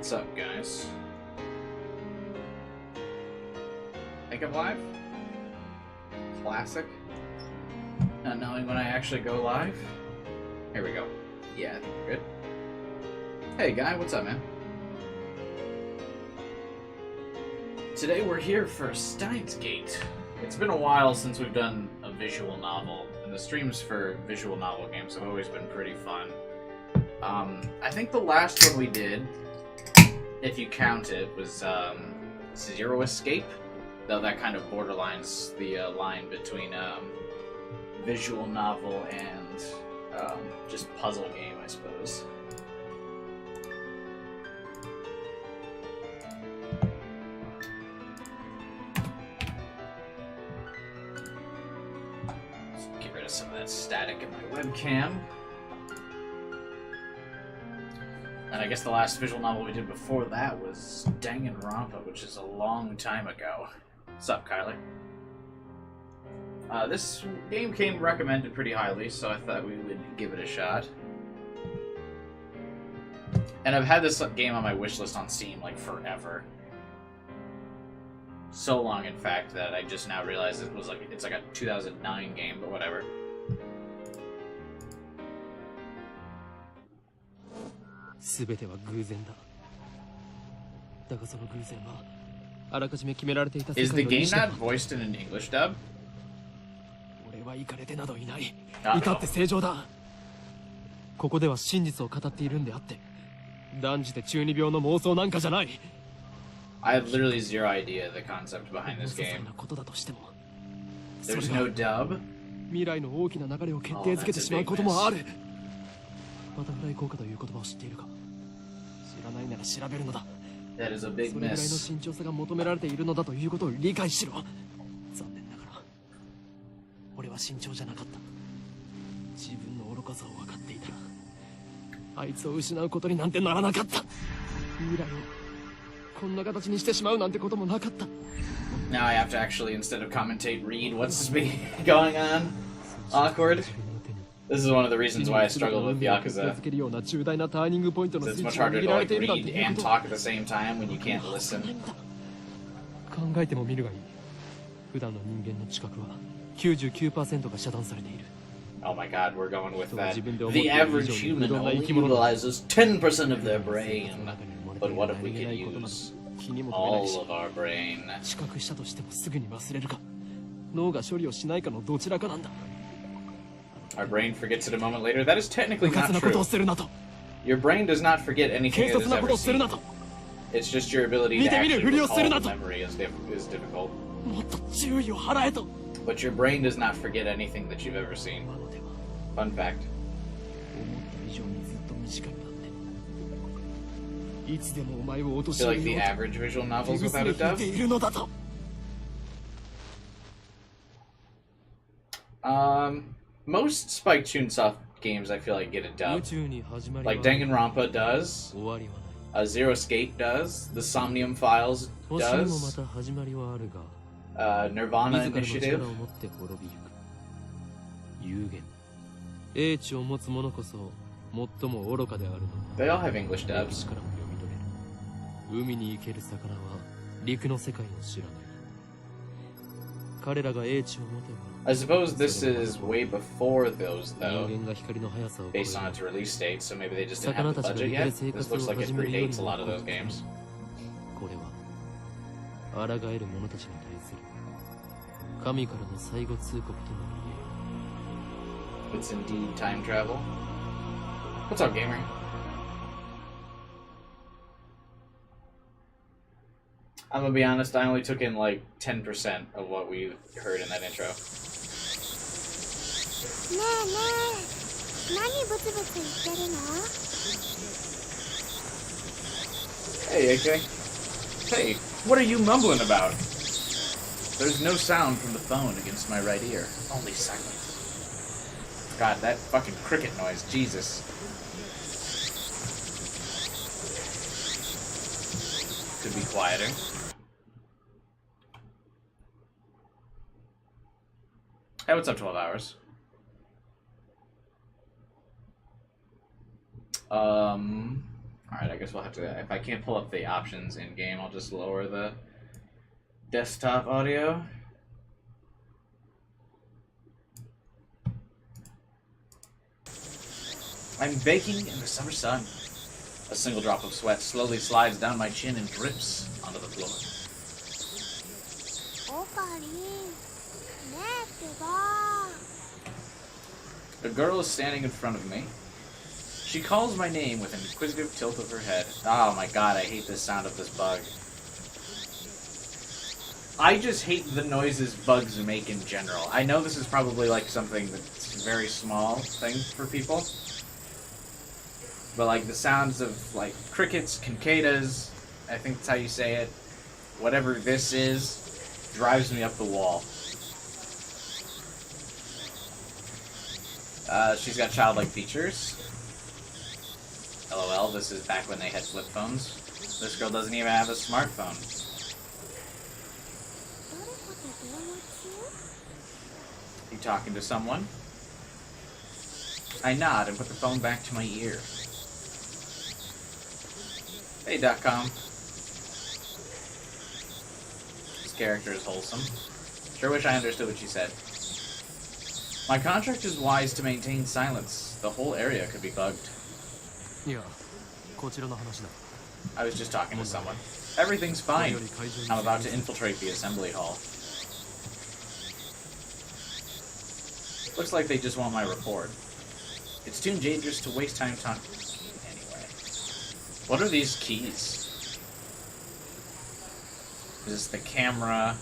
What's up, guys? Think I'm live? Classic. Not knowing when I actually go live. Here we go. Yeah, I think we're good. Hey, Guy, what's up, man? Today we're here for Steins. It's been a while since we've done a visual novel, and the streams for visual novel games have always been pretty fun. I think the last one we did, if you count it, was Zero Escape, though that kind of borderlines the line between visual novel and just puzzle game, I suppose. Let's get rid of some of that static in my webcam. And I guess the last visual novel we did before that was Danganronpa, which is a long time ago. What's up, Kylie? This game came recommended pretty highly, so I thought we would give it a shot. And I've had this game on my wishlist on Steam, like, forever. So long, in fact, that I just now realized it's like a 2009 game, but whatever. Is the game not voiced in an English dub? Uh-oh. ここでは真実を語っているんであって、断じて中二病の妄想なんかじゃない。 I have literally zero idea the concept behind this game. There's no dub? 未来の大きな流れを決定づけてしまうこともある。バタフライ効果という言葉を知っているか。知らないなら調べるのだ。 That is a big それぐらいの miss. 慎重さが求められているのだということを理解しろ。残念ながら俺は慎重じゃなかった。自分の愚かさを分かっていたらあいつを失うことになんてならなかった。未来をこんな形にしてしまうなんてこともなかった。 Now I have to actually, instead of commentate, read what's going on. Awkward. This is one of the reasons why I struggle with Yakuza. It's much harder to like read and talk at the same time when you can't listen. 考えてもみるがいい。普段の人間の知覚は 99% が遮断されている。 Oh my god, we're going with that. The average human only utilizes 10% of their brain. But what if we could use all of our brain? 知覚したとしてもすぐに忘れるか、脳が処理をしないかのどちらかなんだ。 Our brain forgets it a moment later. That is technically not true. Your brain does not forget anything it has ever seen. It's just your ability to actually recall the memory is difficult. But your brain does not forget anything that you've ever seen. Fun fact. I feel like the average visual novels without a dub. Most Spike Chunsoft games I feel like get a dub. Like Danganronpa does. Zero Escape does. The Somnium Files does. Nirvana Initiative. They all have English dubs. I suppose this is way before those, though, based on its release date, so maybe they just didn't have the budget yet. This looks like it predates a lot of those games. It's indeed time travel. What's up, gamer? I'm gonna be honest, I only took in like 10% of what we heard in that intro. Hey, AK. Hey, what are you mumbling about? There's no sound from the phone against my right ear. Only silence. God, that fucking cricket noise, Jesus. Could be quieter. Hey, what's up, 12 hours? Alright, I guess we'll have to... If I can't pull up the options in-game, I'll just lower the desktop audio. I'm baking in the summer sun. A single drop of sweat slowly slides down my chin and drips onto the floor. A girl is standing in front of me. She calls my name with an inquisitive tilt of her head. Oh my god, I hate the sound of this bug. I just hate the noises bugs make in general. I know this is probably like something that's a very small thing for people. But like the sounds of like crickets, cicadas, I think that's how you say it. Whatever this is, drives me up the wall. She's got childlike features. LOL, this is back when they had flip phones. This girl doesn't even have a smartphone. You talking to someone? I nod and put the phone back to my ear. Hey, .com. This character is wholesome. Sure wish I understood what she said. My contract is wise to maintain silence. The whole area could be bugged. I was just talking to someone. Everything's fine. I'm about to infiltrate the assembly hall. Looks like they just want my report. It's too dangerous to waste time talking. Anyway. What are these keys? Is this the camera?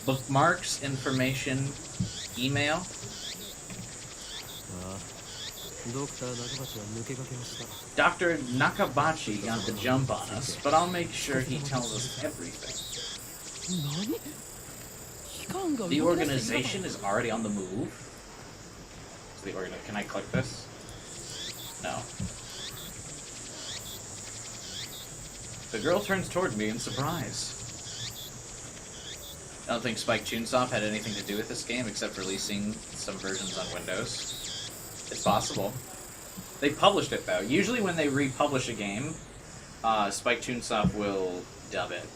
Bookmarks, information, email? Dr. Nakabachi got the jump on us, but I'll make sure he tells us everything. The organization is already on the move? So can I click this? No. The girl turns toward me in surprise. I don't think Spike Chunsoft had anything to do with this game except releasing some versions on Windows. It's possible. They published it though. Usually when they republish a game, Spike Chunsoft will dub it.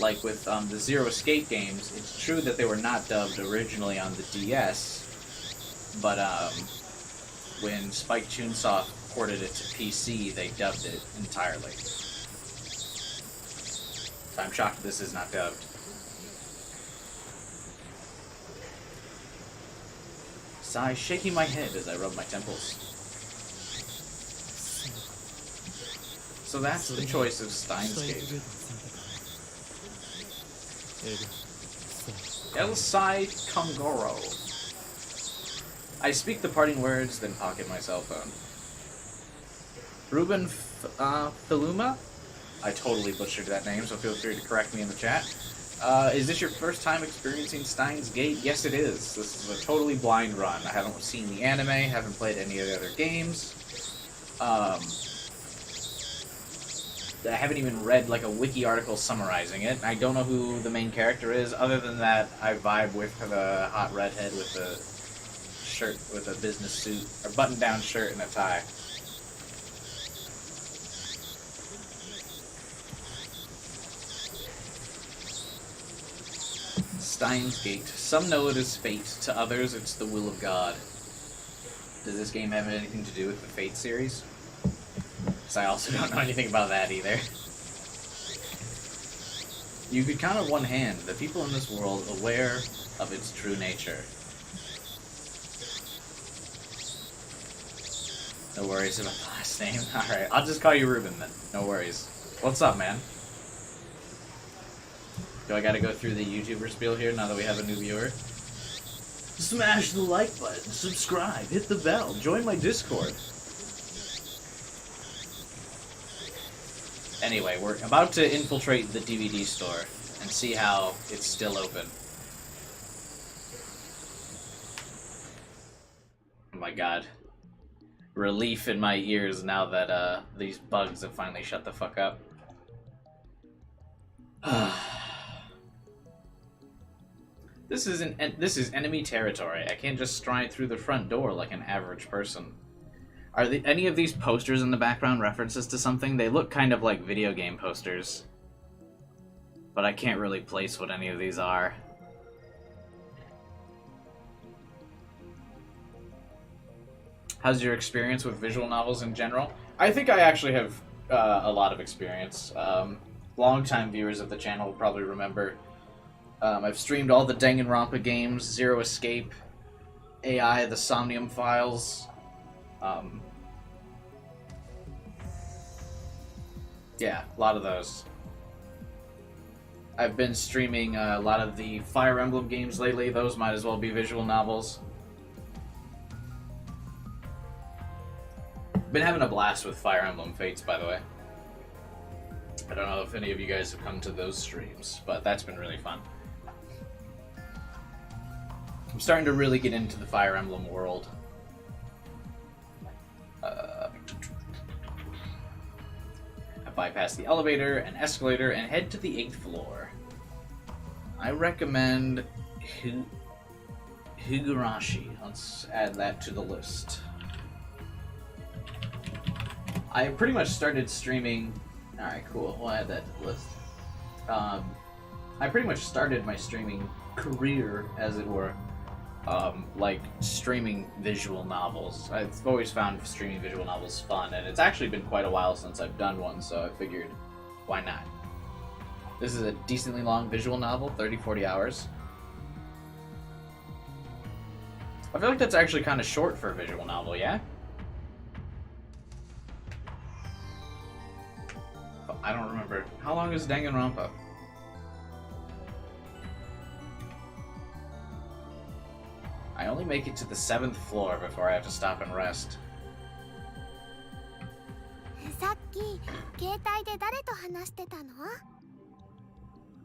Like with the Zero Escape games, it's true that they were not dubbed originally on the DS, but when Spike Chunsoft ported it to PC, they dubbed it entirely. So I'm shocked this is not dubbed. Sigh, shaking my head as I rub my temples. So that's the choice of Steins Gate. Elsai Kongoro. I speak the parting words, then pocket my cell phone. Ruben Philuma? I totally butchered that name, so feel free to correct me in the chat. Is this your first time experiencing Steins Gate? Yes, it is. This is a totally blind run. I haven't seen the anime, haven't played any of the other games. I haven't even read like a wiki article summarizing it. I don't know who the main character is. Other than that, I vibe with the hot redhead with the shirt, with a business suit, or button-down shirt and a tie. Steins Gate. Some know it as fate. To others, it's the will of God. Does this game have anything to do with the Fate series? Because I also don't know anything about that either. You could count on one hand the people in this world aware of its true nature. No worries about the last name. Alright, I'll just call you Ruben then. No worries. What's up, man? Do I gotta go through the YouTuber spiel here now that we have a new viewer? Smash the like button, subscribe, hit the bell, join my Discord. Anyway, we're about to infiltrate the DVD store and see how it's still open. Oh my god. Relief in my ears now that these bugs have finally shut the fuck up. This is enemy territory. I can't just stride through the front door like an average person. Are any of these posters in the background references to something? They look kind of like video game posters. But I can't really place what any of these are. How's your experience with visual novels in general? I think I actually have a lot of experience. Long-time viewers of the channel will probably remember. I've streamed all the Danganronpa games, Zero Escape, AI, the Somnium Files. Yeah, a lot of those. I've been streaming a lot of the Fire Emblem games lately. Those might as well be visual novels. Been having a blast with Fire Emblem Fates, by the way. I don't know if any of you guys have come to those streams, but that's been really fun. I'm starting to really get into the Fire Emblem world. I bypass the elevator and escalator and head to the 8th floor. I recommend Higurashi. Let's add that to the list. I pretty much started streaming... Alright, cool. We'll add that to the list. I pretty much started my streaming career, as it were, like streaming visual novels. I've always found streaming visual novels fun, and it's actually been quite a while since I've done one, so I figured, why not? This is a decently long visual novel, 30-40 hours. I feel like that's actually kind of short for a visual novel, yeah? I don't remember. How long is Danganronpa? I only make it to the 7th floor before I have to stop and rest.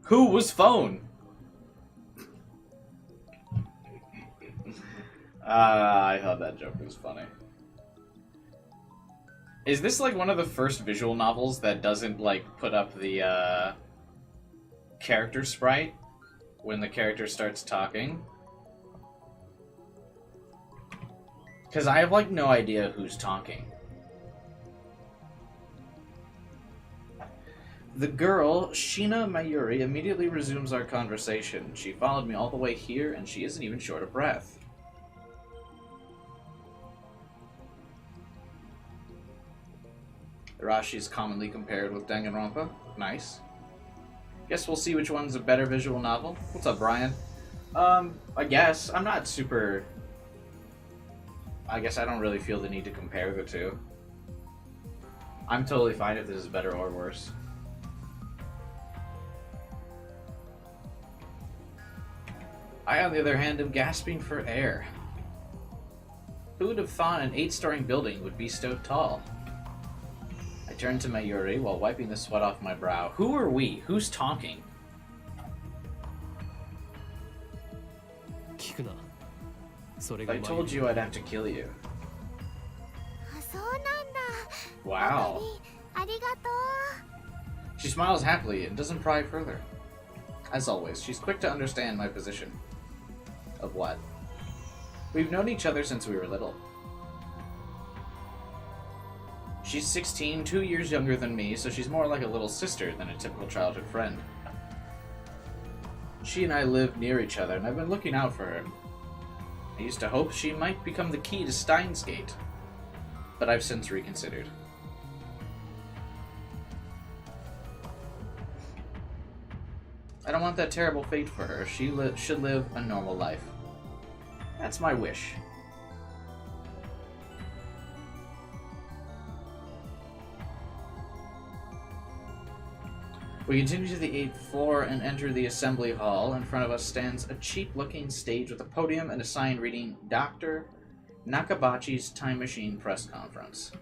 Who was phone? I thought that joke was funny. Is this like one of the first visual novels that doesn't like put up the character sprite when the character starts talking? Because I have like no idea who's talking. The girl, Shina Mayuri, immediately resumes our conversation. She followed me all the way here, and she isn't even short of breath. Irashi is commonly compared with Danganronpa. Nice. Guess we'll see which one's a better visual novel. What's up, Brian? I guess. I'm not super... I guess I don't really feel the need to compare the two. I'm totally fine if this is better or worse. I, on the other hand, am gasping for air. Who would have thought an 8-story building would be so tall? I turned to Mayuri while wiping the sweat off my brow. Who are we? Who's talking? I told you I'd have to kill you. Wow. She smiles happily and doesn't pry further. As always, she's quick to understand my position. Of what? We've known each other since we were little. She's 16, 2 years younger than me, so she's more like a little sister than a typical childhood friend. She and I live near each other, and I've been looking out for her. I used to hope she might become the key to Steins Gate, but I've since reconsidered. I don't want that terrible fate for her. She should live a normal life. That's my wish. We continue to the 8th floor and enter the assembly hall. In front of us stands a cheap-looking stage with a podium and a sign reading Dr. Nakabachi's Time Machine Press Conference.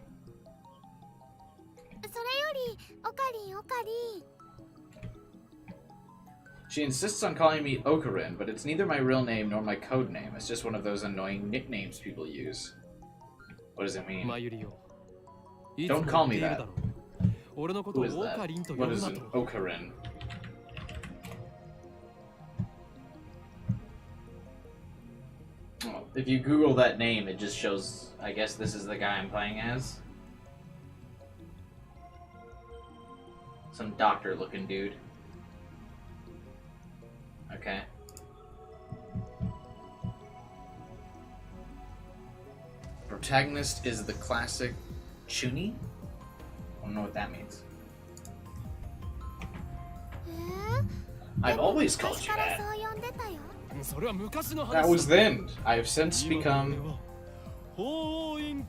She insists on calling me Okarin, but it's neither my real name nor my code name. It's just one of those annoying nicknames people use. What does it mean? Don't call me that. Who is that? What is an Okarin? Oh, If you Google that name, it just shows, I guess this is the guy I'm playing as. Some doctor-looking dude. Okay. Protagonist is the classic Chuni? I don't know what that means. I've always called you that. That was then. I have since become the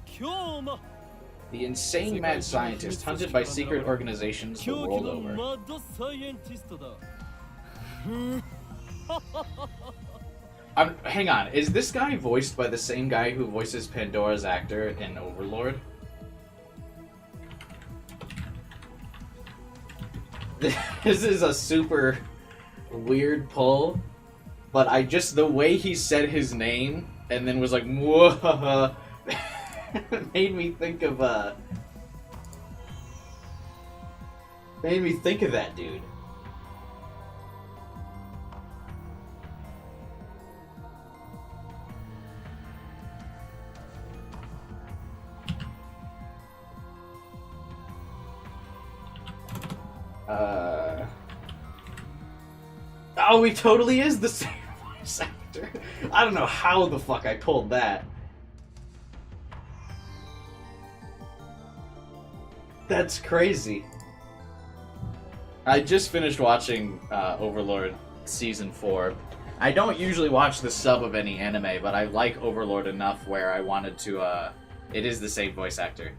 insane mad scientist hunted by secret organizations the world over. Hang on, is this guy voiced by the same guy who voices Pandora's actor in Overlord? This is a super weird pull, but the way he said his name and then was like, whoa, made me think of that dude. Oh, he totally is the same voice actor. I don't know how the fuck I pulled that. That's crazy. I just finished watching Overlord Season 4. I don't usually watch the sub of any anime, but I like Overlord enough where I wanted to, it is the same voice actor.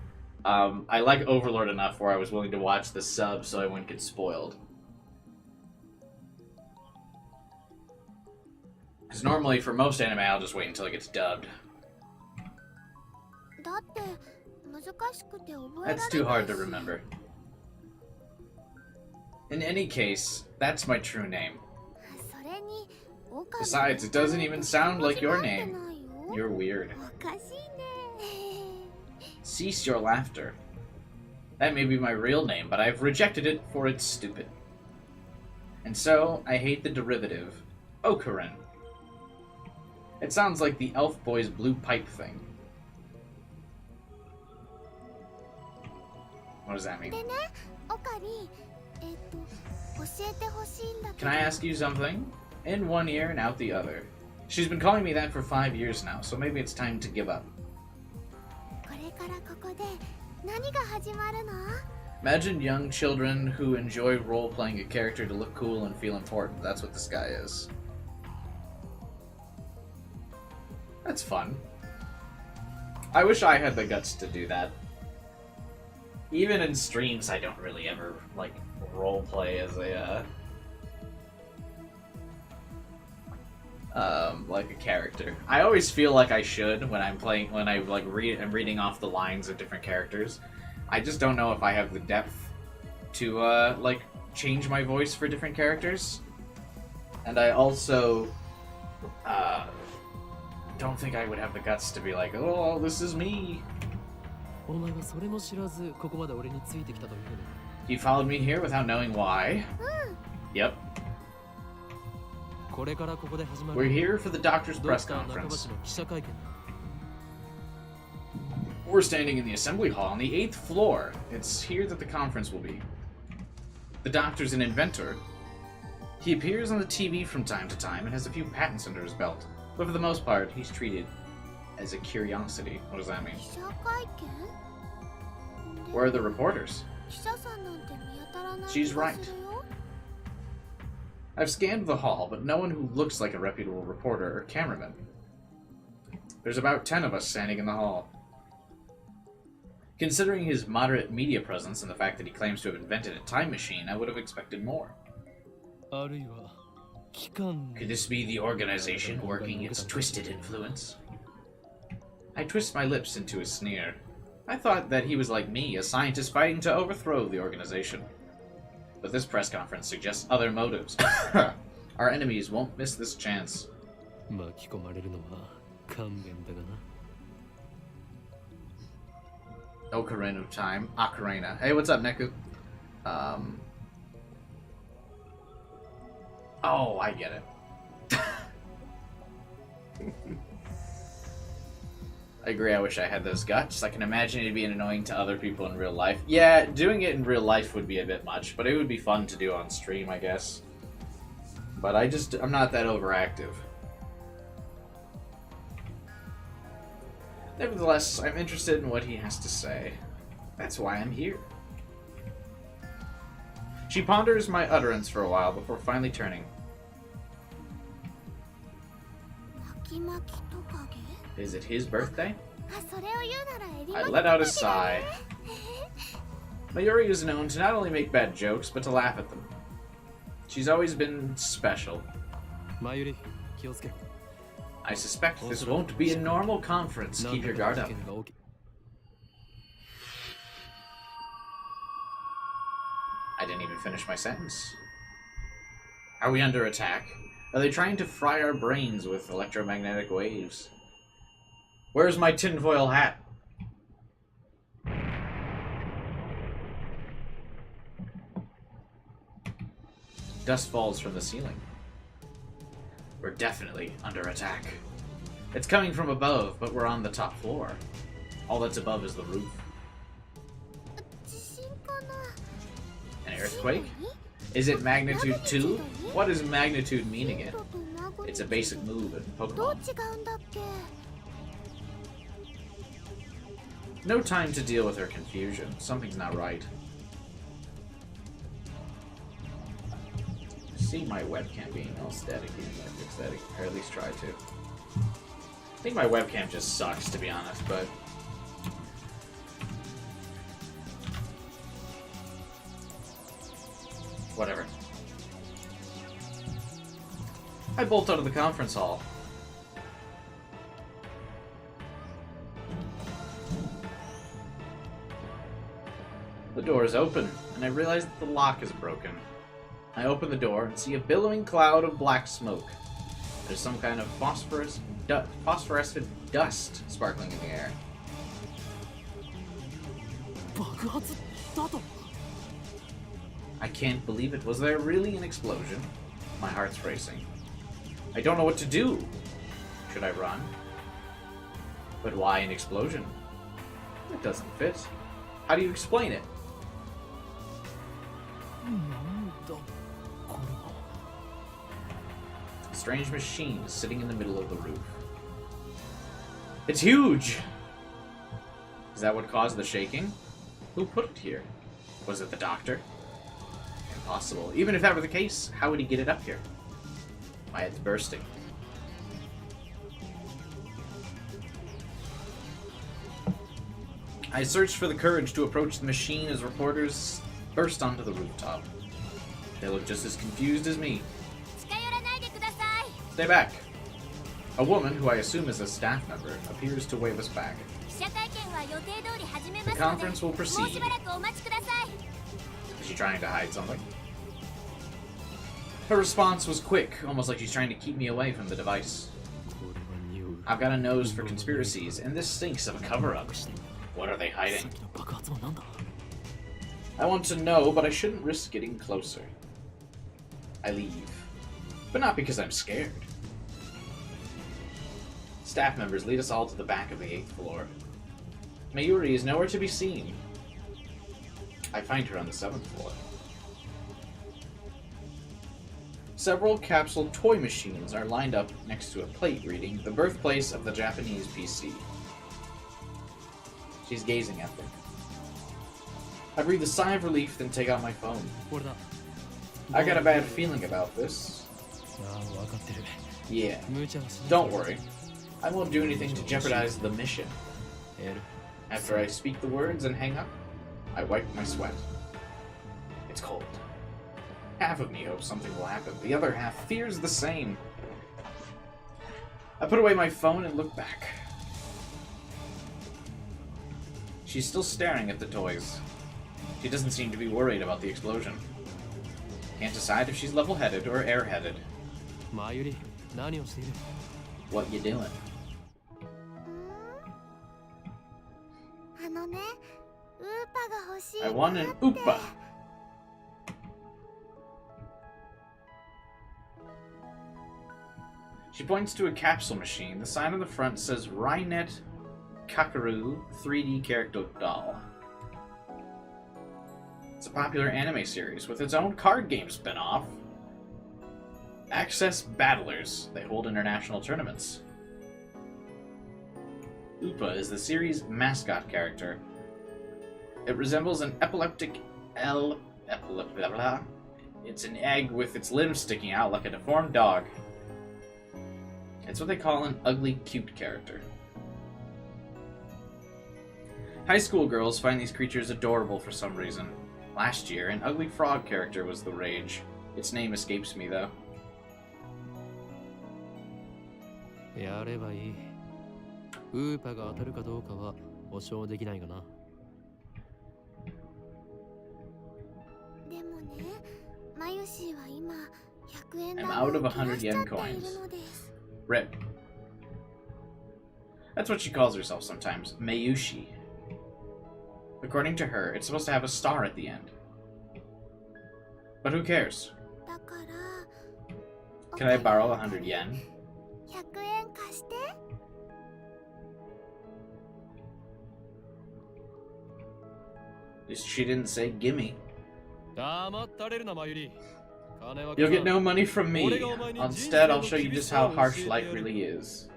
I like Overlord enough where I was willing to watch the sub so I wouldn't get spoiled. Because normally, for most anime, I'll just wait until it gets dubbed. That's too hard to remember. In any case, that's my true name. Besides, it doesn't even sound like your name. You're weird. Cease your laughter. That may be my real name, but I've rejected it for it's stupid. And so, I hate the derivative, Okarin. It sounds like the elf boy's blue pipe thing. What does that mean? Can I ask you something? In one ear and out the other. She's been calling me that for 5 years now, so maybe it's time to give up. Imagine young children who enjoy role-playing a character to look cool and feel important. That's what this guy is. That's fun. I wish I had the guts to do that. Even in streams, I don't really ever, like, role-play as a, like a character. I always feel like I should when I'm playing, when I'm reading off the lines of different characters. I just don't know if I have the depth to, like, change my voice for different characters. And I also, don't think I would have the guts to be like, oh, this is me. You followed me here without knowing why? Yep. We're here for the doctor's press conference. We're standing in the assembly hall on the 8th floor. It's here that the conference will be. The doctor's an inventor. He appears on the TV from time to time and has a few patents under his belt. But for the most part, he's treated as a curiosity. What does that mean? Where are the reporters? She's right. I've scanned the hall, but no one who looks like a reputable reporter or cameraman. There's about 10 of us standing in the hall. Considering his moderate media presence and the fact that he claims to have invented a time machine, I would have expected more. Could this be the organization working its twisted influence? I twist my lips into a sneer. I thought that he was like me, a scientist fighting to overthrow the organization. But this press conference suggests other motives. Our enemies won't miss this chance. Ocarina of Time. Ocarina. Hey, what's up, Neku? Oh, I get it. I agree, I wish I had those guts. I can imagine it being annoying to other people in real life. Yeah, doing it in real life would be a bit much, but it would be fun to do on stream, I guess. But I'm not that overactive. Nevertheless, I'm interested in what he has to say. That's why I'm here. She ponders my utterance for a while before finally turning. Is it his birthday? I let out a sigh. Mayuri is known to not only make bad jokes, but to laugh at them. She's always been special. I suspect this won't be a normal conference. Keep your guard up. I didn't even finish my sentence. Are we under attack? Are they trying to fry our brains with electromagnetic waves? Where's my tinfoil hat? Dust falls from the ceiling. We're definitely under attack. It's coming from above, but we're on the top floor. All that's above is the roof. An earthquake? Is it magnitude 2? What does magnitude mean again? It's a basic move in Pokemon. No time to deal with her confusion. Something's not right. See my webcam being all static. I fix that, or at least try to. I think my webcam just sucks, to be honest, but... whatever. I bolt out of the conference hall. The door is open, and I realize that the lock is broken. I open the door and see a billowing cloud of black smoke. There's some kind of phosphorescent dust sparkling in the air. I can't believe it. Was there really an explosion? My heart's racing. I don't know what to do. Should I run? But why an explosion? It doesn't fit. How do you explain it? A strange machine is sitting in the middle of the roof. It's huge! Is that what caused the shaking? Who put it here? Was it the doctor? Impossible. Even if that were the case, how would he get it up here? My head's bursting. I searched for the courage to approach the machine as reporters burst onto the rooftop. They look just as confused as me. Stay back. A woman, who I assume is a staff member, appears to wave us back. The conference will proceed. Is she trying to hide something? Her response was quick, almost like she's trying to keep me away from the device. I've got a nose for conspiracies, and this stinks of a cover-up. What are they hiding? I want to know, but I shouldn't risk getting closer. I leave. But not because I'm scared. Staff members lead us all to the back of the 8th floor. Mayuri is nowhere to be seen. I find her on the 7th floor. Several capsule toy machines are lined up next to a plate reading "The Birthplace of the Japanese PC." She's gazing at them. I breathe a sigh of relief, then take out my phone. I got a bad feeling about this. Yeah, don't worry. I won't do anything to jeopardize the mission. After I speak the words and hang up, I wipe my sweat. It's cold. Half of me hopes something will happen. The other half fears the same. I put away my phone and look back. She's still staring at the toys. She doesn't seem to be worried about the explosion. Can't decide if she's level-headed or air-headed. What you doing? I want an Oopa. She points to a capsule machine. The sign on the front says Rynet Kakaru 3D character doll. It's a popular anime series with its own card game spin-off. Access Battlers. They hold international tournaments. Upa is the series' mascot character. It resembles an It's an egg with its limbs sticking out like a deformed dog. It's what they call an ugly cute character. High school girls find these creatures adorable for some reason. Last year, an ugly frog character was the rage. Its name escapes me, though. やればいい。ウーパが当たるかどうかは保証できないがな。でもね、マユシーは今100円 I'm 玉 out を of 取ら 100しちゃ yen ってい coins. るのです。 Rip. That's what she calls herself sometimes, Mayushi. According to her, it's supposed to have a star at the end. But who cares? だから Can I borrow 100 yen? 100円貸して。She didn't say gimme. 黙ったれるな、マユリ。 You'll get no money from me. Instead, I'll show you just how harsh life really is.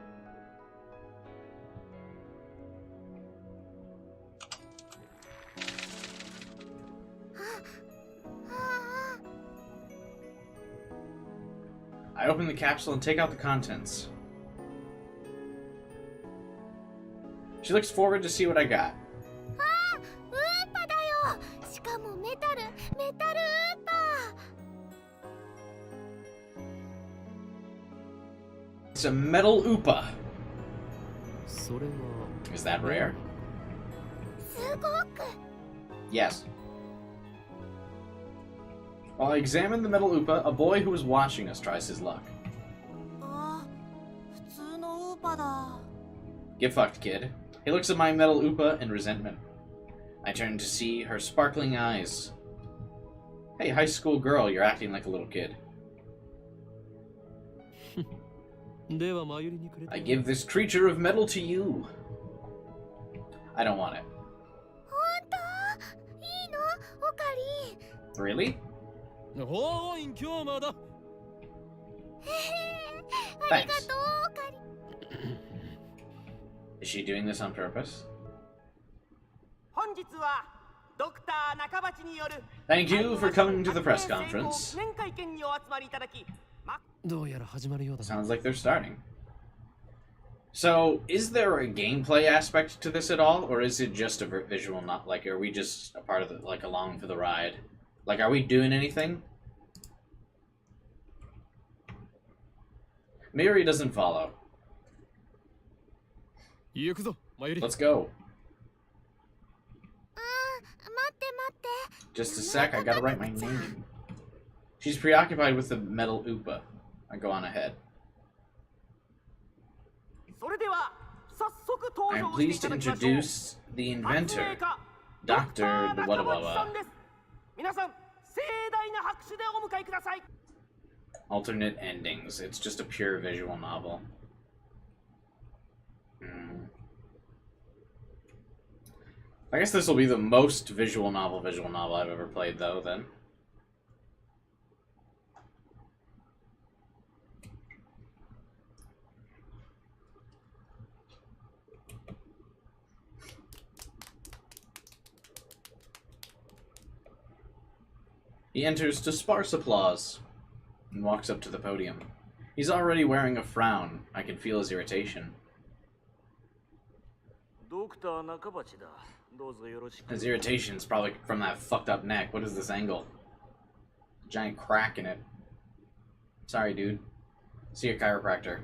I open the capsule and take out the contents. She looks forward to see what I got. ウーパだよ。しかもメタルウーパ。 It's a metal Upa. それは Is that rare? すごく。 Yes. While I examine the metal Upa, a boy who is watching us tries his luck. あ、普通のウーパだ。 Get fucked, kid. He looks at my metal Upa in resentment. I turn to see her sparkling eyes. Hey, high school girl, you're acting like a little kid. ではマユリにくれて。 I give this creature of metal to you. I don't want it. 本当？いいの？オカリン。 Really? おーい、今日まだ。ありがとう、オカリン。 Is she doing this on purpose? 本日はドクター中鉢による Thank you for coming to the press conference. 記念会見にお集まりいただき、どうやら始まるようだな。 Sounds like they're starting. So, is there a gameplay aspect to this at all, or is it just a visual? Not like, are we just a part of the, like, along for the ride? Like, are we doing anything? Miri doesn't follow. 行くぞ、マユリ。 Let's go. 待って待って。 Just a sec, I gotta write my name. She's preoccupied with the metal Upa. I go on ahead. それでは早速 I 登 am 場してい pleased た to だきましょう。 introduce the 発明 inventor, 家 Dr. 中鉢さ Whatababa. んです。皆さん盛大な拍手でお迎えください。 Alternate endings. It's just a pure visual novel. I guess this will be the most visual novel I've ever played, though, then. He enters to sparse applause and walks up to the podium. He's already wearing a frown. I can feel his irritation. ドクター中鉢だ。どうぞよろしく。 His irritation's probably from that fucked up neck. What is this angle? Giant crack in it. Sorry, dude. See a chiropractor.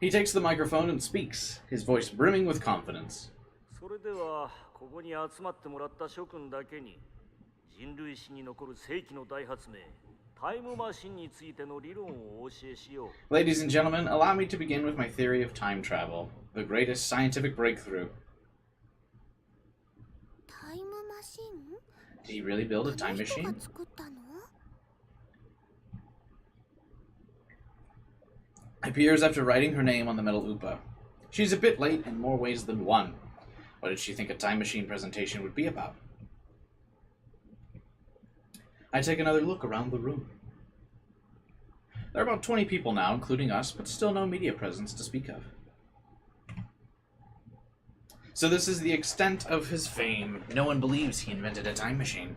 He takes the microphone and speaks, his voice brimming with confidence. それではここに集まってもらった諸君だけに人類史に残る世紀の大発明タイムマシンについての理論をお教えしよう。 Ladies and gentlemen, allow me to begin with my theory of time travel, the greatest scientific breakthrough. タイムマシン？ Did he really build a time あの人 machine? が作ったの？ Appears after writing her name on the metal Upa. She's a bit late in more ways than one. What did she think a time machine presentation would be about? I take another look around the room. There are about 20 people now, including us, but still no media presence to speak of. So this is the extent of his fame. No one believes he invented a time machine.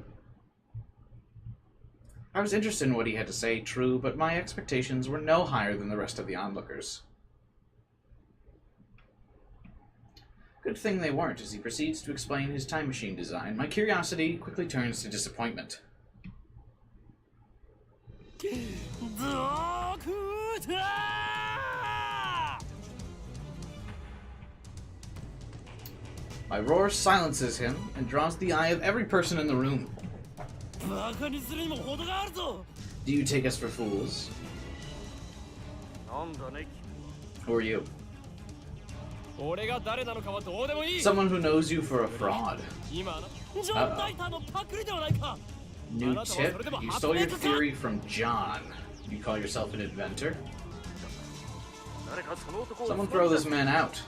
I was interested in what he had to say, true, but my expectations were no higher than the rest of the onlookers. Good thing they weren't, as he proceeds to explain his time machine design. My curiosity quickly turns to disappointment. My roar silences him and draws the eye of every person in the room. Do you take us for fools? Who are you? Someone who knows you for a fraud. New tip? You stole your theory from John. You call yourself an inventor? Someone throw this man out.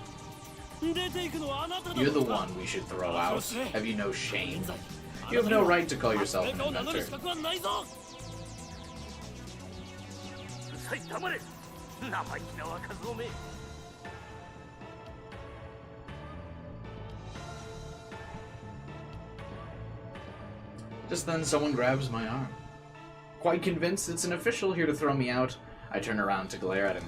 You're the one we should throw out. Have you no shame? You have no right to call yourself an inventor. Just then, someone grabs my arm. Quite convinced it's an official here to throw me out, I turn around to glare at him.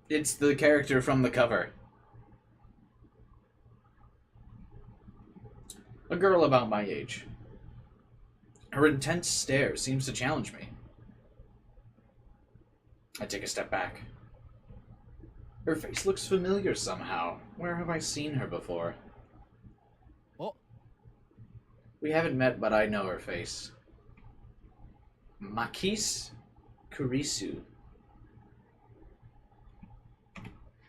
It's the character from the cover. A girl about my age. Her intense stare seems to challenge me. I take a step back. Her face looks familiar somehow. Where have I seen her before? Oh. We haven't met, but I know her face. Makis Kurisu.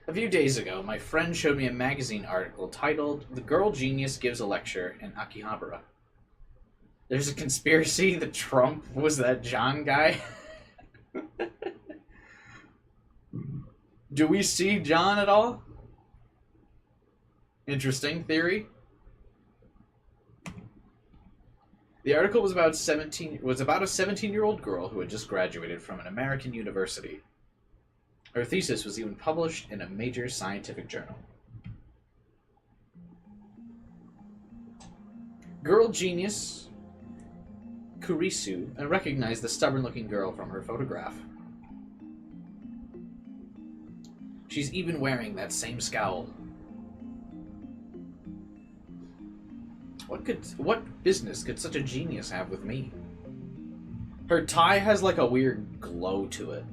A few days ago, my friend showed me a magazine article titled "The Girl Genius Gives a Lecture in Akihabara." There's a conspiracy that Trump was that John guy. Do we see John at all? Interesting theory. The article was about a 17-year-old girl who had just graduated from an American university. Her thesis was even published in a major scientific journal. Girl genius Kurisu, and recognized the stubborn-looking girl from her photograph. She's even wearing that same scowl. What business could such a genius have with me? Her tie has like a weird glow to it.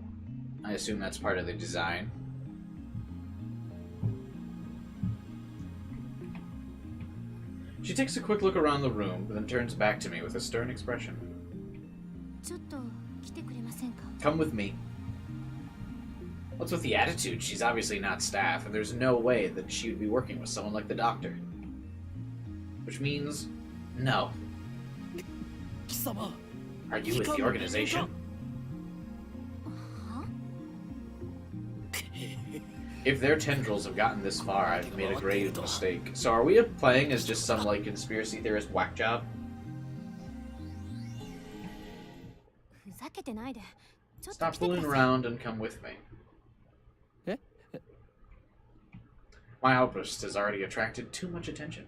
I assume that's part of the design. She takes a quick look around the room, but then turns back to me with a stern expression. Come with me. What's with the attitude? She's obviously not staff, and there's no way that she would be working with someone like the doctor. Which means, no. Are you with the organization? If their tendrils have gotten this far, I've made a grave mistake. So are we playing as just some, like, conspiracy theorist whack job? Stop fooling around and come with me. My outburst has already attracted too much attention.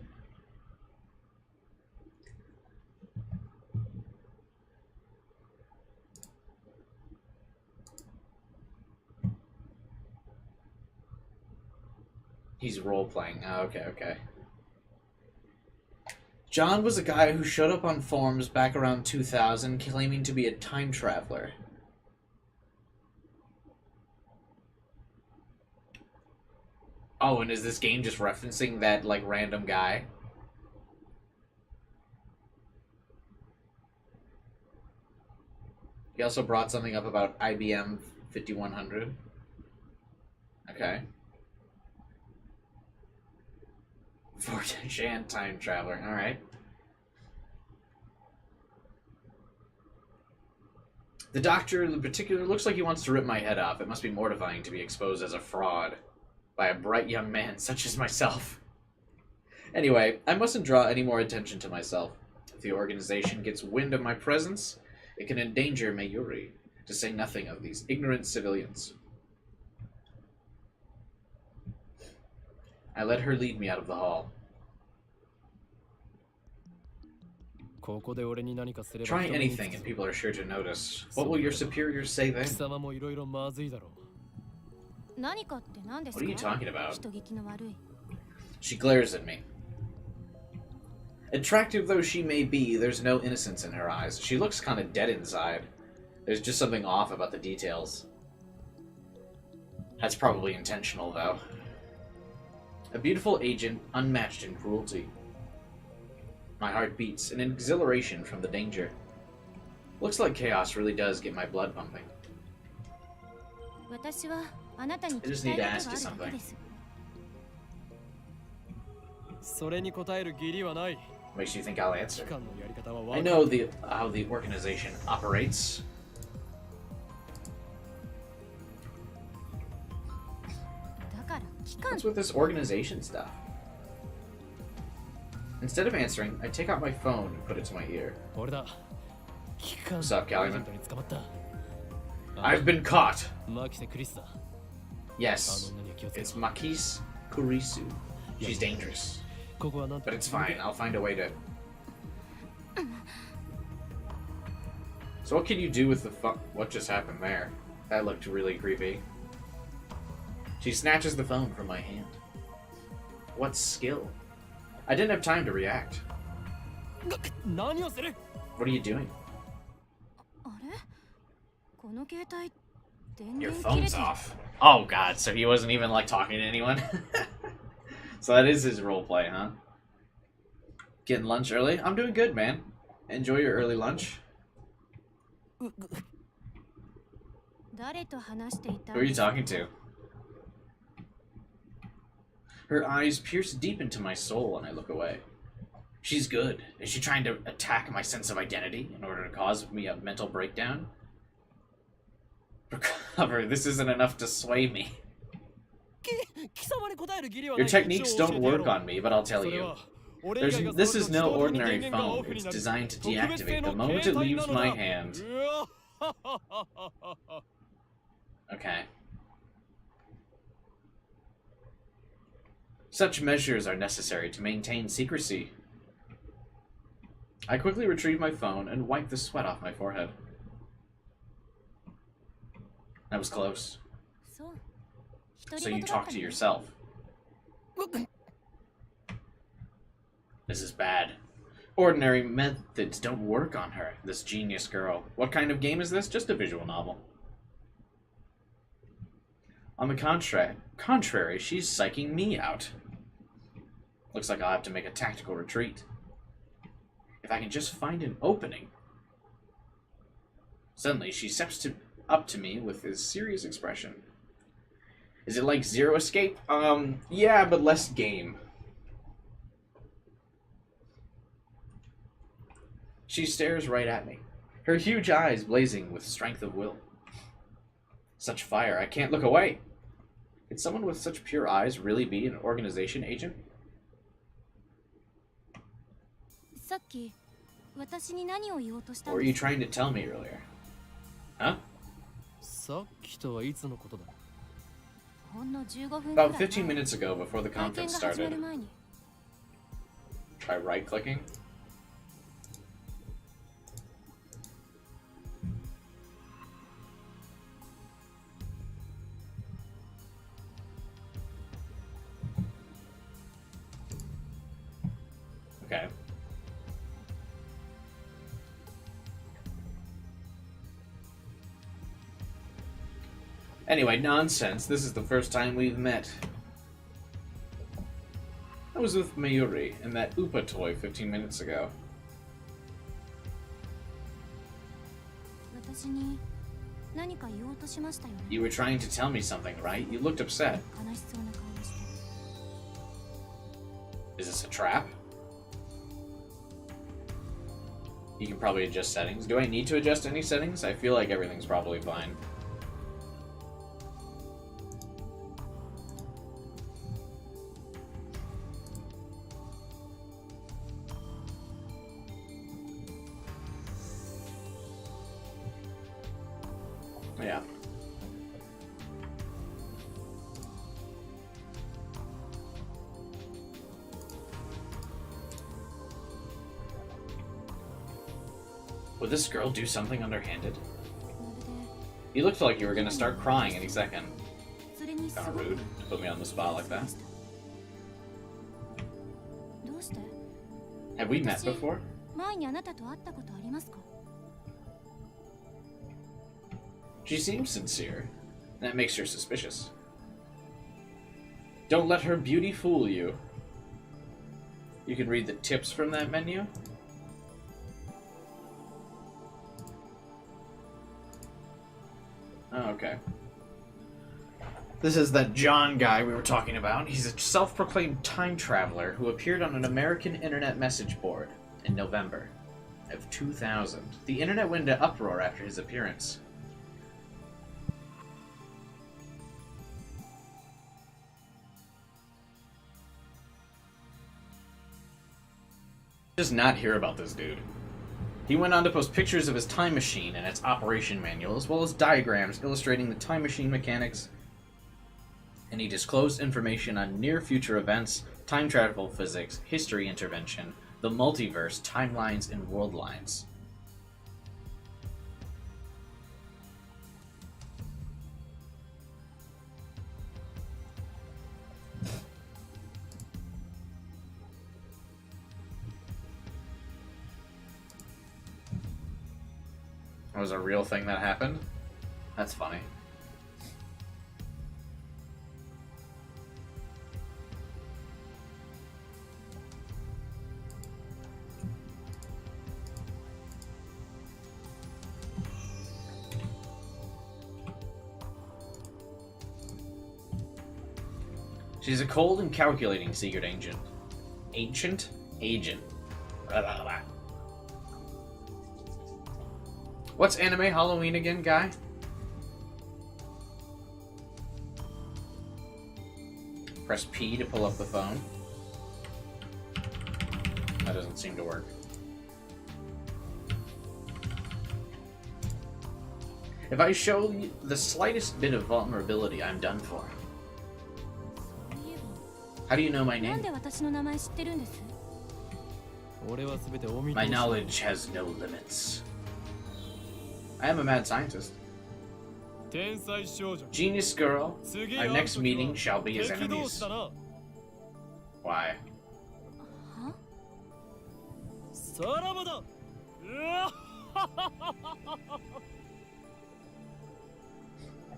He's role-playing. Oh, okay. John was a guy who showed up on forums back around 2000 claiming to be a time traveler. Oh, and is this game just referencing that, like, random guy? He also brought something up about IBM 5100. Okay. Fortune time traveler. Alright. The doctor in particular looks like he wants to rip my head off. It must be mortifying to be exposed as a fraud by a bright young man such as myself. Anyway, I mustn't draw any more attention to myself. If the organization gets wind of my presence, it can endanger Mayuri, to say nothing of these ignorant civilians. I let her lead me out of the hall. Try anything and people are sure to notice. What will your superiors say then? What are you talking about? She glares at me. Attractive though she may be, there's no innocence in her eyes. She looks kind of dead inside. There's just something off about the details. That's probably intentional, though. A beautiful agent, unmatched in cruelty. My heart beats, an exhilaration from the danger. Looks like chaos really does get my blood pumping. I just need to ask you something. Makes you think I'll answer. I know how the organization operates. What's with this organization stuff? Instead of answering, I take out my phone and put it to my ear. What's up, Calumet? I've been caught! Yes, it's Makis Kurisu. She's dangerous. But it's fine, I'll find a way to... So what can you do with the what just happened there? That looked really creepy. She snatches the phone from my hand. What skill? I didn't have time to react. What are you doing? Your phone's off. Oh god, so he wasn't even like talking to anyone? So that is his roleplay, huh? Getting lunch early? I'm doing good, man. Enjoy your early lunch. Who are you talking to? Her eyes pierce deep into my soul and I look away. She's good. Is she trying to attack my sense of identity in order to cause me a mental breakdown? Recover, this isn't enough to sway me. Your techniques don't work on me, but I'll tell you. This is no ordinary phone. It's designed to deactivate the moment it leaves my hand. Okay. Such measures are necessary to maintain secrecy. I quickly retrieve my phone and wipe the sweat off my forehead. That was close. So you talk to yourself. This is bad. Ordinary methods don't work on her, this genius girl. What kind of game is this? Just a visual novel. On the contrary, she's psyching me out. Looks like I'll have to make a tactical retreat. If I can just find an opening. Suddenly, she steps up to me with a serious expression. Is it like Zero Escape? Yeah, but less game. She stares right at me, her huge eyes blazing with strength of will. Such fire, I can't look away. Could someone with such pure eyes really be an organization agent? What were you trying to tell me earlier? Huh? About 15 minutes ago, before the conference started. Try right-clicking. Okay. Anyway, nonsense. This is the first time we've met. I was with Mayuri and that Upa toy 15 minutes ago. You were trying to tell me something, right? You looked upset. Is this a trap? You can probably adjust settings. Do I need to adjust any settings? I feel like everything's probably fine. Yeah. Would this girl do something underhanded? You looked like you were gonna start crying any second. Kinda rude to put me on the spot like that. Have we met before? She seems sincere. That makes her suspicious. Don't let her beauty fool you. You can read the tips from that menu. Oh, okay. This is that John guy we were talking about. He's a self-proclaimed time traveler who appeared on an American internet message board in November of 2000. The internet went into uproar after his appearance. Just not hear about this dude. He went on to post pictures of his time machine and its operation manual, as well as diagrams illustrating the time machine mechanics, and he disclosed information on near-future events, time travel physics, history intervention, the multiverse, timelines, and world lines. That was a real thing that happened? That's funny. She's a cold and calculating secret agent. Agent? Agent. Blah, blah, blah. What's anime Halloween again, guy? Press P to pull up the phone. That doesn't seem to work. If I show you the slightest bit of vulnerability, I'm done for. How do you know my name? My knowledge has no limits. I am a mad scientist. Genius girl, our next meeting shall be as enemies. Why?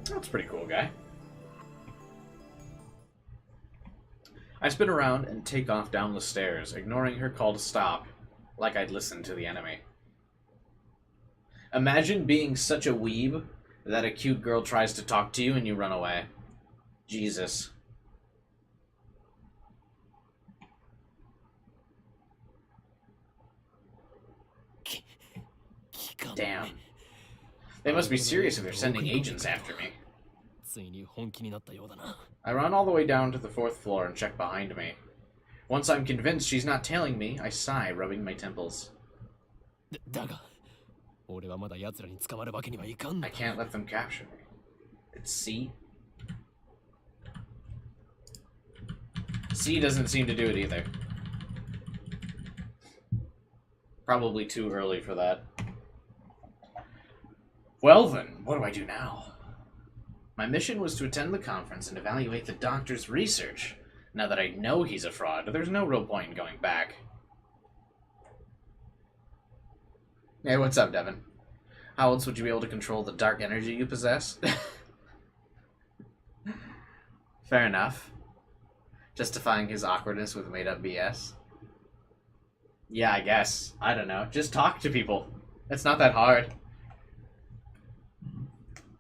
That's pretty cool, guy. I spin around and take off down the stairs, ignoring her call to stop, like I'd listened to the enemy. Imagine being such a weeb that a cute girl tries to talk to you and you run away. Jesus. Damn. They must be serious if they're sending agents after me. I run all the way down to the 4th floor and check behind me. Once I'm convinced she's not tailing me, I sigh, rubbing my temples. I can't let them capture me. It's C. C doesn't seem to do it either. Probably too early for that. Well then, what do I do now? My mission was to attend the conference and evaluate the doctor's research. Now that I know he's a fraud, there's no real point in going back. Hey, what's up, Devin? How else would you be able to control the dark energy you possess? Fair enough. Justifying his awkwardness with made-up BS. Yeah, I guess. I don't know. Just talk to people. It's not that hard.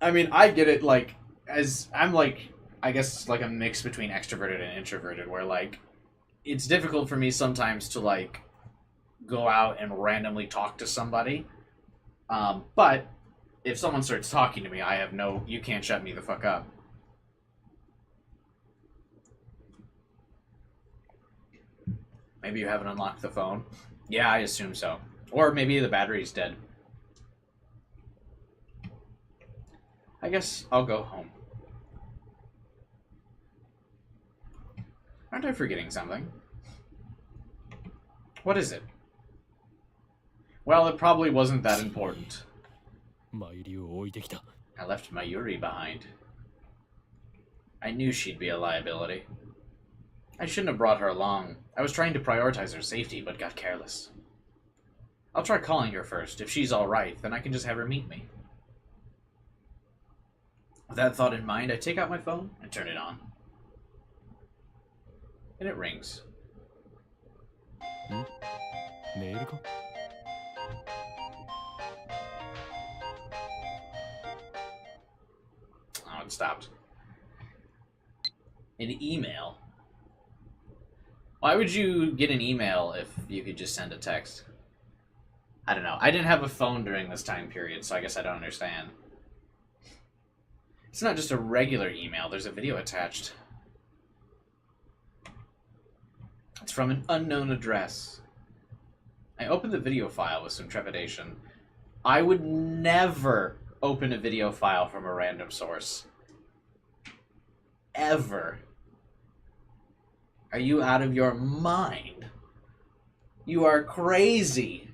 I mean, I get it, like, as I'm, like, I guess, like, a mix between extroverted and introverted, where, like, it's difficult for me sometimes to, like, go out and randomly talk to somebody. But if someone starts talking to me, I have no... You can't shut me the fuck up. Maybe you haven't unlocked the phone? Yeah, I assume so. Or maybe the battery's dead. I guess I'll go home. Aren't I forgetting something? What is it? Well, it probably wasn't that important. I left Mayuri behind. I knew she'd be a liability. I shouldn't have brought her along. I was trying to prioritize her safety, but got careless. I'll try calling her first. If she's alright, then I can just have her meet me. With that thought in mind, I take out my phone and turn it on. And it rings. Oh, it stopped. An email? Why would you get an email if you could just send a text? I don't know. I didn't have a phone during this time period, so I guess I don't understand. It's not just a regular email. There's a video attached. It's from an unknown address. I opened the video file with some trepidation. I would never open a video file from a random source. Ever. Are you out of your mind? You are crazy.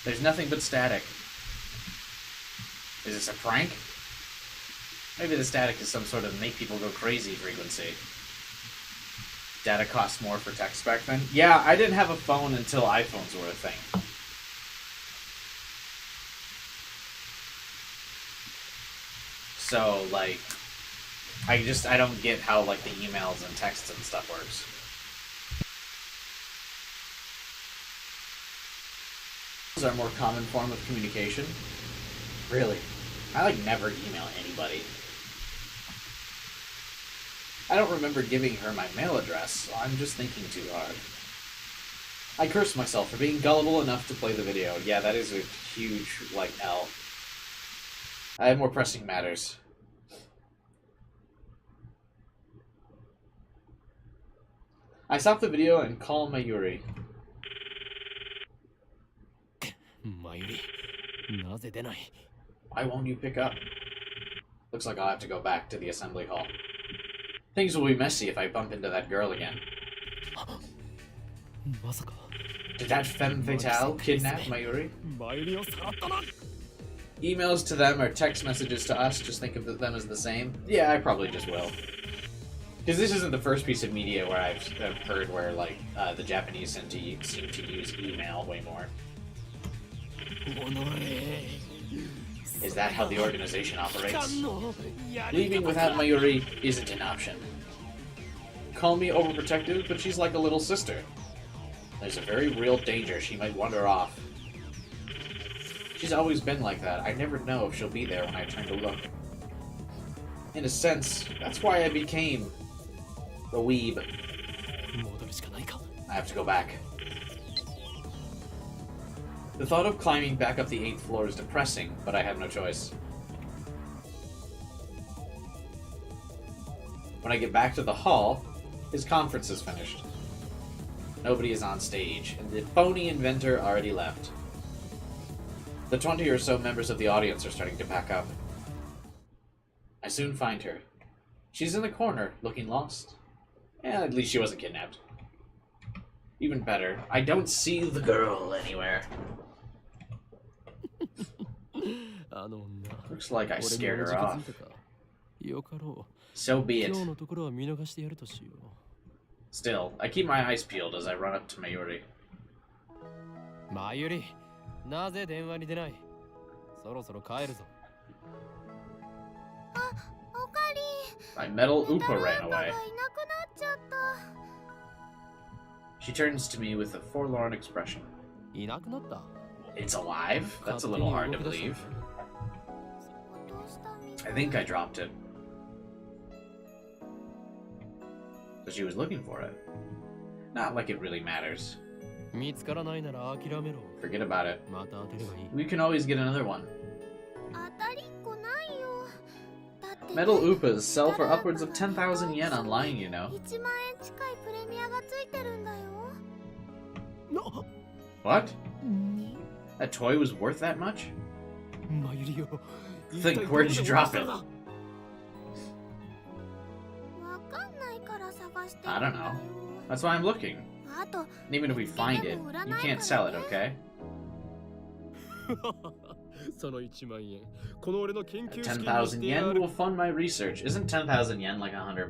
There's nothing but static. Is this a prank? Maybe the static is some sort of make people go crazy frequency. Data costs more for text back then? Yeah, I didn't have a phone until iPhones were a thing. So, like, I don't get how, like, the emails and texts and stuff works. Is our more common form of communication? Really? I, like, never email anybody. I don't remember giving her my mail address, so I'm just thinking too hard. I curse myself for being gullible enough to play the video. Yeah, that is a huge, like, L. I have more pressing matters. I stop the video and call Mayuri. Mayuri, why won't you pick up? Looks like I'll have to go back to the assembly hall. Things will be messy if I bump into that girl again. Did that femme fatale kidnap Mayuri? Emails to them or text messages to us, just think of them as the same? Yeah, I probably just will. Because this isn't the first piece of media where I've heard where, like, the Japanese seem to use email way more. Is that how the organization operates? Leaving without Mayuri isn't an option. Call me overprotective, but she's like a little sister. There's a very real danger she might wander off. She's always been like that. I never know if she'll be there when I turn to look. In a sense, that's why I became the weeb. I have to go back. The thought of climbing back up the 8th floor is depressing, but I have no choice. When I get back to the hall, his conference is finished. Nobody is on stage, and the phony inventor already left. The 20 or so members of the audience are starting to pack up. I soon find her. She's in the corner, looking lost. Yeah, at least she wasn't kidnapped. Even better, I don't see the girl anywhere. Looks like I scared her off. So be it. Still, I keep my eyes peeled as I run up to Mayuri. Mayuri, なぜ電話に出ない？そろそろ帰るぞ。My metal Upa ran away. She turns to me with a forlorn expression. いなくなった。It's alive? That's a little hard to believe. I think I dropped it. But she was looking for it. Not like it really matters. 見つからないなら諦めろ。 Forget about it. また当てればいい。 We can always get another one. 当たりっこないよ。だってね、 Metal Upas sell for upwards of 10,000 yen online, you know. 1万円近いプレミアがついてるんだよ。 What? That toy was worth that much? マユリよ。 Think, where did you drop it? わかんないから探してるんだ I よ。 don't know. That's why I'm looking. あと、 And even if we find it, you can't sell it, okay? その1万円。この俺の研究資金に 10,000 して yen やる。 will fund my research. Isn't 10,000 yen like $100?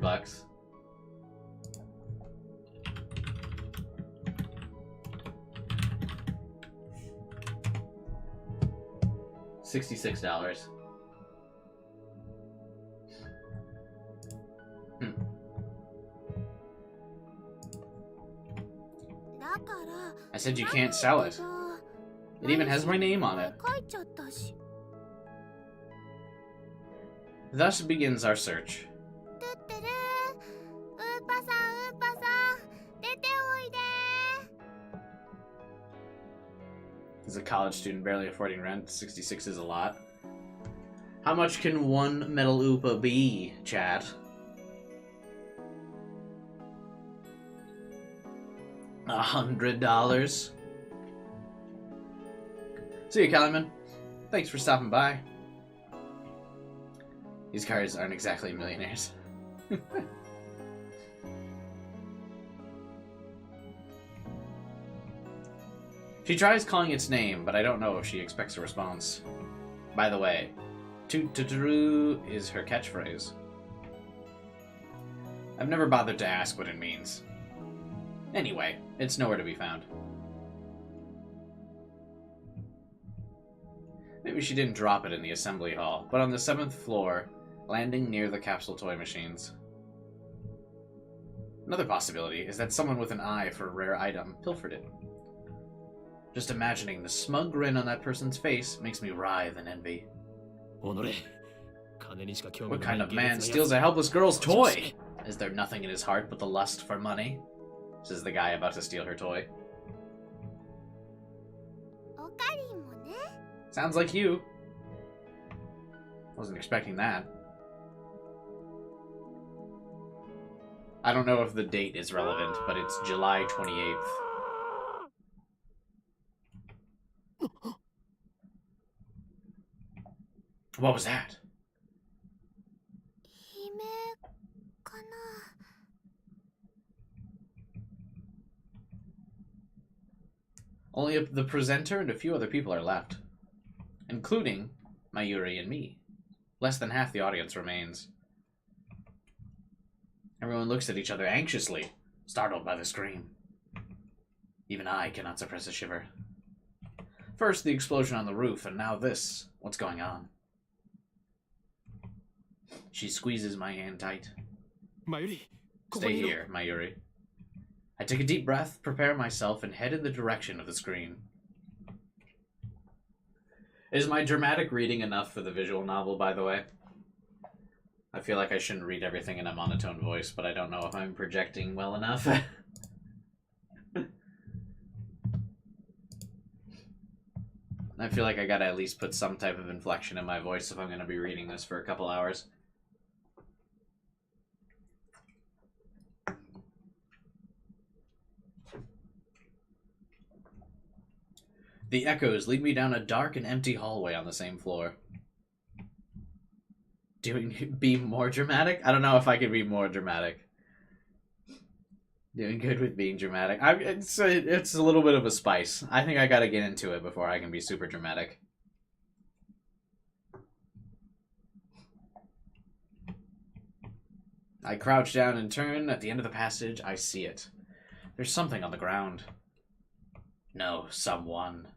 $66. I said you can't sell it. It even has my name on it. 書いちゃったし。 Thus begins our search. てってるー。ウーパさん、ウーパさん、出ておいでー。 As a college student barely affording rent, 66 is a lot. How much can one metal Oopa be, chat? $100. See you, Kellyman. Thanks for stopping by. These cards aren't exactly millionaires. She tries calling its name, but I don't know if she expects a response. By the way, toot-toot-roo is her catchphrase. I've never bothered to ask what it means. Anyway, it's nowhere to be found. Maybe she didn't drop it in the assembly hall, but on the 7th floor, landing near the capsule toy machines. Another possibility is that someone with an eye for a rare item pilfered it. Just imagining the smug grin on that person's face makes me writhe in envy. What kind of man steals a helpless girl's toy? Is there nothing in his heart but the lust for money? Says the guy about to steal her toy. おかりんもね。 Sounds like you. Wasn't expecting that. I don't know if the date is relevant, but it's July 28th. What was that? 姫かな。 Only the presenter and a few other people are left, including Mayuri and me. Less than half the audience remains. Everyone looks at each other anxiously, startled by the scream. Even I cannot suppress a shiver. First the explosion on the roof, and now this. What's going on? She squeezes my hand tight. Stay here, Mayuri. I take a deep breath, prepare myself, and head in the direction of the screen. Is my dramatic reading enough for the visual novel, by the way? I feel like I shouldn't read everything in a monotone voice, but I don't know if I'm projecting well enough. I feel like I gotta at least put some type of inflection in my voice if I'm gonna be reading this for a couple hours. The echoes lead me down a dark and empty hallway on the same floor. Be more dramatic? I don't know if I could be more dramatic. Doing good with being dramatic. It's a little bit of a spice. I think I gotta get into it before I can be super dramatic. I crouch down and turn. At the end of the passage, I see it. There's something on the ground. No, someone.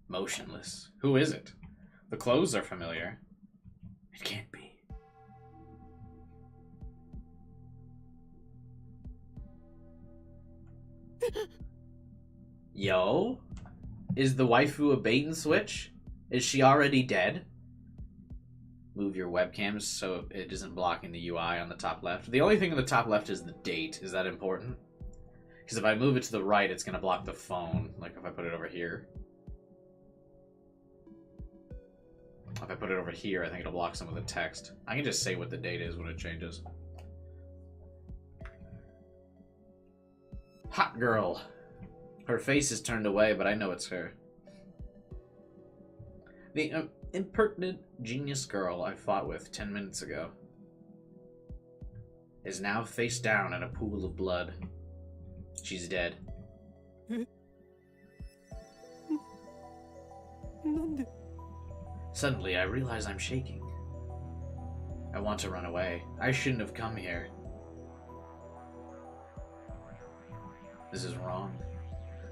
Motionless. Who is it? The clothes are familiar. It can't be. Yo? Is the waifu a bait and switch? Is she already dead? move your webcams so it isn't blocking the UI on the top left. The only thing on the top left is the date. Is that important? Because if I move it to the right, it's going to block the phone. Like if I put it over here. If I put it over here, I think it'll block some of the text. I can just say what the date is when it changes. Hot girl. Her face is turned away, but I know it's her. The impertinent genius girl I fought with 10 minutes ago is now face down in a pool of blood. She's dead. Suddenly, I realize I'm shaking. I want to run away. I shouldn't have come here. This is wrong.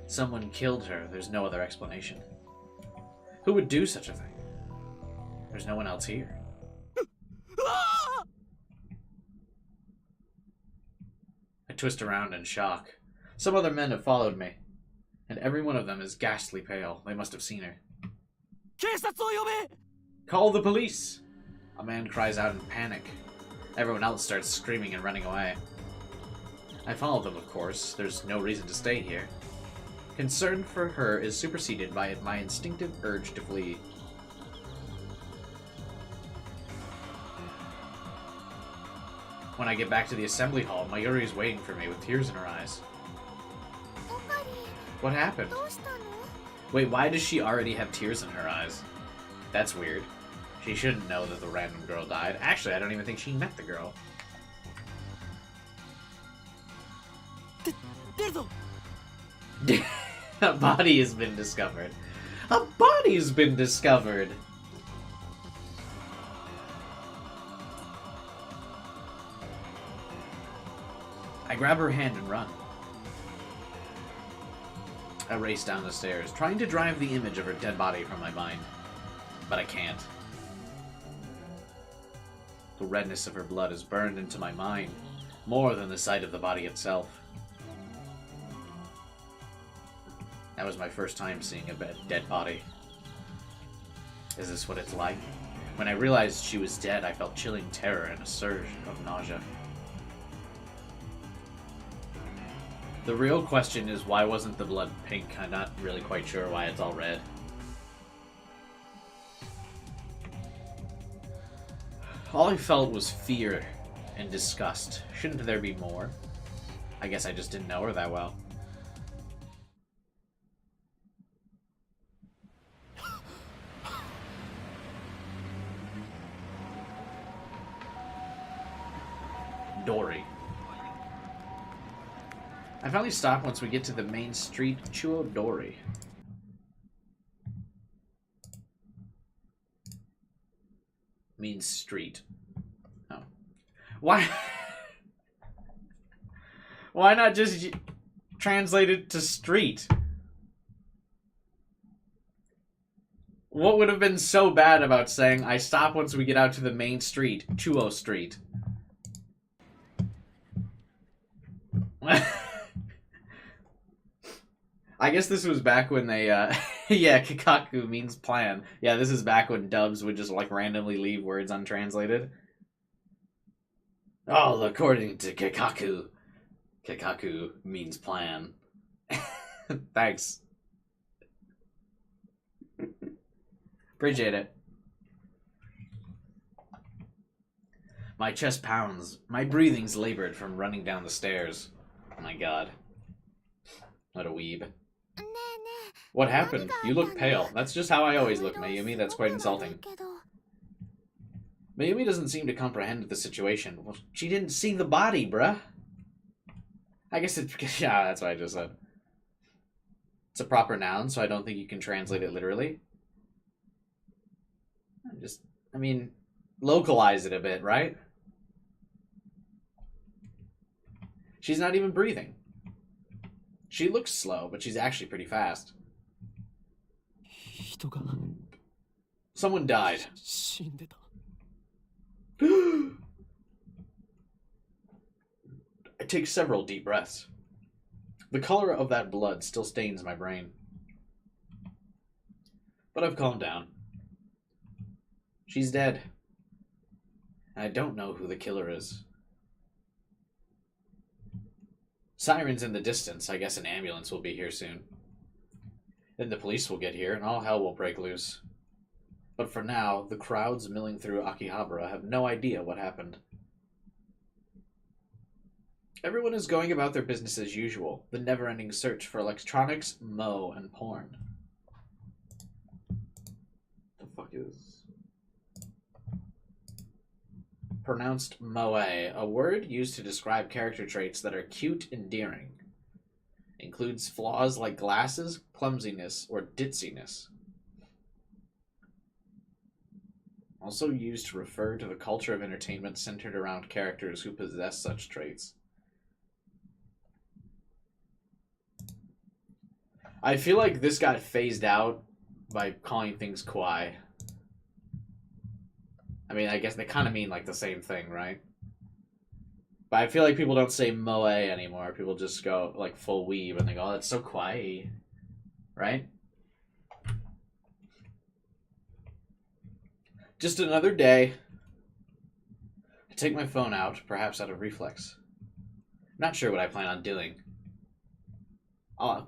Someone killed her. There's no other explanation. Who would do such a thing? There's no one else here. I twist around in shock. Some other men have followed me, and every one of them is ghastly pale. They must have seen her. Call the police! A man cries out in panic. Everyone else starts screaming and running away. I follow them, of course. There's no reason to stay here. Concern for her is superseded by my instinctive urge to flee. When I get back to the assembly hall, Mayuri is waiting for me with tears in her eyes. What happened? Wait, why does she already have tears in her eyes? That's weird. She shouldn't know that the random girl died. Actually, I don't even think she met the girl. A body has been discovered. A body has been discovered! I grab her hand and run. I race down the stairs, trying to drive the image of her dead body from my mind. But I can't. The redness of her blood is burned into my mind, more than the sight of the body itself. That was my first time seeing a dead body. Is this what it's like? When I realized she was dead, I felt chilling terror and a surge of nausea. The real question is, why wasn't the blood pink? I'm not really quite sure why it's all red. All I felt was fear and disgust. Shouldn't there be more? I guess I just didn't know her that well. Dory. I finally stop once we get to the main street, Chuodori. Means street. Oh. Why? Why not just translate it to street? What would have been so bad about saying, I stop once we get out to the main street, Chuo Street? I guess this was back when they, yeah, Kikaku means plan. Yeah, this is back when dubs would just, like, randomly leave words untranslated. Oh, according to Kikaku, Kikaku means plan. Thanks. Appreciate it. My chest pounds. My breathing's labored from running down the stairs. Oh my god. What a weeb. What happened? You look pale. That's just how I always look, Mayumi. That's quite insulting. Mayumi doesn't seem to comprehend the situation. Well, she didn't see the body, bruh. I guess it's... Yeah, that's what I just said. It's a proper noun, so I don't think you can translate it literally. I mean, localize it a bit, right? She's not even breathing. She looks slow, but she's actually pretty fast. Someone died. I take several deep breaths. The color of that blood still stains my brain. But I've calmed down. She's dead. and I don't know who the killer is. Sirens in the distance. I guess an ambulance will be here soon. Then the police will get here, and all hell will break loose. But for now, the crowds milling through Akihabara have no idea what happened. Everyone is going about their business as usual, the never-ending search for electronics, mo, and porn. The fuck is... Pronounced moe, a word used to describe character traits that are cute, endearing. Includes flaws like glasses, clumsiness, or ditziness. Also used to refer to the culture of entertainment centered around characters who possess such traits. I feel like this got phased out by calling things kawaii. I mean, I guess they kind of mean like the same thing, right? But I feel like people don't say moe anymore. People just go like full weeb and they go, oh, that's so kawaii. Right? Just another day. I take my phone out, perhaps out of reflex. Not sure what I plan on doing.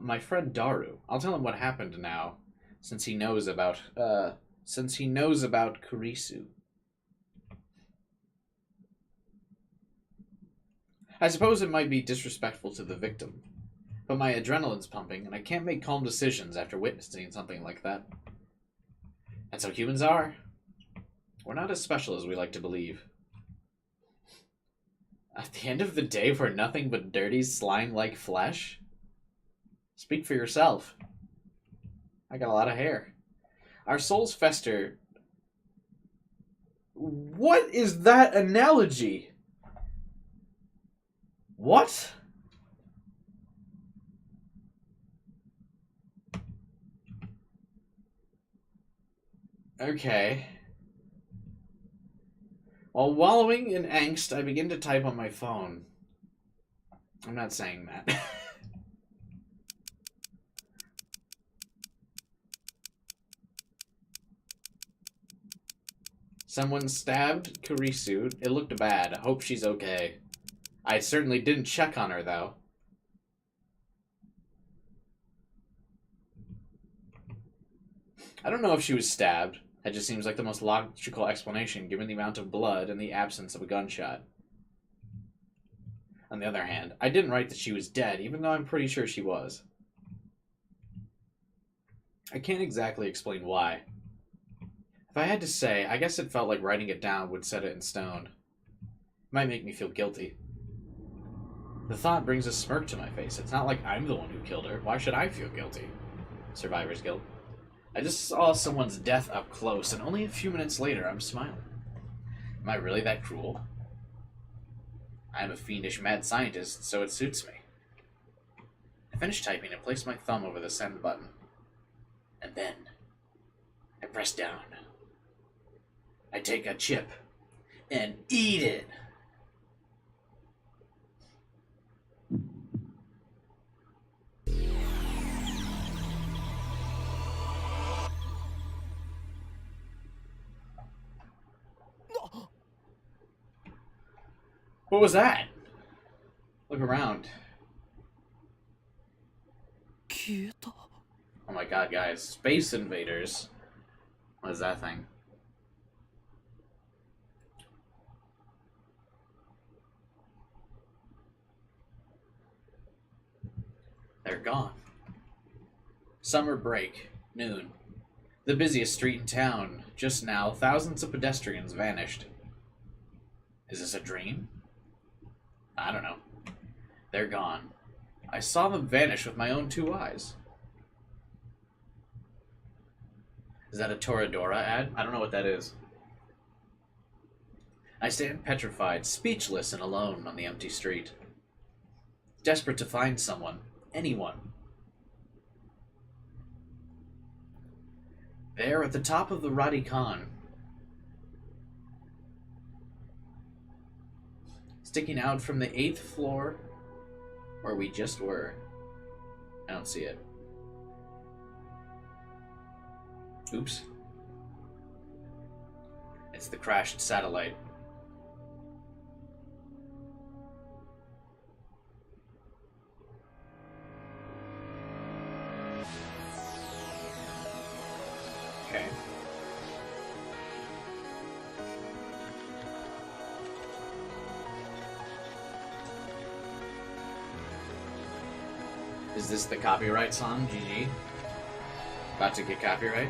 My friend Daru. I'll tell him what happened now, since he knows about Kurisu. I suppose it might be disrespectful to the victim, but my adrenaline's pumping, and I can't make calm decisions after witnessing something like that. That's how humans are. We're not as special as we like to believe. At the end of the day, we're nothing but dirty, slime-like flesh? Speak for yourself. I got a lot of hair. Our souls fester. What is that analogy? What? Okay. While wallowing in angst, I begin to type on my phone. I'm not saying that. Someone stabbed Kurisu. It looked bad. I hope she's okay. I certainly didn't check on her, though. I don't know if she was stabbed. That just seems like the most logical explanation given the amount of blood and the absence of a gunshot. On the other hand, I didn't write that she was dead, even though I'm pretty sure she was. I can't exactly explain why. If I had to say, I guess it felt like writing it down would set it in stone. It might make me feel guilty. The thought brings a smirk to my face. It's not like I'm the one who killed her. Why should I feel guilty? Survivor's guilt. I just saw someone's death up close, and only a few minutes later, I'm smiling. Am I really that cruel? I'm a fiendish mad scientist, so it suits me. I finish typing and place my thumb over the send button. And then, I press down. I take a chip and eat it. What was that? Look around. Oh my god, guys. Space invaders. What is that thing? They're gone. Summer break. Noon. The busiest street in town. Just now, thousands of pedestrians vanished. Is this a dream? I don't know. They're gone. I saw them vanish with my own 2 eyes. Is that a Toradora ad? I don't know what that is. I stand petrified, speechless and alone on the empty street. Desperate to find someone. Anyone. There at the top of the Radikan, sticking out from the 8th floor where we just were. I don't see it. Oops. It's the crashed satellite. Is this the copyright song? GG. About to get copyright?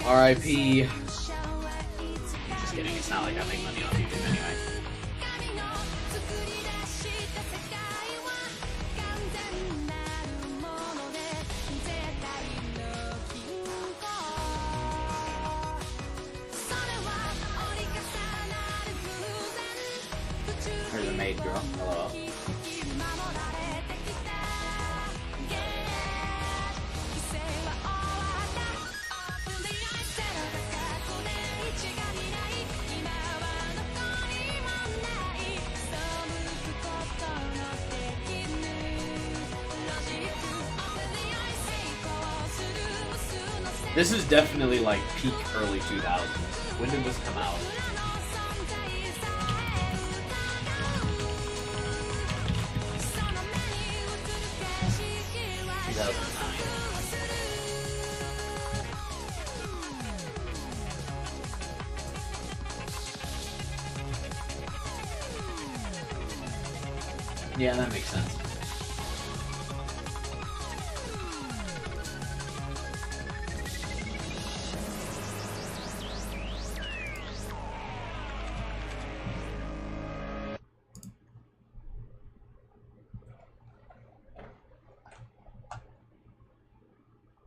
R.I.P. Just kidding, it's not like I make money off YouTube anyway. There's a maid girl. Hello. This is definitely like peak early 2000s. When did this come out? Yeah, that makes sense.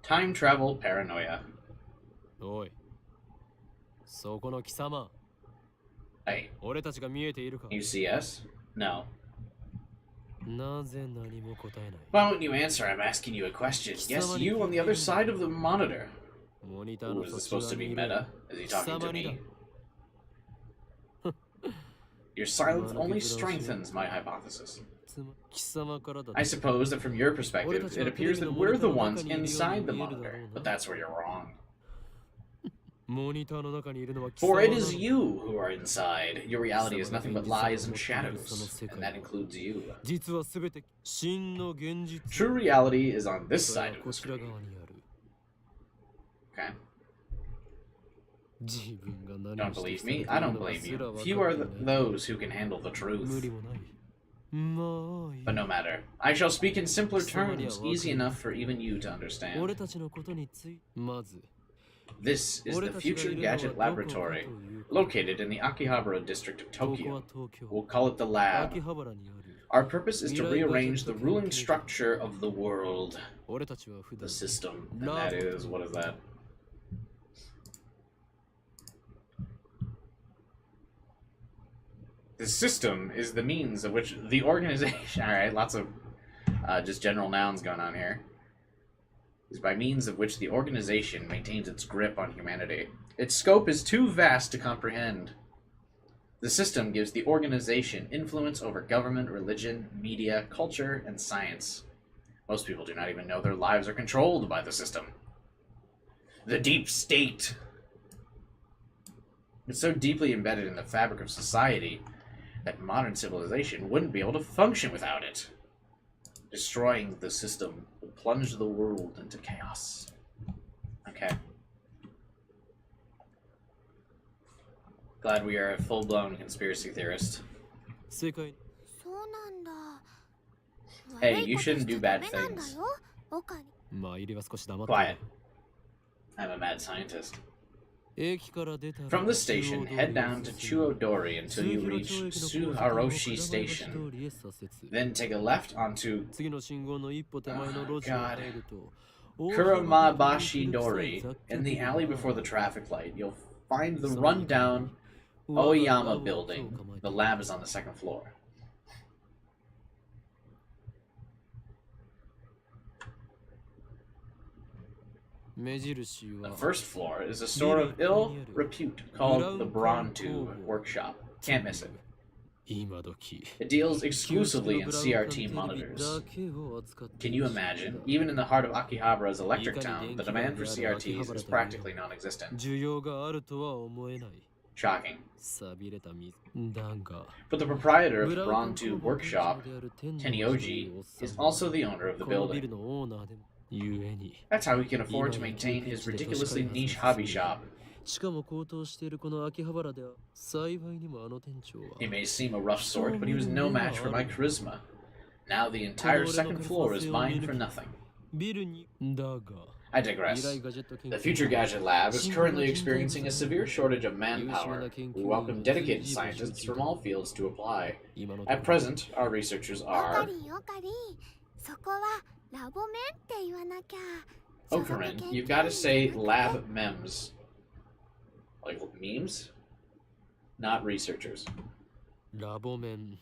Time travel paranoia. おい、そこの貴様。 Hey, 俺たちが見えているか？ you see us? No. なぜ何も答えない？ Why won't you answer? I'm asking you a question. Yes, you on the other side of the monitor. モニター Ooh, の is そ this っち supposed to 側に be いる。 meta? Is he talking to 貴様にだ。 me? Your silence only strengthens my hypothesis. つま貴様からだ。 I suppose that from your perspective, it appears that we're the ones inside the monitor, but that's where you're wrong. モニターの中にいるのは貴 For 様 it な is の。 you who are inside. Your reality is nothing but lies and shadows, and that includes you. 実はすべて真の現実。 True reality is on this それ side は of こ the ちら screen. 側にある。 Okay. 自分が Don't 何をして believe きた me? か I とい don't うのが blame すら you. 分 Few か are っていない。 those who can handle the 無 truth. 理もない。まあいい。 But no matter. I shall speak in simpler terms, easy enough for even you to 俺 understand. たちのことについてまず This is the Future Gadget Laboratory, located in the Akihabara district of ここは Tokyo. 東京 We'll call it the lab. 秋葉原にある。 Our purpose is to rearrange the ruling structure of the world. 俺たちは普 The 段 system. And that is, what is that? The system is the means of which the organization... Alright, lots of just general nouns going on here. Is by means of which the organization maintains its grip on humanity. Its scope is too vast to comprehend. The system gives the organization influence over government, religion, media, culture, and science. Most people do not even know their lives are controlled by the system. The deep state. It's so deeply embedded in the fabric of society that modern civilization wouldn't be able to function without it. Destroying the system will plunge the world into chaos. Okay. Glad we are a full-blown conspiracy theorist. 世界 そうなんだ。 Hey, 悪い you こと shouldn't しち do ゃダ bad メなんだ things. よ。オカリ。まあ入りは少し黙って Quiet. I'm a mad scientist. 駅から出たら From the station, head down to Chuodori until you reach Suharoshi Station. Then take a left onto 次の信号の一歩手前の Oh, 路地を God. 入ると Kuramabashi Dori. In the alley before the traffic light, you'll find the rundown Oyama building. The lab is on the second floor. The first floor is a store of ill repute called the Brontu Workshop. Can't miss it. 今時 It deals exclusively in CRT monitors. Can you imagine? Even in the heart of Akihabara's electric town, the demand for CRTs is practically non-existent. 需要があるとは思えない Shocking. 寂れた水だが But the proprietor of Brontu Workshop, Tenioji, is also the owner of the このビル building. のオーナーでも That's how he can afford to maintain his ridiculously niche hobby shop. しかも高騰しているこの秋葉原では幸いにもあの店長は He may seem a rough sort, but he was no match for my charisma. Now the entire second floor is mine for nothing. ビルにだが I digress. The Future Gadget Lab is currently experiencing a severe shortage of manpower. We welcome dedicated scientists from all fields to apply. At present, our researchers オカ are リンオカリン、そこはラボメンって言わなきゃ。 Okarin. You've got to say lab mems. Like memes? Not researchers. ラボメン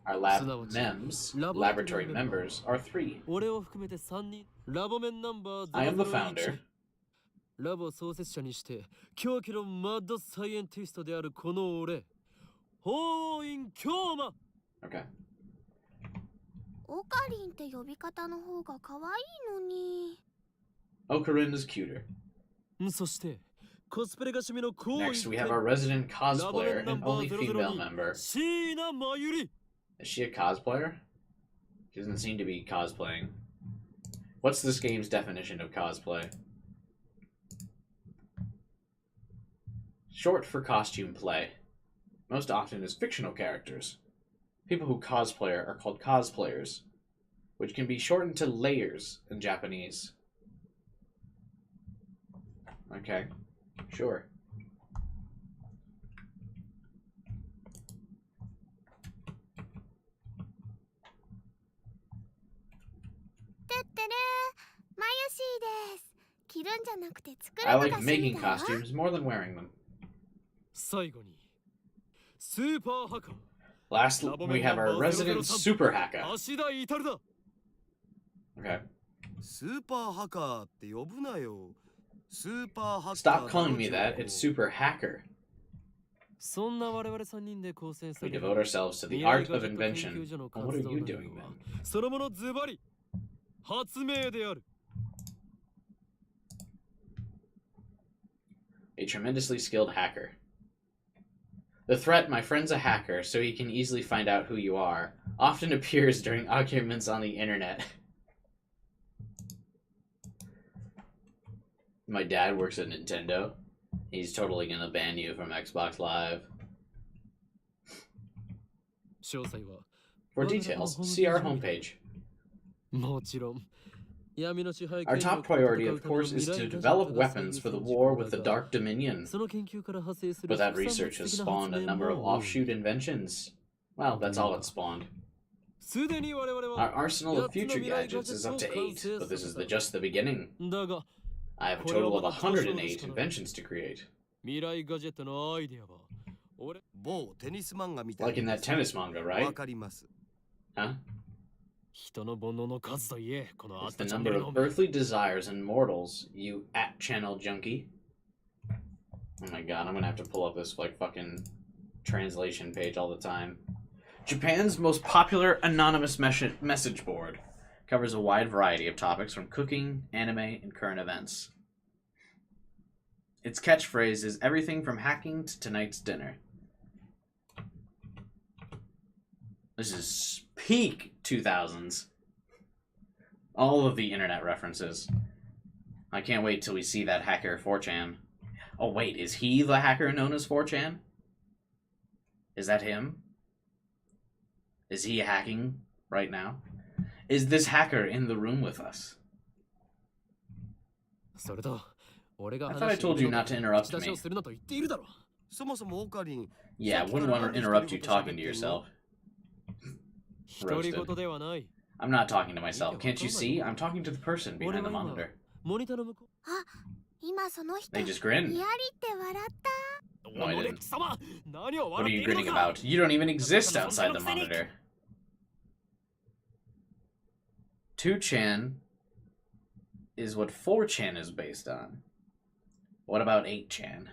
Our lab mems, laboratory members, are 3. 俺を含めて3人ラボメンナンバー I am the founder. ラボ創設者にして狂気のマッドサイエンティストであるこの俺法院京馬 Okay. オカリンって呼び方の方が可愛いのに。 Okarin is cuter. そしてコスプレが趣味の行為 Next, we have our resident cosplayer and only female member. 椎名真由里 Is she a cosplayer? She doesn't seem to be cosplaying. What's this game's definition of cosplay? Short for costume play. Most often as fictional characters. People who cosplay are called cosplayers, which can be shortened to layers in Japanese. Okay, sure. てってるマユシーです。着るんじゃなくて作る I のが like 趣味 making だよ。 costumes more than wearing them. 最後にスーパーハカ Last, we have our resident super hacker. 芦田至だ Okay. スーパーハカーって呼ぶなよ。スーパーハッカー Stop calling me that. It's super hacker. そんな我々3人で構成さ We れ devote ourselves to the art of invention. And what are you doing then? そのものズバリ発明である A tremendously skilled hacker. The threat, my friend's a hacker, so he can easily find out who you are, often appears during arguments on the internet. My dad works at Nintendo. He's totally gonna ban you from Xbox Live. 詳細は For details, see our homepage. もちろん Our top priority, of course, is to develop weapons for the war with the Dark Dominion. But that research has spawned a number of offshoot inventions. Well, that's all it spawned. Our arsenal of future gadgets is up to 8, but this is just the beginning. I have a total of 108 inventions to create. 未来ガジェットのアイデアは俺某テニス漫画みたい Like in that tennis manga, わ right? かります。 Huh? 人の煩悩の数といえこのあ It's った the チャン number ネルの of earthly desires and mortals, you at-channel junkie. Oh my god, I'm gonna have to pull up this, like, fucking translation page all the time. Japan's most popular anonymous message board covers a wide variety of topics from cooking, anime, and current events. Its catchphrase is everything from hacking to tonight's dinner. This is peak 2000s. All of the internet references. I can't wait till we see that hacker 4chan. Oh wait, is he the hacker known as 4chan? Is that him? Is he hacking right now? Is this hacker in the room with us? それと俺が I thought I told you not to interrupt me. するなと言っているだろそもそもオカリン、 Yeah, I wouldn't want to interrupt you talking to yourself. 独り言ではない I'm not talking to myself. Can't you see? I'm talking to the person 俺 behind the は今 monitor. モニターの向こあ、今その人 They just grinned. にやりって笑った。う No, I お didn't. の貴様何を What are 笑って you いるの grinning か about? You don't even exist outside the monitor. 2chan is what 4chan is based on. What about 8chan?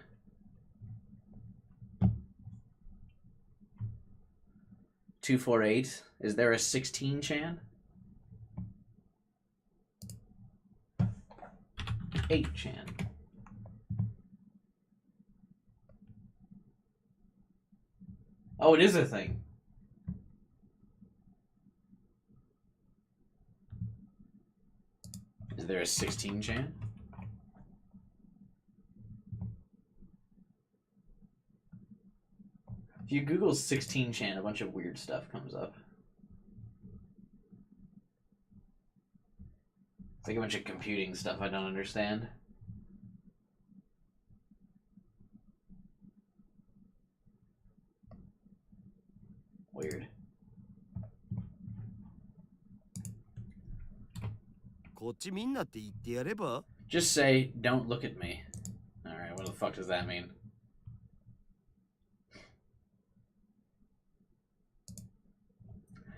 (248) Is there a 16chan? 8chan. Oh, it is a thing. Is there a 16 chan? If you Google 16 chan, a bunch of weird stuff comes up. It's like a bunch of computing stuff I don't understand. Weird. こっちみんなって言ってやれば Just say, don't look at me. Alright, what the fuck does that mean?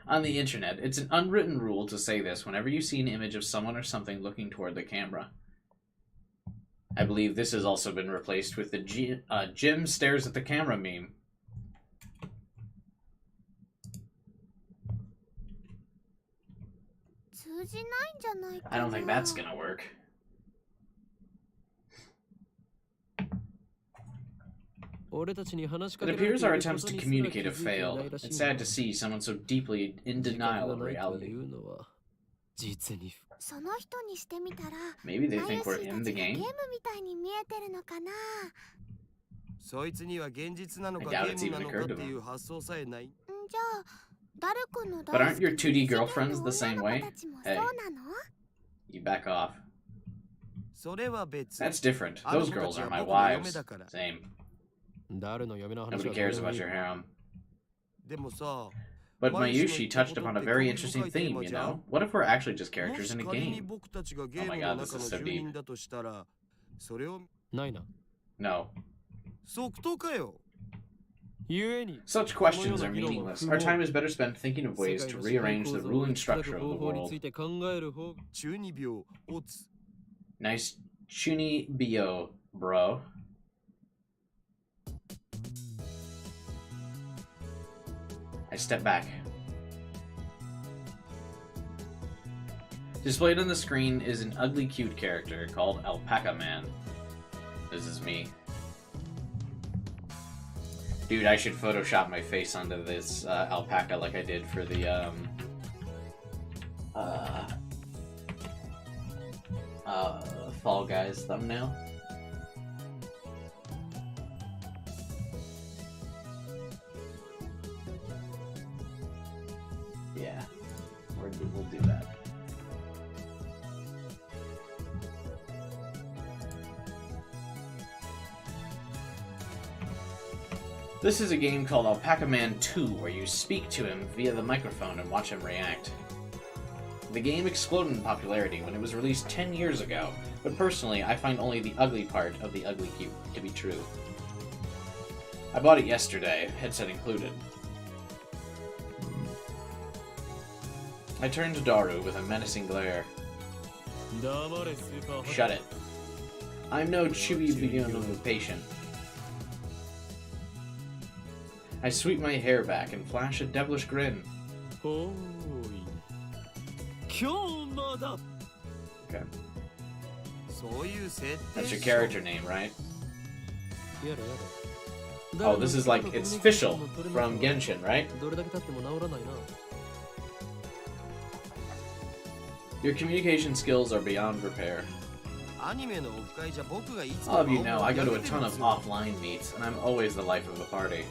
On the internet, it's an unwritten rule to say this whenever you see an image of someone or something looking toward the camera. I believe this has also been replaced with the Jim stares at the camera meme. I don't think that's gonna work. It appears our attempts to communicate have failed. It's sad to see someone so deeply in denial of reality. Maybe they think we're in the game? そいつには現実なのか I ゲ doubt ー it's ムな even のか occurred っ to て them. いう発想さえない But aren't your 2D girlfriends the same way? Hey, you back off. それは別 That's different. Those girls are my wives. Same. Nobody cares about your harem. でもさ But Mayushi touched upon a very interesting theme, you know? What if we're actually just characters in a もし仮に game? 僕たちがゲ Oh ーム my の god, 中 this の is so 住 deep. 人だとしたらそれを No. 即答かよ Such questions are meaningless. Our time is better spent thinking of ways to rearrange the ruling structure of the world. 中二病オツ Nice Chuni Bio, bro. I step back. Displayed on the screen is an ugly cute character called Alpaca Man. This is me. Dude, I should Photoshop my face onto this alpaca like I did for the Fall Guys thumbnail. Yeah, we'll do that. This is a game called Alpaca Man 2, where you speak to him via the microphone and watch him react. The game exploded in popularity when it was released 10 years ago, but personally, I find only the ugly part of the ugly cute to be true. I bought it yesterday, headset included. I turned to Daru with a menacing glare. Shut it. I'm no Chibi patient. I sweep my hair back and flash a devilish grin. Okay. そういう設定 That's your character name, right? Oh, this is like, it's Fischl from Genshin, right? Your communication skills are beyond repair. アニメのオフ会じゃ僕がいつ All of you know I go to a ton of offline meets, and I'm always the life of the party.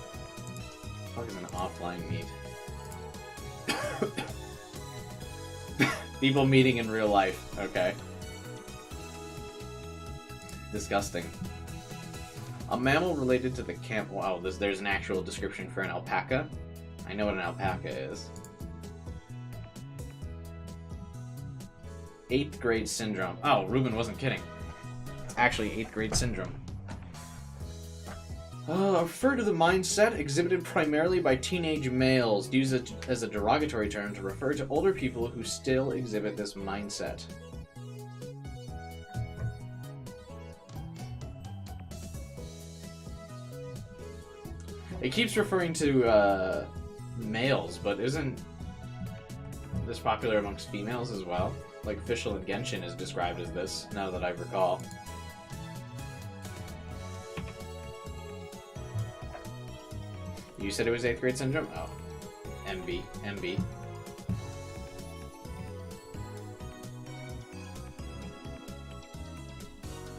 Fucking an offline meet. People meeting in real life, okay. Disgusting. A mammal related to the camp. Wow, there's an actual description for an alpaca. I know what an alpaca is. 8th grade syndrome. Oh, Ruben wasn't kidding. It's actually 8th grade syndrome. Refer to the mindset exhibited primarily by teenage males, used as a derogatory term to refer to older people who still exhibit this mindset. It keeps referring to males, but isn't this popular amongst females as well? Like Fischl and Genshin is described as this, now that I recall. You said it was 8th grade syndrome? Oh. MB.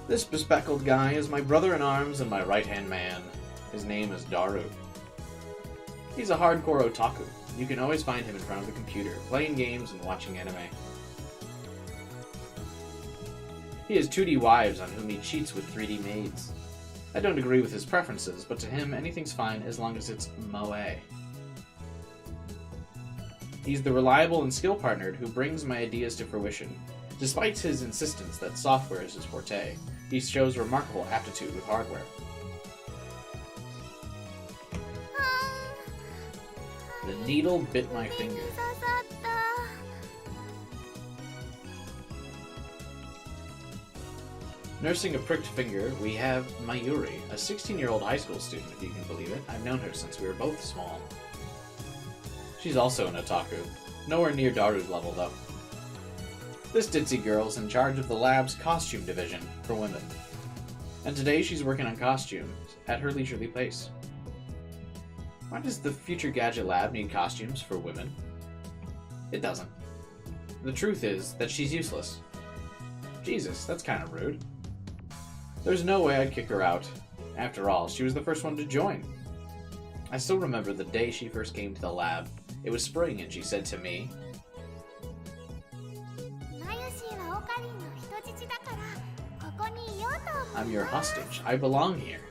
This bespectacled guy is my brother-in-arms and my right-hand man. His name is Daru. He's a hardcore otaku. You can always find him in front of the computer, playing games and watching anime. He has 2D wives on whom he cheats with 3D maids. I don't agree with his preferences, but to him, anything's fine as long as it's moe. He's the reliable and skill partner who brings my ideas to fruition. Despite his insistence that software is his forte, he shows remarkable aptitude with hardware. The needle bit my finger. Nursing a pricked finger, we have Mayuri, a 16-year-old high school student, if you can believe it. I've known her since we were both small. She's also an otaku. Nowhere near Daru's level, though. This ditzy girl's in charge of the lab's costume division for women. And today she's working on costumes at her leisurely pace. Why does the Future Gadget Lab need costumes for women? It doesn't. The truth is that she's useless. Jesus, that's kind of rude. There's no way I'd kick her out. After all, she was the first one to join. I still remember the day she first came to the lab. It was spring and she said to me, "I'm your hostage. I belong here."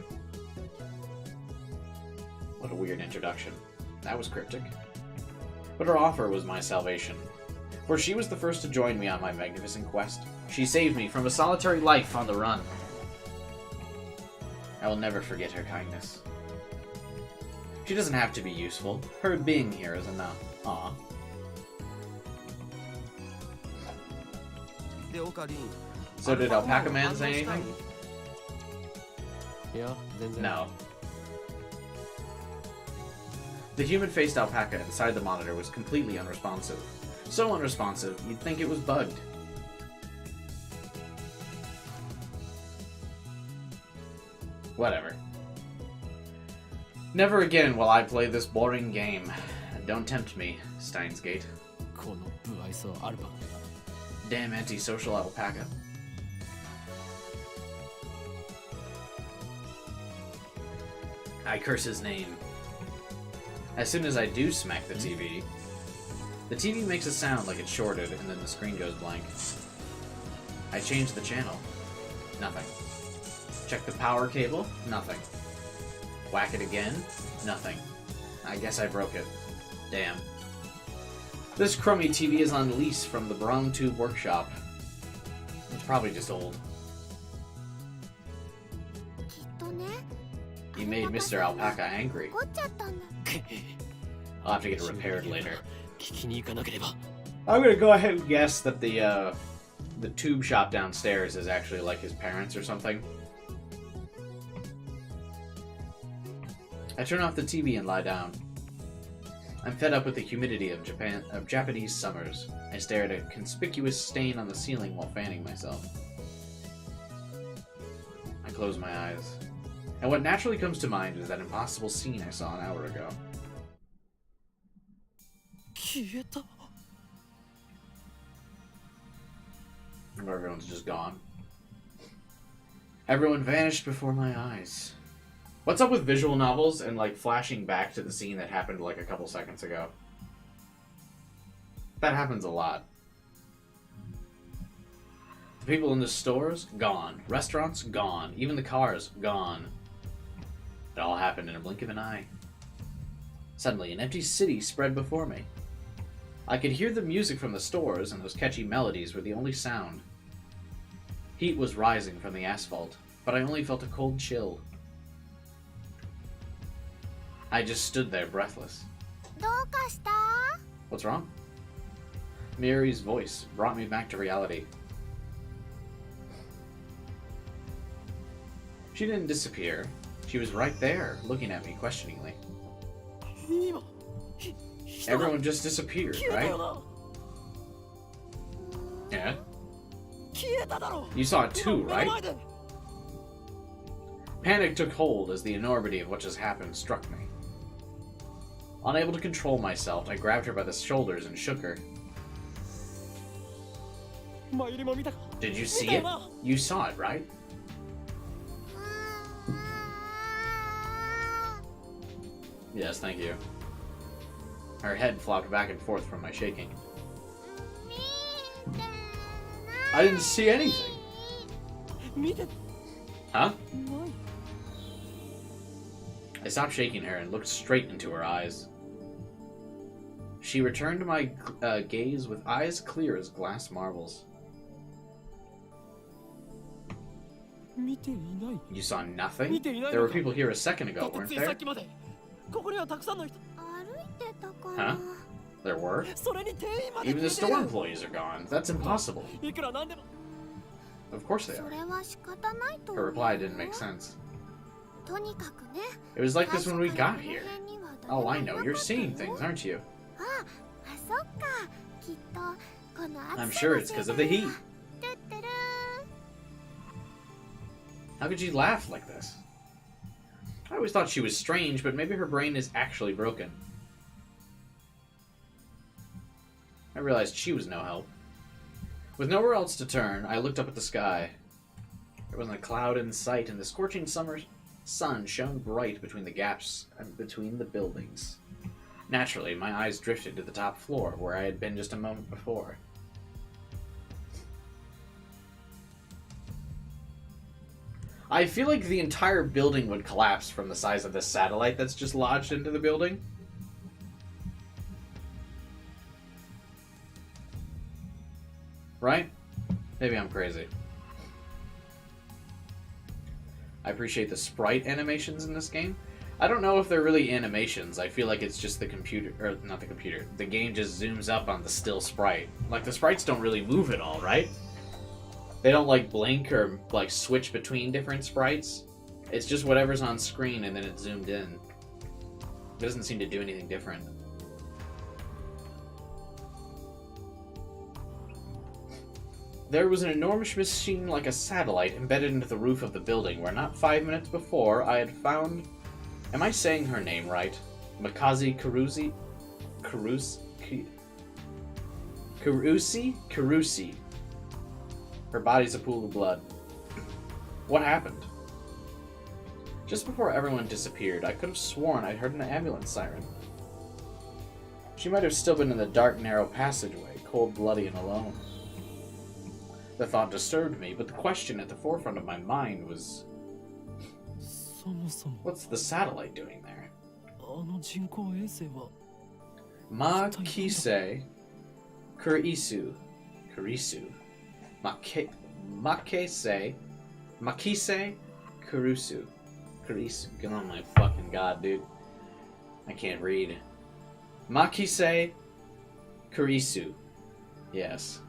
What a weird introduction. That was cryptic. But her offer was my salvation. For she was the first to join me on my magnificent quest. She saved me from a solitary life on the run. I will never forget her kindness. She doesn't have to be useful. Her being here is enough. Aw. So did Alpaca Man say anything? Yeah, No. The human-faced alpaca inside the monitor was completely unresponsive. So unresponsive, you'd think it was bugged. Whatever. Never again will I play this boring game. Don't tempt me, Steins Gate. Damn antisocial alpaca. I curse his name. As soon as I do smack the TV makes a sound like it's shorted, and then the screen goes blank. I change the channel. Nothing. Check the power cable. Nothing. Whack it again. Nothing. I guess I broke it. Damn. This crummy TV is on lease from the Brown Tube Workshop. It's probably just old. You made Mr. Alpaca angry. I'll have to get it repaired later. I'm gonna go ahead and guess that the tube shop downstairs is actually like his parents or something. I turn off the TV and lie down. I'm fed up with the humidity of Japanese summers. I stare at a conspicuous stain on the ceiling while fanning myself. I close my eyes. And what naturally comes to mind is that impossible scene I saw an hour ago. Everyone's just gone. Everyone vanished before my eyes. What's up with visual novels and, like, flashing back to the scene that happened, like, a couple seconds ago? That happens a lot. The people in the stores, gone. Restaurants, gone. Even the cars, gone. It all happened in a blink of an eye. Suddenly, an empty city spread before me. I could hear the music from the stores, and those catchy melodies were the only sound. Heat was rising from the asphalt, but I only felt a cold chill. I just stood there, breathless. What's wrong? Miri's voice brought me back to reality. She didn't disappear. She was right there, looking at me questioningly. Everyone just disappeared, right? Yeah? You saw it too, right? Panic took hold as the enormity of what just happened struck me. Unable to control myself, I grabbed her by the shoulders and shook her. Did you see it? You saw it, right? Yes, thank you. Her head flopped back and forth from my shaking. I didn't see anything. Huh? I stopped shaking her and looked straight into her eyes. She returned my gaze with eyes clear as glass marbles. You saw nothing? There were people here a second ago, weren't there? Huh? There were? Even the store employees are gone. That's impossible. Of course they are. Her reply didn't make sense. It was like this when we got here. Oh, I know. You're seeing things, aren't you? I'm sure it's because of the heat. How could she laugh like this? I always thought she was strange, but maybe her brain is actually broken. I realized she was no help. With nowhere else to turn, I looked up at the sky. There wasn't a cloud in sight, and the scorching summer sun shone bright between the gaps and between the buildings. Naturally, my eyes drifted to the top floor, where I had been just a moment before. I feel like the entire building would collapse from the size of this satellite that's just lodged into the building. Right? Maybe I'm crazy. I appreciate the sprite animations in this game. I don't know if they're really animations. I feel like it's just the computer, or not the computer. The game just zooms up on the still sprite. Like, the sprites don't really move at all, right? They don't, like, blink or, like, switch between different sprites. It's just whatever's on screen and then it's zoomed in. It doesn't seem to do anything different. There was an enormous machine like a satellite embedded into the roof of the building where not 5 minutes before I had found... Am I saying her name right? Makazi Karusi? Karusi? Her body's a pool of blood. What happened? Just before everyone disappeared, I could have sworn I'd heard an ambulance siren. She might have still been in the dark, narrow passageway, cold, bloody, and alone. The thought disturbed me, but the question at the forefront of my mind was... What's the satellite doing there? Makise Kurisu. Makise Kurusu. Get on my fucking god, dude. I can't read. Makise Kurisu. Yes.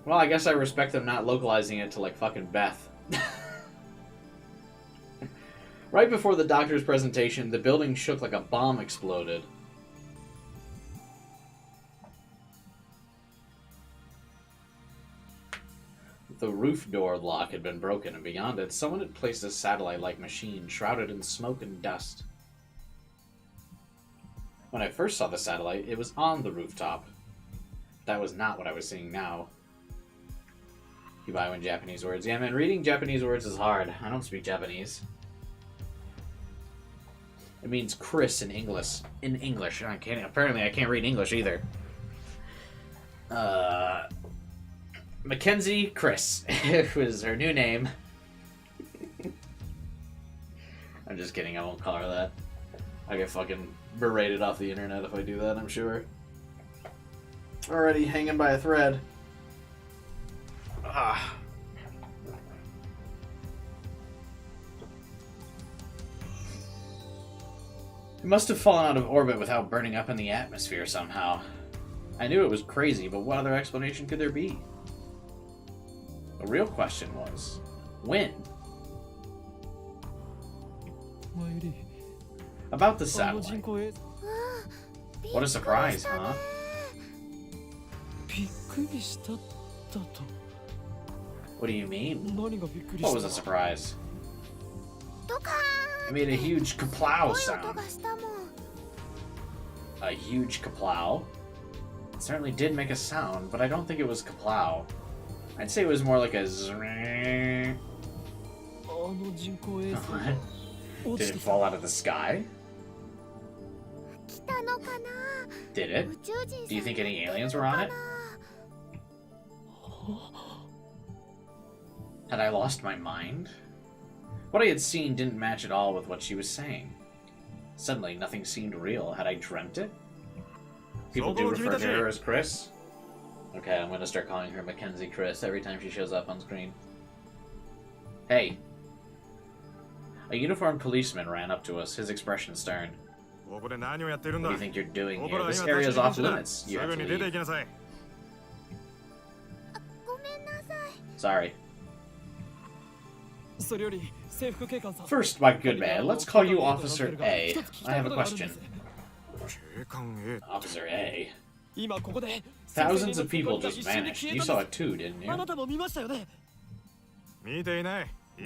Well, I guess I respect them not localizing it to, like, fucking Beth. Right before the doctor's presentation, the building shook like a bomb exploded. The roof door lock had been broken, and beyond it, someone had placed a satellite-like machine shrouded in smoke and dust. When I first saw the satellite, it was on the rooftop. That was not what I was seeing now. You buy one Japanese words. Yeah, man, reading Japanese words is hard. I don't speak Japanese. It means Chris in English. Apparently I can't read English either. Mackenzie Chris was her new name. I'm just kidding, I won't call her that. I get fucking berated off the internet if I do that, I'm sure. Already hanging by a thread. Ah. It must have fallen out of orbit without burning up in the atmosphere somehow. I knew it was crazy, but what other explanation could there be? The real question was, when? About the satellite. What a surprise, huh? What do you mean? What was a surprise? It made a huge kaplow sound. A huge kaplow? It certainly did make a sound, but I don't think it was kaplow. I'd say it was more like a zzzz. Did it fall out of the sky? 来たのかな Did it? 宇宙人 Do you さん think any aliens were on it? Had I lost my mind? What I had seen didn't match at all with what she was saying. Suddenly, nothing seemed real. Had I dreamt it? People do refer to her as Chris. Okay, I'm gonna start calling her Mackenzie Chris every time she shows up on screen. Hey. A uniformed policeman ran up to us, his expression stern. What do you think you're doing here? This area is off limits. You have to leave. ごめんなさい Sorry. それより制服警官さん First, my good man, let's call you Officer A. I have a question. Officer A? 今ここで Thousands of people just vanished. You saw it too, didn't あ you? なたも見ましたよね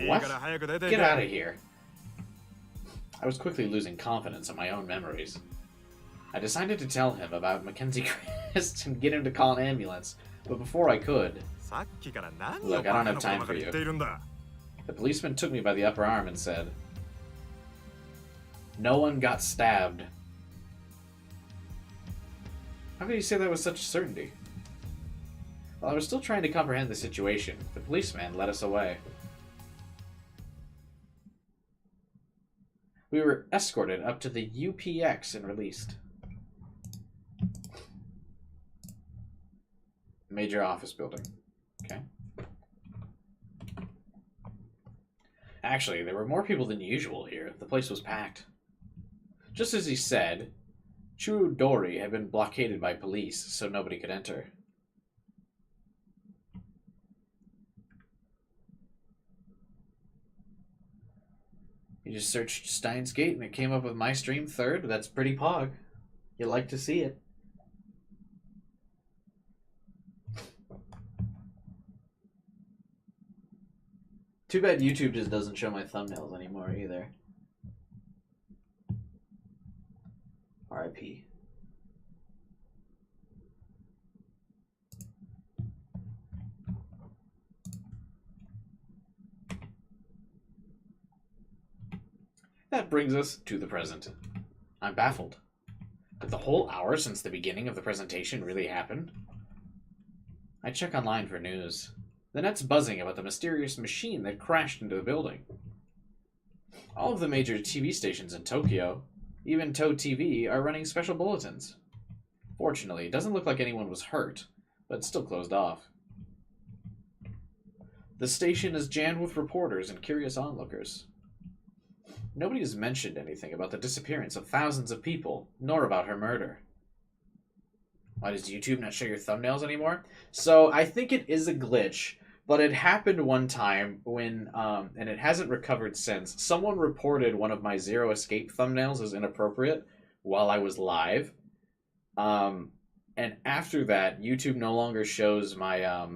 What? Get out of here. I was quickly losing confidence in my own memories. I decided to tell him about Mackenzie Chris and get him to call an ambulance, but before I could... Look, I don't have time for you. The policeman took me by the upper arm and said, "No one got stabbed." How could you say that with such certainty? While I was still trying to comprehend the situation, the policeman led us away. We were escorted up to the UPX and released. Major office building. Okay. Actually, there were more people than usual here. The place was packed. Just as he said, Chudori had been blockaded by police, so nobody could enter. You just searched Steins Gate and it came up with my stream third? That's pretty pog. You like to see it. Too bad YouTube just doesn't show my thumbnails anymore either. RIP. That brings us to the present. I'm baffled. Did the whole hour since the beginning of the presentation really happen? I check online for news. The net's buzzing about the mysterious machine that crashed into the building. All of the major TV stations in Tokyo, even To TV, are running special bulletins. Fortunately, it doesn't look like anyone was hurt, but it's still closed off. The station is jammed with reporters and curious onlookers. Nobody has mentioned anything about the disappearance of thousands of people, nor about her murder. Why does YouTube not show your thumbnails anymore? So I think it is a glitch, but it happened one time when, and it hasn't recovered since, someone reported one of my Zero Escape thumbnails as inappropriate while I was live. And after that, YouTube no longer shows my,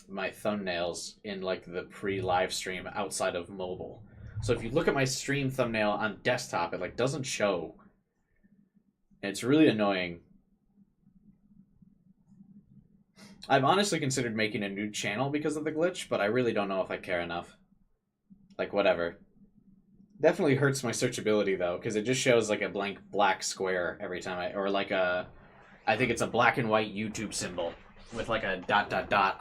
my thumbnails in like the pre-live stream outside of mobile. So if you look at my stream thumbnail on desktop, it like doesn't show. And it's really annoying. I've honestly considered making a new channel because of the glitch, but I really don't know if I care enough. Like, whatever. Definitely hurts my searchability, though, because it just shows, like, a blank black square every time or, like, I think it's a black and white YouTube symbol with, like, a ...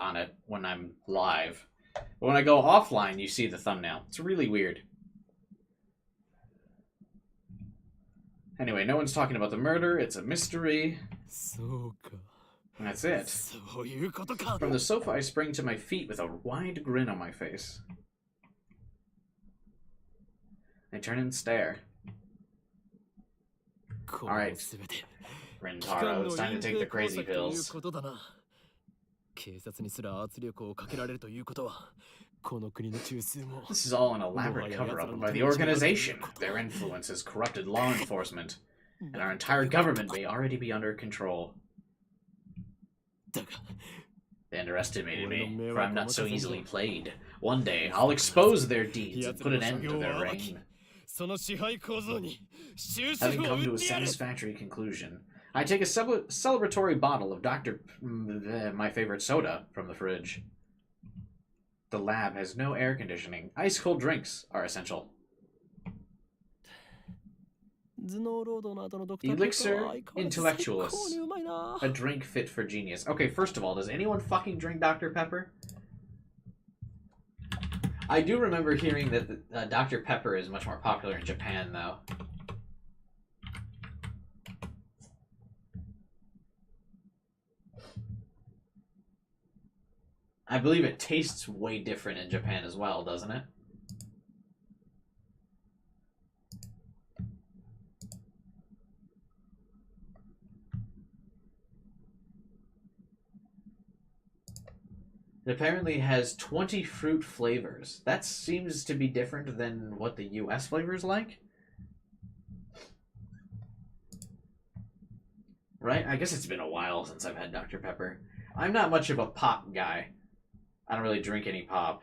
on it when I'm live. But when I go offline, you see the thumbnail. It's really weird. Anyway, no one's talking about the murder. It's a mystery. That's it. From the sofa, I spring to my feet with a wide grin on my face. I turn and stare. Alright, Rintaro, it's time to take the crazy pills. This is all an elaborate cover-up by the organization. Their influence has corrupted law enforcement, and our entire government may already be under control. They underestimated me, for I'm not so easily played. One day, I'll expose their deeds and put an end to their reign. Having come to a satisfactory conclusion, I take a celebratory bottle of my favorite soda from the fridge. The lab has no air conditioning. Ice-cold drinks are essential. Elixir Intellectualist. A drink fit for genius. Okay, first of all, does anyone fucking drink Dr. Pepper? I do remember hearing that Dr. Pepper is much more popular in Japan, though. I believe it tastes way different in Japan as well, doesn't it? It apparently has 20 fruit flavors. That seems to be different than what the US flavors like. Right? I guess it's been a while since I've had Dr. Pepper. I'm not much of a pop guy. I don't really drink any pop.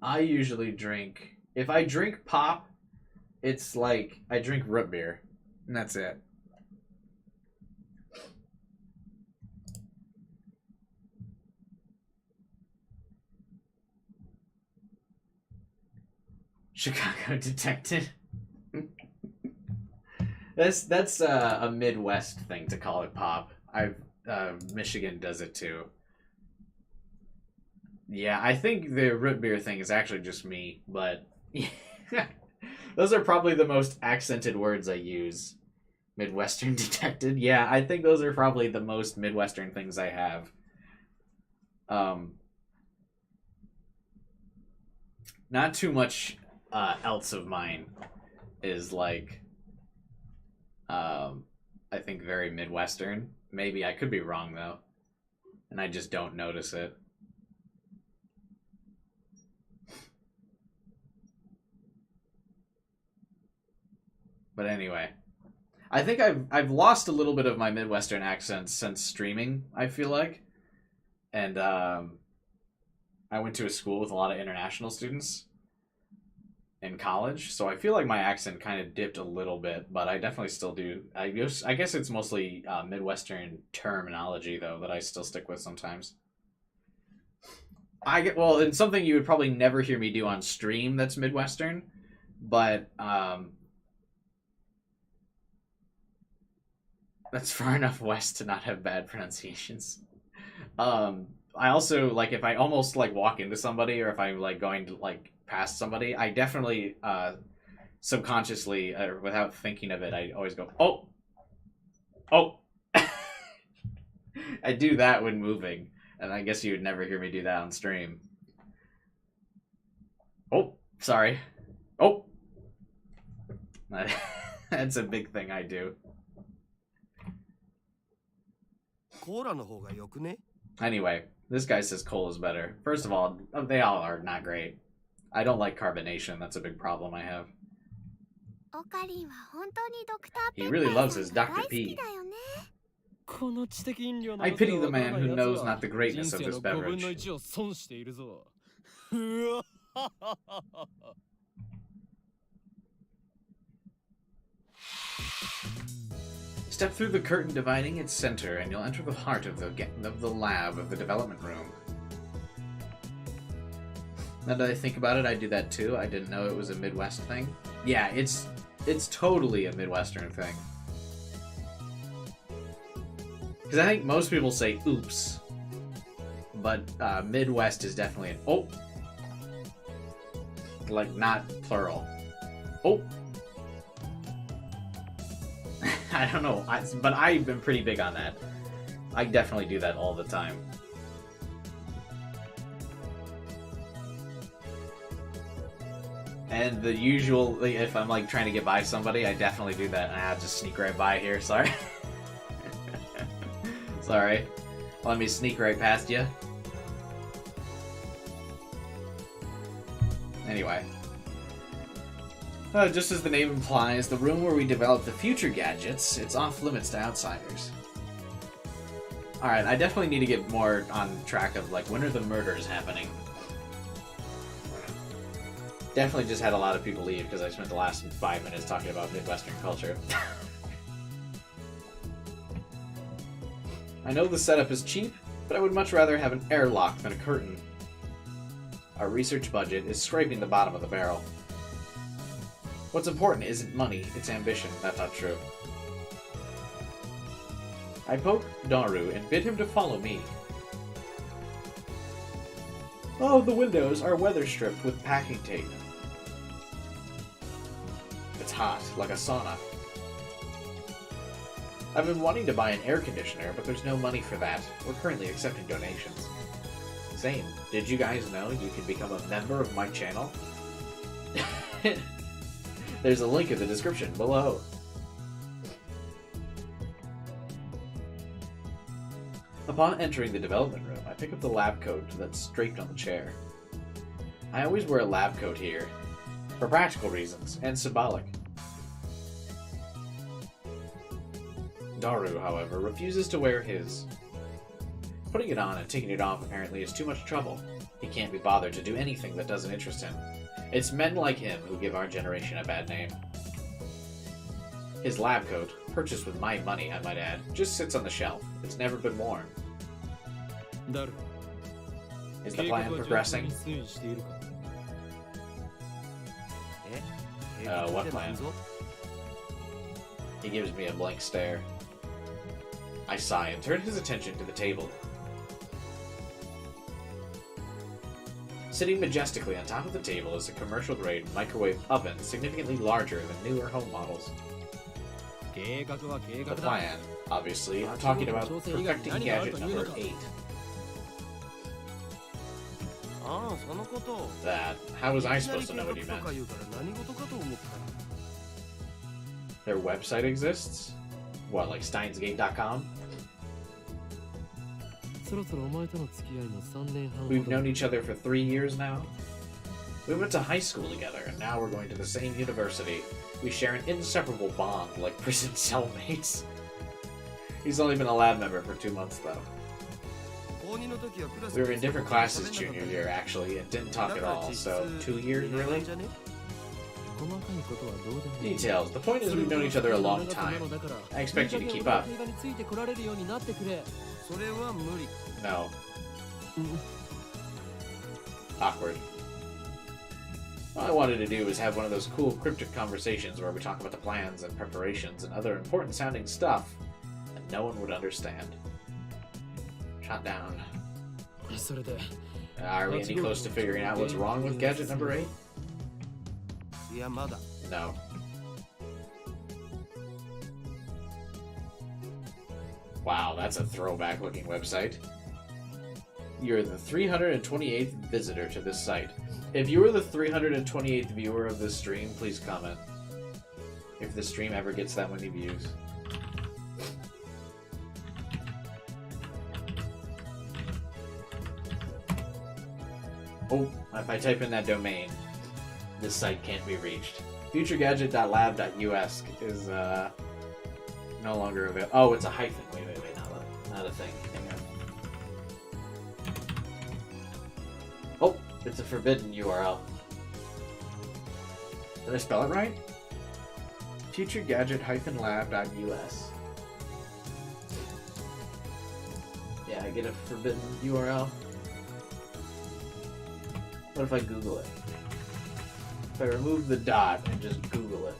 I usually drink... If I drink pop, it's like I drink root beer. And that's it. Chicago Detected. That's a Midwest thing to call it pop. Michigan does it too. Yeah, I think the root beer thing is actually just me, but those are probably the most accented words I use. Midwestern Detected. Yeah, I think those are probably the most Midwestern things I have. Not too much else of mine is like, I think very Midwestern. Maybe I could be wrong though, and I just don't notice it. But anyway, I think I've lost a little bit of my Midwestern accent since streaming, I feel like. And I went to a school with a lot of international students in college, so I feel like my accent kind of dipped a little bit, but I definitely still do. I guess it's mostly Midwestern terminology, though, that I still stick with sometimes. Well, and something you would probably never hear me do on stream that's Midwestern, but... that's far enough west to not have bad pronunciations. I also, like, if I almost, like, walk into somebody or if I'm, like, going to, like, past somebody, I definitely, subconsciously, without thinking of it, I always go, oh! Oh! I do that when moving, and I guess you would never hear me do that on stream. Oh! Sorry. Oh! That's a big thing I do. Anyway, this guy says cola is better. First of all, they all are not great. I don't like carbonation. That's a big problem I have. He really loves his Dr. P. I pity the man who knows not the greatness of this beverage. Step through the curtain dividing its center, and you'll enter the heart of the lab of the development room. Now that I think about it, I do that too. I didn't know it was a Midwest thing. Yeah, it's totally a Midwestern thing. Because I think most people say oops, but Midwest is definitely an oh. Like, not plural. Oh. I don't know, but I've been pretty big on that. I definitely do that all the time. And the usual, if I'm like trying to get by somebody, I definitely do that. And I'll just sneak right by here, sorry. Sorry. Let me sneak right past you. Anyway. Just as the name implies, the room where we develop the future gadgets, it's off limits to outsiders. Alright, I definitely need to get more on track of, like, when are the murders happening? Definitely just had a lot of people leave because I spent the last 5 minutes talking about Midwestern culture. I know the setup is cheap, but I would much rather have an airlock than a curtain. Our research budget is scraping the bottom of the barrel. What's important isn't money, it's ambition. That's not true. I poke Daru and bid him to follow me. All of the windows are weather stripped with packing tape. It's hot, like a sauna. I've been wanting to buy an air conditioner, but there's no money for that. We're currently accepting donations. Same. Did you guys know you can become a member of my channel? There's a link in the description below. Upon entering the development room, I pick up the lab coat that's draped on the chair. I always wear a lab coat here, for practical reasons, and symbolic. Daru, however, refuses to wear his. Putting it on and taking it off apparently is too much trouble. He can't be bothered to do anything that doesn't interest him. It's men like him who give our generation a bad name. His lab coat, purchased with my money, I might add, just sits on the shelf. It's never been worn. Is the plan progressing? What plan? He gives me a blank stare. I sigh and turn his attention to the table. Sitting majestically on top of the table is a commercial-grade microwave oven significantly larger than newer home models. The plan, obviously, I'm talking about perfecting gadget number 8. That, how was I supposed to know what you meant? Their website exists? What, like steinsgate.com? We've known each other for 3 years now. We went to high school together, and now we're going to the same university. We share an inseparable bond, like prison cellmates. He's only been a lab member for 2 months, though. We were in different classes junior year, actually, and didn't talk at all, so 2 years, really? Details. The point is we've known each other a long time. I expect you to keep up. No. Awkward. All I wanted to do was have one of those cool cryptic conversations where we talk about the plans and preparations and other important sounding stuff, and no one would understand. Shot down. Are we any close to figuring out what's wrong with gadget number 8? No. Wow, that's a throwback looking website. You're the 328th visitor to this site. If you are the 328th viewer of this stream, please comment. If the stream ever gets that many views. Oh, if I type in that domain, this site can't be reached. futuregadget.lab.us is no longer available. Oh, it's a hyphen. Wait, not a thing. Hang on. Oh, it's a forbidden URL. Did I spell it right? futuregadget-lab.us. Yeah, I get a forbidden URL. What if I Google it? If I remove the dot and just Google it.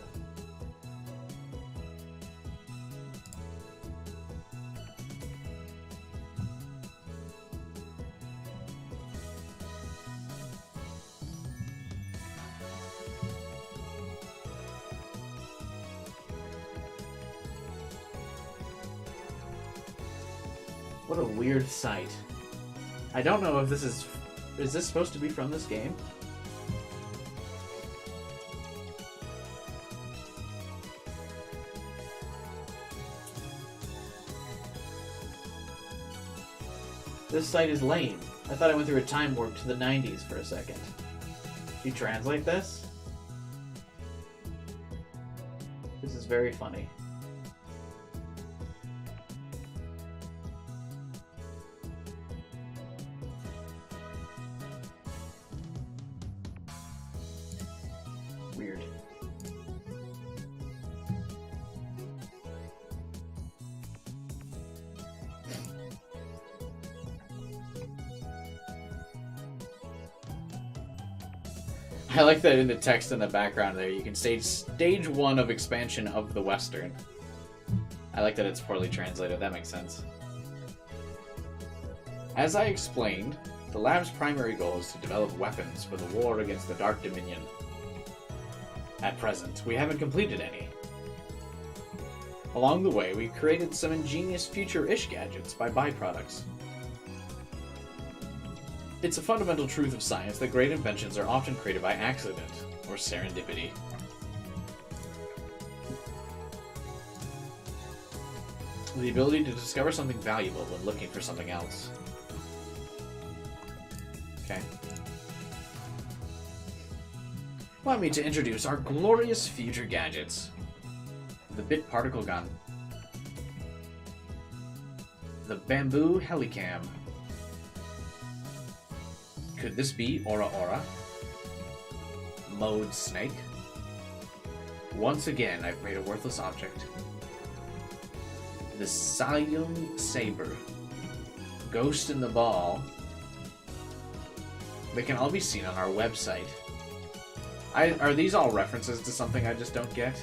What a weird site. I don't know if this is this supposed to be from this game? This site is lame. I thought I went through a time warp to the 90s for a second. Do you translate this? This is very funny. Weird. I like that in the text in the background there, you can stage 1 of expansion of the Western. I like that it's poorly translated, that makes sense. As I explained, the lab's primary goal is to develop weapons for the war against the Dark Dominion. At present, we haven't completed any. Along the way, we created some ingenious future-ish gadgets by byproducts. It's a fundamental truth of science that great inventions are often created by accident, or serendipity. The ability to discover something valuable when looking for something else. Okay. Allow me to introduce our glorious future gadgets. The Bit Particle Gun. The Bamboo Helicam. Could this be Aura Aura? Mode Snake. Once again, I've made a worthless object. The Sayung Saber. Ghost in the Ball. They can all be seen on our website. Are these all references to something I just don't get?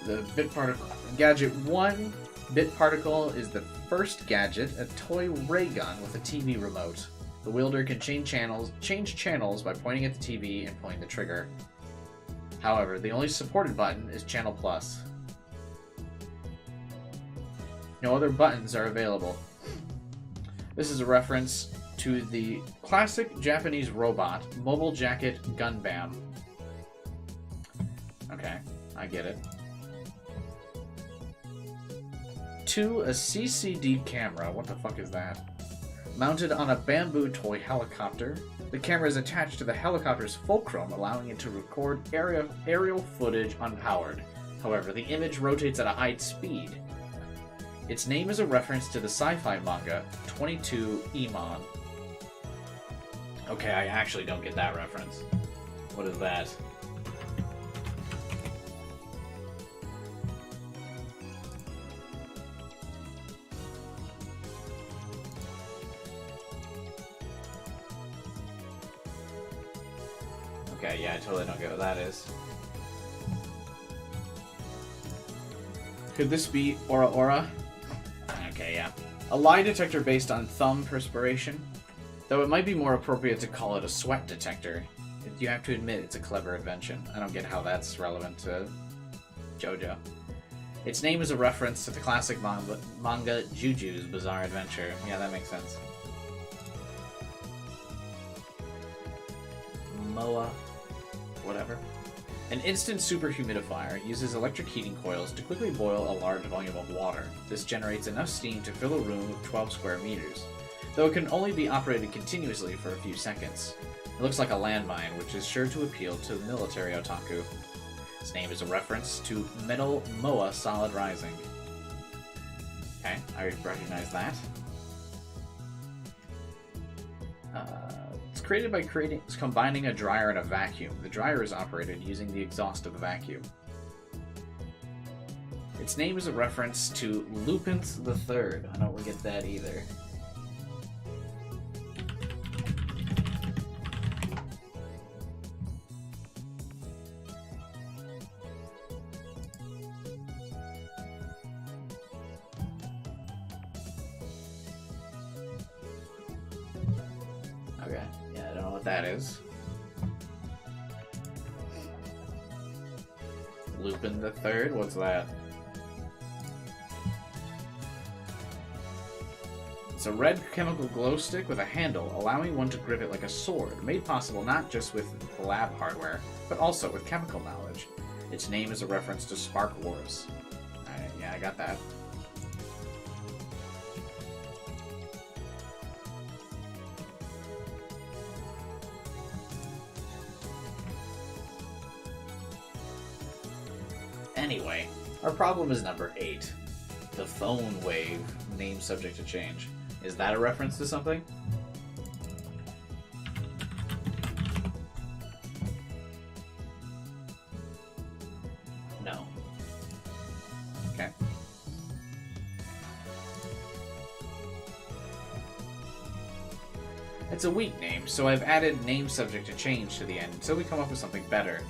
The Bit Particle... Gadget 1, Bit Particle is the first gadget, a toy ray gun with a TV remote. The wielder can change channels by pointing at the TV and pulling the trigger. However, the only supported button is Channel Plus. No other buttons are available. This is a reference to the classic Japanese robot, Mobile Jacket Gunbam. Okay, I get it. 2, a CCD camera. What the fuck is that? Mounted on a bamboo toy helicopter. The camera is attached to the helicopter's fulcrum, allowing it to record aerial footage unpowered. However, the image rotates at a high speed. Its name is a reference to the sci-fi manga 22 Emon. Okay, I actually don't get that reference. What is that? Okay, yeah, I totally don't get what that is. Could this be Aura Aura? Okay, yeah. A lie detector based on thumb perspiration. Though it might be more appropriate to call it a sweat detector. You have to admit it's a clever invention. I don't get how that's relevant to JoJo. Its name is a reference to the classic manga Juju's Bizarre Adventure. Yeah, that makes sense. Moa. Whatever. An instant super humidifier uses electric heating coils to quickly boil a large volume of water. This generates enough steam to fill a room of 12 square meters, though it can only be operated continuously for a few seconds. It looks like a landmine, which is sure to appeal to military otaku. Its name is a reference to Metal Moa Solid Rising. Okay, I recognize that. It's created by combining a dryer and a vacuum. The dryer is operated using the exhaust of the vacuum. Its name is a reference to Lupin's the Third. I don't get that either. Okay, yeah, I don't know what that is. Lupin the Third? What's that? It's a red chemical glow stick with a handle, allowing one to grip it like a sword, made possible not just with lab hardware, but also with chemical knowledge. Its name is a reference to Spark Wars. Alright, yeah, I got that. Anyway, our problem is number 8. The phone wave, name subject to change. Is that a reference to something? No. Okay. It's a weak name, so I've added name subject to change to the end until we come up with something better.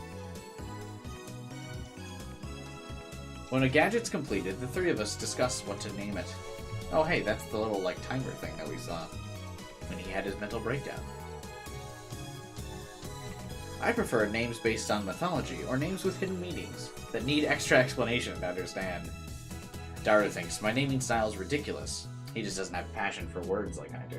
When a gadget's completed, the three of us discuss what to name it. Oh hey, that's the little, like, timer thing that we saw when he had his mental breakdown. I prefer names based on mythology, or names with hidden meanings, that need extra explanation to understand. Dara thinks my naming style is ridiculous. He just doesn't have passion for words like I do.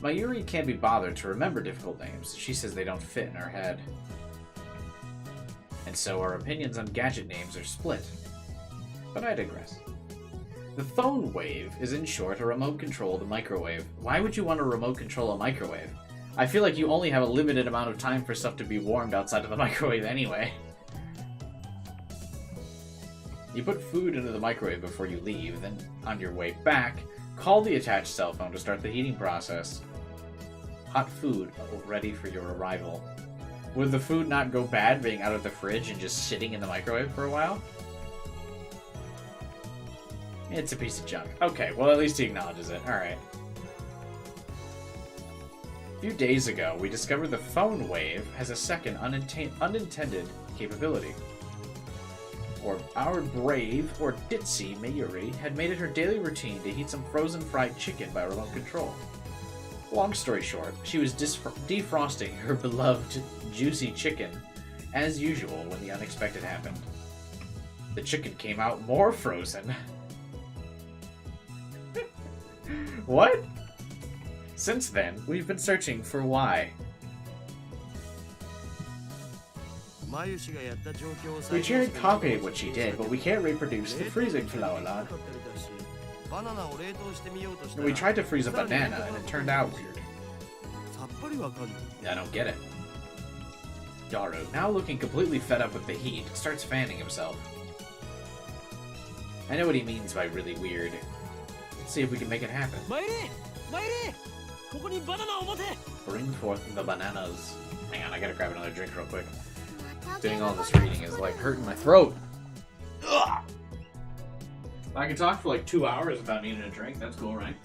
Mayuri can't be bothered to remember difficult names. She says they don't fit in her head. And so our opinions on gadget names are split. But I digress. The phone wave is, in short, a remote control to microwave. Why would you want to remote control a microwave? I feel like you only have a limited amount of time for stuff to be warmed outside of the microwave anyway. You put food into the microwave before you leave, then on your way back, call the attached cell phone to start the heating process. Hot food ready for your arrival. Would the food not go bad being out of the fridge and just sitting in the microwave for a while? It's a piece of junk. Okay, well at least he acknowledges it. Alright. A few days ago, we discovered the phone wave has a second unintended capability. Or our brave, or ditzy Mayuri had made it her daily routine to heat some frozen fried chicken by remote control. Long story short, she was defrosting her beloved juicy chicken, as usual when the unexpected happened. The chicken came out more frozen. What? Since then, we've been searching for why. We tried copying what she did, but we can't reproduce the freezing phenomenon. We tried to freeze a banana, and it turned out weird. I don't get it. Daru, now looking completely fed up with the heat, starts fanning himself. I know what he means by really weird. Let's see if we can make it happen. Bring forth the bananas. Hang on, I gotta grab another drink real quick. Doing all this reading is like hurting my throat. Ugh! I can talk for like 2 hours without needing a drink. That's cool, right?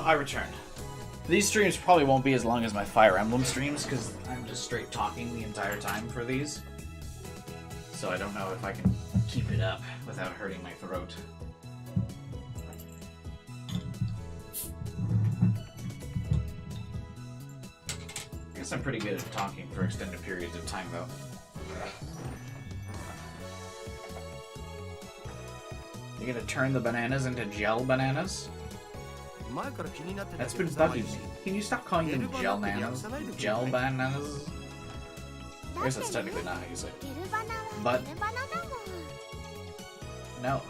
I returned. These streams probably won't be as long as my Fire Emblem streams, because I'm just straight talking the entire time for these. So I don't know if I can keep it up without hurting my throat. I guess I'm pretty good at talking for extended periods of time, though. You gonna turn the bananas into gel bananas? That's been bugging me. Can you stop calling them gel bananas? Gel bananas? I guess that's technically not how you say it. But... no.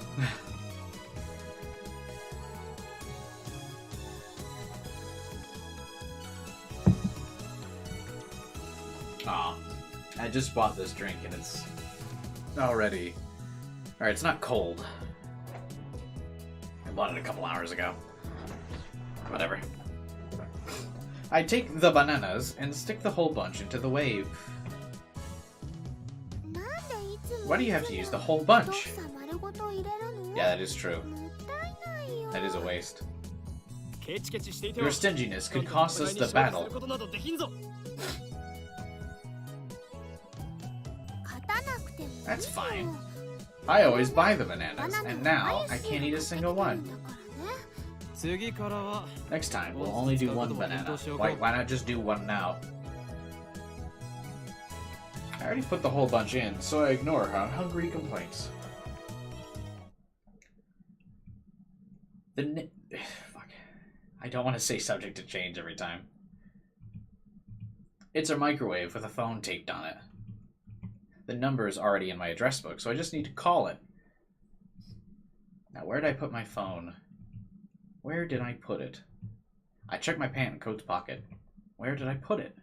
Aw. I just bought this drink and it's already... Alright, it's not cold. I bought it a couple hours ago. Whatever. I take the bananas and stick the whole bunch into the wave. Why do you have to use the whole bunch? Yeah, that is true. That is a waste. Your stinginess could cost us the battle. That's fine. I always buy the bananas, and now I can't eat a single one. 次からは Next time, we'll only do one banana. Why not just do one now? I already put the whole bunch in, so I ignore her hungry complaints. Fuck. I don't want to say subject to change every time. It's a microwave with a phone taped on it. The number is already in my address book, so I just need to call it. Now, where did I put my phone? Where did I put it? I checked my pant and coat's pocket. Where did I put it?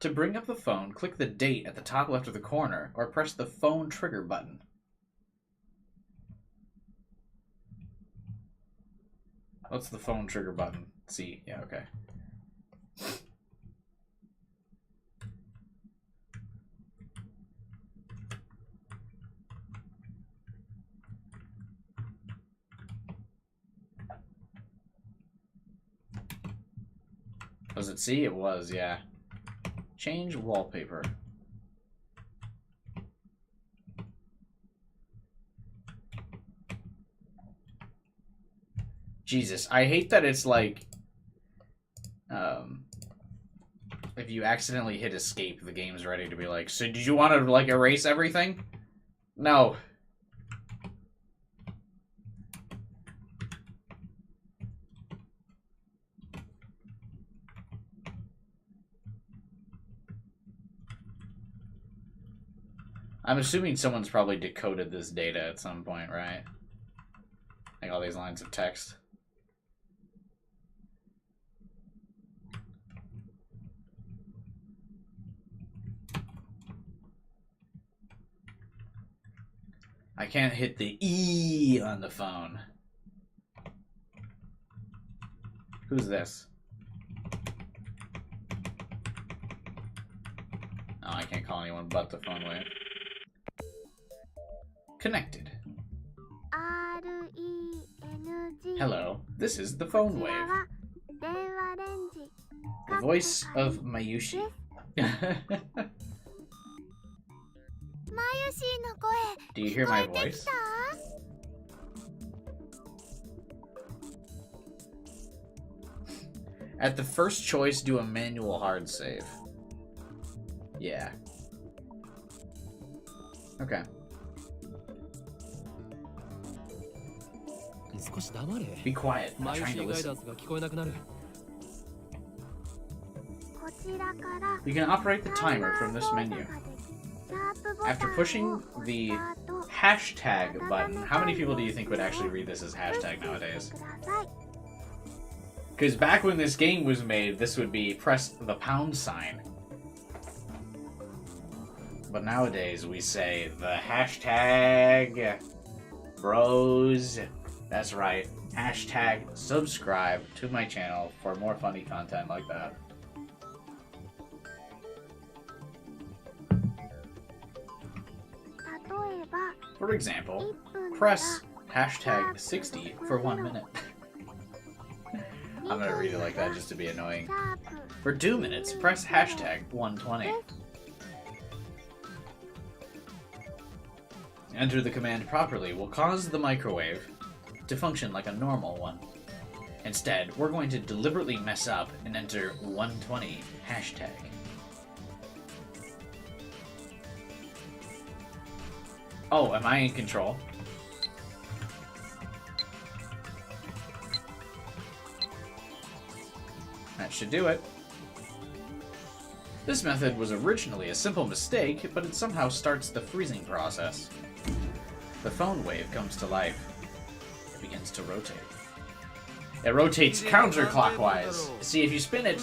To bring up the phone, click the date at the top left of the corner, or press the phone trigger button. What's the phone trigger button? C. Yeah, okay. Was it C? It was, yeah. Change wallpaper. Jesus, I hate that it's like, if you accidentally hit escape, the game's ready to be like, so did you want to, like, erase everything? No. I'm assuming someone's probably decoded this data at some point, right? Like all these lines of text. I can't hit the E on the phone. Who's this? Oh, I can't call anyone but the phone wave. Connected. Hello, this is the phone wave. The voice of Mayushi. Do you hear my voice? At the first choice, do a manual hard save. Yeah. Okay. Be quiet. I'm trying to listen. You can operate the timer from this menu. After pushing the hashtag button, how many people do you think would actually read this as hashtag nowadays? Because back when this game was made, this would be press the pound sign. But nowadays we say the hashtag bros. That's right. Hashtag subscribe to my channel for more funny content like that. For example, press hashtag 60 for 1 minute. I'm gonna read it like that just to be annoying. For 2 minutes, press hashtag 120. Enter the command properly will cause the microwave to function like a normal one. Instead, we're going to deliberately mess up and enter 120 hashtag. Oh, am I in control? That should do it. This method was originally a simple mistake, but it somehow starts the freezing process. The phone wave comes to life. It begins to rotate. It rotates counterclockwise. See, if you spin it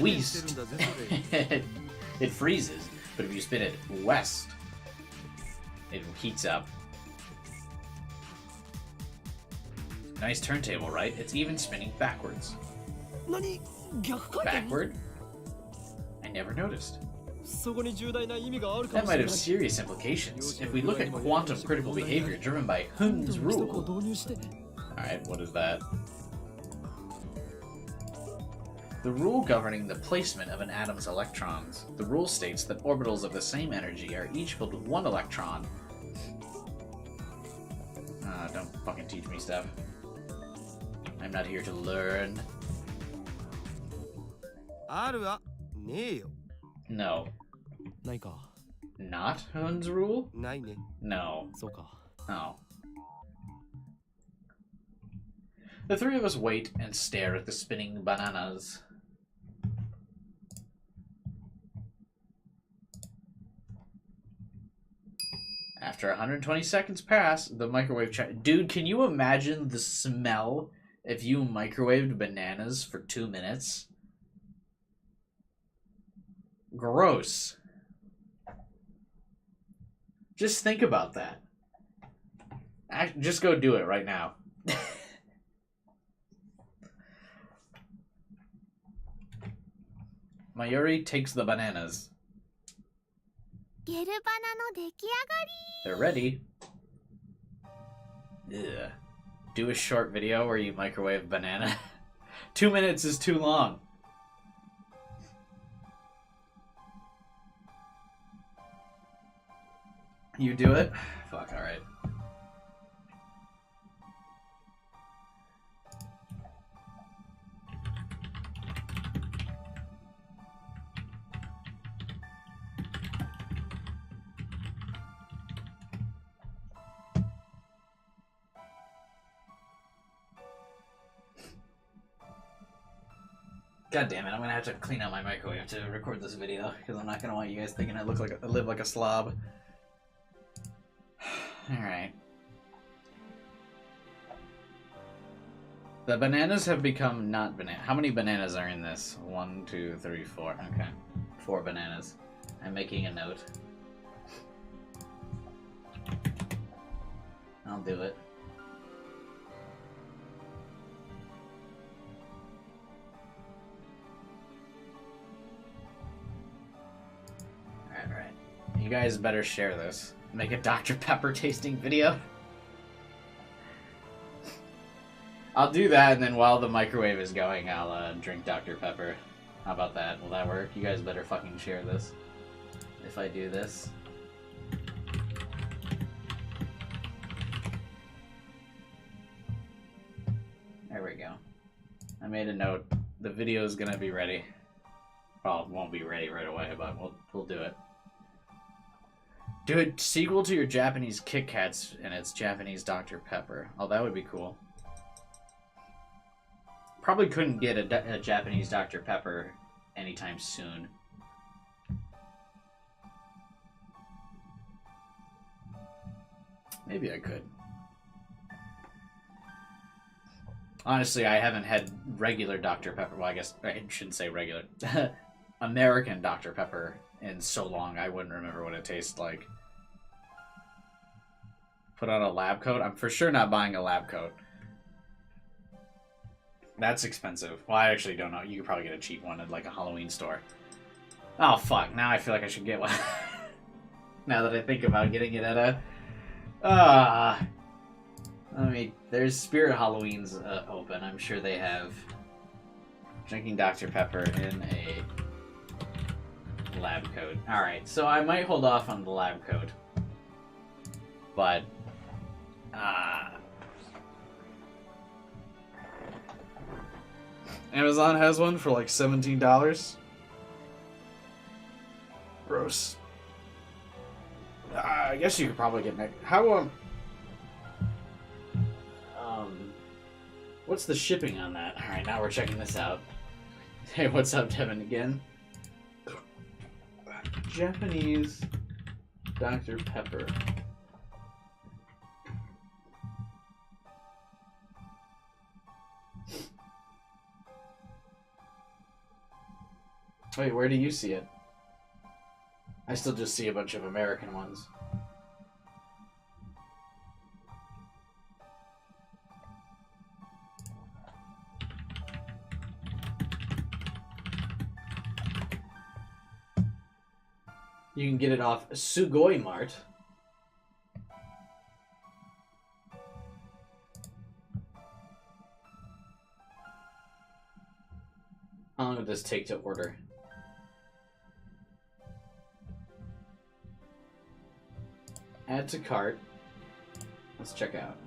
west, it freezes. But if you spin it west, it heats up. Nice turntable, right? It's even spinning backwards. Backward? I never noticed. That might have serious implications. If we look at quantum critical behavior driven by Hund's rule. Alright, what is that? The rule governing the placement of an atom's electrons. The rule states that orbitals of the same energy are each filled with 1 electron. Don't fucking teach me stuff. I'm not here to learn. あるわねえよ No. ないか。 Not Hun's rule? ないね No. そうか。 Oh. The three of us wait and stare at the spinning bananas. After 120 seconds pass, the microwave Dude, can you imagine the smell if you microwaved bananas for 2 minutes? Gross. Just think about that. Just go do it right now. Mayuri takes the bananas. ゲルバナの出来上がり They're ready. Ugh. Do a short video where you microwave banana. 2 minutes is too long. You do it? Fuck, alright. God damn it, I'm gonna have to clean out my microwave to record this video, because I'm not gonna want you guys thinking I live like a slob. Alright. The bananas have become not banana. How many bananas are in this? 1, 2, 3, 4. Okay. 4 bananas. I'm making a note. I'll do it. Alright. You guys better share this. Make a Dr. Pepper tasting video. I'll do that, and then while the microwave is going, I'll drink Dr. Pepper. How about that? Will that work? You guys better fucking share this. If I do this. There we go. I made a note. The video is gonna be ready. Well, it won't be ready right away, but we'll do it. Do a sequel to your Japanese Kit Kats, and it's Japanese Dr. Pepper. Oh, that would be cool. Probably couldn't get a Japanese Dr. Pepper anytime soon. Maybe I could. Honestly, I haven't had regular Dr. Pepper. Well, I guess I shouldn't say regular. American Dr. Pepper in so long, I wouldn't remember what it tastes like. Put on a lab coat? I'm for sure not buying a lab coat. That's expensive. Well, I actually don't know. You could probably get a cheap one at like a Halloween store. Oh, fuck. Now I feel like I should get one. Now that I think about getting it at a... I mean, there's Spirit Halloweens open. I'm sure they have drinking Dr. Pepper in a lab coat. Alright, so I might hold off on the lab coat. But... Amazon has one for like $17. Gross. I guess you could probably get next. How what's the shipping on that? All right, now we're checking this out. Hey, what's up, Devin? Again. Japanese Dr. Pepper. Wait, where do you see it? I still just see a bunch of American ones. You can get it off Sugoi Mart. How long would this take to order? Add to cart. Let's check out.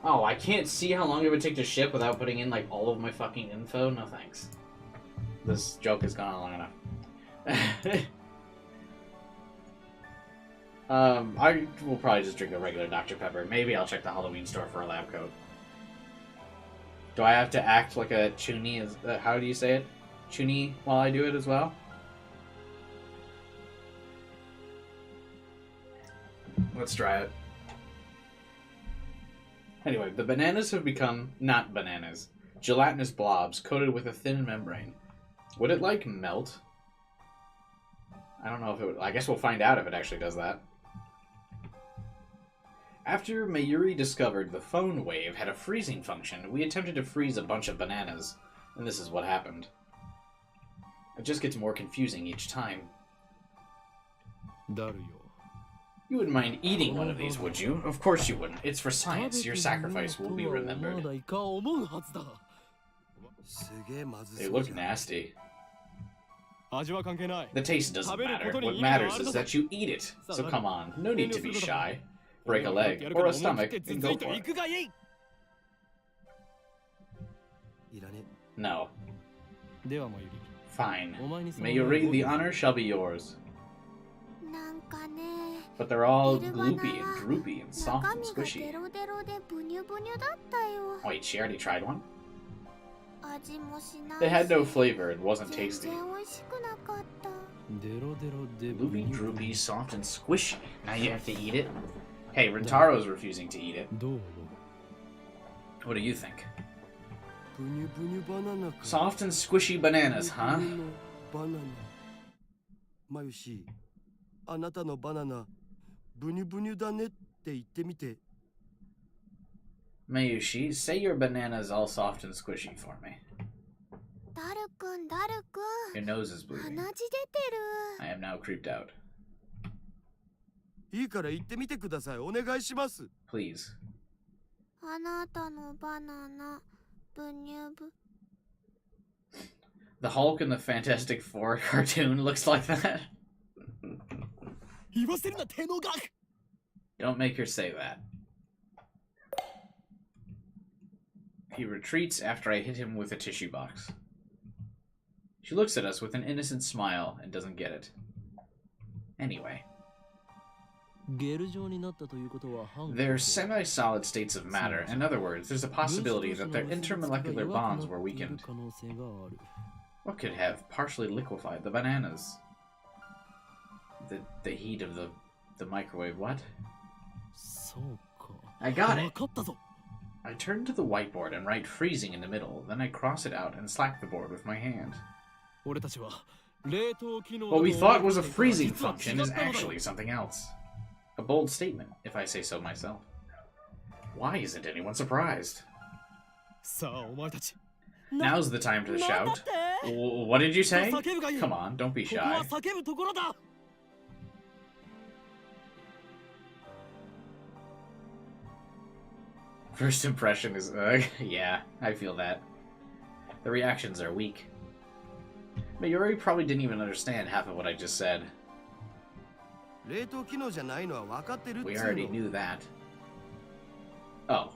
Oh, I can't see how long it would take to ship without putting in, like, all of my fucking info? No thanks. This joke has gone on long enough. I will probably just drink a regular Dr. Pepper. Maybe I'll check the Halloween store for a lab coat. Do I have to act like a Chuni? How do you say it? Chuni while I do it as well? Let's try it. Anyway, the bananas have become not bananas. Gelatinous blobs coated with a thin membrane. Would it, like, melt? I don't know if it would. I guess we'll find out if it actually does that. After Mayuri discovered the phone wave had a freezing function, we attempted to freeze a bunch of bananas, and this is what happened. It just gets more confusing each time. You wouldn't mind eating one of these, would you? Of course you wouldn't. It's for science. Your sacrifice will be remembered. They look nasty. The taste doesn't matter. What matters is that you eat it. So come on, no need to be shy. Break a leg or a stomach and go for it. No. Fine. Mayuri, the honor shall be yours. But they're all gloopy and droopy and soft and squishy. Wait, she already tried one? They had no flavor and wasn't tasty. Gloopy, droopy, soft, and squishy. Now you have to eat it? Hey, Rintaro's refusing to eat it. What do you think? Soft and squishy bananas, huh? Mayushi, say your banana's all soft and squishy for me. Your nose is bleeding. I am now creeped out. Please. The Hulk in the Fantastic Four cartoon looks like that. Don't make her say that. He retreats after I hit him with a tissue box. She looks at us with an innocent smile and doesn't get it. Anyway. They're semi-solid states of matter. In other words, there's a possibility that their intermolecular bonds were weakened. What could have partially liquefied the bananas? The heat of the microwave, what? I got it! I turn to the whiteboard and write freezing in the middle, then I cross it out and slap the board with my hand. What we thought was a freezing function is actually something else. A bold statement, if I say so myself. Why isn't anyone surprised? Now's the time to shout. What did you say? Come on, don't be shy. First impression is, yeah, I feel that. The reactions are weak. Mayuri probably didn't even understand half of what I just said. We already knew that. Oh.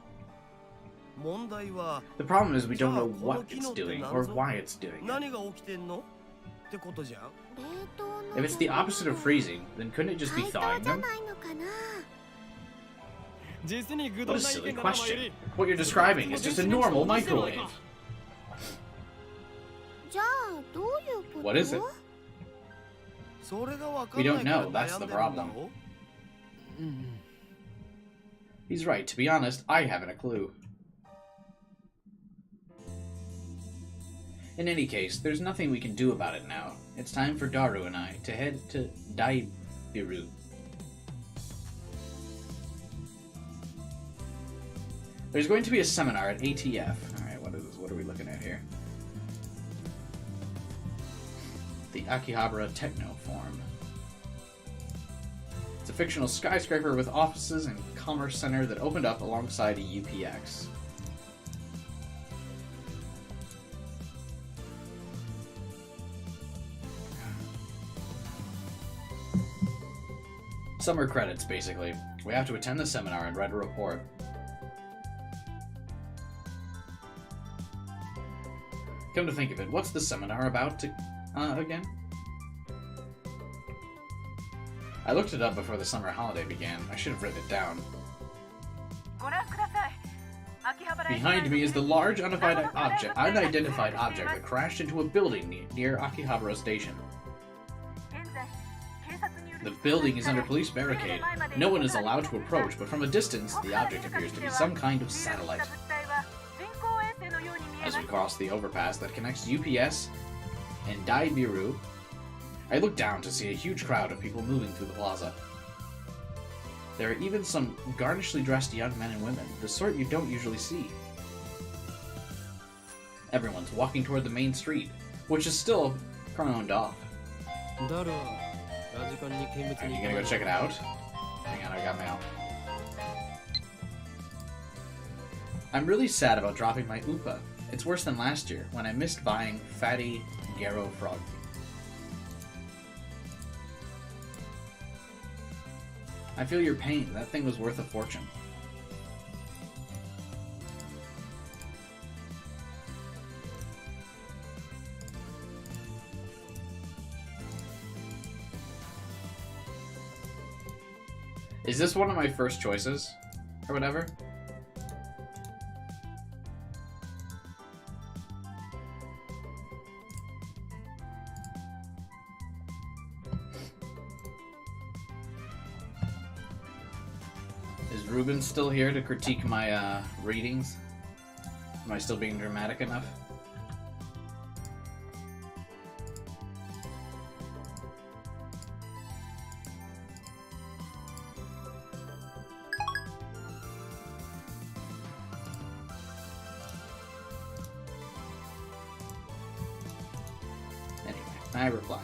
The problem is we don't know what it's doing or why it's doing it. If it's the opposite of freezing, then couldn't it just be thawing them? What a silly question. What you're describing is just a normal microwave. What is it? We don't know, that's the problem. He's right, to be honest, I haven't a clue. In any case, there's nothing we can do about it now. It's time for Daru and I to head to Daibiru. There's going to be a seminar at ATF. Alright, what is this? What are we looking at here? The Akihabara Techno Forum. It's a fictional skyscraper with offices and commerce center that opened up alongside a UPX. Summer credits, basically. We have to attend the seminar and write a report. Come to think of it, what's the seminar about again? I looked it up before the summer holiday began. I should have written it down. Behind me is the large unidentified object that crashed into a building near Akihabara Station. The building is under police barricade. No one is allowed to approach, but from a distance, the object appears to be some kind of satellite. As we cross the overpass that connects UPS and Daibiru, I look down to see a huge crowd of people moving through the plaza. There are even some garnishly dressed young men and women, the sort you don't usually see. Everyone's walking toward the main street, which is still croned off. Are you gonna go check it out? Hang on, I got mail. I'm really sad about dropping my Upa. It's worse than last year, when I missed buying Fatty Garo Frog. I feel your pain. That thing was worth a fortune. Is this one of my first choices? Or whatever? Is Ruben still here to critique my readings? Am I still being dramatic enough? Anyway, I replied.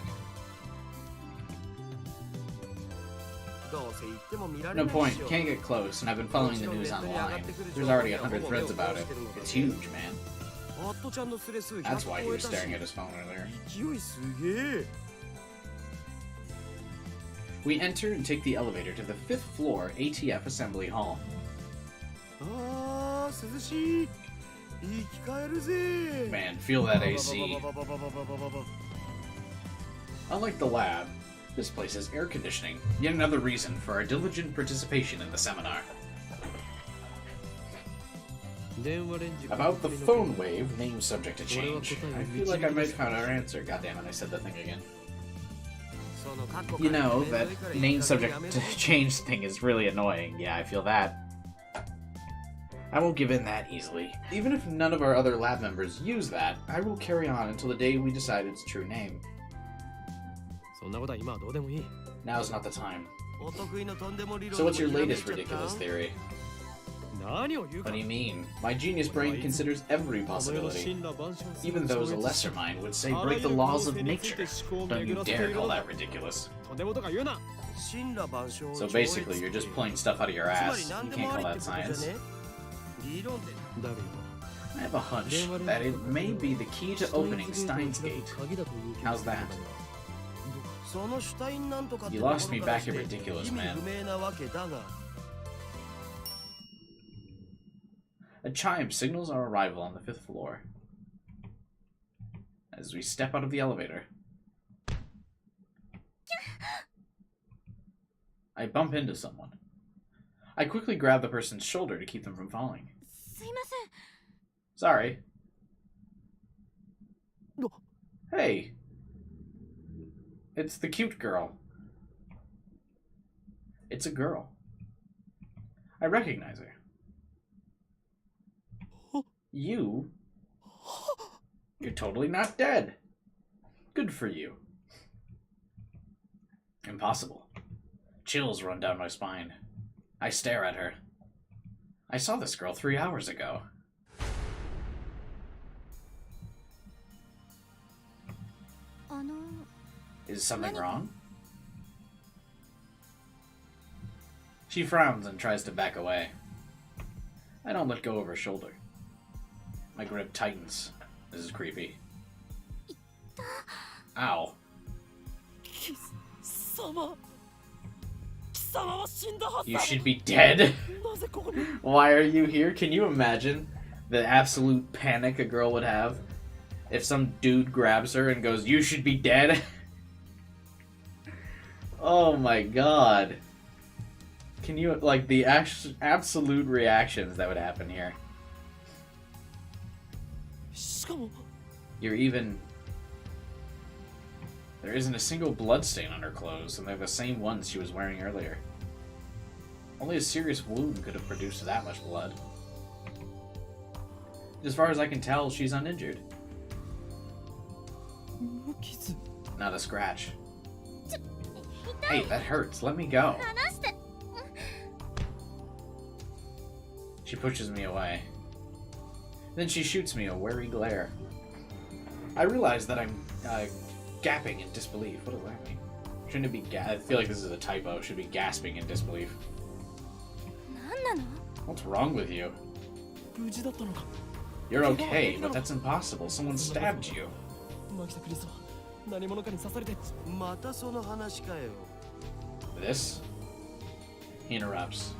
No point, can't get close, and I've been following the news online. There's already 100 threads about it. It's huge, man. That's why he was staring at his phone earlier. We enter and take the elevator to the 5th floor ATF Assembly Hall. Man, feel that AC. Unlike the lab, this place has air conditioning. Yet another reason for our diligent participation in the seminar. About the phone wave, name subject to change. I feel like I might have found our answer. Goddammit, I said that thing again. You know, that name subject to change thing is really annoying. Yeah, I feel that. I won't give in that easily. Even if none of our other lab members use that, I will carry on until the day we decide its true name. Now's not the time. So what's your latest ridiculous theory? What do you mean? My genius brain considers every possibility. Even those a lesser mind would say break the laws of nature. Don't you dare call that ridiculous. So basically, you're just pulling stuff out of your ass. You can't call that science. I have a hunch that it may be the key to opening Steins Gate. How's that? You lost me back at ridiculous, man. A chime signals our arrival on the 5th floor. As we step out of the elevator, I bump into someone. I quickly grab the person's shoulder to keep them from falling. Sorry. Hey. It's the cute girl. It's a girl. I recognize her. You're totally not dead. Good for you. Impossible. Chills run down my spine. I stare at her. I saw this girl 3 hours ago. Is something wrong? She frowns and tries to back away. I don't let go of her shoulder. My grip tightens. This is creepy. Ow. You should be dead? Why are you here? Can you imagine the absolute panic a girl would have If some dude grabs her and goes, "You should be dead." Oh my god. Can you, like, the absolute reactions that would happen here? しかも You're even... There isn't a single blood stain on her clothes, and they're the same ones she was wearing earlier. Only a serious wound could have produced that much blood. As far as I can tell, she's uninjured. 無傷 Not a scratch. Hey, that hurts. Let me go. 離して。 She pushes me away. Then she shoots me a wary glare. I realize that I'm gasping in disbelief. What does that mean? Shouldn't it be I feel like this is a typo. It should be gasping in disbelief. 何なの？ What's wrong with you? 無事だったのか You're okay, but that's impossible. Someone stabbed you. マキタクリスは何者かに刺されてまたその話かよ。 This? He interrupts.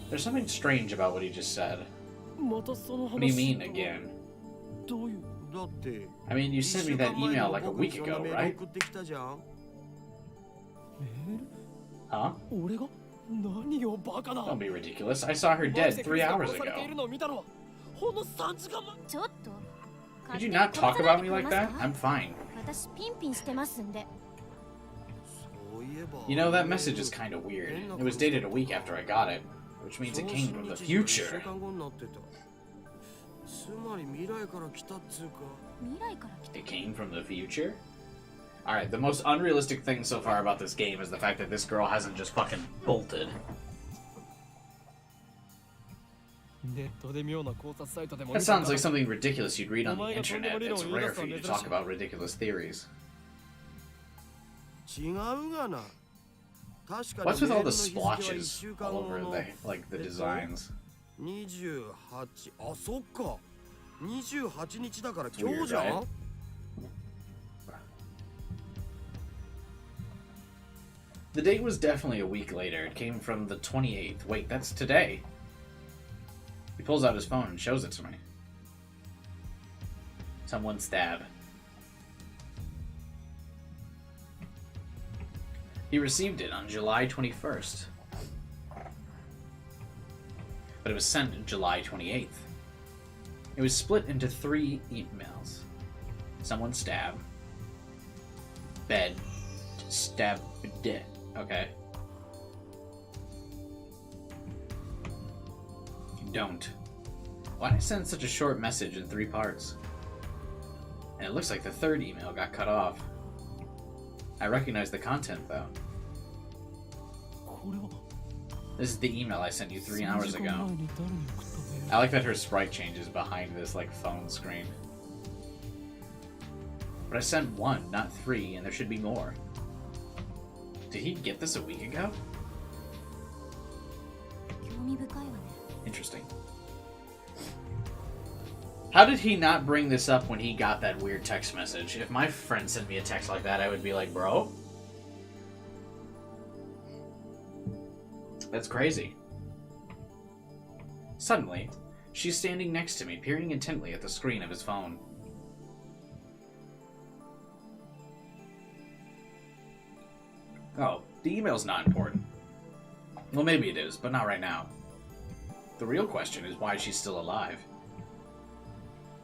There's something strange about what he just said. またその話 What do you mean again? どういうだって I mean, you sent me that email like a week ago, right? 送ってきたじゃん。メール Huh? 俺が何をバカな Don't be ridiculous. I saw her dead 3 hours 殺されてい ago. るのを見たのはほんの3時間前ちょっと。 Could you not talk about me like that? I'm fine. 私ピンピンしてますんで。そういえば You know, that message is kind of weird. It was dated a week after I got it, which means it came from the 1 future. 週間後になってた。つまり未来から来たっつうか。未来から来 It came from the future? Alright, the most unrealistic thing so far about this game is the fact that this girl hasn't just fucking bolted. ネットで妙な考察サイトでも That sounds like something ridiculous you'd read on the internet. It's rare for you to talk about ridiculous theories. 違うがな。確か What's に with all the メールの日付は一 splotches 週間 all 後 over の like the designs? 28、あ、そっか。28日だから今 Weird, 日じゃ right? ん。 The date was definitely a week later. It came from the 28th. Wait, that's today. He pulls out his phone and shows it to me. Someone stab. He received it on July 21st. But it was sent on July 28th. It was split into 3 emails. Someone stab. Bed. Stab. Dead. Okay. Don't. Why did I send such a short message in 3 parts? And it looks like the 3rd email got cut off. I recognize the content, though. これは This is the email I sent you 3 hours 3時間 ago. 前に誰に送ったメール I like that her sprite changes behind this, like, phone screen. But I sent 1, not 3, and there should be more. Did he get this a week ago? 興味深いわね。 Interesting. How did he not bring this up when he got that weird text message? If my friend sent me a text like that, I would be like, bro? That's crazy. Suddenly, she's standing next to me, peering intently at the screen of his phone. Oh, the email's not important. Well, maybe it is, but not right now. The real question is why she's still alive.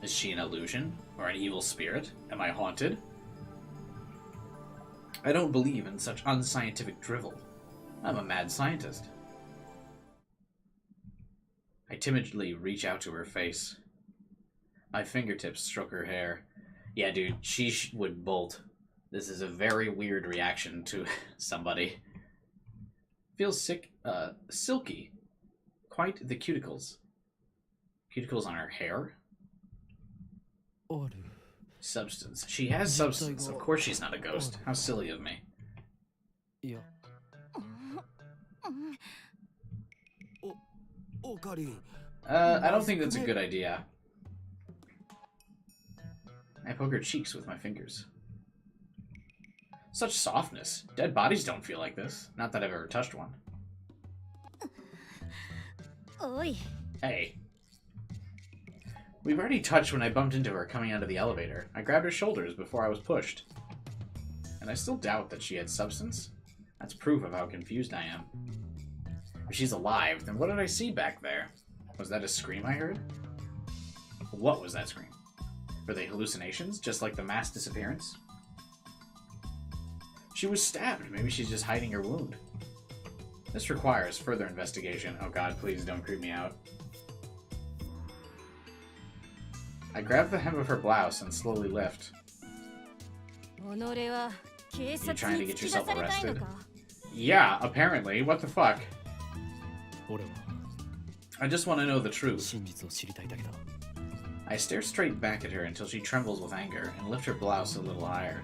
Is she an illusion? Or an evil spirit? Am I haunted? I don't believe in such unscientific drivel. I'm a mad scientist. I timidly reach out to her face. My fingertips stroke her hair. Yeah, dude, she would bolt. This is a very weird reaction to somebody. Feels silky. Quite the cuticles. Cuticles on her hair? ある Substance. She has substance. Of course she's not a ghost. How silly of me. いやオカリン。 I don't think that's a good idea. I poke her cheeks with my fingers. Such softness. Dead bodies don't feel like this. Not that I've ever touched one. おい。 Hey. We've already touched when I bumped into her coming out of the elevator. I grabbed her shoulders before I was pushed. And I still doubt that she had substance. That's proof of how confused I am. If she's alive, then what did I see back there? Was that a scream I heard? What was that scream? Were they hallucinations, just like the mass disappearance? She was stabbed. Maybe she's just hiding her wound. This requires further investigation. Oh god, please don't creep me out. I grabbed the hem of her blouse and slowly lift. Are you trying to get yourself arrested? Yeah, apparently. What the fuck? I just want to know the truth. I stare straight back at her until she trembles with anger and lift her blouse a little higher.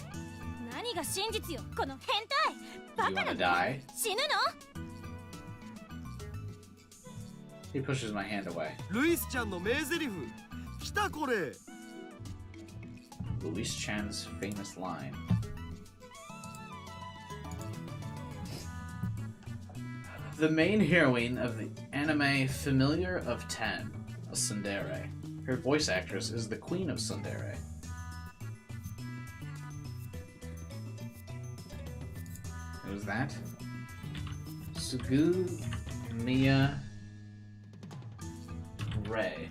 You wanna die? He pushes my hand away. Luis Chan's famous line. The main heroine of the anime Familiar of 10, a tsundere. Her voice actress is the Queen of Tsundere. Who's that? Sugumiya Ray.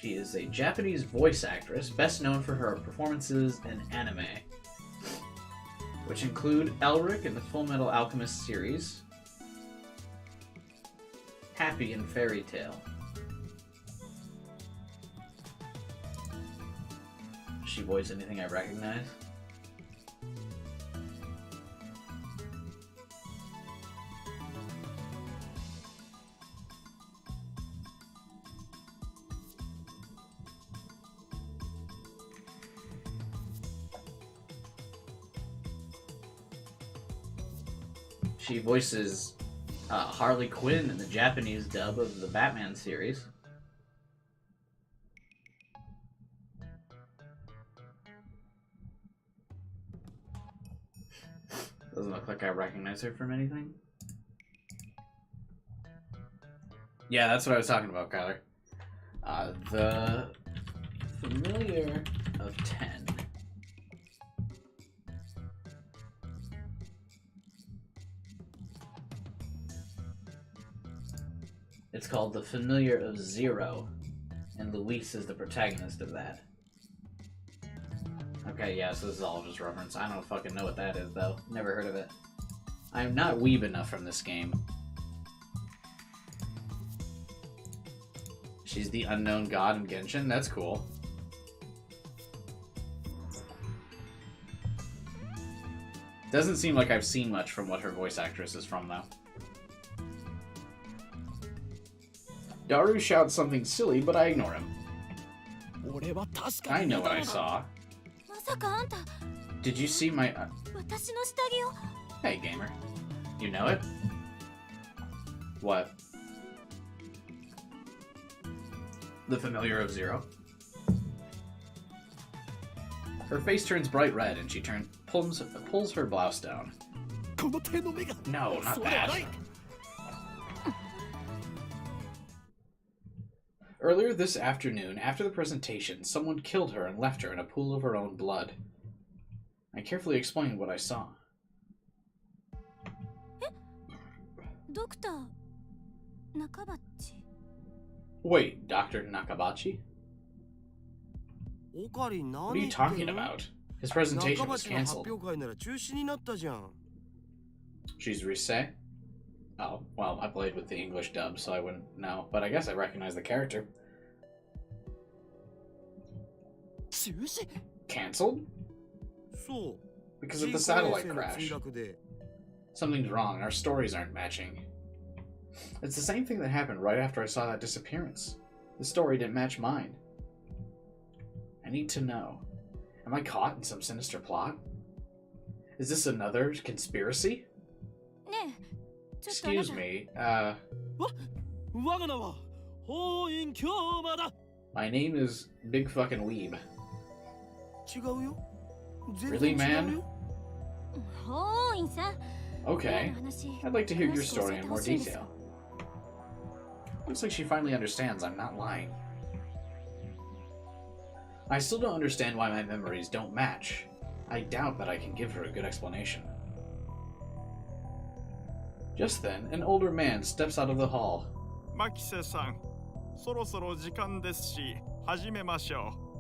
She is a Japanese voice actress, best known for her performances in anime, which include Elric in the Full Metal Alchemist series, Happy in Fairy Tail. Does she voice anything I recognize? She voices Harley Quinn in the Japanese dub of the Batman series. Doesn't look like I recognize her from anything. Yeah, that's what I was talking about, Kyler. The Familiar of 10. It's called The Familiar of 0, and Luis is the protagonist of that. Okay, yeah, so this is all just reference. I don't fucking know what that is, though. Never heard of it. I'm not weeb enough from this game. She's the unknown god in Genshin? That's cool. Doesn't seem like I've seen much from what her voice actress is from, though. Daru shouts something silly, but I ignore him. I know what I saw. Did you see my... Hey, gamer. You know it? What? The Familiar of 0? Her face turns bright red and she pulls her blouse down. No, not that. Earlier this afternoon, after the presentation, someone killed her and left her in a pool of her own blood. I carefully explained what I saw. Dr. Nakabachi. Wait, Dr. Nakabachi? What are you talking about? His presentation was cancelled. She's Rise? Oh, well, I played with the English dub, so I wouldn't know. But I guess I recognize the character. Cancelled? Because of the satellite crash. Something's wrong. Our stories aren't matching. It's the same thing that happened right after I saw that disappearance. The story didn't match mine. I need to know. Am I caught in some sinister plot? Is this another conspiracy? Excuse me, my name is Big Fucking Weeb. Really, man? Okay, I'd like to hear your story in more detail. Looks like she finally understands I'm not lying. I still don't understand why my memories don't match. I doubt that I can give her a good explanation. Just then, an older man steps out of the hall. マキセさん、そろそろ時間ですし、始めましょう。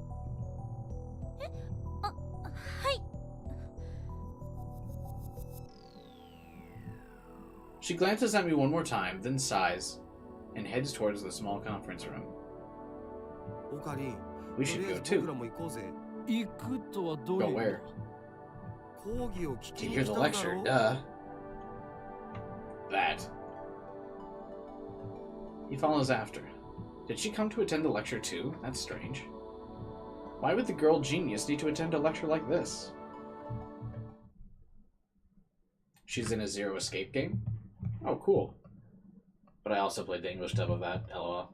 She glances at me one more time, then sighs, and heads towards the small conference room. オカリン、 We should とりあ go えず僕 too. らも行こうぜ。行くとはどう Go いう where? 講義を聞き To に hear 来 the たんだ lecture, ろ。 duh. That. He follows after. Did she come to attend the lecture too? That's strange. Why would the girl genius need to attend a lecture like this? She's in a Zero Escape game? Oh, cool. But I also played the English dub of that, lol.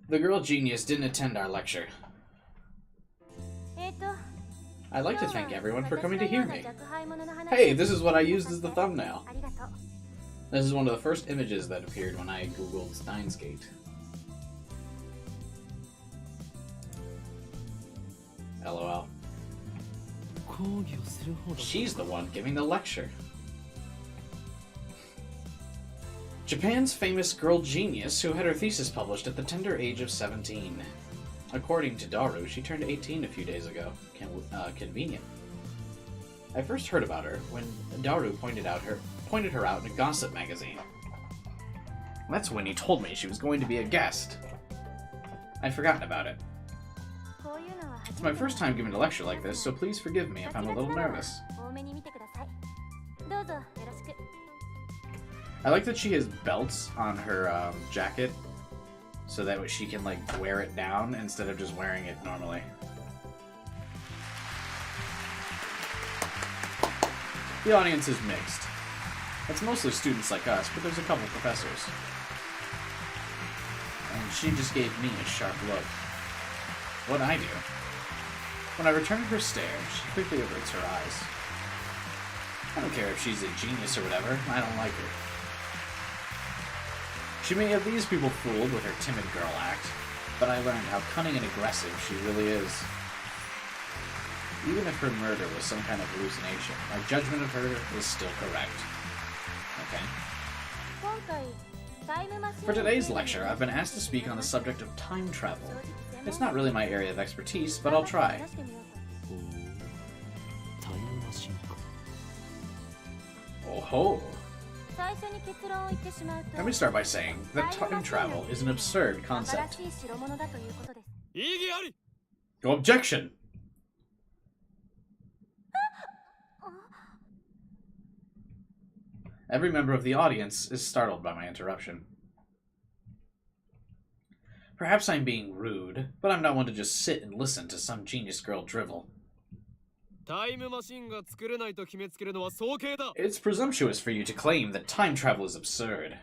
The girl genius didn't attend our lecture. I'd like to thank everyone for coming to hear me. Hey, this is what I used as the thumbnail. This is one of the first images that appeared when I googled Steins Gate. LOL. She's the one giving the lecture. Japan's famous girl genius who had her thesis published at the tender age of 17. According to Daru, she turned 18 a few days ago. Convenient. I first heard about her when Daru pointed her out in a gossip magazine. That's when he told me she was going to be a guest. I'd forgotten about it. It's my first time giving a lecture like this, so please forgive me if I'm a little nervous. I like that she has belts on her jacket, so that she can like wear it down instead of just wearing it normally. The audience is mixed. It's mostly students like us, but there's a couple professors. And she just gave me a sharp look. What'd I do? When I returned her stare, she quickly averts her eyes. I don't care if she's a genius or whatever, I don't like her. She may have these people fooled with her timid girl act, but I learned how cunning and aggressive she really is. Even if her murder was some kind of hallucination, my judgment of her is still correct. Okay. For today's lecture, I've been asked to speak on the subject of time travel. It's not really my area of expertise, but I'll try. Oh ho! Let me start by saying that time travel is an absurd concept. Objection! Every member of the audience is startled by my interruption. Perhaps I'm being rude, but I'm not one to just sit and listen to some genius girl drivel. It's presumptuous for you to claim that time travel is absurd.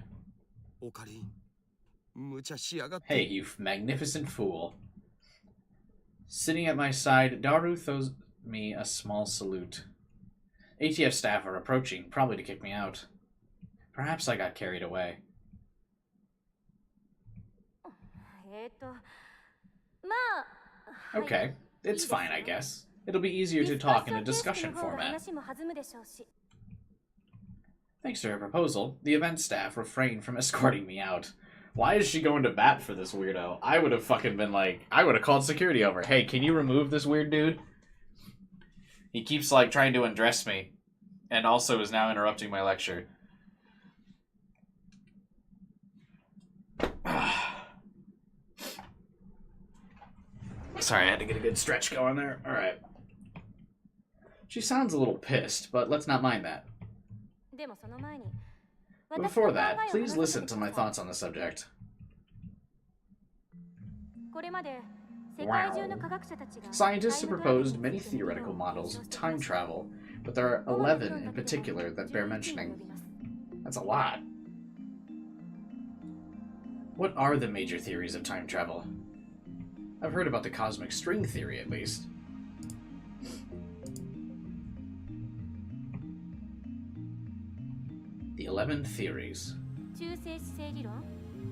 Hey, you magnificent fool. Sitting at my side, Daru throws me a small salute. ATF staff are approaching, probably to kick me out. Perhaps I got carried away. Okay, it's fine, I guess. It'll be easier to talk in a discussion format. Thanks to her proposal, the event staff refrained from escorting me out. Why is she going to bat for this weirdo? I would have fucking been like, I would have called security over. Hey, can you remove this weird dude? He keeps like trying to undress me, and also is now interrupting my lecture. Sorry, I had to get a good stretch going there. Alright. She sounds a little pissed, but let's not mind that. But before that, please listen to my thoughts on the subject. Wow. Scientists have proposed many theoretical models of time travel, but there are 11 in particular that bear mentioning. That's a lot. What are the major theories of time travel? I've heard about the cosmic string theory, at least. The 11 theories.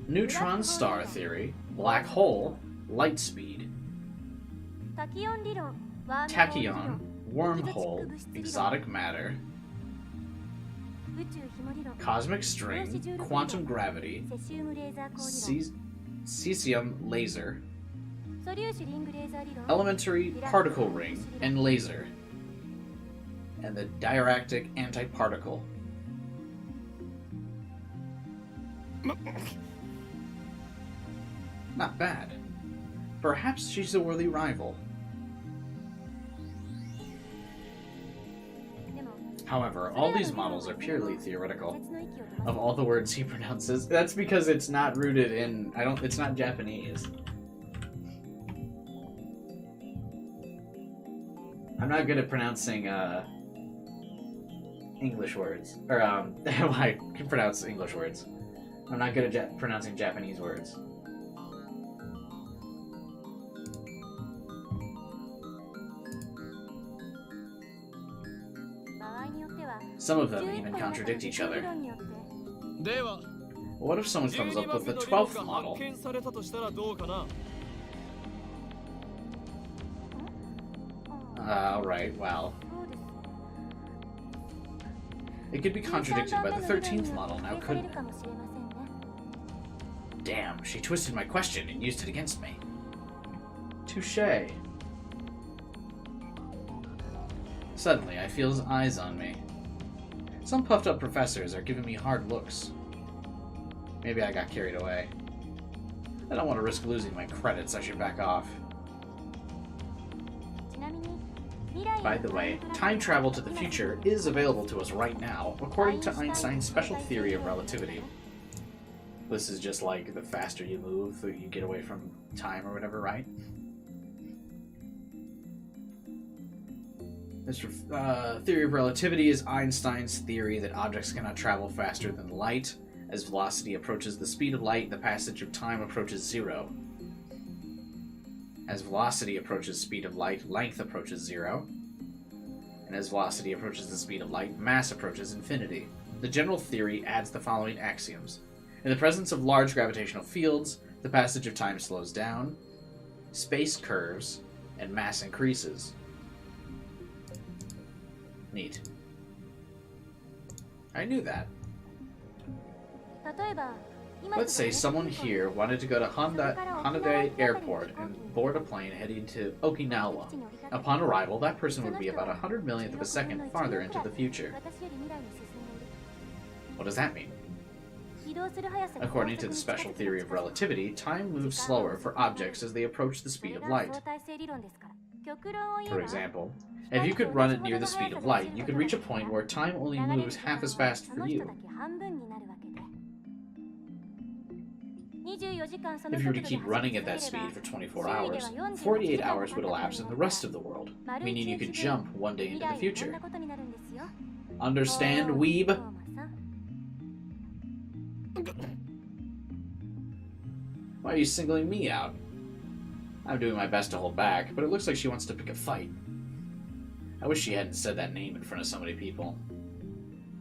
Neutron star theory, black hole, light speed. Tachyon, wormhole, exotic matter. Cosmic string, quantum gravity, cesium laser, elementary particle ring, and laser, and the diaractic antiparticle. Not bad. Perhaps she's a worthy rival. However, all these models are purely theoretical. Of all the words he pronounces, that's because it's not rooted in, it's not Japanese. I'm not good at pronouncing, English words. Or, I can pronounce English words. I'm not good at pronouncing Japanese words. Some of them even contradict each other. What if someone comes up with the 12th model? Alright, well. It could be contradicted by the 13th model now, couldn't it? Damn, she twisted my question and used it against me. Touché. Suddenly, I feel his eyes on me. Some puffed up professors are giving me hard looks. Maybe I got carried away. I don't want to risk losing my credits, I should back off. By the way, time travel to the future is available to us right now, according to Einstein's special theory of relativity. This is just like the faster you move, the you get away from time or whatever, right? This theory of relativity is Einstein's theory that objects cannot travel faster than light. As velocity approaches the speed of light, the passage of time approaches zero. As velocity approaches speed of light, length approaches zero. And as velocity approaches the speed of light, mass approaches infinity. The general theory adds the following axioms. In the presence of large gravitational fields, the passage of time slows down, space curves, and mass increases. Neat. I knew that. Let's say someone here wanted to go to Haneda Airport and board a plane heading to Okinawa. Upon arrival, that person would be about 100 millionth of a second farther into the future. What does that mean? According to the special theory of relativity, time moves slower for objects as they approach the speed of light. For example, if you could run it near the speed of light, you could reach a point where time only moves half as fast for you. If you were to keep running at that speed for 24 hours, 48 hours would elapse in the rest of the world, meaning you could jump one day into the future. Understand, weeb? Why are you singling me out? I'm doing my best to hold back, but it looks like she wants to pick a fight. I wish she hadn't said that name in front of so many people.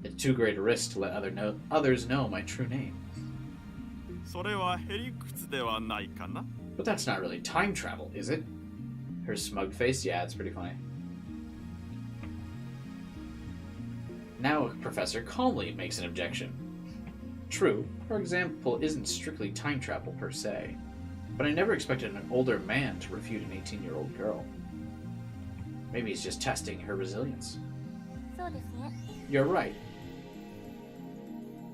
It's too great a risk to let others know my true name. But that's not really time travel, is it? Her smug face? Yeah, it's pretty funny. Now a professor calmly makes an objection. True, her example isn't strictly time travel per se, but I never expected an older man to refute an 18-year-old girl. Maybe he's just testing her resilience. You're right.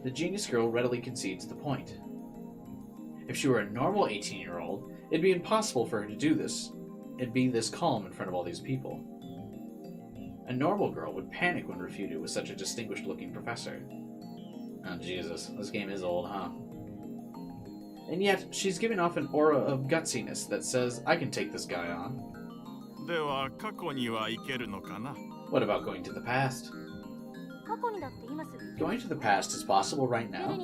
The genius girl readily concedes the point. If she were a normal 18-year-old, it'd be impossible for her to do this and be this calm in front of all these people. A normal girl would panic when refuted with such a distinguished-looking professor. Oh, Jesus. This game is old, huh? And yet, she's giving off an aura of gutsiness that says, I can take this guy on. では過去には行けるのかな What about going to the past? Going to the past is possible right now.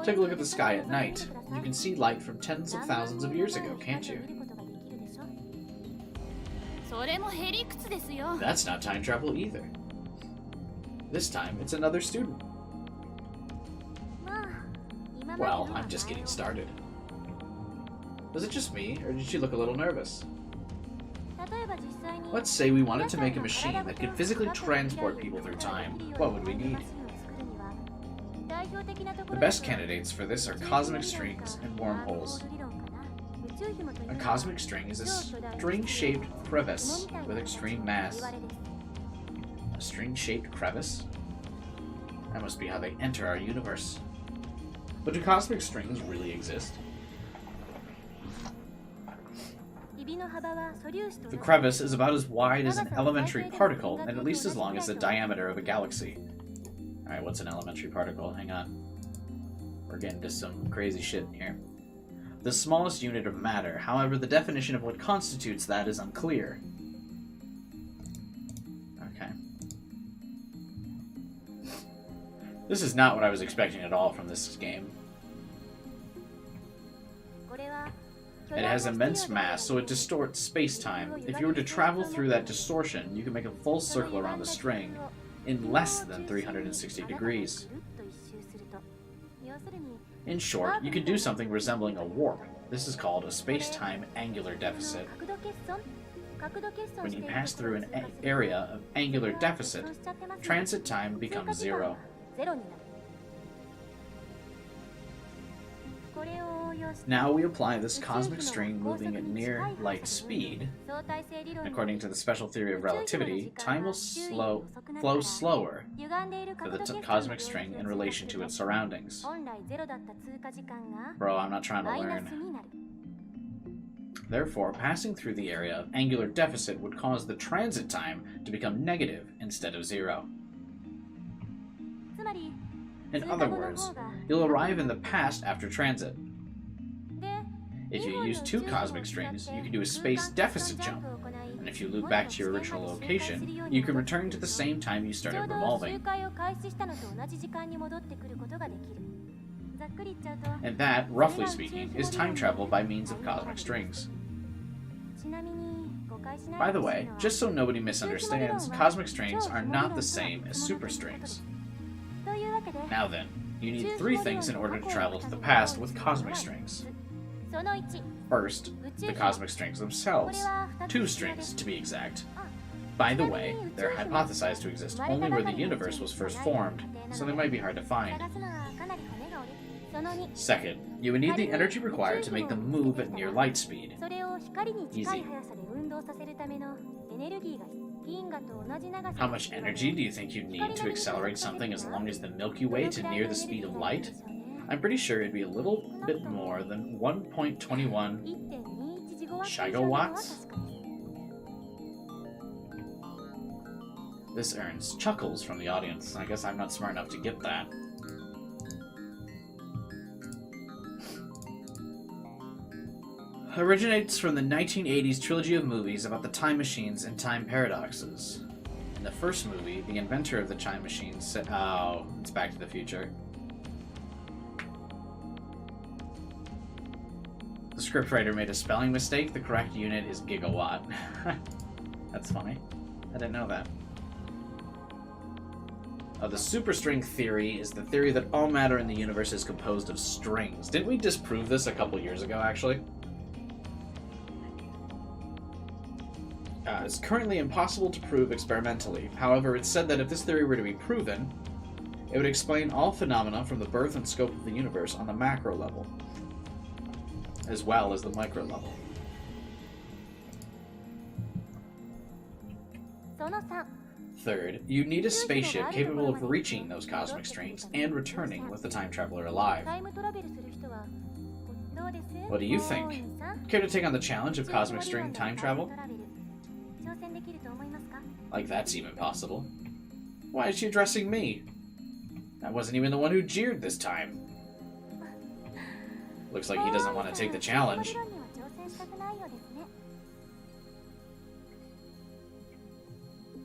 Take a look at the sky at night. You can see light from tens of thousands of years ago, can't you? That's not time travel either. This time, it's another student. Well, I'm just getting started. Was it just me, or did she look a little nervous? Let's say we wanted to make a machine that could physically transport people through time. What would we need? The best candidates for this are cosmic strings and wormholes. A cosmic string is a string-shaped crevice with extreme mass. A string-shaped crevice? That must be how they enter our universe. But do cosmic strings really exist? The crevice is about as wide as an elementary particle, and at least as long as the diameter of a galaxy. Alright, what's an elementary particle? Hang on. We're getting to some crazy shit here. The smallest unit of matter, however, the definition of what constitutes that is unclear. Okay. This is not what I was expecting at all from this game. It has immense mass, so it distorts space-time. If you were to travel through that distortion, you can make a full circle around the string in less than 360 degrees. In short, you could do something resembling a warp. This is called a space-time angular deficit. When you pass through an area of angular deficit, transit time becomes 0. Now we apply this cosmic string moving at near light speed. According to the special theory of relativity, time will flow slower for the cosmic string in relation to its surroundings. Bro, I'm not trying to learn. Therefore, passing through the area of angular deficit would cause the transit time to become negative instead of 0. In other words, you'll arrive in the past after transit. If you use 2 cosmic strings, you can do a space deficit jump, and if you loop back to your original location, you can return to the same time you started revolving. And that, roughly speaking, is time travel by means of cosmic strings. By the way, just so nobody misunderstands, cosmic strings are not the same as superstrings. Now then, you need 3 things in order to travel to the past with cosmic strings. First, the cosmic strings themselves. 2 strings, to be exact. By the way, they're hypothesized to exist only where the universe was first formed, so they might be hard to find. Second, you would need the energy required to make them move at near light speed. Easy. How much energy do you think you'd need to accelerate something as long as the Milky Way to near the speed of light? I'm pretty sure it'd be a little bit more than 1.21 gigawatts. This earns chuckles from the audience. I guess I'm not smart enough to get that. Originates from the 1980s trilogy of movies about the time machines and time paradoxes. In the first movie, the inventor of the time machine said, oh, it's Back to the Future. The scriptwriter made a spelling mistake. The correct unit is gigawatt. That's funny. I didn't know that. The superstring theory is the theory that all matter in the universe is composed of strings. Didn't we disprove this a couple years ago, actually? It's currently impossible to prove experimentally. However, it's said that if this theory were to be proven, it would explain all phenomena from the birth and scope of the universe on the macro level, as well as the micro level. Third, you need a spaceship capable of reaching those cosmic strings and returning with the time traveler alive. What do you think? Care to take on the challenge of cosmic string time travel? Like that's even possible. Why is she addressing me? I wasn't even the one who jeered this time. Looks like he doesn't want to take the challenge.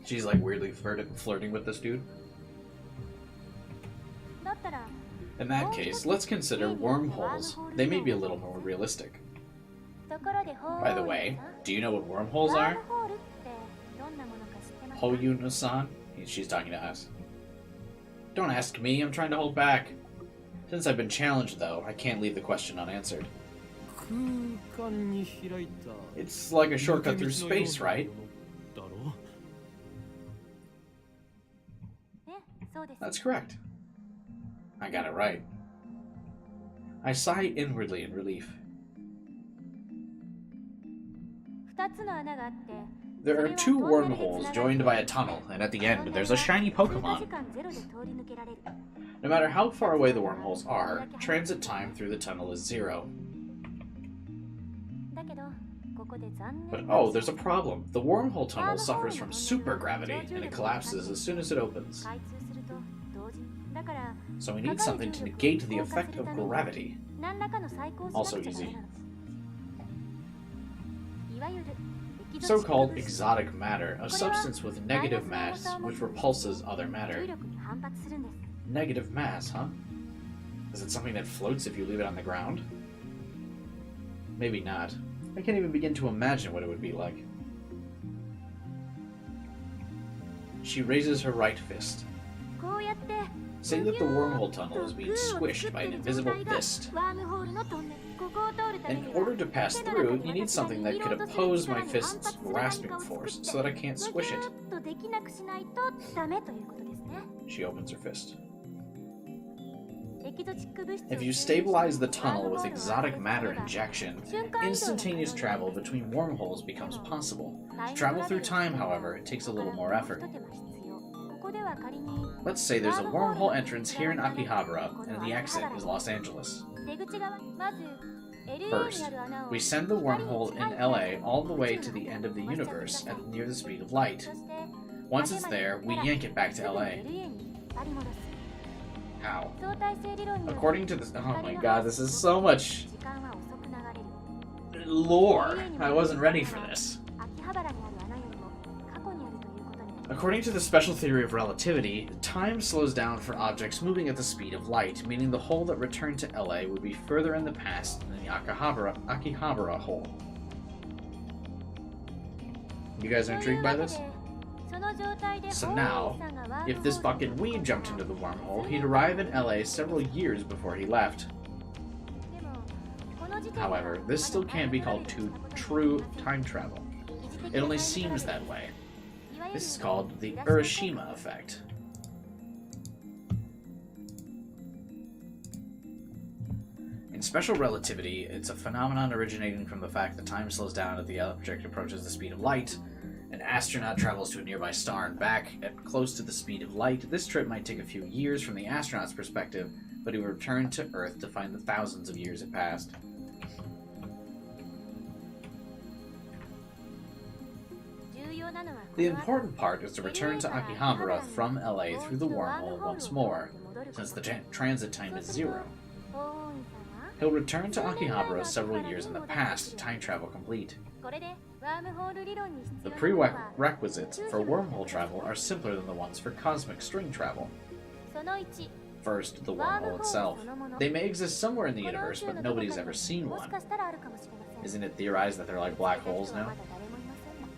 She's like weirdly flirting with this dude. In that case, let's consider wormholes. They may be a little more realistic. By the way, do you know what wormholes are? Hoyuno-san? She's talking to us. Don't ask me, I'm trying to hold back. Since I've been challenged, though, I can't leave the question unanswered. It's like a shortcut through space, right? That's correct. I got it right. I sigh inwardly in relief. There are two wormholes joined by a tunnel, and at the end, there's a shiny Pokemon. No matter how far away the wormholes are, transit time through the tunnel is 0. But oh, there's a problem. The wormhole tunnel suffers from supergravity, and it collapses as soon as it opens. So we need something to negate the effect of gravity. Also easy. So-called exotic matter, a substance with negative mass which repulses other matter. Negative mass, huh? Is it something that floats if you leave it on the ground? Maybe not. I can't even begin to imagine what it would be like. She raises her right fist. Say that the wormhole tunnel is being squished by an invisible fist. In order to pass through, you need something that could oppose my fist's grasping force so that I can't squish it. She opens her fist. If you stabilize the tunnel with exotic matter injection, instantaneous travel between wormholes becomes possible. To travel through time, however, it takes a little more effort. Let's say there's a wormhole entrance here in Akihabara, and the exit is Los Angeles. First, we send the wormhole in LA all the way to the end of the universe at near the speed of light. Once it's there, we yank it back to LA. How? According to this... Oh my god, this is so much... lore. I wasn't ready for this. According to the special theory of relativity, time slows down for objects moving at the speed of light, meaning the hole that returned to LA would be further in the past than the Akihabara hole. You guys are intrigued by this? So now, if this fucking weeb jumped into the wormhole, he'd arrive in LA several years before he left. However, this still can't be called true time travel. It only seems that way. This is called the Urashima effect. In special relativity, it's a phenomenon originating from the fact that time slows down as the object approaches the speed of light. An astronaut travels to a nearby star and back at close to the speed of light. This trip might take a few years from the astronaut's perspective, but he will return to Earth to find the thousands of years had passed. The important part is to return to Akihabara from LA through the wormhole once more, since the transit time is 0. He'll return to Akihabara several years in the past, time travel complete. The prerequisites for wormhole travel are simpler than the ones for cosmic string travel. First, the wormhole itself. They may exist somewhere in the universe, but nobody's ever seen one. Isn't it theorized that they're like black holes now?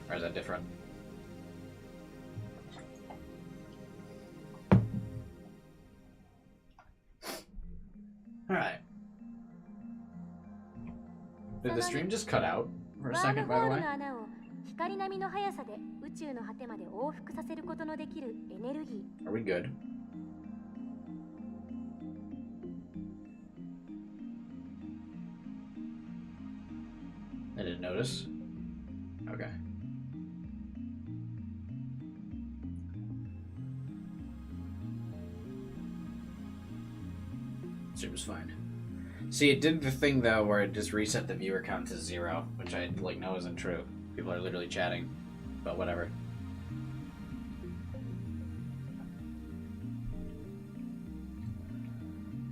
Or is that different? Alright. Did the stream just cut out for a second, by the way? Are we good? I didn't notice. Okay. Stream's fine. See, it did the thing though where it just reset the viewer count to 0, which I know isn't true. People are literally chatting, but whatever.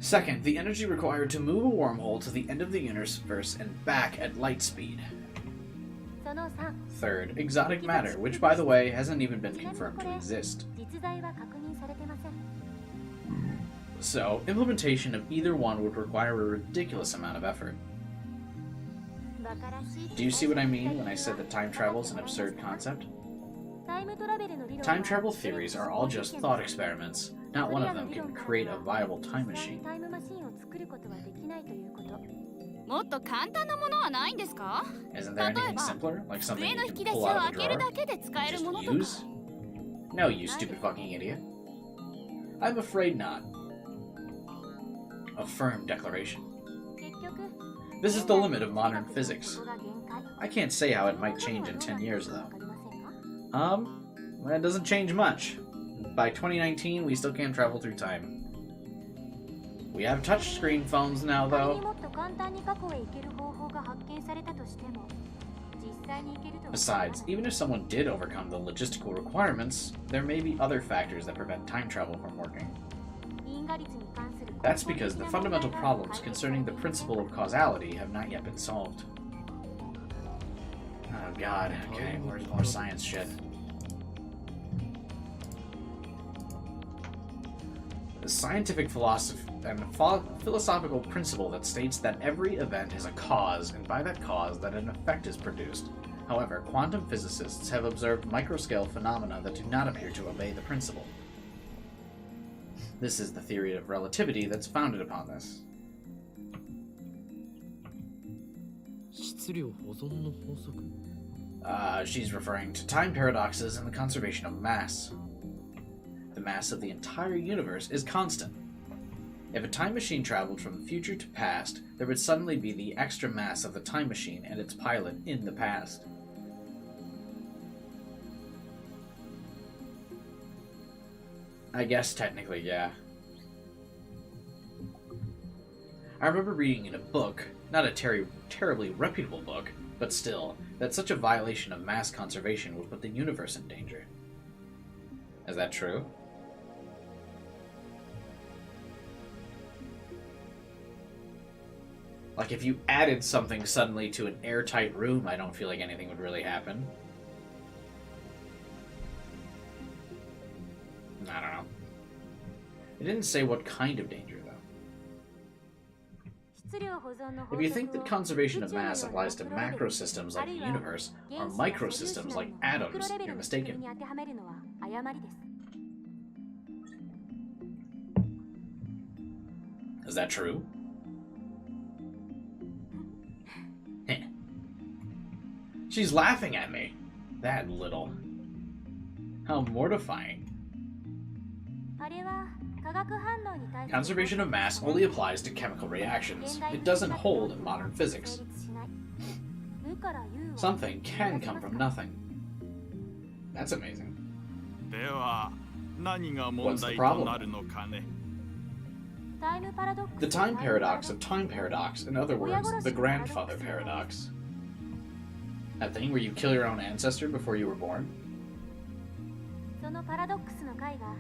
Second, the energy required to move a wormhole to the end of the universe and back at light speed. その3 Third, exotic matter, which by the way hasn't even been confirmed to exist. 実在は確認されてません So, implementation of either one would require a ridiculous amount of effort. バカらしい Do you see what I mean when I said that time travel is an absurd concept? タイムトラベルの理論は Time travel theories are all just thought experiments. Not one of them can create a viable time 実際に machine. タイムマシンを作ることはできないということ もっと簡単なものはないんですか？ Isn't there anything simpler? Like something 机 you の引 can き出し pull を out 開 of a ける drawer? だけで使える Just ものとか。 use? No, you stupid fucking idiot. I'm afraid not. A firm declaration. 結局 This is the limit of modern physics. ここが限界 I can't say how it might change in 10 years, わ though. かりませんか That doesn't change much. By 2019, we still can't travel through time. We have touchscreen phones now, 仮に though. もっと簡単に過去へ行ける方法が発見されたとしても実際に行けるとは Besides, even if someone did overcome the logistical requirements, there may be other factors that prevent time travel from working. 因果率に関する That's because the fundamental problems concerning the principle of causality have not yet been solved. Oh god, okay, where's more science shit? The scientific philosophical principle that states that every event is a cause, and by that cause that an effect is produced. However, quantum physicists have observed microscale phenomena that do not appear to obey the principle. This is the theory of relativity that's founded upon this. 質量保存の法則 She's referring to time paradoxes and the conservation of mass. The mass of the entire universe is constant. If a time machine traveled from the future to past, there would suddenly be the extra mass of the time machine and its pilot in the past. I guess technically, yeah. I remember reading in a book, not a terribly reputable book, but still, that such a violation of mass conservation would put the universe in danger. Is that true? Like, if you added something suddenly to an airtight room, I don't feel like anything would really happen. I don't know. It didn't say what kind of danger, though. 質量保存の法 If you think 則 that を conservation 宇 of 宙のよう mass な applies to マクロレベル macro systems あ like る the いは universe, 原 or 子や micro 素粒子 systems など like のマク atoms, ロレベル you're の仕組み mistaken. に当てはめるのは誤りです Is that true? Heh. She's laughing at me. That little. How mortifying. あれは化学反応に対する Conservation of mass only applies to chemical reactions. It doesn't hold in modern 成 physics. 立しない無から有は Something can come from nothing. That's amazing. では何が問 What's the 題 problem? となるのかね。タイムパラドックス The time paradox of time paradox, in other words, the grandfather paradox. That thing where you kill your own ancestor before you were born? そのパラドックスの解が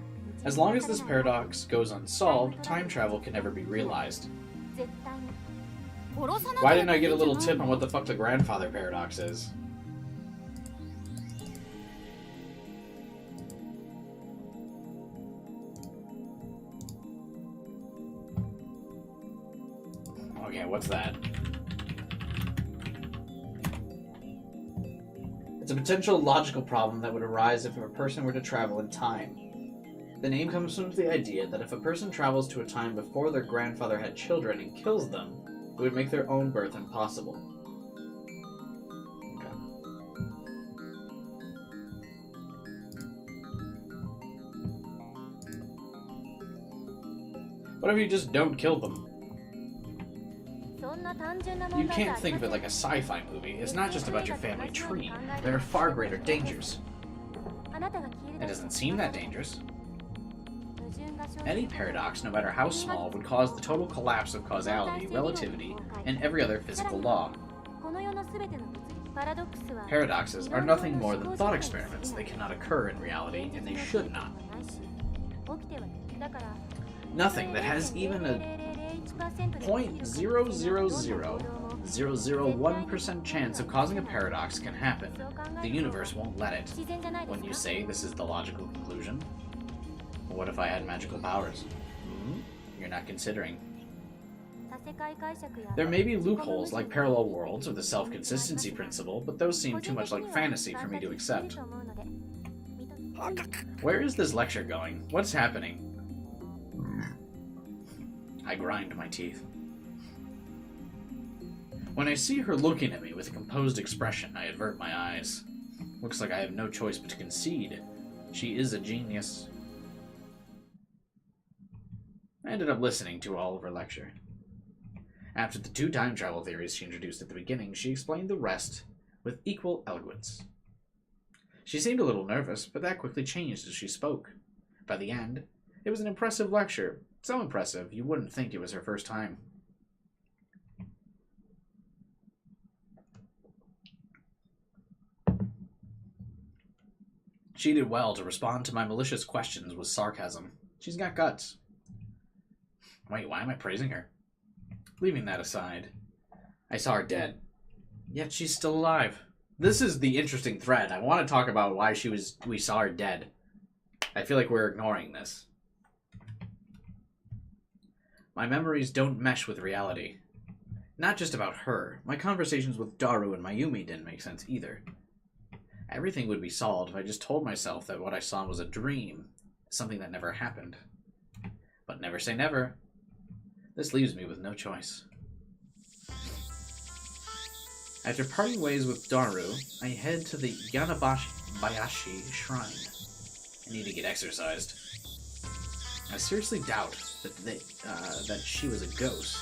As long as this paradox goes unsolved, time travel can never be realized. 絶対に 殺さな Why けれ didn't ば I いい get a んじゃ little ない tip on what the fuck the grandfather paradox is? Okay, what's that? It's a potential logical problem that would arise if a person were to travel in time. The name comes from the idea that if a person travels to a time before their grandfather had children and kills them, it would make their own birth impossible. Okay. What if you just don't kill them? そんな単純な You 問題じゃ can't あり think ま of せ it ん like a sci-fi movie. It's not just about your family tree. There are far greater dangers. あなたが消える It だけ doesn't seem that dangerous. 矛盾が生じ Any paradox, no matter how small, would cause the total collapse of causality, relativity, and every other physical law. この世の全ての物理パラドックスは Paradoxes are nothing more than thought experiments. They cannot occur in reality, and they should not. 起きてはだから Nothing that has even a 0.0000001% chance of causing a paradox can happen. The universe won't let it. When you say this is the logical conclusion, what if I had magical powers? You're not considering. There may be loopholes like parallel worlds or the self-consistency principle, but those seem too much like fantasy for me to accept. Where is this lecture going? What's happening? I grind my teeth. When I see her looking at me with a composed expression, I avert my eyes. Looks like I have no choice but to concede. She is a genius. I ended up listening to all of her lecture. After the 2 time travel theories she introduced at the beginning, she explained the rest with equal eloquence. She seemed a little nervous, but that quickly changed as she spoke. By the end, it was an impressive lecture. So impressive, you wouldn't think it was her first time. She did well to respond to my malicious questions with sarcasm. She's got guts. Wait, why am I praising her? Leaving that aside, I saw her dead. Yet she's still alive. This is the interesting thread. I want to talk about why we saw her dead. I feel like we're ignoring this. My memories don't mesh with reality. Not just about her. My conversations with Daru and Mayumi didn't make sense either. Everything would be solved if I just told myself that what I saw was a dream, something that never happened. But never say never. This leaves me with no choice. After parting ways with Daru, I head to the Yanabayashi Shrine. I need to get exercised. I seriously doubt that she was a ghost.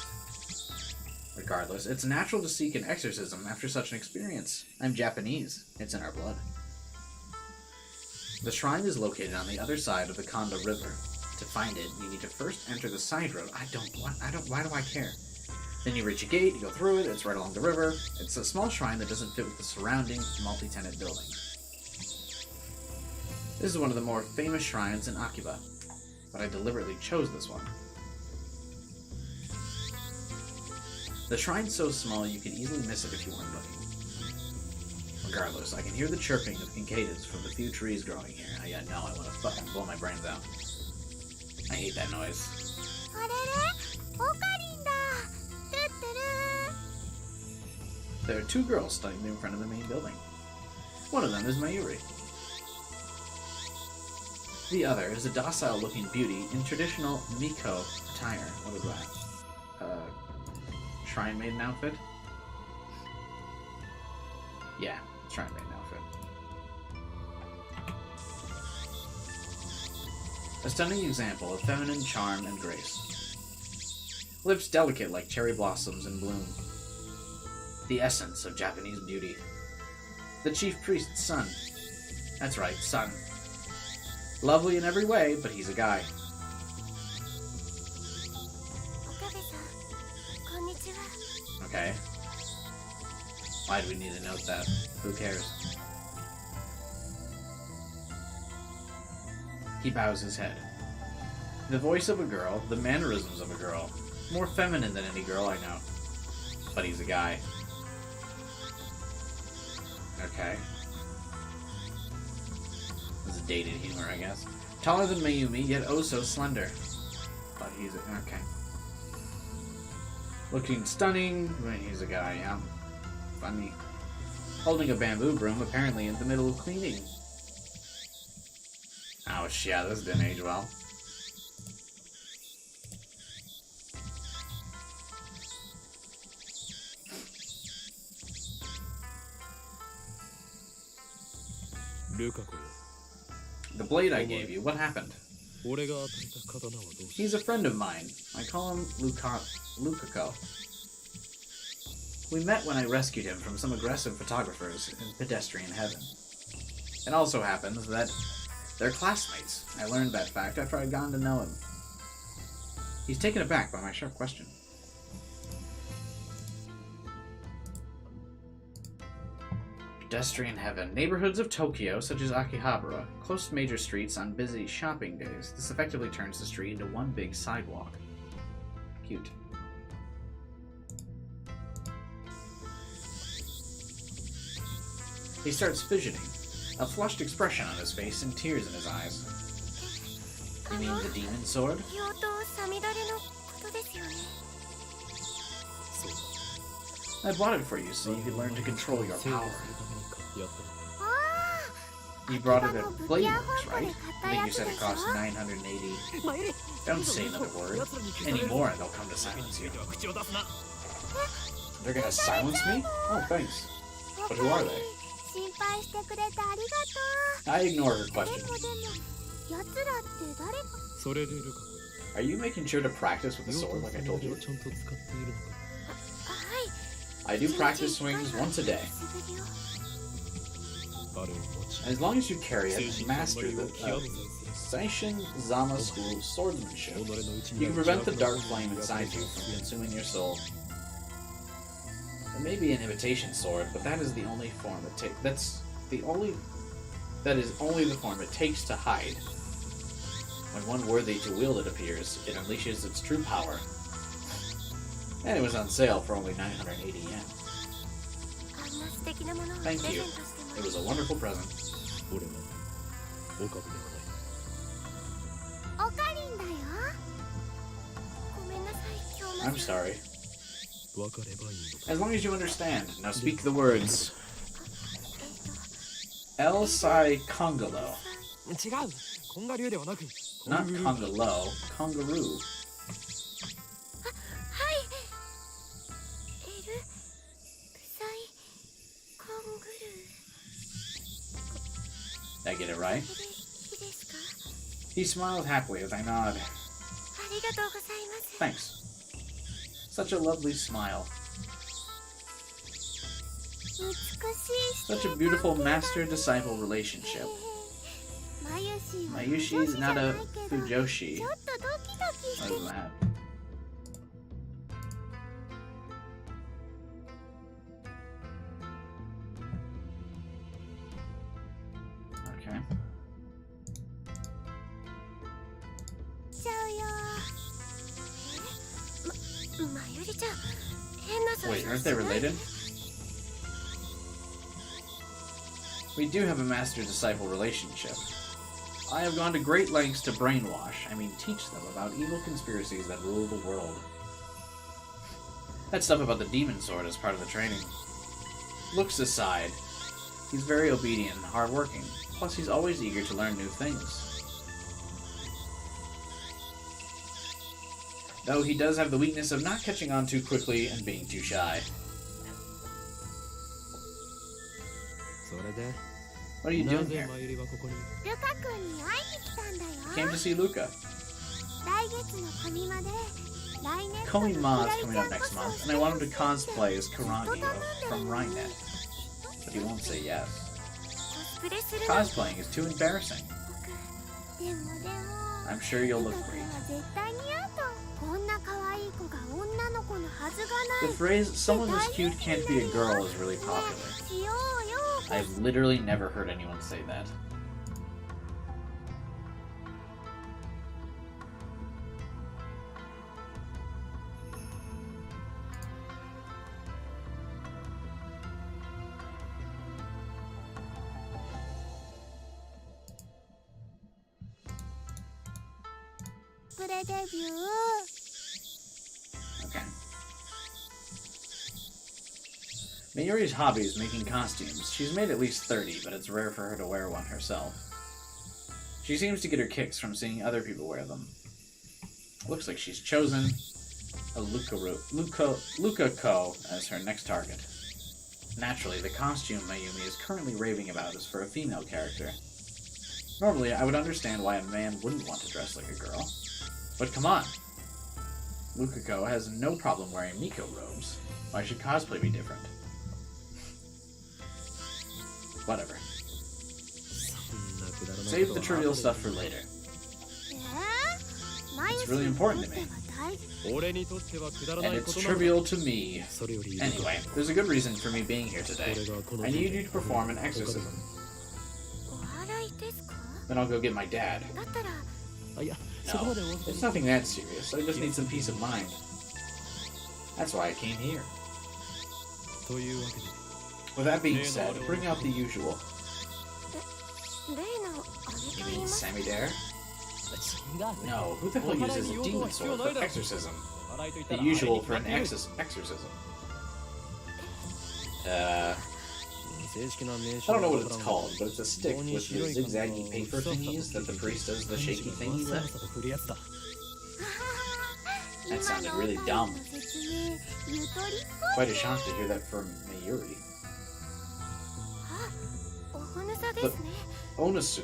Regardless, it's natural to seek an exorcism after such an experience. I'm Japanese. It's in our blood. The shrine is located on the other side of the Kanda River. To find it, you need to first enter the side road. Why do I care? Then you reach a gate, you go through it, it's right along the river. It's a small shrine that doesn't fit with the surrounding multi-tenant building. This is one of the more famous shrines in Akiba, but I deliberately chose this one. The shrine's so small you could easily miss it if you weren't looking. Regardless, I can hear the chirping of cicadas from the few trees growing here. I want to fucking blow my brains out. I hate that noise. There are 2 girls standing in front of the main building. One of them is Mayuri. The other is a docile-looking beauty in traditional Miko attire. What is that? Shrine maiden outfit? Yeah, shrine maiden outfit. A stunning example of feminine charm and grace. Lips delicate like cherry blossoms in bloom. The essence of Japanese beauty. The chief priest's son. That's right, son. Lovely in every way, but he's a guy. Okay. Why do we need to note that? Who cares? He bows his head. The voice of a girl, the mannerisms of a girl. More feminine than any girl I know. But he's a guy. Okay. This is dated humor, I guess. Taller than Mayumi, yet oh so slender. But he's a... okay. Looking stunning. He's a guy, yeah. Funny. Holding a bamboo broom, apparently in the middle of cleaning. Ouch, yeah, this didn't age well. The blade I gave you, what happened? He's a friend of mine. I call him Lukako. We met when I rescued him from some aggressive photographers in Pedestrian Heaven. It also happens that they're classmates. I learned that fact after I'd gotten to know him. He's taken aback by my sharp question. Pedestrian Heaven. Neighborhoods of Tokyo, such as Akihabara, close to major streets on busy shopping days. This effectively turns the street into one big sidewalk. Cute. He starts fidgeting, a flushed expression on his face and tears in his eyes. You mean the demon sword? 妖刀サミダレのことですよね。 I bought it for you so you could learn to control your power. あ You brought it at Blade Works, right? I think you said it cost 980. Don't say another word. Any more and they'll come to silence you. They're gonna silence me? Oh, thanks. あ、 But who are they? 心配してくれてありがと I ignore her う。で question. も奴らって誰か。 それでルカ Are you making sure to practice with the 妖 sword 刀 like I サミ told ダレ you? をちゃんと使っているのか はい。 I do practice swings once a day. 素振りを。あれを持ち As long as you carry it 精 and 神の master 守りを the 極めた Seishin Zama School of Swordsmanship, 己の内 you に can ある prevent the 邪 dark 悪な flame 思いが inside you from consuming your soul. It may be an imitation sword, but that is the only form that is only the form it takes to hide. When one worthy to wield it appears, it unleashes its true power. And it was on sale for only 980 yen. あんな素敵なものをプレ Thank ゼン you. トしても It was a wonderful present. 俺はオカブではないおかりんだよ。ごめんなさい、今日 I'm も。 sorry. 分かればいいのか As long as you understand. Now speak the words. えっと、 El Sai Kongalo. 違うコンガ流ではなく Not Kongalo, Kongaroo. はい。エル、サイ、コングル Did I get it right? ー。いいですか。 He smiled happily as I nod. ありがとうございます。 Thanks. Such a lovely smile. 美しい。 Such a beautiful master-disciple relationship. マユシは Mayushi is not a 女子じゃないけど fujoshi. ちょっとドキドキして What is that? Okay. ちゃうよ。まゆりちゃん、変な想像 Wait, し aren't they ないで related? We do have a master-disciple relationship. I have gone to great lengths to brainwash, teach them about evil conspiracies that rule the world. That stuff about the demon sword is part of the training. Looks aside, he's very obedient and hardworking. Plus, he's always eager to learn new things. Though he does have the weakness of not catching on too quickly and being too shy. それで What are you な doing ぜ here? マユリはここにルカ君に会いに来たんだよ。 Came to see Luca. 来月のコミマで来年 Komi-ma is coming up next month, and I want him to cosplay as Kurangi from Rhinet. But he won't say yes. コスプレするの Cosplaying is too embarrassing. 僕でも I'm sure you'll ル look カ君 great. は絶対似合うと。こんな可愛い子が女の子のはずがな The い。 phrase, someone this cute can't be a girl, is really popular. しようよ。 I've literally never heard anyone say that. Okay. Mayuri's hobby is making costumes. She's made at least 30, but it's rare for her to wear one herself. She seems to get her kicks from seeing other people wear them. Looks like she's chosen a Luca-ko as her next target. Naturally, the costume Mayumi is currently raving about is for a female character. Normally, I would understand why a man wouldn't want to dress like a girl. But come on! Luca-ko has no problem wearing Miko robes. Why should cosplay be different? Whatever. Save the trivial stuff for later. It's really important to me. And it's trivial to me. Anyway, there's a good reason for me being here today. I need you to perform an exorcism. お祓いですか？ Then I'll go get my dad. だったら No, it's nothing that serious. I just need some peace of mind. That's why I came here. With that being said, bring out the usual. 例のあれ You と言い mean ます Sammy Dare? 違う。 No, who the hell uses a demon sword for exorcism? The usual for an exorcism. I don't know what it's called, but it's a stick with the zigzaggy paper thingies that the priest does the shaky thingy with. That sounded really dumb. 説明ゆとりっぽい Quite a shock to hear that from Mayuri. おほぬさですね Onasu.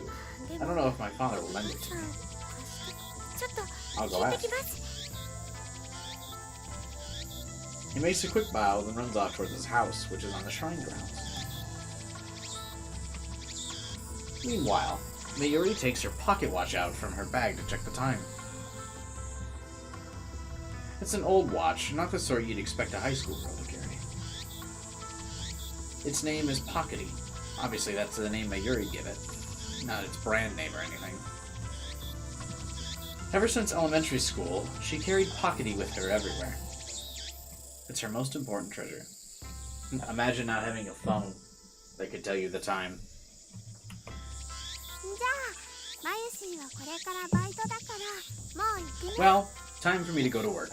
で I don't know if my father will lend it to me. ちょっと I'll go 聞いて ask. きます He makes a quick bow, then runs off towards his house, which is on the shrine grounds. Meanwhile, Mayuri takes her pocket watch out from her bag to check the time. It's an old watch, not the sort you'd expect a high school girl to carry. Its name is Pockety. Obviously, that's the name Mayuri give it, not its brand name or anything. Ever since elementary school, she carried Pockety with her everywhere. It's her most important treasure. Imagine not having a phone that could tell you the time. じゃあマユシーはこれからバイトだからもう行くね Well, time for me to go to work.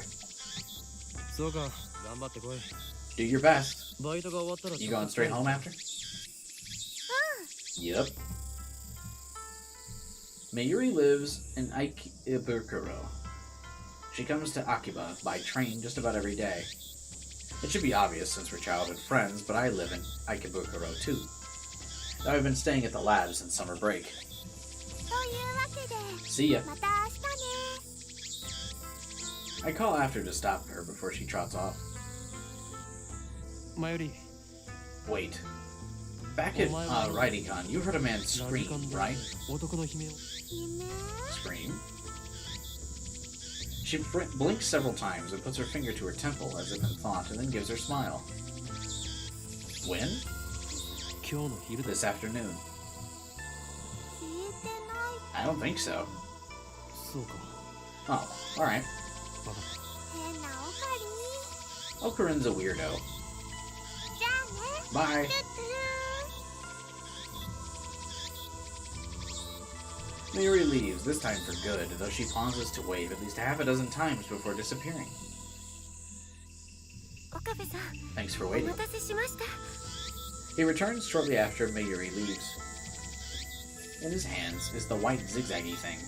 そうか、頑張ってこい。 Do your best. バイトが終わったら You going straight home after? Yep. Mayuri lives in Ikebukuro. She comes to Akiba by train just about every day. It should be obvious since we're childhood friends, but I live in Ikebukuro too. I've been staying at the lab since summer break. というわけで See ya. また明日ね I call after to stop her before she trots off. 前より Wait. Back at Raidicon, you heard a man scream, right? 男の悲鳴を 夢 Scream? She blinks several times and puts her finger to her temple as if in thought, and then gives her smile. When? 今日の昼だ This afternoon. 聞いてない I don't think so. そうか Oh, alright. 分かっ変なオカリ Okarin's a weirdo. じゃあね Bye. トゥットゥ Mayuri leaves, this time for good, though she pauses to wave at least half a dozen times before disappearing. 岡部さん Thanks for お waiting. 待たせしました He returns shortly after Mayuri leaves. In his hands is the white zigzaggy thing.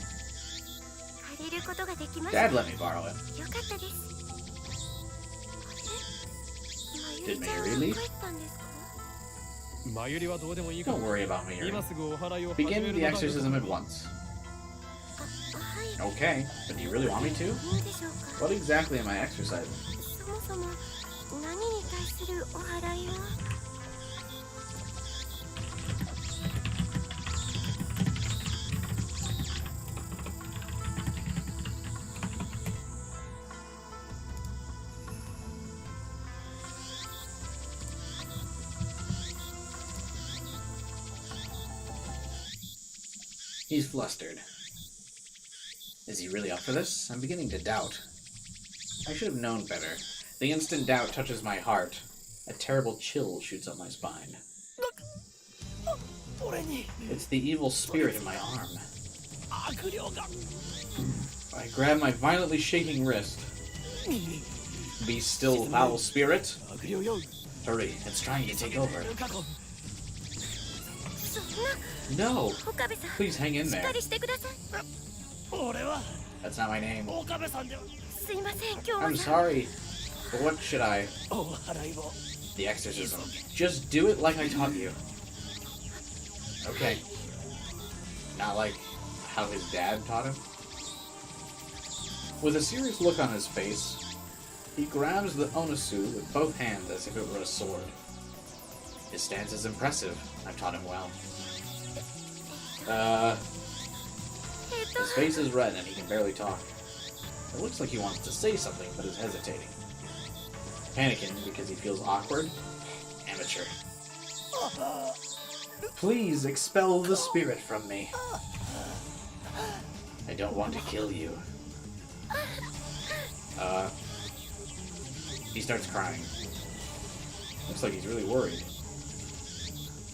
借りることができました Dad let me borrow it. よかったです Did まゆ Mayuri り leave? ちゃんは帰ったんですか た前よりはどうでもいいか Don't ら worry about Mayuri. 今すぐお祓いを始め Begin る the のだ exorcism at once. はい Okay, but do you really want me to? いいでしょうか What exactly am I exercising? そもそも何に対するお祓いを He's flustered. Is he really up for this? I'm beginning to doubt. I should have known better. The instant doubt touches my heart. A terrible chill shoots up my spine. It's the evil spirit in my arm. I grab my violently shaking wrist. Be still, foul spirit. Hurry, it's trying to take over. そんな No! 岡部さん Please hang in しっ there. かりしてください That's not my name. すいません今日は I'm sorry. But what should I? The exorcism. Just do it like I taught you. Okay. Not like how his dad taught him. With a serious look on his face, he grabs the Onasu with both hands as if it were a sword. His stance is impressive. I've taught him well. His face is red and he can barely talk. It looks like he wants to say something, but is hesitating. Panicking because he feels awkward. Amateur. Please expel the spirit from me. I don't want to kill you. He starts crying. Looks like he's really worried.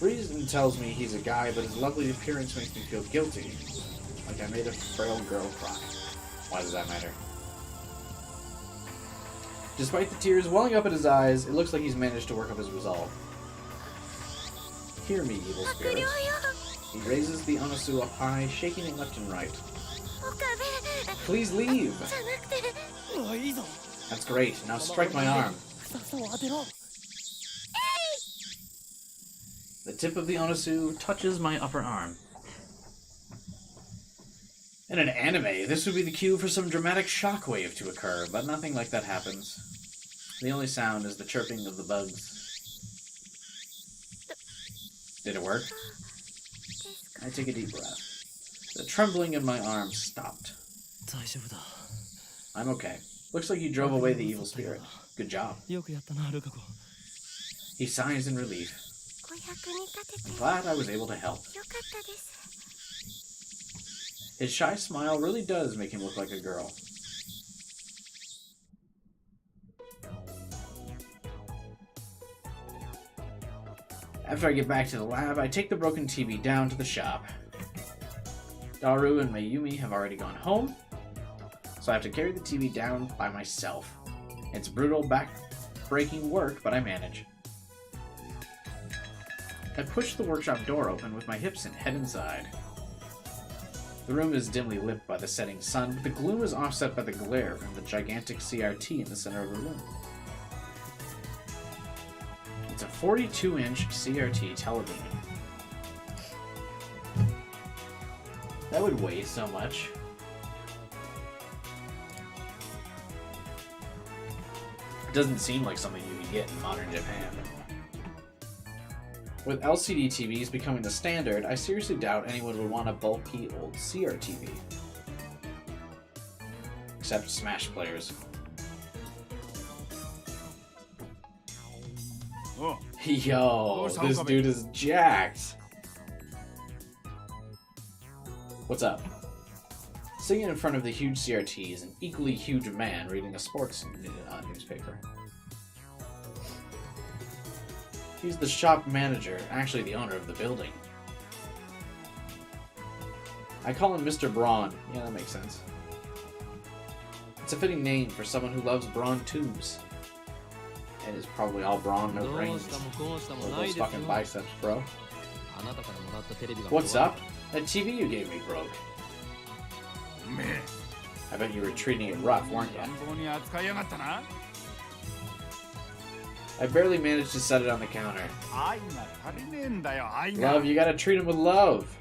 Reason tells me he's a guy, but his lovely appearance makes me feel guilty. Like I made a frail girl cry. Why does that matter? Despite the tears welling up in his eyes, it looks like he's managed to work up his resolve. Hear me, evil spirits. He raises the Onasu up high, shaking it left and right. Please leave! That's great. Now strike my arm. The tip of the Onasu touches my upper arm. In an anime, this would be the cue for some dramatic shockwave to occur, but nothing like that happens. The only sound is the chirping of the bugs. Did it work? I take a deep breath. The trembling in my arm stopped. I'm okay. Looks like you drove away the evil spirit. Good job. He sighs in relief. I'm glad I was able to help. His shy smile really does make him look like a girl. After I get back to the lab, I take the broken TV down to the shop. Daru and Mayumi have already gone home, so I have to carry the TV down by myself. It's brutal, back-breaking work, but I manage. I push the workshop door open with my hips and head inside. The room is dimly lit by the setting sun, but the gloom is offset by the glare from the gigantic CRT in the center of the room. It's a 42-inch CRT television. That would weigh so much. It doesn't seem like something you could get in modern Japan. With LCD TVs becoming the standard, I seriously doubt anyone would want a bulky old CRTV. Except Smash players. Oh, Yo, this dude is jacked. What's up? Sitting in front of the huge CRT is an equally huge man reading a sports newspaper. He's the shop manager, actually the owner of the building. I call him Mr. Braun. Yeah, that makes sense. It's a fitting name for someone who loves brawn tubes. And is probably all brawn, no brains. Those fucking biceps, bro. What's up? That TV you gave me broke. man. I bet you were treating it rough, weren't you? I barely managed to set it on the counter. Love, you gotta treat him with love.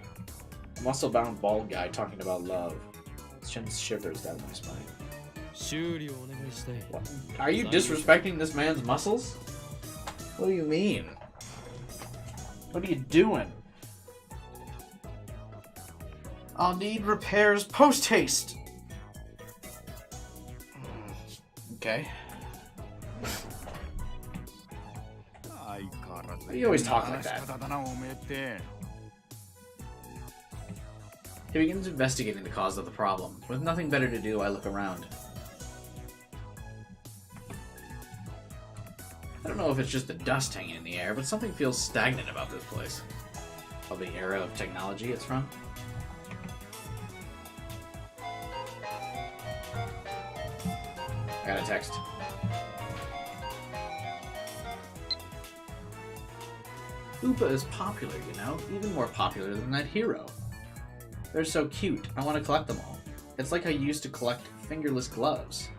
Muscle-bound bald guy talking about love. Sends shivers down my spine. What? Are you disrespecting this man's muscles? What do you mean? What are you doing? I'll need repairs post-haste. Okay. You always talk like that. He begins investigating the cause of the problem. With nothing better to do, I look around. I don't know if it's just the dust hanging in the air, but something feels stagnant about this place. Of the era of technology it's from. I got a text. Oopa is popular, you know? Even more popular than that hero. They're so cute. I want to collect them all. It's like I used to collect fingerless gloves.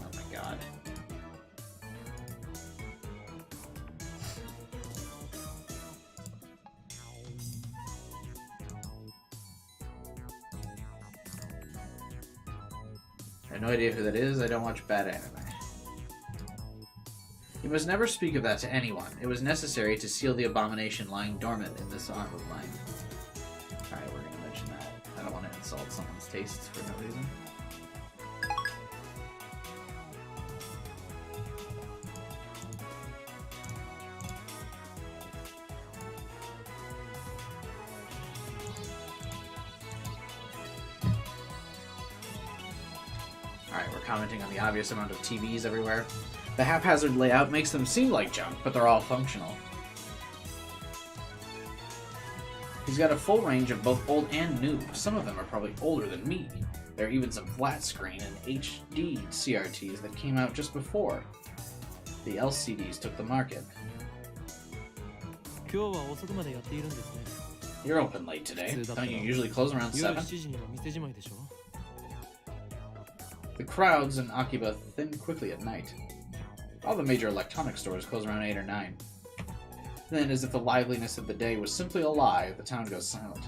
Oh my god. I have no idea who that is. I don't watch bad anime. You must never speak of that to anyone. It was necessary to seal the abomination lying dormant in this arm of mine. Alright, we're gonna mention that. I don't want to insult someone's tastes for no reason. Alright, we're commenting on the obvious amount of TVs everywhere. The haphazard layout makes them seem like junk, but they're all functional. He's got a full range of both old and new. Some of them are probably older than me. There are even some flat screen and HD CRTs that came out just before the LCDs took the market. You're open late today. Don't you usually close around 7? The crowds in Akiba thinned quickly at night. All the major electronic stores close around 8 or 9. Then, as if the liveliness of the day was simply a lie, the town goes silent.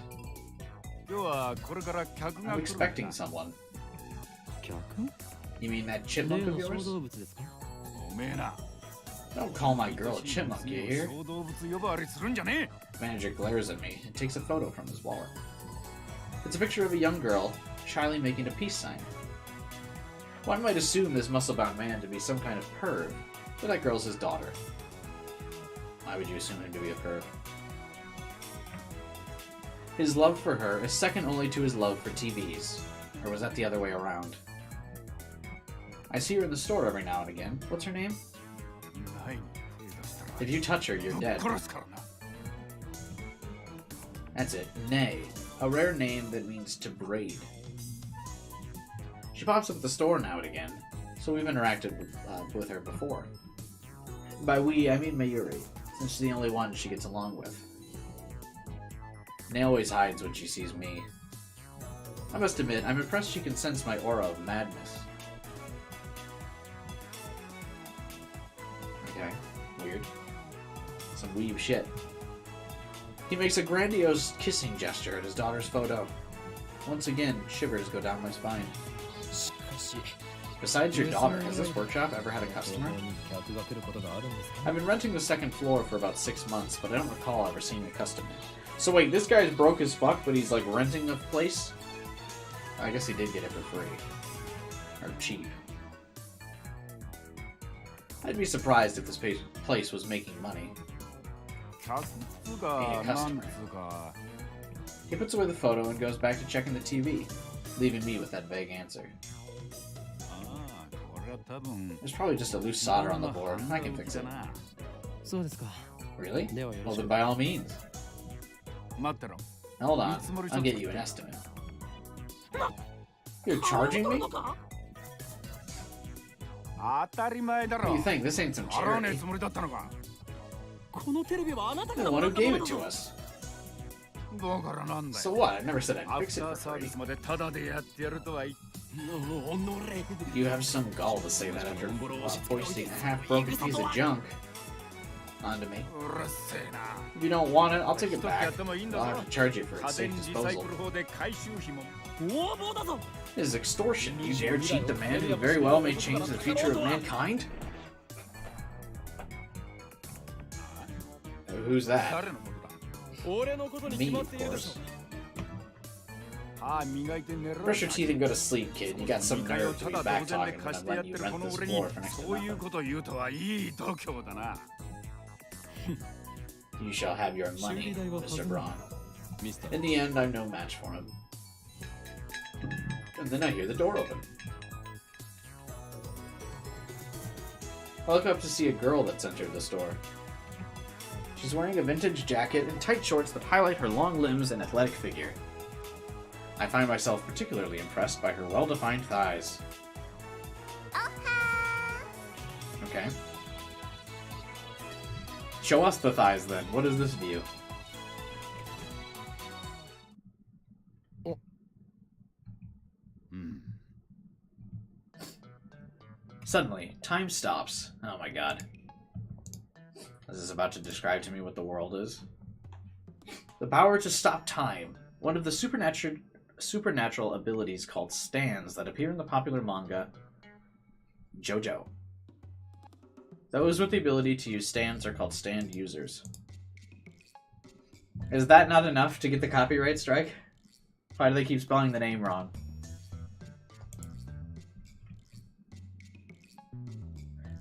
I'm expecting someone. You mean that chipmunk of yours? Don't call my girl a chipmunk, you hear? The manager glares at me and takes a photo from his wallet. It's a picture of a young girl, shyly making a peace sign. One might assume this muscle-bound man to be some kind of perv, but that girl's his daughter. Why would you assume him to be a perv? His love for her is second only to his love for TVs. Or was that the other way around? I see her in the store every now and again. What's her name? If you touch her, you're dead. That's it. Nay. A rare name that means to braid. She pops up at the store now and again, so we've interacted with her before. By we, I mean Mayuri, since she's the only one she gets along with. Nay always hides when she sees me. I must admit, I'm impressed she can sense my aura of madness. Okay, weird. Some weeb shit. He makes a grandiose kissing gesture at his daughter's photo. Once again, shivers go down my spine. Besides your daughter, has this workshop ever had a customer? I've been renting the second floor for about 6 months, but I don't recall ever seeing a customer. So wait, this guy's broke as fuck, but he's like renting a place? I guess he did get it for free. Or cheap. I'd be surprised if this place was making money. Being a customer. He puts away the photo and goes back to checking the TV, leaving me with that vague answer. There's probably just a loose solder on the board. I can fix it. Really? Well then by all means. Hold on. I'll get you an estimate. You're charging me? What do you think? This ain't some charity. You're the one who gave it to us. So what? I never said I'd fix it for free. You have some gall to say that after foisting a half-broken piece of junk onto me. If you don't want it, I'll take it back. I'll have to charge you for its safe disposal. This is extortion. You dare cheat the man who very well may change the future of mankind? Who's that? Me, of course. Brush your teeth and go to sleep, kid. You got some nerve to be back-talking when I'm letting you rent this floor for next to nothing. You shall have your money, Mr. Braun. In the end, I'm no match for him. And then I hear the door open. I look up to see a girl that's entered the store. She's wearing a vintage jacket and tight shorts that highlight her long limbs and athletic figure. I find myself particularly impressed by her well-defined thighs. Okay. Show us the thighs then. What is this view? Suddenly, time stops. Oh my god. Is this about to describe to me what the world is? The power to stop time. One of the supernatural abilities called Steins that appear in the popular manga JoJo. Those with the ability to use stands are called stand users. Is that not enough to get the copyright strike? Why do they keep spelling the name wrong?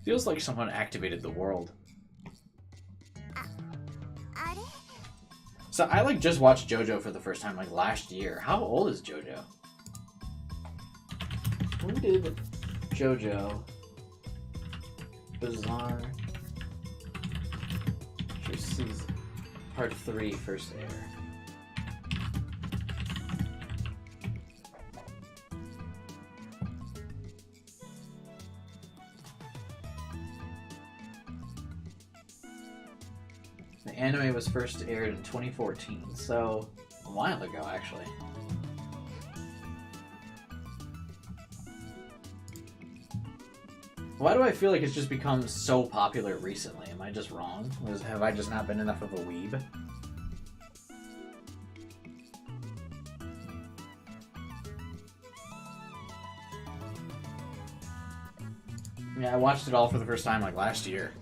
Feels like someone activated the world. So I just watched JoJo for the first time last year. How old is JoJo? When did JoJo Bizarre Season Part 3 first air? The anime was first aired in 2014, so a while ago, actually. Why do I feel like it's just become so popular recently? Am I just wrong? Have I just not been enough of a weeb? Yeah, I watched it all for the first time like last year.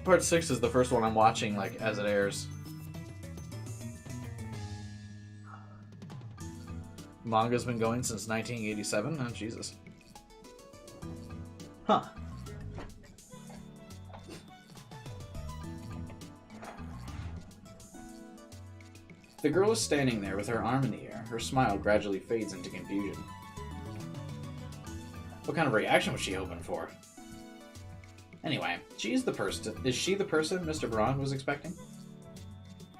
Part 6 is the first one I'm watching like as it airs. Manga's been going since 1987? Oh, Jesus. Huh. The girl is standing there with her arm in the air. Her smile gradually fades into confusion. What kind of reaction was she hoping for? Anyway, is she the person Mr. Braun was expecting?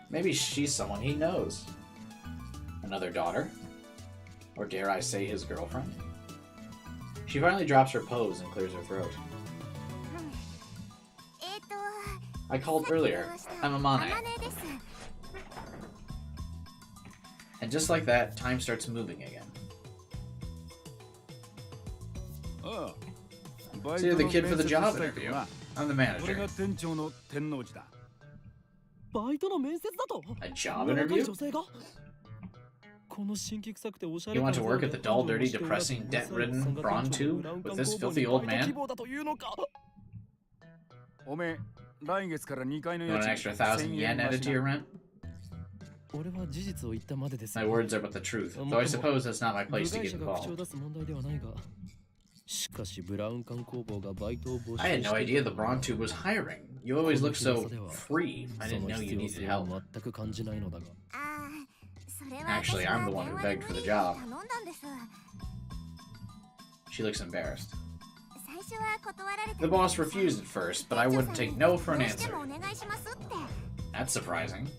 Maybe she's someone he knows. Another daughter? Or dare I say his girlfriend? She finally drops her pose and clears her throat. I called earlier. I'm Amane. And just like that, time starts moving again. So you're the kid for the job interview. I'm the manager. A job interview? You want to work at the dull, dirty, depressing, debt-ridden Braun tube with this filthy old man? You want an extra 1,000 yen added to your rent? My words are but the truth, though I suppose that's not my place to get involved. I had no idea the Braun tube was hiring. You always look so free. I didn't know you needed help. Actually, I'm the one who begged for the job. She looks embarrassed. The boss refused at first, but I wouldn't take no for an answer. That's surprising.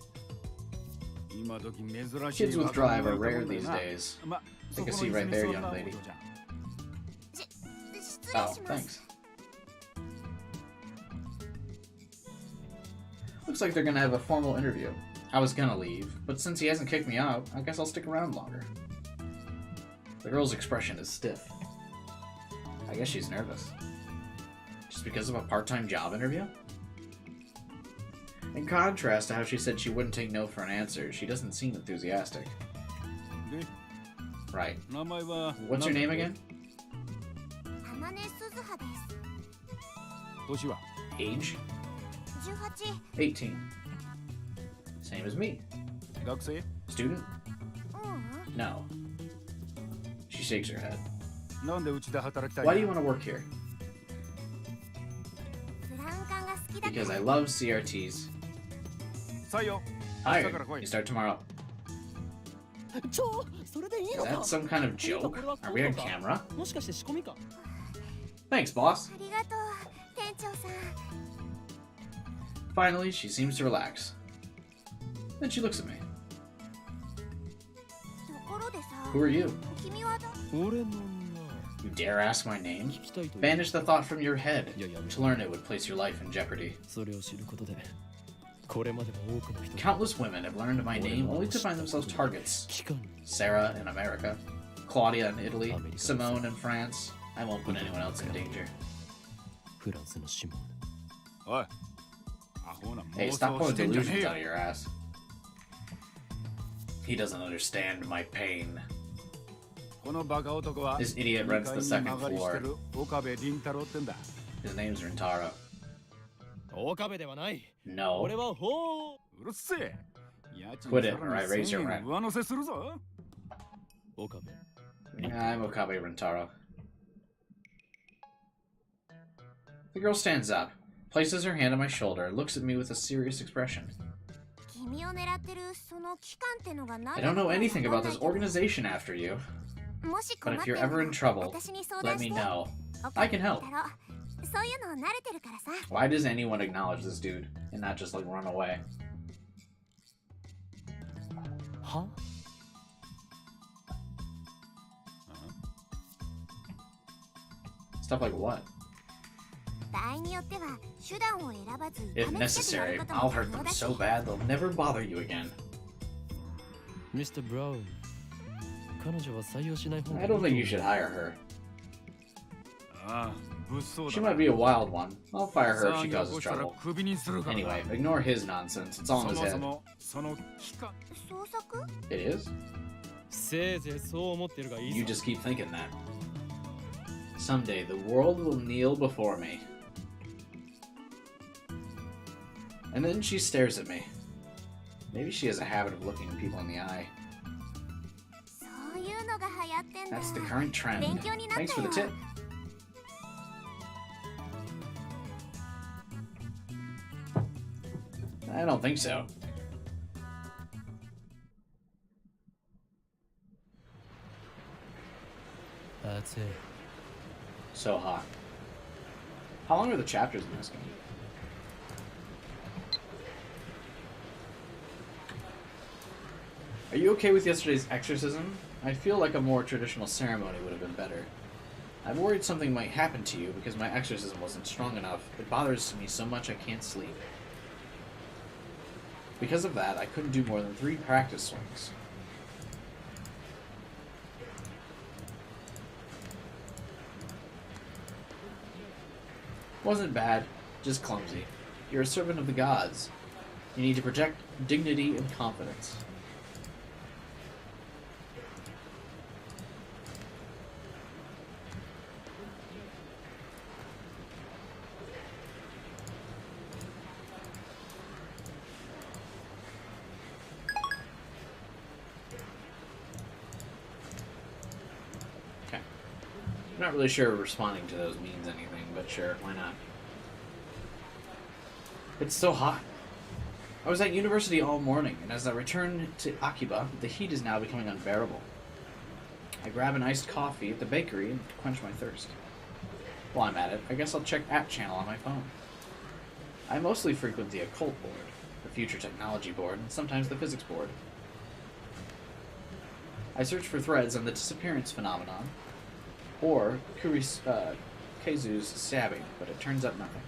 Kids with drive are rare these days. Take a seat right there, young lady. Oh, thanks. Looks like they're gonna have a formal interview. I was gonna leave, but since he hasn't kicked me out, I guess I'll stick around longer. The girl's expression is stiff. I guess she's nervous. Just because of a part-time job interview? In contrast to how she said she wouldn't take no for an answer, she doesn't seem enthusiastic. Right. What's your name again? Age? 18. Same as me. Student? No. She shakes her head. Why do you want to work here? Because I love CRTs. Hired. You start tomorrow. Is that some kind of joke? Are we on camera? Thanks, boss. Finally, she seems to relax. Then she looks at me. Who are you? You dare ask my name? Banish the thought from your head. To learn it would place your life in jeopardy. Countless women have learned my name only to find themselves targets. Sarah in America, Claudia in Italy, Simone in France. I won't put anyone else in danger. Hey, stop pulling delusions out of your ass. He doesn't understand my pain. This idiot rents the second floor. His name's Rintaro. No. Quit it, or I raise your rent. I'm Okabe Rintaro. The girl stands up, places her hand on my shoulder, and looks at me with a serious expression. I don't know anything about this organization after you, but if you're ever in trouble, let me know. I can help. Why does anyone acknowledge this dude and not just like run away? Huh? Stuff like what? 場合によっては手段を選ばず If 試しでや necessary, ること I'll も hurt 可能 them だし so bad they'll never bother you again. Mr. Brown 彼女は採用しない方がいい I don't think you should hire her. ああ、物騒 She だ。 might be a wild one. I'll fire her if 騒 she ぎを起 causes こしたら trouble. クビにするからな。 Anyway, ignore his nonsense. It's all そ in his もそ head. もその期間。創作 It is? せいぜいそう思ってるがいい You さ just keep thinking that. Someday the world will kneel before me. And then she stares at me. Maybe she has a habit of looking people in the eye. そういうのが流行ってんだ That's the current trend. 勉強になったよ Thanks for the tip. I don't think so. That's it. So hot. How long are the chapters in this game? Are you okay with yesterday's exorcism? I feel like a more traditional ceremony would have been better. I'm worried something might happen to you because my exorcism wasn't strong enough. It bothers me so much I can't sleep. Because of that, I couldn't do more than 3 practice swings. Wasn't bad, just clumsy. You're a servant of the gods. You need to project dignity and confidence. Okay. I'm not really sure responding to those means anything, but sure, why not? It's so hot. I was at university all morning, and as I return to Akiba, the heat is now becoming unbearable. I grab an iced coffee at the bakery and quench my thirst. While I'm at it, I guess I'll check App Channel on my phone. I mostly frequent the occult board, the future technology board, and sometimes the physics board. I search for threads on the disappearance phenomenon, or Keizu's stabbing, but it turns up nothing.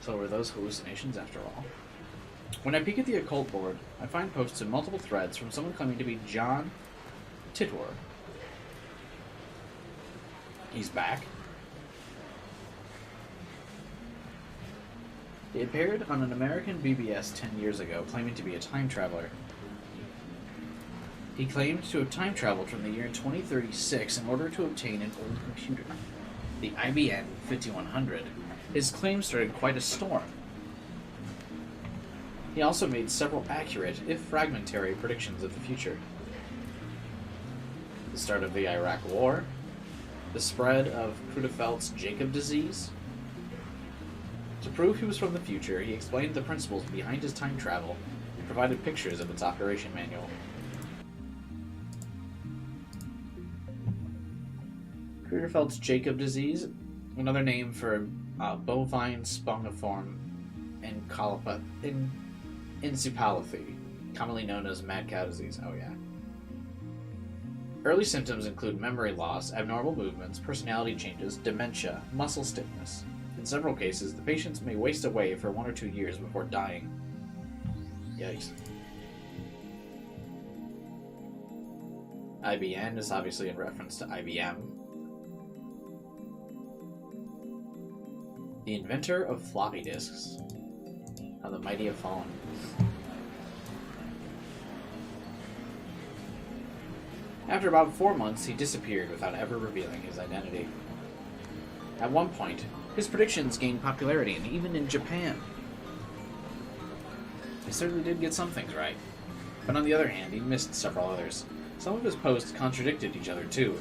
So were those hallucinations after all? When I peek at the occult board, I find posts in multiple threads from someone claiming to be John Titwer. He's back. He appeared on an American BBS 10 years ago, claiming to be a time traveler. He claimed to have time traveled from the year 2036 in order to obtain an old computer, the IBM 5100. His claim started quite a storm. He also made several accurate, if fragmentary, predictions of the future. The start of the Iraq War, the spread of Krudefeldt's Jacob disease. To prove he was from the future, he explained the principles behind his time travel and provided pictures of its operation manual. Krudefeldt's Jacob disease, another name for bovine spongiform encephalopathy, commonly known as mad cow disease. Oh yeah. Early symptoms include memory loss, abnormal movements, personality changes, dementia, muscle stiffness. In several cases, the patients may waste away for 1 or 2 years before dying. Yikes. IBN is obviously in reference to IBM. The inventor of floppy disks. How the mighty have fallen. After about 4 months, he disappeared without ever revealing his identity. At one point, his predictions gained popularity, and even in Japan. He certainly did get some things right. But on the other hand, he missed several others. Some of his posts contradicted each other, too.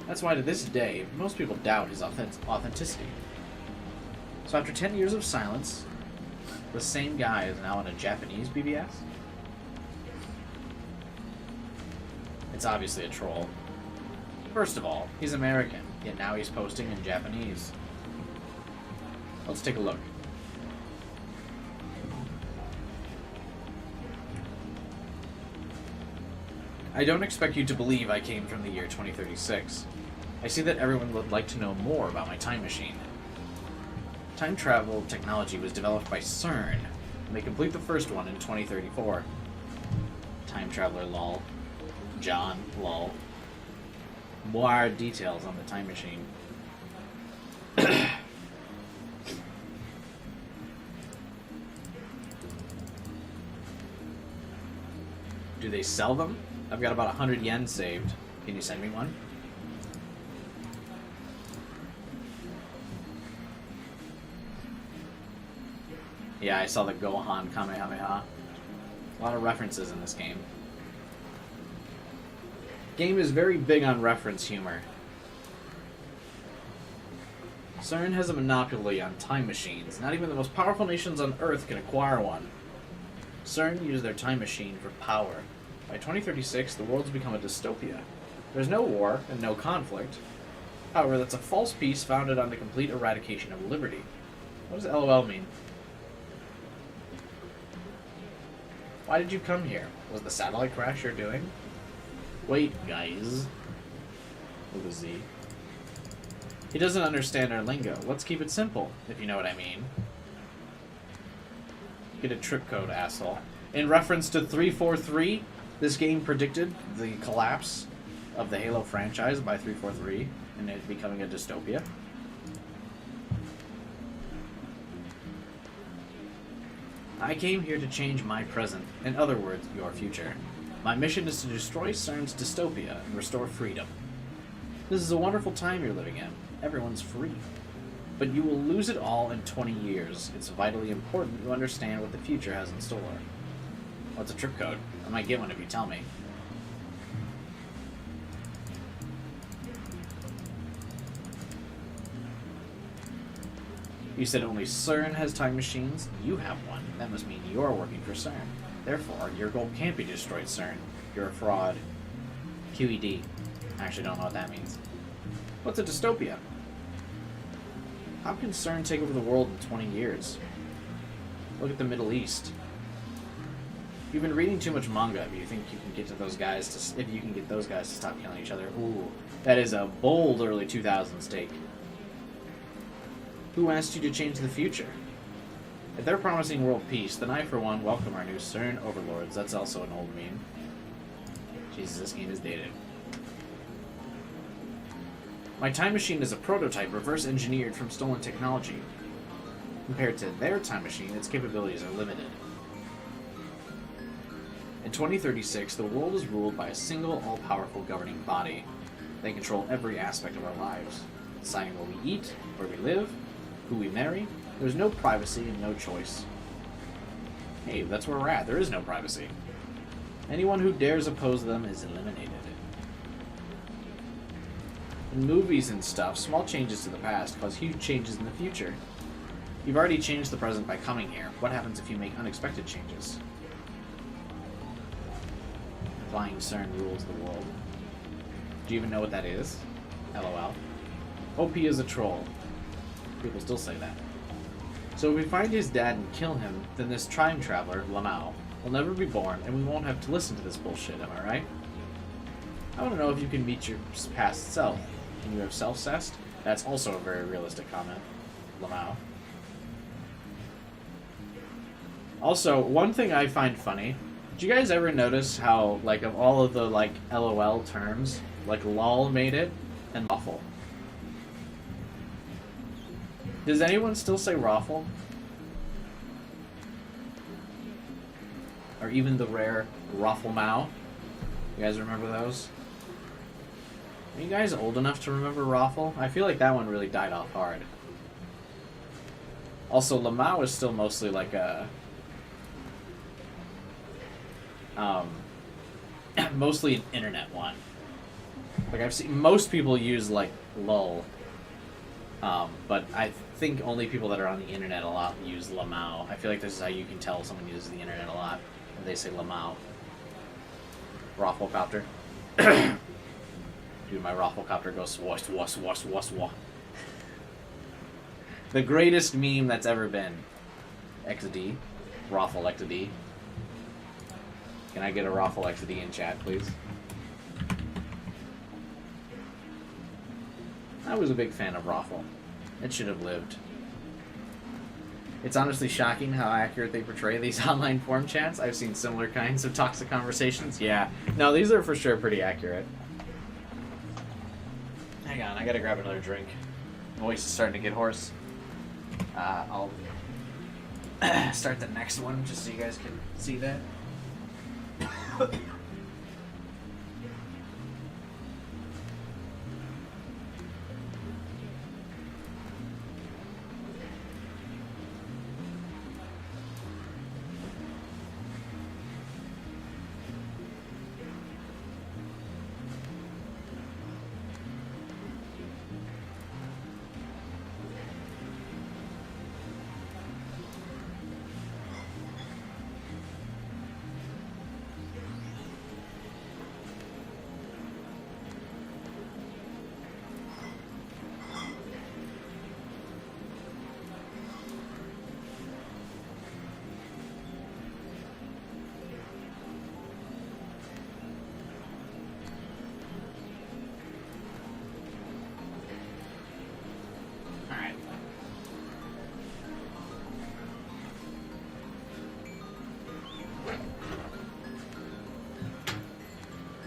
That's why to this day, most people doubt his authenticity. So after 10 years of silence, the same guy is now in a Japanese BBS? It's obviously a troll. First of all, he's American, yet now he's posting in Japanese. Let's take a look. I don't expect you to believe I came from the year 2036. I see that everyone would like to know more about my time machine. Time travel technology was developed by CERN, and they complete the first one in 2034. Time traveler lol. John lol. More details on the time machine. Do they sell them? I've got about 100 yen saved. Can you send me one? Yeah, I saw the Gohan Kamehameha. A lot of references in this game. Game is very big on reference humor. CERN has a monopoly on time machines. Not even the most powerful nations on Earth can acquire one. CERN used their time machine for power. By 2036, the world's become a dystopia. There's no war and no conflict. However, that's a false peace founded on the complete eradication of liberty. What does LOL mean? Why did you come here? Was the satellite crash you're doing? Wait, guys. With a Z. He doesn't understand our lingo. Let's keep it simple, if you know what I mean. Get a trip code, asshole. In reference to 343, this game predicted the collapse of the Halo franchise by 343 and it becoming a dystopia. I came here to change my present, in other words, your future. My mission is to destroy CERN's dystopia and restore freedom. This is a wonderful time you're living in. Everyone's free. But you will lose it all in 20 years. It's vitally important you understand what the future has in store. What's a trip code? I might get one if you tell me. You said only CERN has time machines. You have one. That must mean you're working for CERN. Therefore, your goal can't be to destroy CERN. You're a fraud. QED. I actually don't know what that means. What's a dystopia? How can CERN take over the world in 20 years? Look at the Middle East. You've been reading too much manga if you think you can get to those guys to, if you can get those guys to stop killing each other. Ooh, that is a bold early 2000s take. Who asked you to change the future? If they're promising world peace, then I, for one, welcome our new CERN overlords. That's also an old meme. Jesus, this game is dated. My time machine is a prototype reverse-engineered from stolen technology. Compared to their time machine, its capabilities are limited. In 2036, the world is ruled by a single, all-powerful governing body. They control every aspect of our lives, deciding what we eat, where we live, who we marry. There's no privacy and no choice. Hey, that's where we're at. There is no privacy. Anyone who dares oppose them is eliminated. In movies and stuff, small changes to the past cause huge changes in the future. You've already changed the present by coming here. What happens if you make unexpected changes? Flying CERN rules the world. Do you even know what that is? LOL. OP is a troll. People still say that. So if we find his dad and kill him, then this time traveler, Lamau, will never be born, and we won't have to listen to this bullshit, am I right? I want to know if you can meet your past self. Can you have self-cessed? That's also a very realistic comment. Lamau. Also, one thing I find funny, did you guys ever notice how, like, of all of the, like, LOL terms, like, LOL made it, and Raffle? Does anyone still say Raffle? Or even the rare Raffle Mao? You guys remember those? Are you guys old enough to remember Raffle? I feel like that one really died off hard. Also, Lamau is still mostly like a... mostly an internet one. Like, I've seen most people use, like, LOL. But I think only people that are on the internet a lot use Lamau. I feel like this is how you can tell someone uses the internet a lot. When they say Lamau. Rafflecopter. Dude, my Rafflecopter goes swash, swash, swash, swash, swash. The greatest meme that's ever been. XD. Raffle XD. Can I get a Raffle XD in chat, please? I was a big fan of Rothel. It should have lived. It's honestly shocking how accurate they portray these online forum chats. I've seen similar kinds of toxic conversations. Yeah. No, these are for sure pretty accurate. Hang on, I gotta grab another drink. My voice is starting to get hoarse. I'll start the next one just so you guys can see that.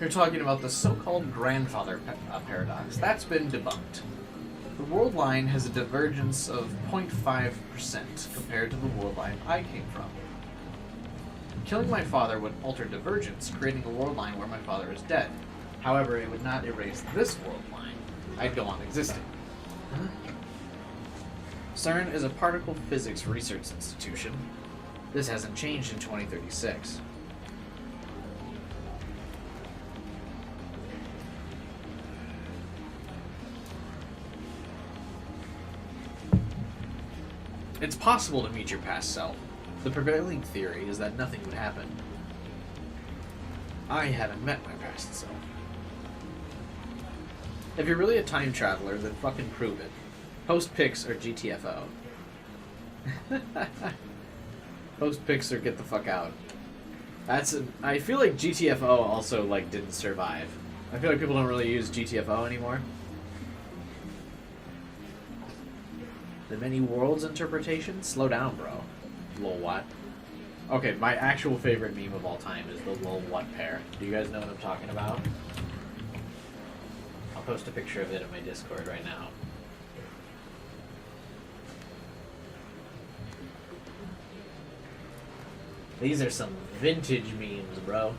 You're talking about the so-called grandfather paradox. That's been debunked. The world line has a divergence of 0.5% compared to the world line I came from. Killing my father would alter divergence, creating a world line where my father is dead. However, it would not erase this world line. I'd go on existing. Huh? CERN is a particle physics research institution. This hasn't changed in 2036. It's possible to meet your past self. The prevailing theory is that nothing would happen. I haven't met my past self. If you're really a time traveler, then fucking prove it. Post pics or GTFO. Post pics or get the fuck out. I feel like GTFO also like didn't survive. I feel like people don't really use GTFO anymore. The many worlds interpretation? Slow down, bro. Lol what? Okay, my actual favorite meme of all time is the lol what pair. Do you guys know what I'm talking about? I'll post a picture of it in my Discord right now. These are some vintage memes, bro.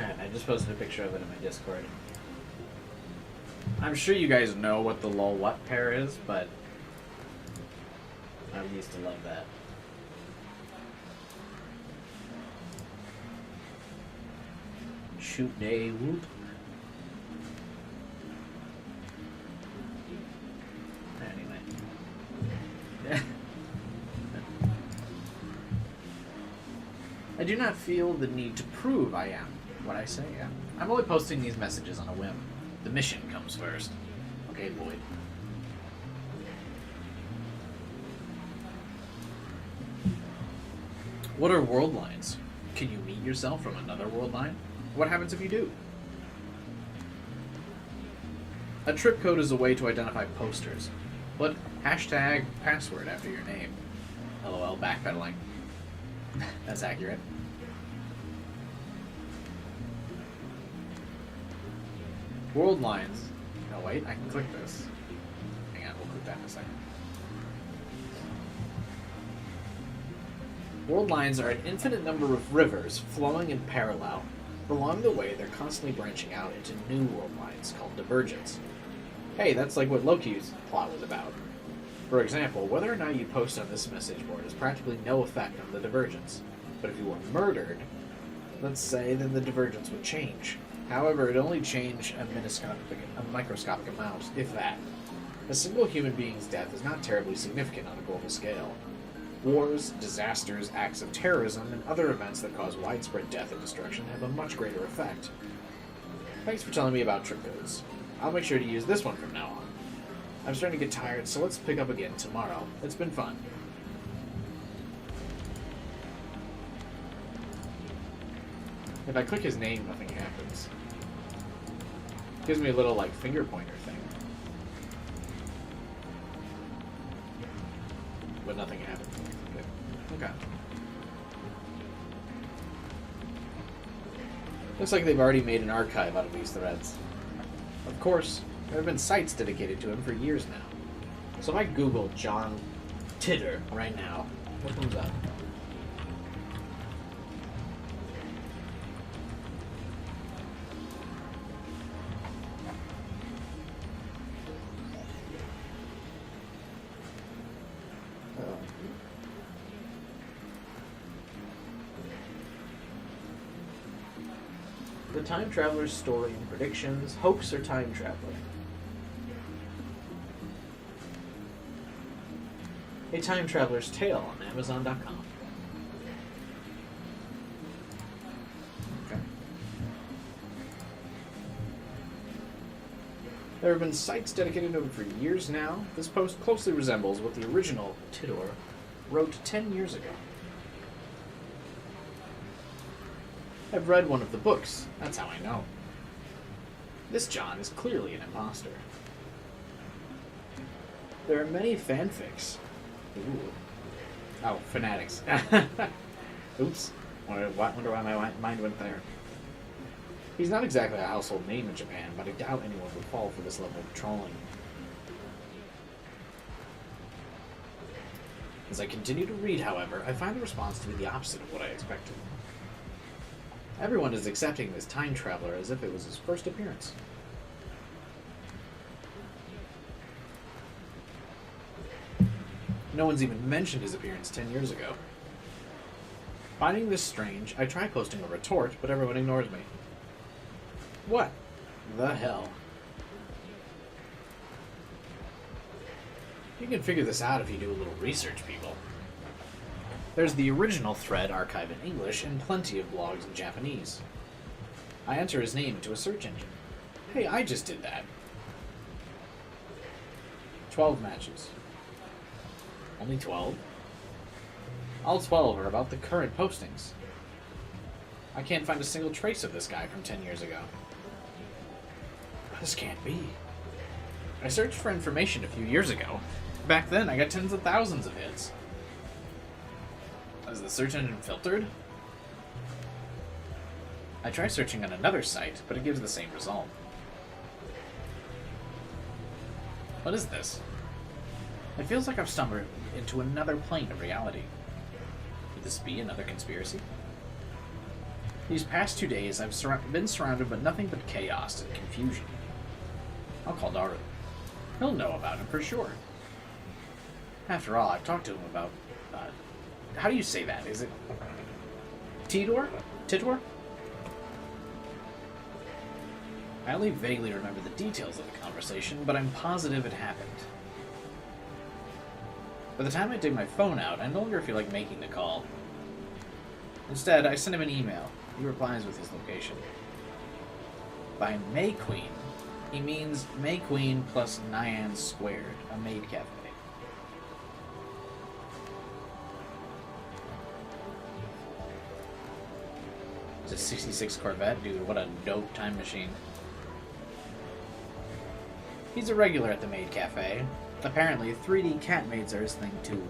I just posted a picture of it in my Discord. I'm sure you guys know what the lol what pair is, but I used to love that. Shoot day whoop. Anyway. I do not feel the need to prove I am what I say I am. I'm only posting these messages on a whim. The mission comes first. Okay, Lloyd. What are world lines? Can you meet yourself from another world line? What happens if you do? A trip code is a way to identify posters. Put hashtag password after your name. LOL backpedaling. That's accurate. World lines. No, wait, I can click this. Hang on, we'll click that in a second. World lines are an infinite number of rivers flowing in parallel. Along the way, they're constantly branching out into new world lines called divergence. Hey, that's like what Loki's plot was about. For example, whether or not you post on this message board has practically no effect on the divergence. But if you were murdered, let's say, then the divergence would change. However, it only change a microscopic amount, if that. A single human being's death is not terribly significant on a global scale. Wars, disasters, acts of terrorism, and other events that cause widespread death and destruction have a much greater effect. Thanks for telling me about trip codes. I'll make sure to use this one from now on. I'm starting to get tired, so let's pick up again tomorrow. It's been fun. If I click his name, nothing happens. Gives me a little, like, finger pointer thing. But nothing happens. Okay. Looks like they've already made an archive out of these threads. Of course, there have been sites dedicated to him for years now. So if I Google John Titor right now, what comes up? The Time Traveler's Story and Predictions, Hoax or Time Traveler? A Time Traveler's Tale on Amazon.com. Okay. There have been sites dedicated to him for years now. This post closely resembles what the original Tidor wrote 10 years ago. I've read one of the books. That's how I know. This John is clearly an imposter. There are many fanfics. Ooh. Oh, fanatics. Oops. Wonder why my mind went there. He's not exactly a household name in Japan, but I doubt anyone would fall for this level of trolling. As I continue to read, however, I find the response to be the opposite of what I expected. Everyone is accepting this time traveler as if it was his first appearance. No one's even mentioned his appearance 10 years ago. Finding this strange, I try posting a retort, but everyone ignores me. What the hell? You can figure this out if you do a little research, people. There's the original thread archived in English and plenty of blogs in Japanese. I enter his name into a search engine. Hey, I just did that. 12 matches. Only 12? All 12 are about the current postings. I can't find a single trace of this guy from 10 years ago. This can't be. I searched for information a few years ago. Back then, I got tens of thousands of hits. Is the search engine filtered? I try searching on another site, but it gives the same result. What is this? It feels like I've stumbled into another plane of reality. Could this be another conspiracy? These past 2 days, I've been surrounded by nothing but chaos and confusion. I'll call Daru. He'll know about him for sure. After all, I've talked to him about... how do you say that? Is it... Tidor? Tidor? I only vaguely remember the details of the conversation, but I'm positive it happened. By the time I dig my phone out, I no longer feel like making the call. Instead, I send him an email. He replies with his location. By May Queen, he means May Queen plus Nyan squared, a maid cafe. It's a 66 Corvette, dude. What a dope time machine. He's a regular at the maid cafe. Apparently, 3D cat maids are his thing too.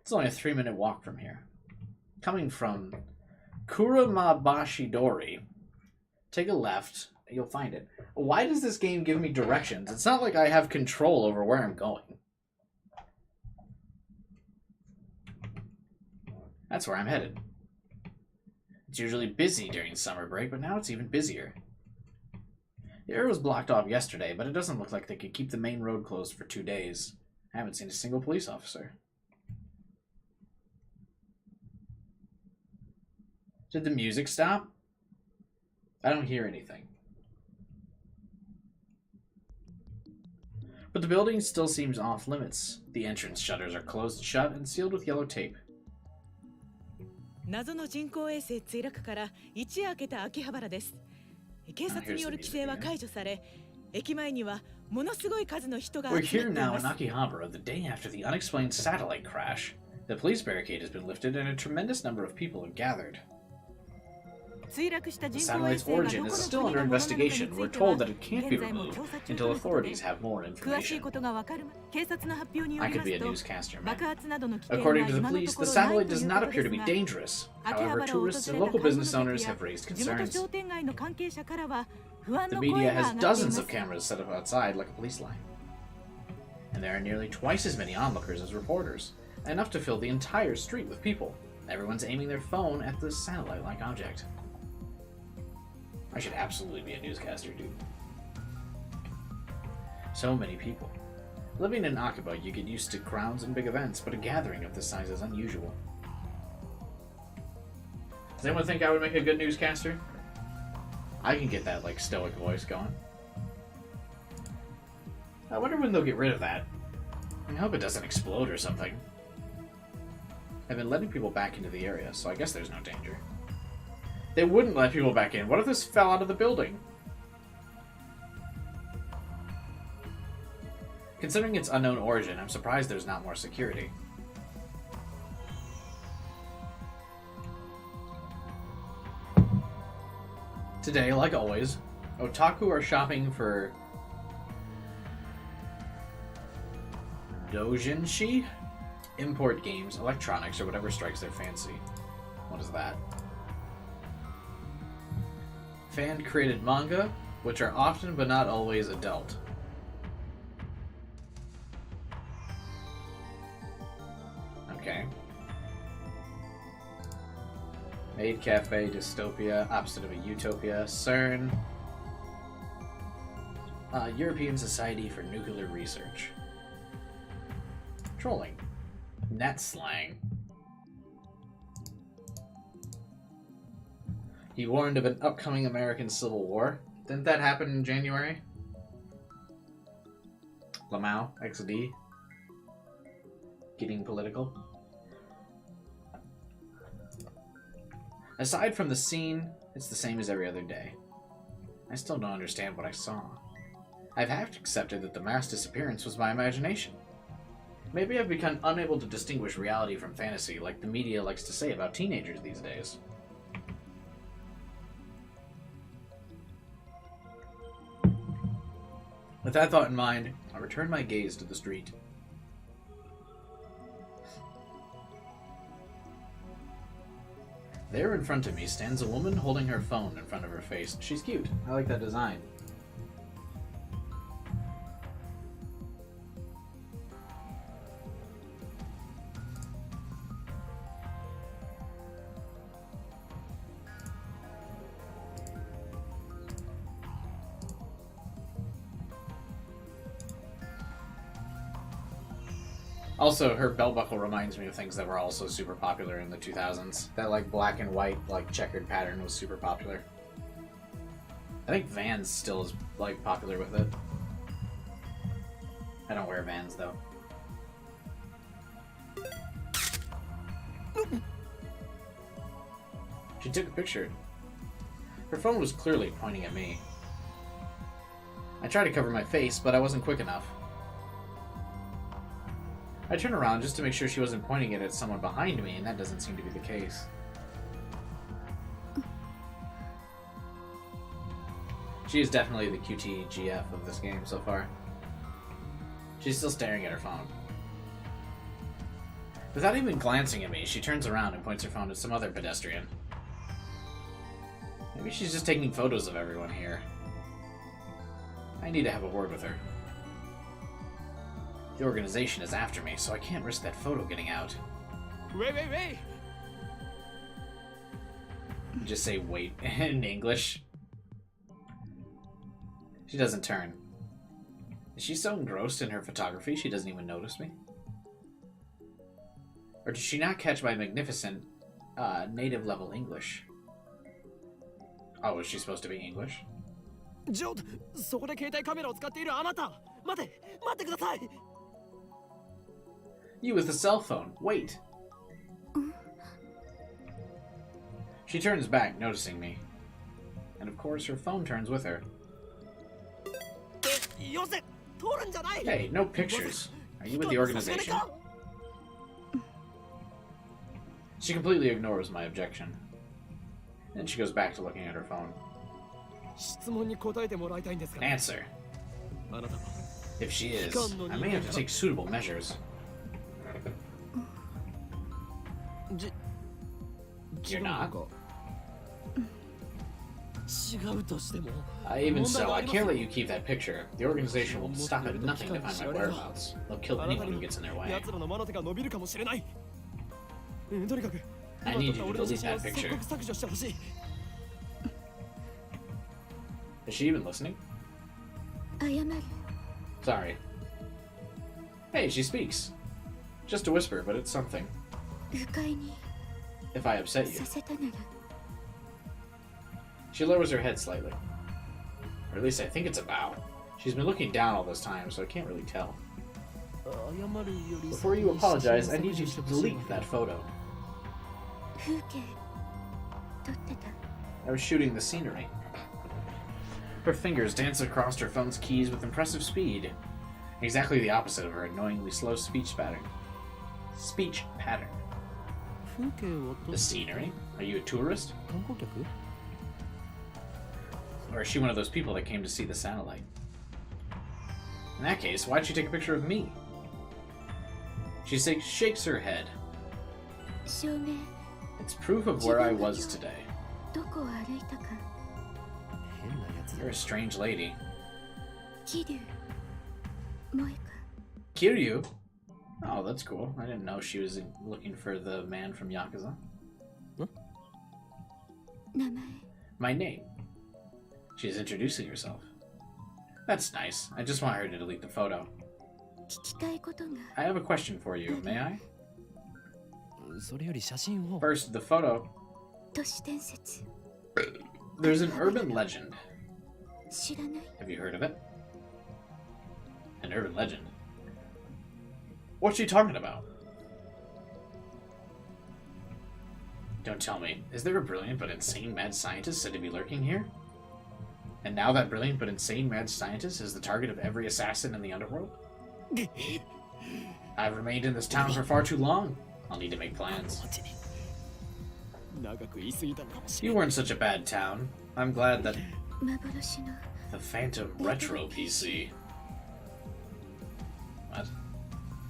It's only a 3-minute walk from here. Coming from Kuramabashidori, take a left, you'll find it. Why does this game give me directions? It's not like I have control over where I'm going. That's where I'm headed. It's usually busy during summer break, but now it's even busier. The area was blocked off yesterday, but it doesn't look like they could keep the main road closed for 2 days. I haven't seen a single police officer. Did the music stop? I don't hear anything. But the building still seems off limits. The entrance shutters are closed shut and sealed with yellow tape. 謎の人工衛星墜落から一夜明けた秋葉原です。警察による規制は解除され、駅前にはものすごい数の人が集ま We're ってい here now ま in す。 Akihabara the day after the unexplained satellite crash. The police barricade has been lifted and a tremendous number of people have gathered. 墜落した The 人工衛 satellite's 星がど origin こ is の still 国 under のものなのかにつ investigation. い We're ては told that it can't 現 be 在も調 removed 査中 until とのことで authorities have more 詳しい information. ことがわかるま警察の発表によ I り could ま be a すと newscaster, 爆 man. 発などの危険は According to the 今の police, とこ the ろない satellite とい does う not こと appear で to す be が dangerous. 秋葉 However, 原を訪 tourists れ and た local 買い物 business 客 owners や have raised 地元 concerns. 商店街の関係者からは不安 The の声 media が has 上がっていま dozens す of cameras set up outside like a police line. And there are nearly twice as many onlookers as reporters, enough to fill the entire street with people. Everyone's aiming their phone at the satellite-like object. I should absolutely be a newscaster, dude. So many people. Living in Akiba, you get used to crowds and big events, but a gathering of this size is unusual. Does anyone think I would make a good newscaster? I can get that, like, stoic voice going. I wonder when they'll get rid of that. I hope it doesn't explode or something. I've been letting people back into the area, so I guess there's no danger. They wouldn't let people back in. What if this fell out of the building? Considering its unknown origin, I'm surprised there's not more security. Today, like always, otaku are shopping for doujinshi? Import games, electronics, or whatever strikes their fancy. What is that? Fan-created manga, which are often but not always adult. Okay. Maid Cafe, Dystopia, opposite of a Utopia, CERN. European Society for Nuclear Research. Trolling. Net slang. He warned of an upcoming American Civil War. Didn't that happen in January? Lamau, XD. Getting political. Aside from the scene, it's the same as every other day. I still don't understand what I saw. I've half accepted that the mass disappearance was my imagination. Maybe I've become unable to distinguish reality from fantasy, like the media likes to say about teenagers these days. With that thought in mind, I return my gaze to the street. There in front of me stands a woman holding her phone in front of her face. She's cute. I like that design. Also, her belt buckle reminds me of things that were also super popular in the 2000s. That, like, black and white, like, checkered pattern was super popular. I think Vans still is, like, popular with it. I don't wear Vans, though. She took a picture. Her phone was clearly pointing at me. I tried to cover my face, but I wasn't quick enough. I turned around just to make sure she wasn't pointing it at someone behind me, and that doesn't seem to be the case. She is definitely the QTGF of this game so far. She's still staring at her phone. Without even glancing at me, she turns around and points her phone at some other pedestrian. Maybe she's just taking photos of everyone here. I need to have a word with her. The organization is after me, so I can't risk that photo getting out. Wait! Just say wait in English. She doesn't turn. Is she so engrossed in her photography she doesn't even notice me? Or does she not catch my magnificent, native level English? Oh, is she supposed to be English? ちょっとそこで携帯カメラを使っているあなた待ってください You with the cell phone. Wait. She turns back, noticing me. And of course, her phone turns with her. Hey, no pictures. Are you with the organization? She completely ignores my objection. Then she goes back to looking at her phone. Answer. If she is, I may have to take suitable measures. You're not? Even so, I can't let you keep that picture. The organization will stop at nothing to find my whereabouts. They'll kill anyone who gets in their way. I need you to delete that picture. Is she even listening? Sorry. Hey, she speaks. Just a whisper, but it's something. If I upset you. She lowers her head slightly. Or at least I think it's a bow. She's been looking down all this time, so I can't really tell. Before you apologize, I need you to delete that photo. I was shooting the scenery. Her fingers dance across her phone's keys with impressive speed. Exactly the opposite of her annoyingly slow speech pattern. The scenery? Are you a tourist? Or is she one of those people that came to see the satellite? In that case, why'd she take a picture of me? She shakes her head. It's proof of where I was today. You're a strange lady. Kiryu? Oh, that's cool. I didn't know she was looking for the man from Yakuza. Huh? My name. She's introducing herself. That's nice. I just want her to delete the photo. I have a question for you, may I? First, the photo. There's an urban legend. Have you heard of it? An urban legend? What's she talking about? Don't tell me. Is there a brilliant but insane mad scientist said to be lurking here? And now that brilliant but insane mad scientist is the target of every assassin in the underworld? I've remained in this town for far too long. I'll need to make plans. You weren't such a bad town. I'm glad that... The Phantom Retro PC. What?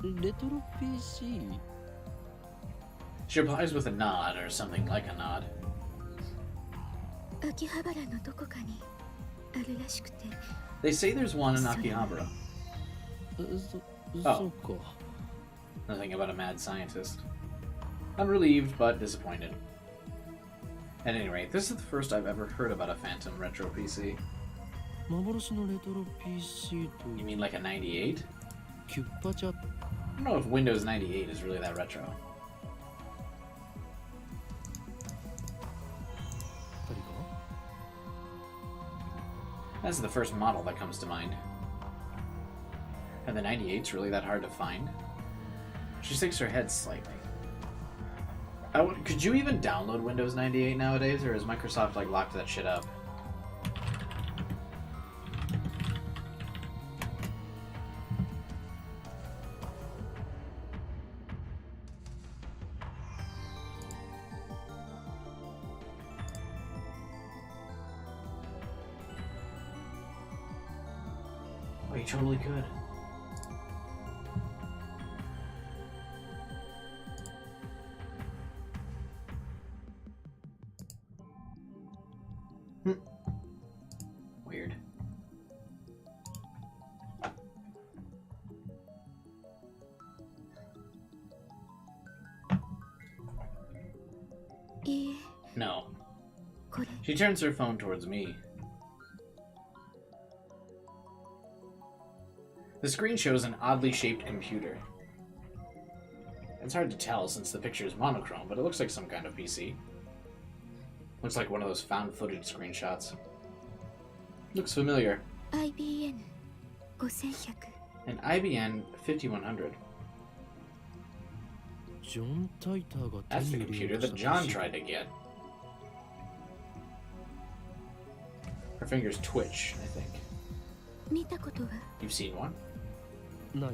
Retro PC? She replies with a nod, or something like a nod. They say there's one in Akihabara. Oh. Nothing about a mad scientist. I'm relieved, but disappointed. At any rate, this is the first I've ever heard about a Phantom Retro PC. You mean like a 98? I don't know if Windows 98 is really that retro. That's the first model that comes to mind. And the 98's really that hard to find? She shakes her head slightly. Could you even download Windows 98 nowadays, or has Microsoft like locked that shit up? Oh, you totally could. Weird. No. She turns her phone towards me. The screen shows an oddly shaped computer. It's hard to tell since the picture is monochrome, but it looks like some kind of PC. Looks like one of those found footage screenshots. Looks familiar. IBN 5100. An IBN 5100. That's the computer that John tried to get. Her fingers twitch, I think. 見たことは You've seen one? ない。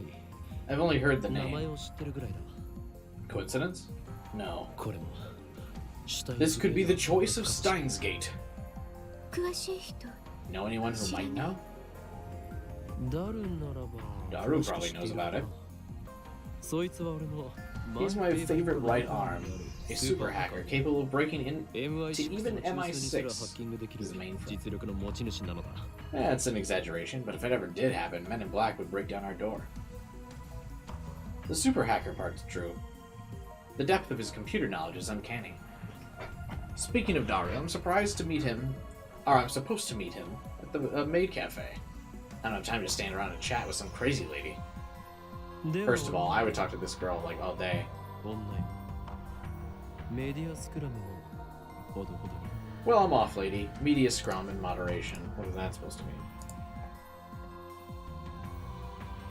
I've only heard the 名 name. 前を知ってるぐらいだ。 Coincidence? No. これも。This could be the choice of Steins Gate. 詳しい人 Know anyone who might know? ダルならば。 Daru probably knows about it. そいつは俺の。 He's my favorite right arm. A super hacker capable of breaking in to even MI6 is the main thing. 実力の持ち主なのだ。 That's an exaggeration, but if it ever did happen, Men in Black would break down our door. The super hacker part's true. The depth of his computer knowledge is uncanny. Speaking of Daru, I'm surprised to meet him, or I'm supposed to meet him, at the maid cafe. I don't have time to stand around and chat with some crazy lady. First of all, I would talk to this girl like all day. オンライン。メディアスクラムもほどほどに。 Well, I'm off, lady. Media scrum in moderation. What is that supposed to mean?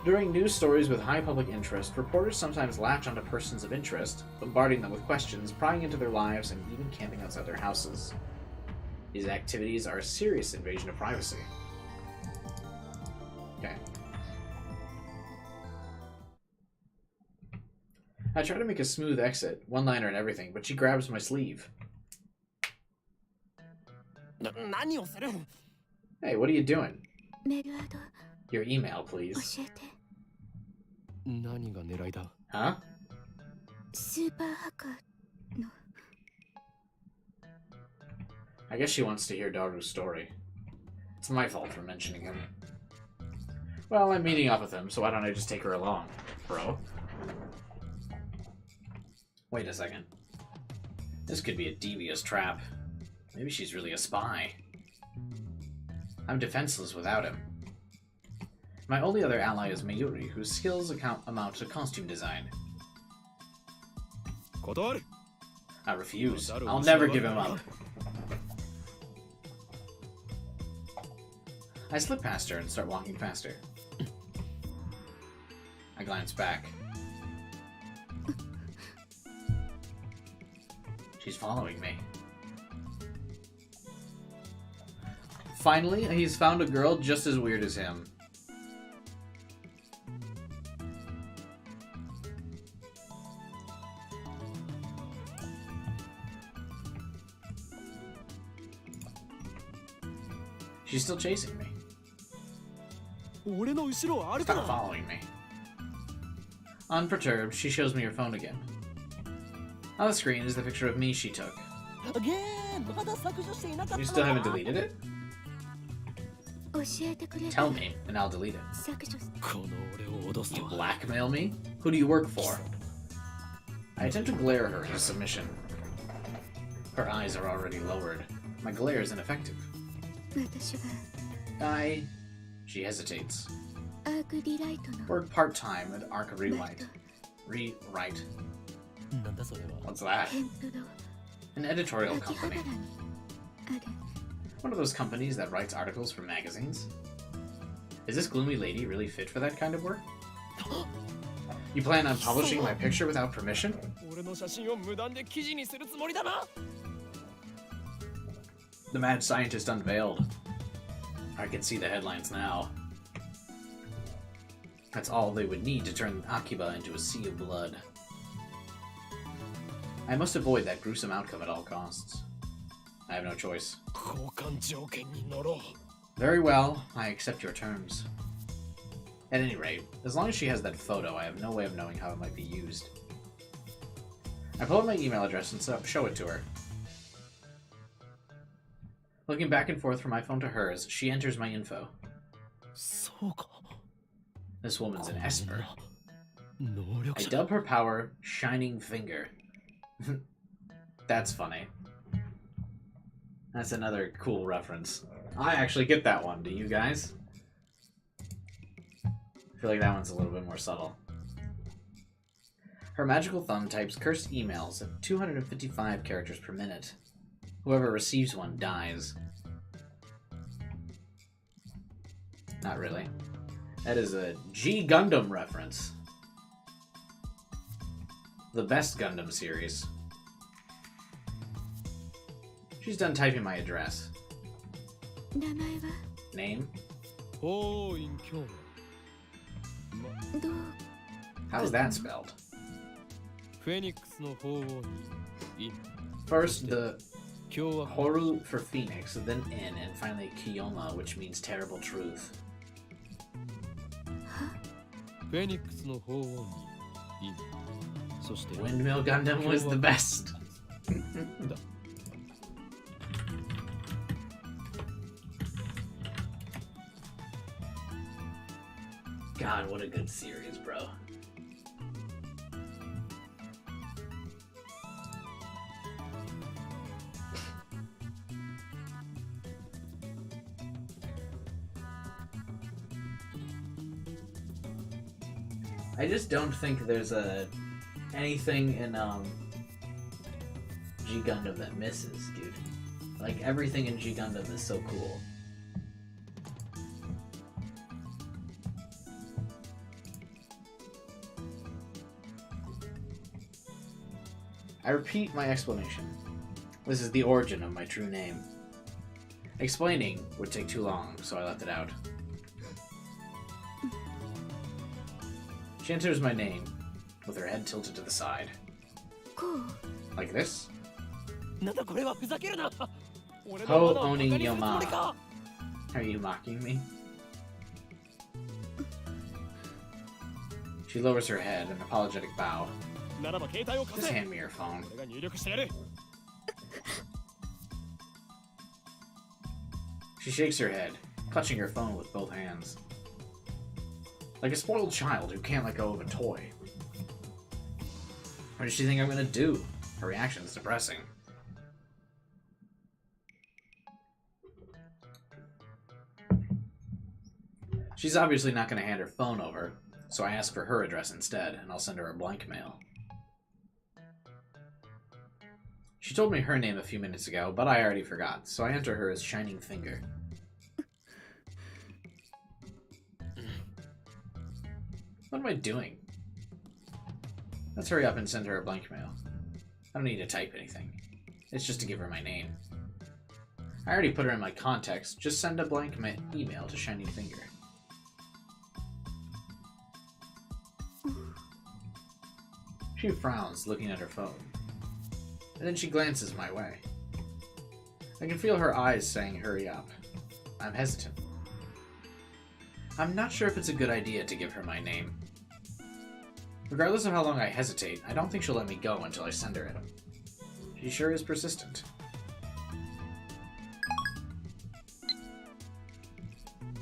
During news stories with high public interest, reporters sometimes latch onto persons of interest, bombarding them with questions, prying into their lives, and even camping outside their houses. These activities are a serious invasion of privacy. Okay. I try to make a smooth exit, one-liner and everything, but she grabs my sleeve. 何をする Hey, what are you doing? メールアド Your email, please. 教えて何が狙いだ Huh? スーパーハッカーの I guess she wants to hear Daru's story. It's my fault for mentioning him. Well, I'm meeting up with him, so why don't I just take her along, bro? Wait a second. This could be a devious trap. Maybe she's really a spy. I'm defenseless without him. My only other ally is Mayuri, whose skills amount to costume design. 断る I refuse. I'll never give him up. I slip past her and start walking faster. I glance back. She's following me. Finally, he's found a girl just as weird as him. She's still chasing me. 俺の後ろを歩く Stop な following me. Unperturbed, she shows me her phone again. On the screen is the picture of me she took. ゲーまだ削除していなかった You still haven't deleted it? 教えてくれ Tell me, and I'll delete it. 削除この俺を脅す You とは blackmail me? Who do you work for? I attempt to glare her into submission. Her eyes are already lowered. My glare is ineffective. 私は She hesitates. アークリライトの Work part-time at Arc Rewrite. Rewrite. なんだそれは What's that? テンプロ An editorial 秋葉 company. 原にある One of those companies that writes articles for magazines. Is this gloomy lady really fit for that kind of work? You plan on publishing my picture without permission? 俺の写真を無断で記事にするつもりだな The mad scientist unveiled. I can see the headlines now. That's all they would need to turn Akiba into a sea of blood. I must avoid that gruesome outcome at all costs. I have no choice. 交換条件に乗ろう Very well, I accept your terms. At any rate, as long as she has that photo, I have no way of knowing how it might be used. I pull up my email address and show it to her. Looking back and forth from my phone to hers, she enters my info. そうか This woman's an Esper. 能力 I 者 dub her power Shining Finger. That's funny. That's another cool reference. I actually get that one. Do you guys? I feel like that one's a little bit more subtle. Her magical thumb types cursed emails at 255 characters per minute. Whoever receives one dies. Not really. That is a G Gundam reference. The best Gundam series. She's done typing my address. 名前は Name? 法院教明。どう How's that spelled? フェニックスの法王に院。 First, the 今日は Horu for Phoenix, then In, and finally Kiyoma, which means terrible truth. フェニックスの法王に院。そして Windmill Gundam was the best. God, what a good series, bro. I just don't think there's anything in G Gundam that misses, dude. Like everything in G Gundam is so cool. I repeat my explanation. This is the origin of my true name. Explaining would take too long, so I left it out. She enters my name, with her head tilted to the side. こう Like this? なんだこれはふざけるな。俺 Ho のマナーをバカ owning にするつもり Yoma. か。 Are you mocking me? She lowers her head, an apologetic bow. ならば携帯を貸 Just せ。 hand me your phone. 俺が入力してやる。 She shakes her head, clutching her phone with both hands. Like a spoiled child who can't let go of a toy. What does she think I'm gonna do? Her reaction is depressing. She's obviously not gonna hand her phone over, so I ask for her address instead, and I'll send her a blank mail. She told me her name a few minutes ago, but I already forgot, so I enter her as Shining Finger. What am I doing? Let's hurry up and send her a blank mail. I don't need to type anything. It's just to give her my name. I already put her in my contacts. Just send a blank email to Shining Finger. She frowns, looking at her phone. And then she glances my way. I can feel her eyes saying, hurry up. I'm hesitant. I'm not sure if it's a good idea to give her my name. Regardless of how long I hesitate, I don't think she'll let me go until I send her it. She sure is persistent.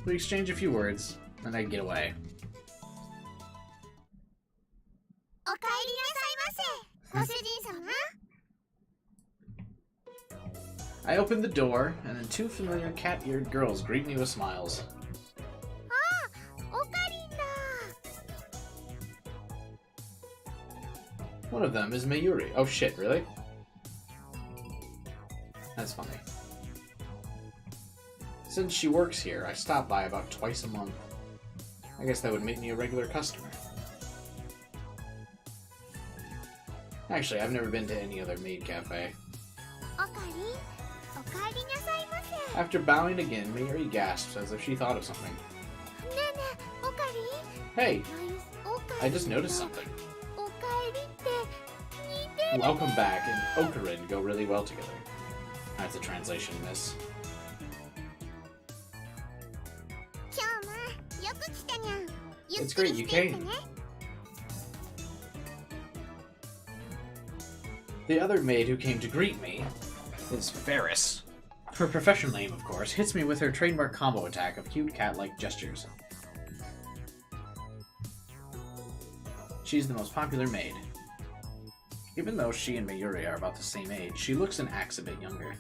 We exchange a few words, and I get away. おかえりなさいませご主人様 I open the door, and then two familiar cat-eared girls greet me with smiles. おかりんだ One of them is Mayuri. Oh shit, really? That's funny. Since she works here, I stop by about twice a month. I guess that would make me a regular customer. Actually, I've never been to any other maid cafe. おかえりなさいませ After bowing again, Mayuri gasps as if she thought of something. ねえねえおかり Hey, おか I えり just noticed something. おかえりって似てる Welcome back and Okarin go really well together. That's a translation miss. 今日もよく来たにゃんゆっ It's くり great you していって came. ね The other maid who came to greet me is Ferris. Her professional name, of course, hits me with her trademark combo attack of cute cat-like gestures. She's the most popular maid. Even though she and Mayuri are about the same age, she looks and acts a bit younger.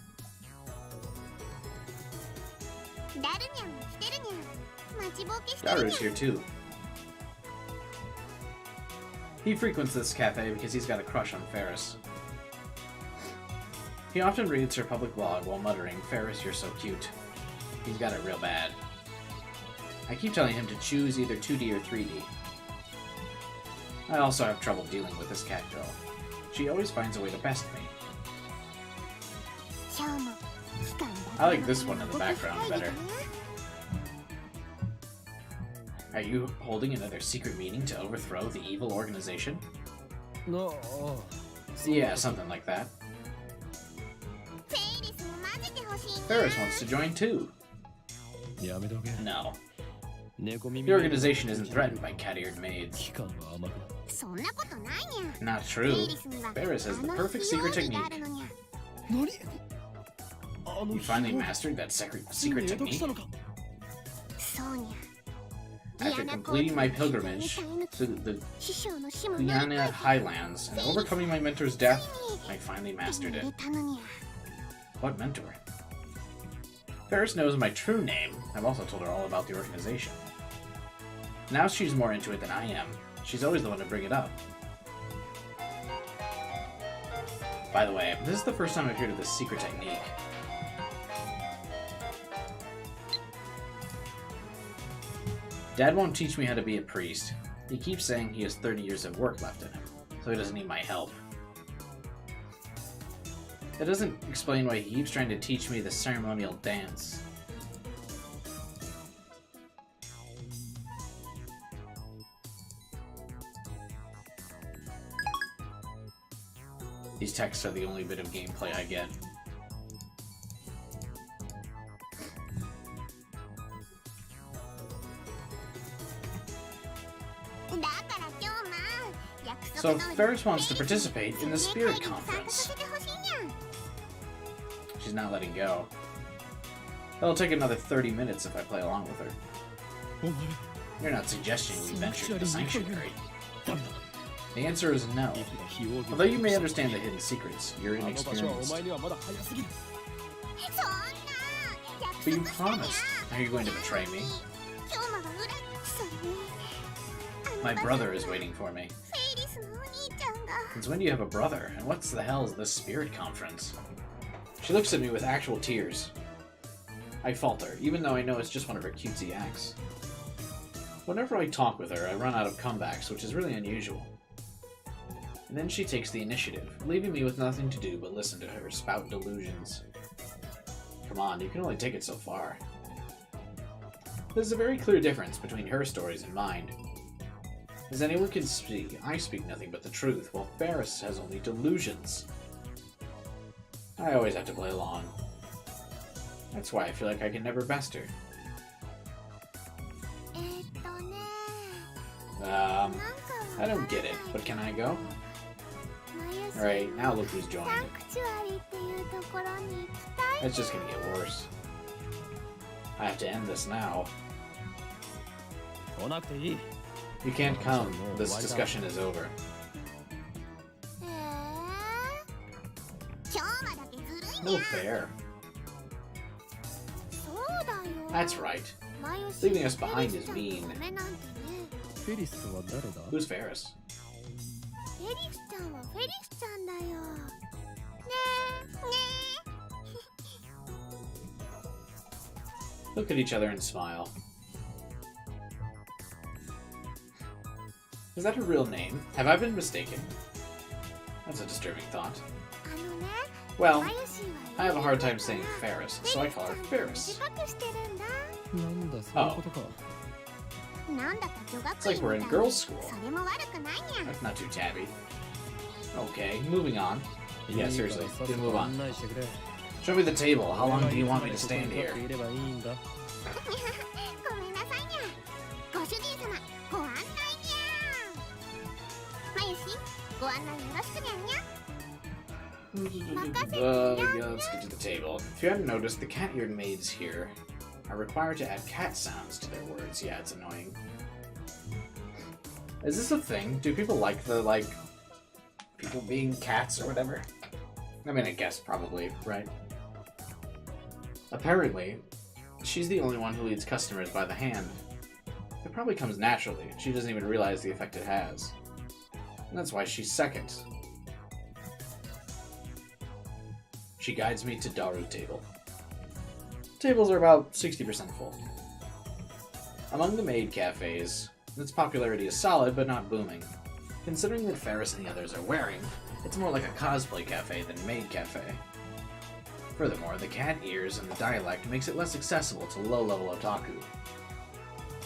ダルニャンも来てるにゃん待ちぼうけしてる Daru's にゃ here ん too. He frequents this cafe because he's got a crush on Ferris. He often reads her public blog while muttering, "Ferris, you're so cute." He's got it real bad. I keep telling him to choose either 2D or 3D. I also have trouble dealing with this cat girl. She always finds a way to best me. 今日も期間 I like this one in the background better. Are you holding another secret meeting to overthrow the evil organization? No. Yeah, something like that. Ferris wants to join too. No. The organization isn't threatened by cat-eared maids. Not true. Ferris has the perfect secret technique. You finally mastered that secret technique? After completing my pilgrimage to the Guyana Highlands and overcoming my mentor's death, I finally mastered it. What mentor? Ferris knows my true name. I've also told her all about the organization. Now she's more into it than I am. She's always the one to bring it up. By the way, this is the first time I've heard of this secret technique. Dad won't teach me how to be a priest. He keeps saying he has 30 years of work left in him, so he doesn't need my help. That doesn't explain why he keeps trying to teach me the ceremonial dance. These texts are the only bit of gameplay I get. So Ferris wants to participate in the Spirit Conference. She's not letting go. It'll take another 30 minutes if I play along with her. You're not suggesting we venture to the sanctuary. The answer is no. Although you may understand the hidden secrets, you're inexperienced. But you promised. Are you going to betray me? My brother is waiting for me. Since when do you have a brother? And what's the hell is this Spirit Conference? She looks at me with actual tears. I falter, even though I know it's just one of her cutesy acts. Whenever I talk with her, I run out of comebacks, which is really unusual. And then she takes the initiative, leaving me with nothing to do but listen to her spout delusions. Come on, you can only take it so far. There's a very clear difference between her stories and mine. As anyone can see, I speak nothing but the truth, while Ferris has only delusions. I always have to play along. That's why I feel like I can never best her. I don't get it, but can I go? Alright, now look who's joined. It's just gonna get worse. I have to end this now. You can't come. This discussion is over. No fair. That's right. Leaving us behind is mean. Who's Ferris? Look at each other and smile. Is that her real name? Have I been mistaken? That's a disturbing thought. Well, I have a hard time saying Ferris, so I call her Ferris. Oh. It's like we're in girls' school. That's not too tabby. Okay, moving on. Yeah, seriously, do move on. Show me the table. How long do you want me to stand here? Let's get to the table. If you hadn't noticed, the cat-eared maids here are required to add cat sounds to their words. Yeah, it's annoying. Is this a thing? Do people like people being cats or whatever? I mean, I guess probably, right? Apparently, she's the only one who leads customers by the hand. It probably comes naturally. She doesn't even realize the effect it has. And that's why she's second. She guides me to Daru table. Tables are about 60% full. Among the maid cafes, its popularity is solid but not booming. Considering that Ferris and the others are wearing, it's more like a cosplay cafe than maid cafe. Furthermore, the cat ears and the dialect makes it less accessible to low-level otaku.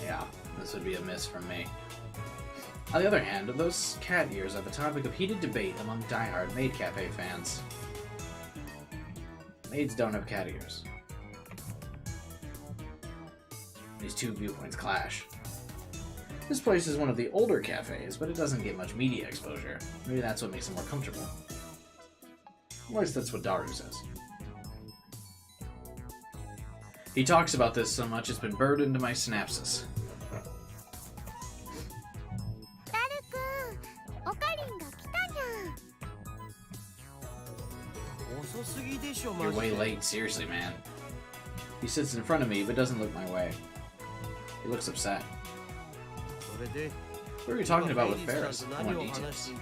Yeah, this would be a miss from me. On the other hand, those cat ears are the topic of heated debate among die-hard Maid Cafe fans. Maids don't have cat ears. These two viewpoints clash. This place is one of the older cafes, but it doesn't get much media exposure. Maybe that's what makes it more comfortable. At least that's what Daru says. He talks about this so much it's been burned into my synapses. You're way late, seriously, man. He sits in front of me, but doesn't look my way. He looks upset. What are you talking about with Ferris? I want details.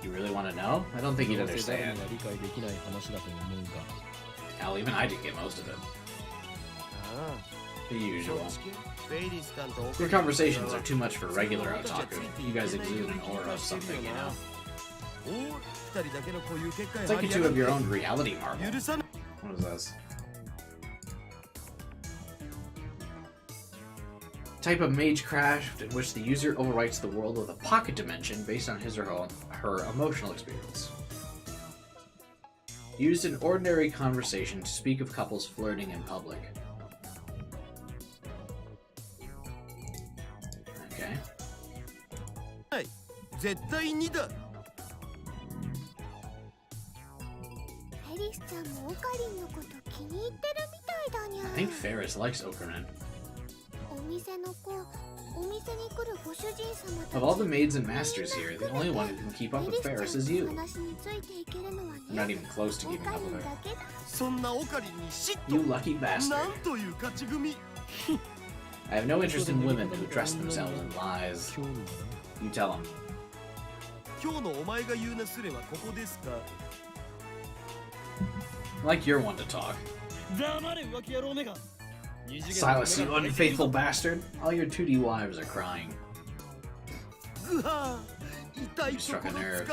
You really want to know? I don't think you'd understand. Hell, even I didn't get most of it. The usual. Your conversations are too much for regular otaku. You guys exude an aura of something, you know? It's like you two have your own reality marvel. What is this? Type of magecraft in which the user overwrites the world with a pocket dimension based on his or her emotional experience. Used in ordinary conversation to speak of couples flirting in public. Okay. I think Ferris likes Okarinen. Of all the maids and masters here, the only one who can keep up with Ferris is you. I'm not even close to keeping up with her. You lucky bastard. I have no interest in women who dress themselves in lies. You tell them. Like you're one to talk. Silas, you unfaithful bastard! All your 2D wives are crying. You struck a nerve.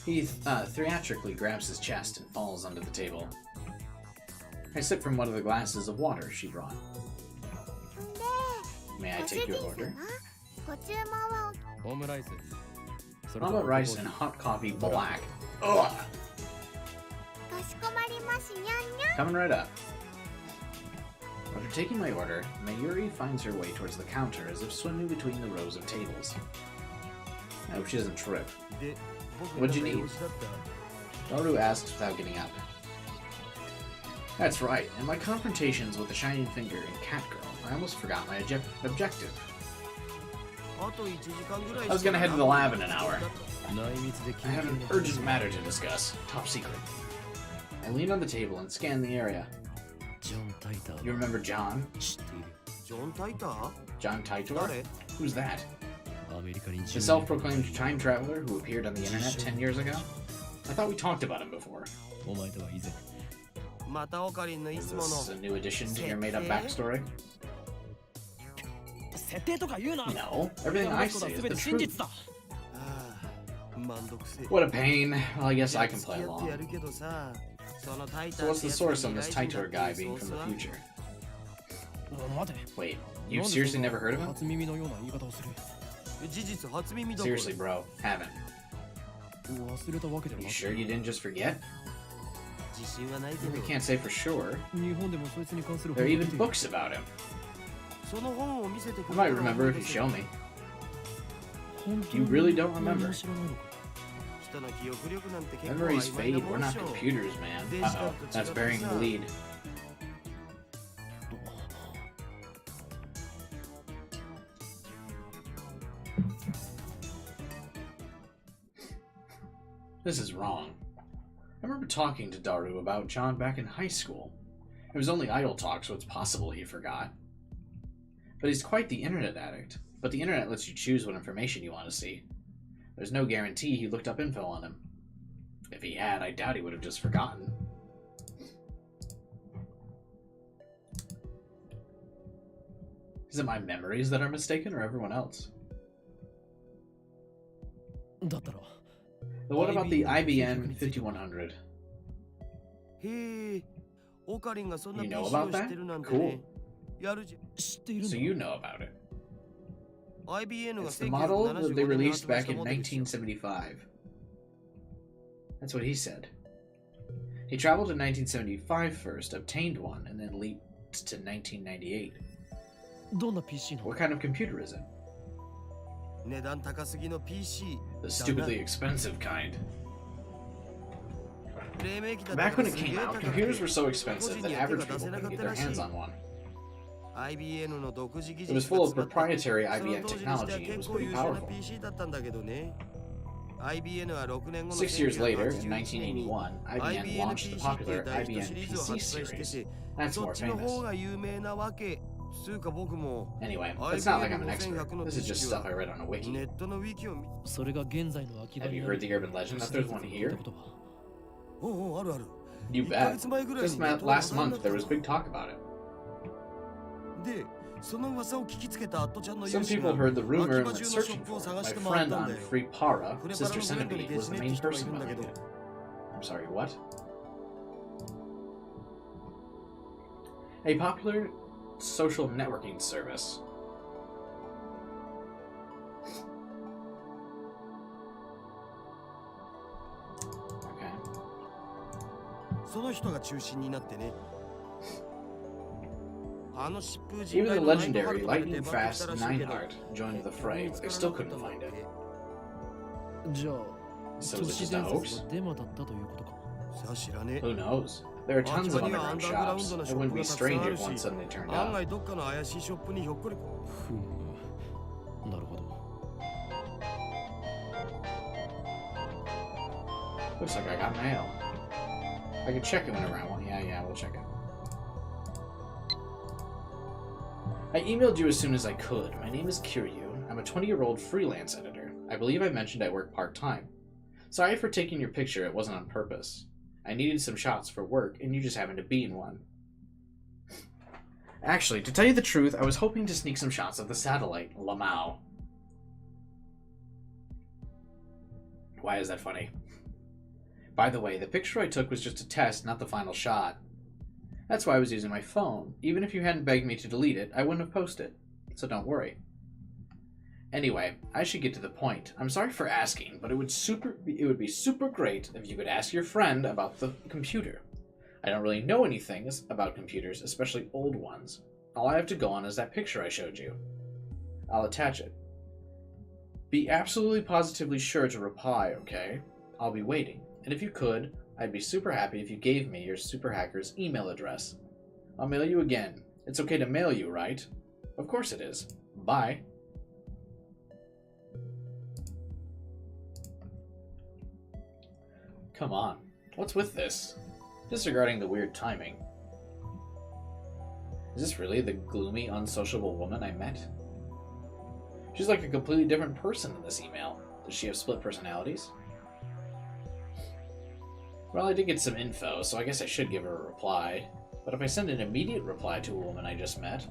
He theatrically grabs his chest and falls under the table. I sip from one of the glasses of water she brought. May I take your order? Omelet rice and hot coffee black. Ugh! Coming right up. After taking my order, Mayuri finds her way towards the counter as if swimming between the rows of tables. I hope she doesn't trip. What'd you need? Daru asks without getting up. That's right, in my confrontations with the Shining Finger and Catgirl, I almost forgot my objective. I was gonna head to the lab in an hour. I have an urgent matter to discuss. Top secret. I lean on the table and scan the area. You remember John? John Titor? Who's that? The self-proclaimed time traveler who appeared on the internet 10 years ago? I thought we talked about him before. Is this a new addition to your made-up backstory? No, everything I say is the truth. What a pain. Well, I guess I can play along. So what's the source on this Titor guy being from the future? Wait, you've seriously never heard of him? Seriously, bro, haven't. You sure you didn't just forget? We can't say for sure. There are even books about him. I might remember if you show me. You really don't remember? Memories fade, we're not computers, man. Uh-oh, that's burying the lead. This is wrong. I remember talking to Daru about John back in high school. It was only idle talk, so it's possible he forgot. But he's quite the internet addict. But the internet lets you choose what information you want to see. There's no guarantee he looked up info on him. If he had, I doubt he would have just forgotten. Is it my memories that are mistaken, or everyone else? だったら But what about the IBM 5100? へえ、オカリンがそんな You PC know を about 知っ that? てるなんて Cool. ね。やるじゃん。知っている So の you know about it. IBM が It's the model that they 1975年に released 発売 back した in モデルですよ。 1975. That's what he said. He traveled to 1975 first, obtained one, and then leaped to 1998. どんな PC なの What kind of computer is it? 値段高すぎの PC The だな。 stupidly expensive kind. 黎明期だった Back ら when it すげえ came 高 out, くて computers were so 個 expensive 人 that には手 average が出 people せなか couldn't っ get た their らし hands い。 on one. IBM の独自技 It was 術 full が of 詰まって proprietary その IBM 当時にしては technology and it 結 was 構 pretty 優秀な powerful. PC だったんだけどね。IBM は6年後の 6 years later, in 1981年に 1981, IBM launched the PC っていう popular 大ヒット IBM シリーズを PC 発売して series. て、 That's そ more っちの方 famous. が有名なわけ。つうか僕も Anyway, it's not like I'm an IBM expert. This is just stuff I read on a ネ wiki. ットのウィキを見それが現在の秋葉 Have に you あ heard る the urban legend that there's one 聞いた here? ことがおうおうあるある。 You 1ヶ bet. 月前ぐらい Just にネットで last 話題にな month った there わ was big talk about it. で、その噂を聞きつけたアットちゃんの Some 友人 people が heard the rumor 秋 and 葉 went 中のショ searching ップを for it. 探し My て回っ friend たん on だよ。 Free Para, フレパ Sister ラのフレンドに Centipede, デ was シ the ネって main 人がい person るんだけ behind ど it. I'm sorry, what? A popular social networking service. Okay. その人が中心になってね。あの疾風 Even 陣 the 雷のナイトハル legendary トまで出 lightning 番ってきた fast らしいけど Neinhardt joined the 結局 fray, 見 but つ they から still なかった couldn't んだっ find て it. じゃあ So 都 was it 市 just a 伝 hoax? 説がデマだったということかさあ知らねえ。 Who knows? There are 秋 tons 葉 of にはアン underground ダーグラウン shops. ドの It ショッ wouldn't プ be がたくさん strange あ if るし one suddenly turned 案 up. 外どっかの怪しいショップにひょっこりふむなるほど Looks like I got mail. I can check it whenever I want. Yeah, we'll check it. I emailed you as soon as I could. My name is Kiryu. I'm a 20-year-old freelance editor. I believe I mentioned I work part-time. Sorry for taking your picture, it wasn't on purpose. I needed some shots for work, and you just happened to be in one. Actually, to tell you the truth, I was hoping to sneak some shots of the satellite, Lamau. Why is that funny? By the way, the picture I took was just a test, not the final shot. That's why I was using my phone. Even if you hadn't begged me to delete it, I wouldn't have posted. So don't worry. Anyway, I should get to the point. I'm sorry for asking, but it would be super great if you could ask your friend about the computer. I don't really know anything about computers, especially old ones. All I have to go on is that picture I showed you. I'll attach it. Be absolutely positively sure to reply, okay? I'll be waiting. And if you could, I'd be super happy if you gave me your super hacker's email address. I'll mail you again. It's okay to mail you, right? Of course it is. Bye. Come on. What's with this? Disregarding the weird timing. Is this really the gloomy, unsociable woman I met? She's like a completely different person in this email. Does she have split personalities? Well, I did get some info, so I guess I should give her a reply. But if I send an immediate reply to a woman I just met,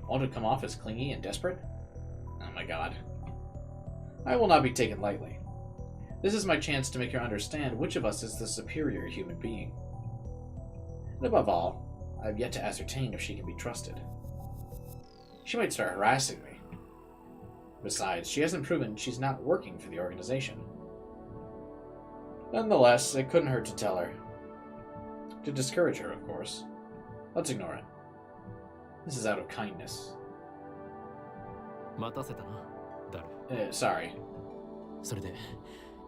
won't it come off as clingy and desperate? Oh my god. I will not be taken lightly. This is my chance to make her understand which of us is the superior human being. And above all, I have yet to ascertain if she can be trusted. She might start harassing me. Besides, she hasn't proven she's not working for the organization. Nonetheless, it couldn't hurt to tell her. To discourage her, of course. Let's ignore it. This is out of kindness. 待たせたなダル Sorry. それで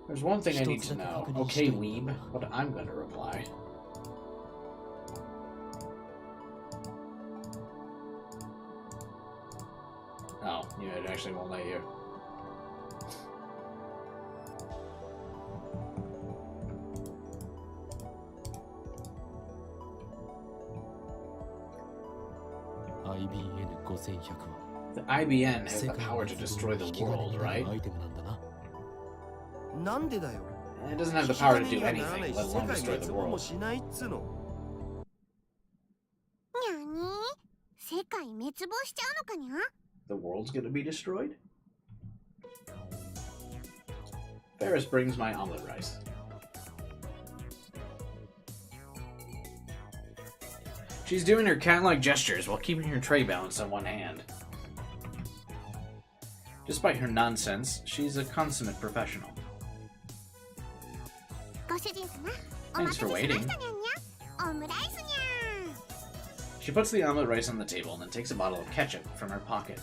There's one thing I need to know. Okay, weeb, but I'm gonna reply. Oh, yeah, it actually won't let you. The IBN has the power to destroy the world, right? なんでだよ。 It doesn't have the power to do anything, let alone destroy the も world. しないっつの。にゃに世界滅亡しちゃうのかにゃ The world's gonna be destroyed? Ferris brings my omelet rice. She's doing her cat-like gestures while keeping her tray balanced on one hand. Despite her nonsense, she's a consummate professional. Thanks for waiting. She puts the omelet rice on the table and then takes a bottle of ketchup from her pocket.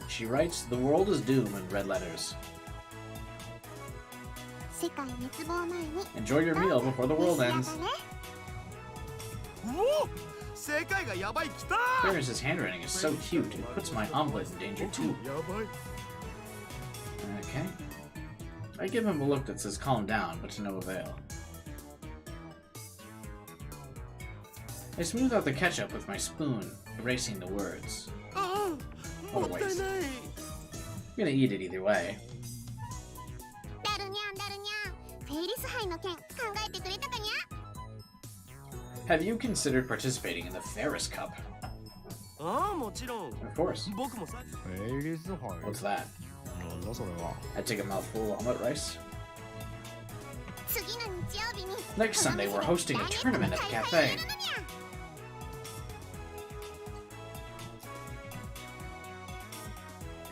She writes, "The world is doomed" in red letters. Enjoy your meal before the world ends. Ferris's handwriting is so cute, it puts my omelet in danger too. Okay. I give him a look that says calm down, but to no avail. I smooth out the ketchup with my spoon, erasing the words. What a waste. I'm gonna eat it either way. Have you considered participating in the Ferris Cup? Of course. What's that? I take a mouthful of omelet rice. Next Sunday, we're hosting a tournament at the cafe.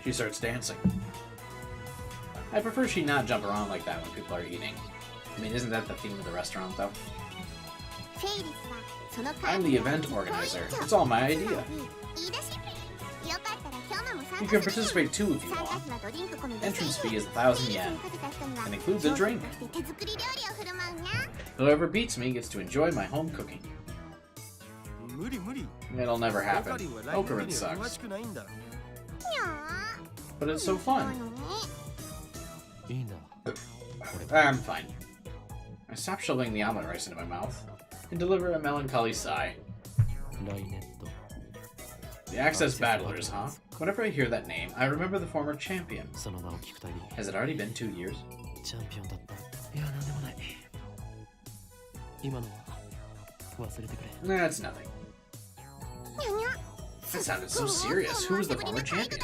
She starts dancing. I prefer she not jump around like that when people are eating. I mean, isn't that the theme of the restaurant, though? I'm the event organizer. It's all my idea. You can participate too if you want. Entrance fee is 1,000 yen and includes a drink. Whoever beats me gets to enjoy my home cooking. It'll never happen. Okarin sucks. But it's so fun. I'm fine. I stop shoveling the omelet rice into my mouth and deliver a melancholy sigh. The Access Battlers, huh? Whenever I hear that name, I remember the former champion. Has it already been 2 years? That's nothing. That sounded so serious. Who was the former champion?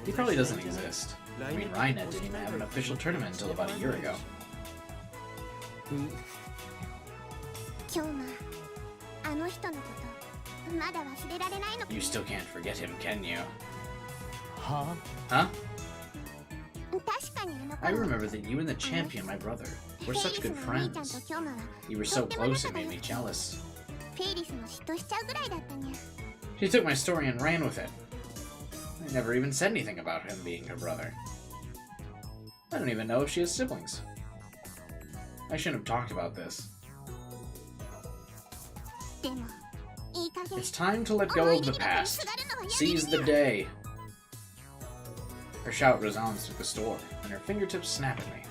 He probably doesn't exist. I mean, Rainet didn't even have an official tournament until about a year ago. You still can't forget him, can you? Huh? I remember that you and the champion, my brother, were such good friends. You were so close it made me jealous. She took my story and ran with it. I never even said anything about him being her brother. I don't even know if she has siblings. I shouldn't have talked about this. It's time to let go of the past. Seize the day. Her shout resounds through the store, and her fingertips snap at me.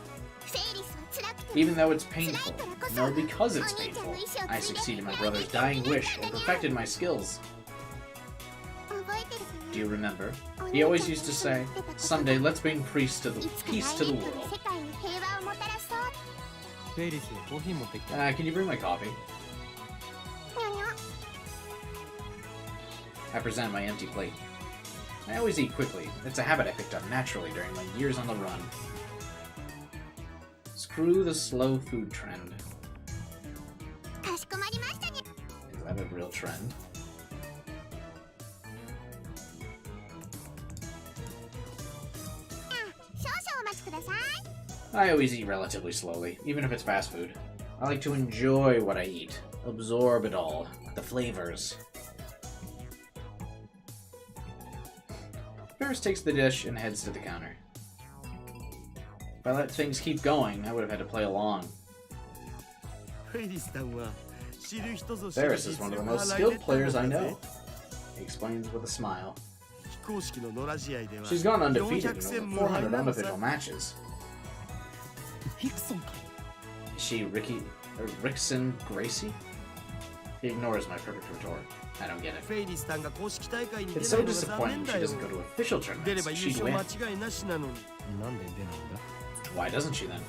Even though it's painful, no, because it's painful, I succeeded my brother's dying wish and perfected my skills. Do you remember? He always used to say, "Someday let's bring peace to the world." Can you bring my coffee? I present my empty plate. I always eat quickly. It's a habit I picked up naturally during my years on the run. Screw the slow food trend. Is that a real trend? I always eat relatively slowly, even if it's fast food. I like to enjoy what I eat, absorb it all, the flavors. Ferris takes the dish and heads to the counter. If I let things keep going, I would have had to play along. Ferris is one of the most skilled players I know, he explains with a smile. She's gone undefeated in over 400 unofficial matches. Is she Rickson Gracie? He ignores my perfect retort. I don't get it. It's so disappointing she doesn't go to official tournaments. She'd win. Why doesn't she then?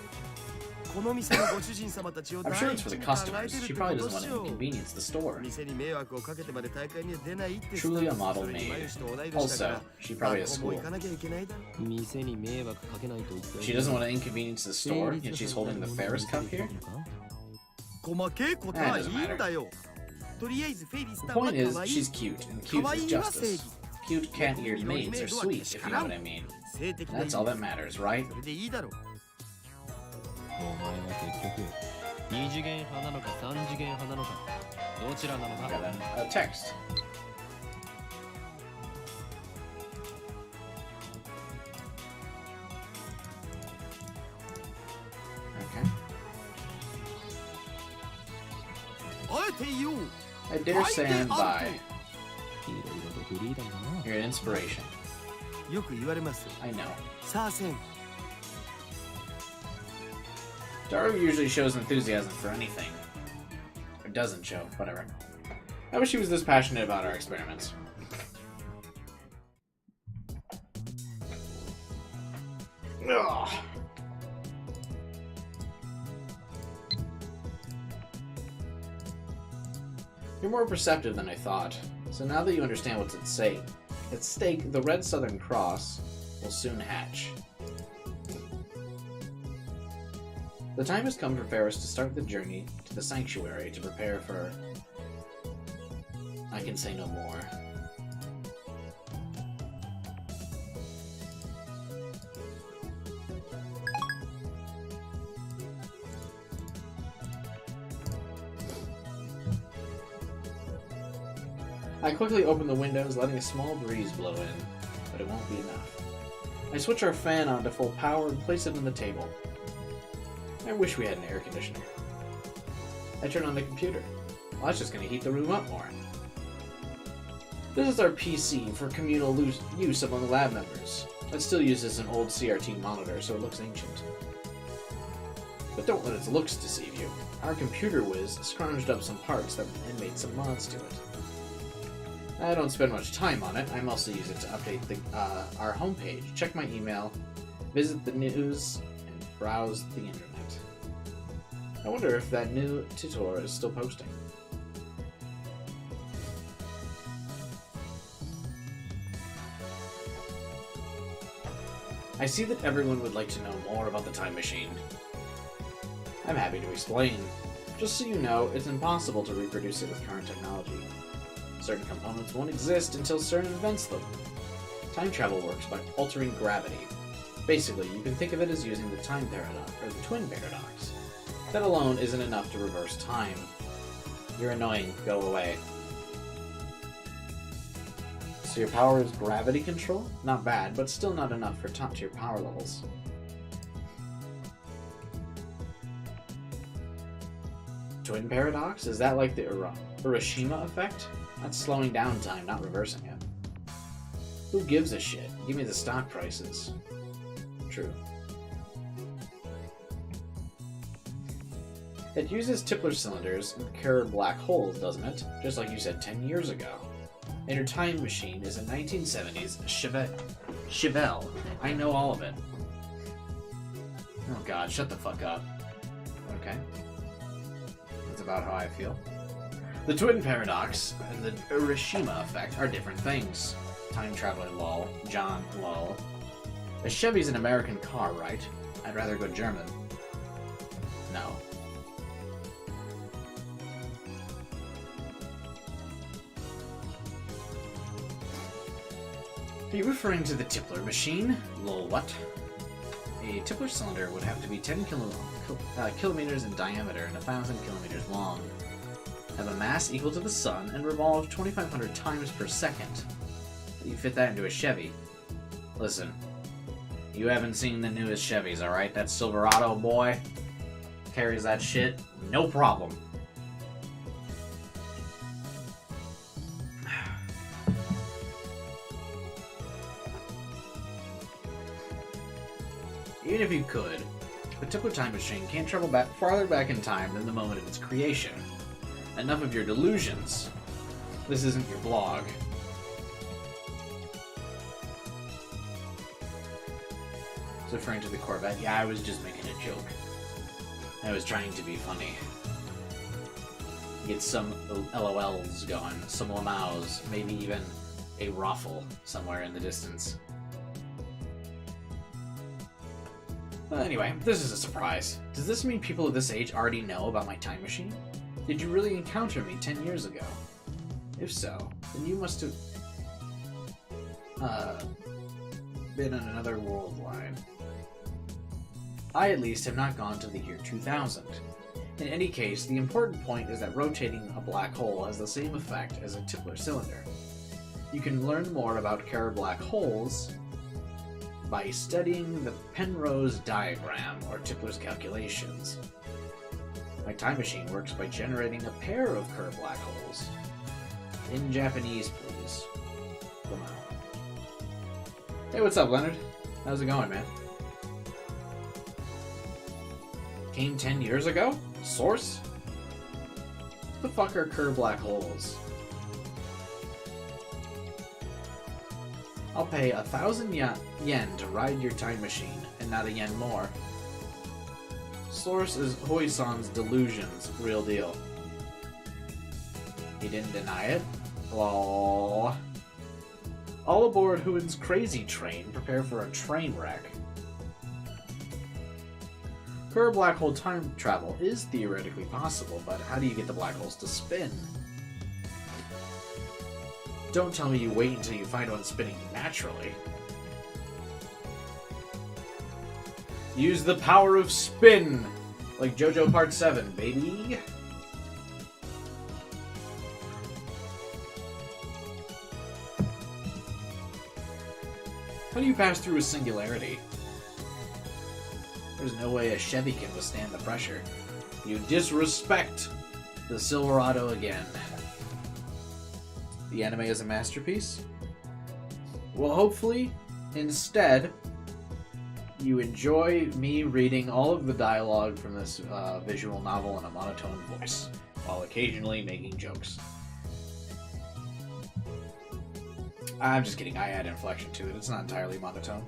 この店のご主人様たちを I'm 第 sure 一 it's for the に考え customers. てるっ She てこ probably と doesn't っ want し to ょ inconvenience the store. 店に迷惑をかけてまで大会には出ないって Truly a model それに maid. マユシと同い年だから Also, she probably has 学校も school. 行かなきゃいけないだろ店に迷惑かけないと言って She doesn't want to inconvenience the store, yet she's holding the Ferris cup here? 細けいことはいいんだよとりあえずフェリス The ターは point is, 可愛い she's cute, and cute is justice. Cute cat-eared maids are sweet, if you know what I mean. 性的な That's all that matters, right? それでいいだろお前は結局二次元派なのか三次元派なのかどちらなの Got か a text. Okay. あえて言おう I dare stand by. いろいろとフリーダムだな You're an inspiration. よく言われます I know. さあせん Daru usually shows enthusiasm for anything. Or doesn't show, whatever. I wish he was this passionate about our experiments. Ugh. You're more perceptive than I thought. So now that you understand what's at stake, the Red Southern Cross will soon hatch. The time has come for Ferris to start the journey to the sanctuary to prepare for... I can say no more. I quickly open the windows, letting a small breeze blow in, but it won't be enough. I switch our fan on to full power and place it on the table. I wish we had an air conditioner. I turn on the computer. Well, that's just going to heat the room up more. This is our PC for communal use among lab members. It still uses an old CRT monitor, so it looks ancient. But don't let its looks deceive you. Our computer whiz scrounged up some parts and made some mods to it. I don't spend much time on it. I mostly use it to update our homepage, check my email, visit the news, and browse the internet. I wonder if that new tutor is still posting. I see that everyone would like to know more about the time machine. I'm happy to explain. Just so you know, it's impossible to reproduce it with current technology. Certain components won't exist until CERN invents them. Time travel works by altering gravity. Basically, you can think of it as using the time paradox, or the twin paradox. That alone isn't enough to reverse time. You're annoying, go away. So your power is gravity control? Not bad, but still not enough for top tier power levels. Twin paradox? Is that like the Hiroshima effect? That's slowing down time, not reversing it. Who gives a shit? Give me the stock prices. True. It uses Tipler cylinders and Kerr black holes, doesn't it? Just like you said 10 years ago. And your time machine is a 1970s Chevelle. I know all of it. Oh god, shut the fuck up. Okay. That's about how I feel. The twin paradox and the Hiroshima effect are different things. Time traveling lol. John lol. A Chevy's an American car, right? I'd rather go German. No. Are you referring to the Tipler machine? Lol, what? A Tipler cylinder would have to be 10 kilometers in diameter and 1,000 kilometers long, have a mass equal to the sun, and revolve 2,500 times per second. You fit that into a Chevy. Listen, you haven't seen the newest Chevys, alright? That Silverado boy carries that shit, no problem. Even if you could, the Tipler time machine can't travel farther back in time than the moment of its creation. Enough of your delusions. This isn't your blog. It's referring to the Corvette. Yeah, I was just making a joke. I was trying to be funny. Get some LOLs going, some lamaus, maybe even a ruffle somewhere in the distance. Anyway, this is a surprise. Does this mean people of this age already know about my time machine? Did you really encounter me 10 years ago? If so, then you must have been on another world line. I, at least, have not gone to the year 2000. In any case, the important point is that rotating a black hole has the same effect as a Tipler cylinder. You can learn more about Kerr black holes by studying the Penrose diagram or Tipler's calculations. My time machine works by generating a pair of Kerr black holes. In Japanese, please. Come on. Hey, what's up, Leonard? How's it going, man? Came 10 years ago? Source? What the fuck are Kerr black holes? I'll pay 1,000 yen to ride your time machine, and not a yen more. Source is Hoi-san's delusions, real deal. He didn't deny it? Lol. All aboard Huin's crazy train, prepare for a train wreck. Kerr black hole time travel is theoretically possible, but how do you get the black holes to spin? Don't tell me you wait until you find one spinning naturally. Use the power of spin! Like JoJo Part 7, baby! How do you pass through a singularity? There's no way a Chevy can withstand the pressure. You disrespect the Silverado again. The anime is a masterpiece? Well, hopefully, instead, you enjoy me reading all of the dialogue from this visual novel in a monotone voice, while occasionally making jokes. I'm just kidding, I add inflection to it. It's not entirely monotone.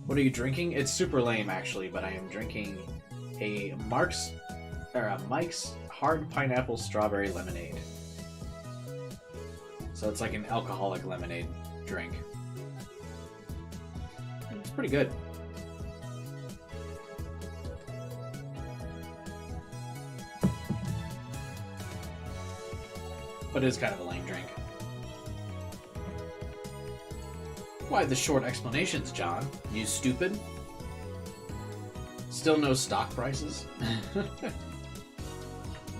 What are you drinking? It's super lame, actually, but I am drinking a Mike's Hard Pineapple Strawberry Lemonade. So it's like an alcoholic lemonade drink. It's pretty good. But it is kind of a lame drink. Why the short explanations, John? You stupid? Still no stock prices?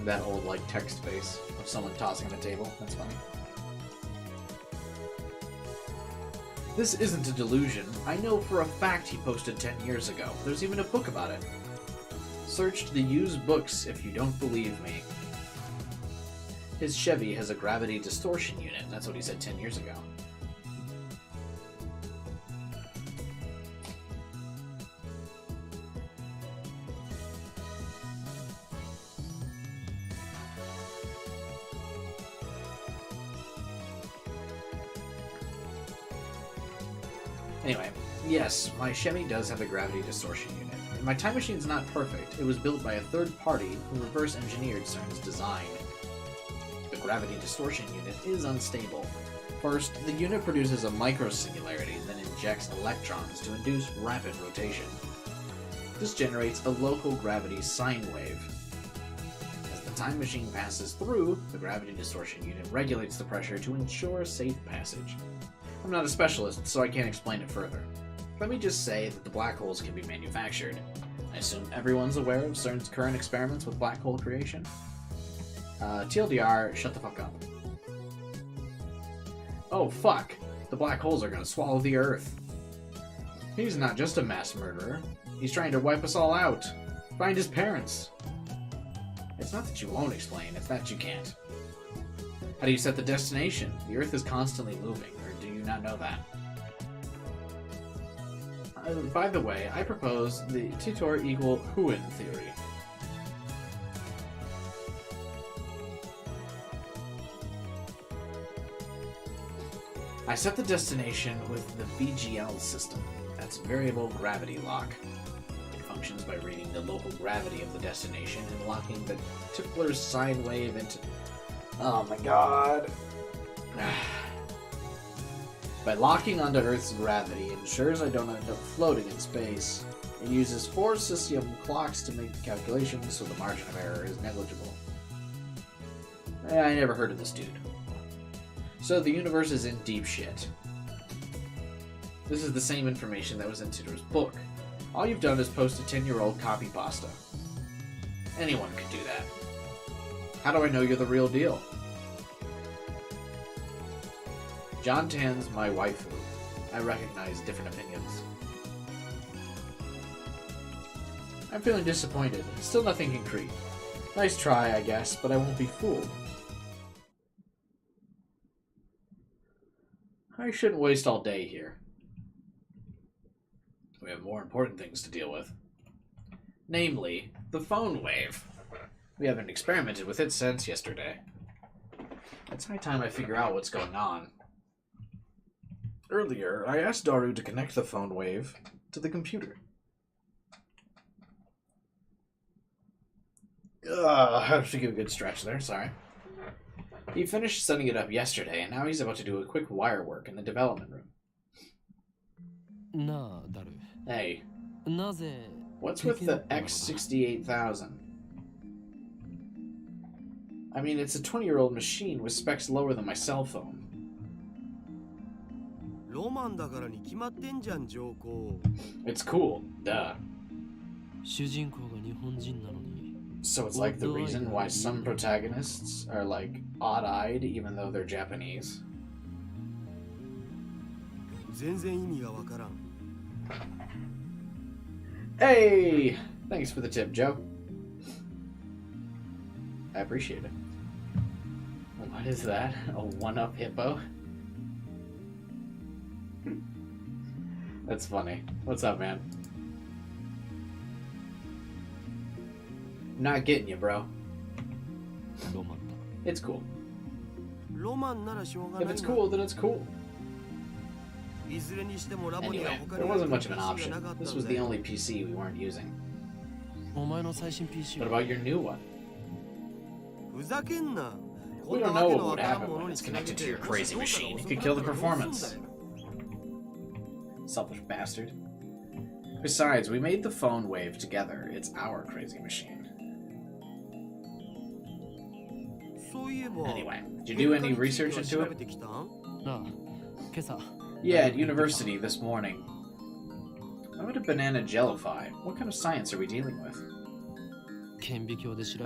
That old, like, text face of someone tossing the table. That's funny. This isn't a delusion. I know for a fact he posted 10 years ago. There's even a book about it. Search the used books if you don't believe me. His Chevy has a gravity distortion unit. That's what he said 10 years ago. Anyway, yes, my Chevy does have a gravity distortion unit. My time machine's not perfect. It was built by a third party who reverse engineered CERN's design. The gravity distortion unit is unstable. First, the unit produces a microsingularity, then injects electrons to induce rapid rotation. This generates a local gravity sine wave. As the time machine passes through, the gravity distortion unit regulates the pressure to ensure safe passage. I'm not a specialist, so I can't explain it further. Let me just say that the black holes can be manufactured. I assume everyone's aware of CERN's current experiments with black hole creation? TLDR, shut the fuck up. Oh fuck, the black holes are gonna swallow the Earth. He's not just a mass murderer. He's trying to wipe us all out. Find his parents. It's not that you won't explain, it's that you can't. How do you set the destination? The Earth is constantly moving. Do you not know that? By the way, I propose the Titor equal Huin theory. I set the destination with the VGL system. That's variable gravity lock. It functions by reading the local gravity of the destination and locking the tippler's sine wave into... Oh my god. By locking onto Earth's gravity, it ensures I don't end up floating in space. It uses 4 cesium clocks to make the calculations, so the margin of error is negligible. I never heard of this dude. So the universe is in deep shit. This is the same information that was in Tudor's book. All you've done is post a 10-year-old copy pasta. Anyone could do that. How do I know you're the real deal? John Tan's my waifu. I recognize different opinions. I'm feeling disappointed. Still nothing concrete. Nice try, I guess, but I won't be fooled. I shouldn't waste all day here. We have more important things to deal with. Namely, the phone wave. We haven't experimented with it since yesterday. It's high time I figure out what's going on. Earlier, I asked Daru to connect the phone wave to the computer. I have to give a good stretch there, sorry. He finished setting it up yesterday, and now he's about to do a quick wire work in the development room. Hey, what's with the X68000? I mean, it's a 20-year-old machine with specs lower than my cell phone. It's cool, duh. So it's like the reason why some protagonists are like odd-eyed even though they're Japanese. Hey! Thanks for the tip, Joe. I appreciate it. What is that? A one-up hippo? That's funny. What's up, man? Not getting you, bro. It's cool. If it's cool, then it's cool. Anyway, there wasn't much of an option. This was the only PC we weren't using. What about your new one? We don't know what would happen when it's connected to your crazy machine. It could kill the performance. Selfish bastard. Besides, we made the phone wave together. It's our crazy machine. Anyway, did you do any research into it? Yeah, at university this morning. How would a banana jellify? What kind of science are we dealing with?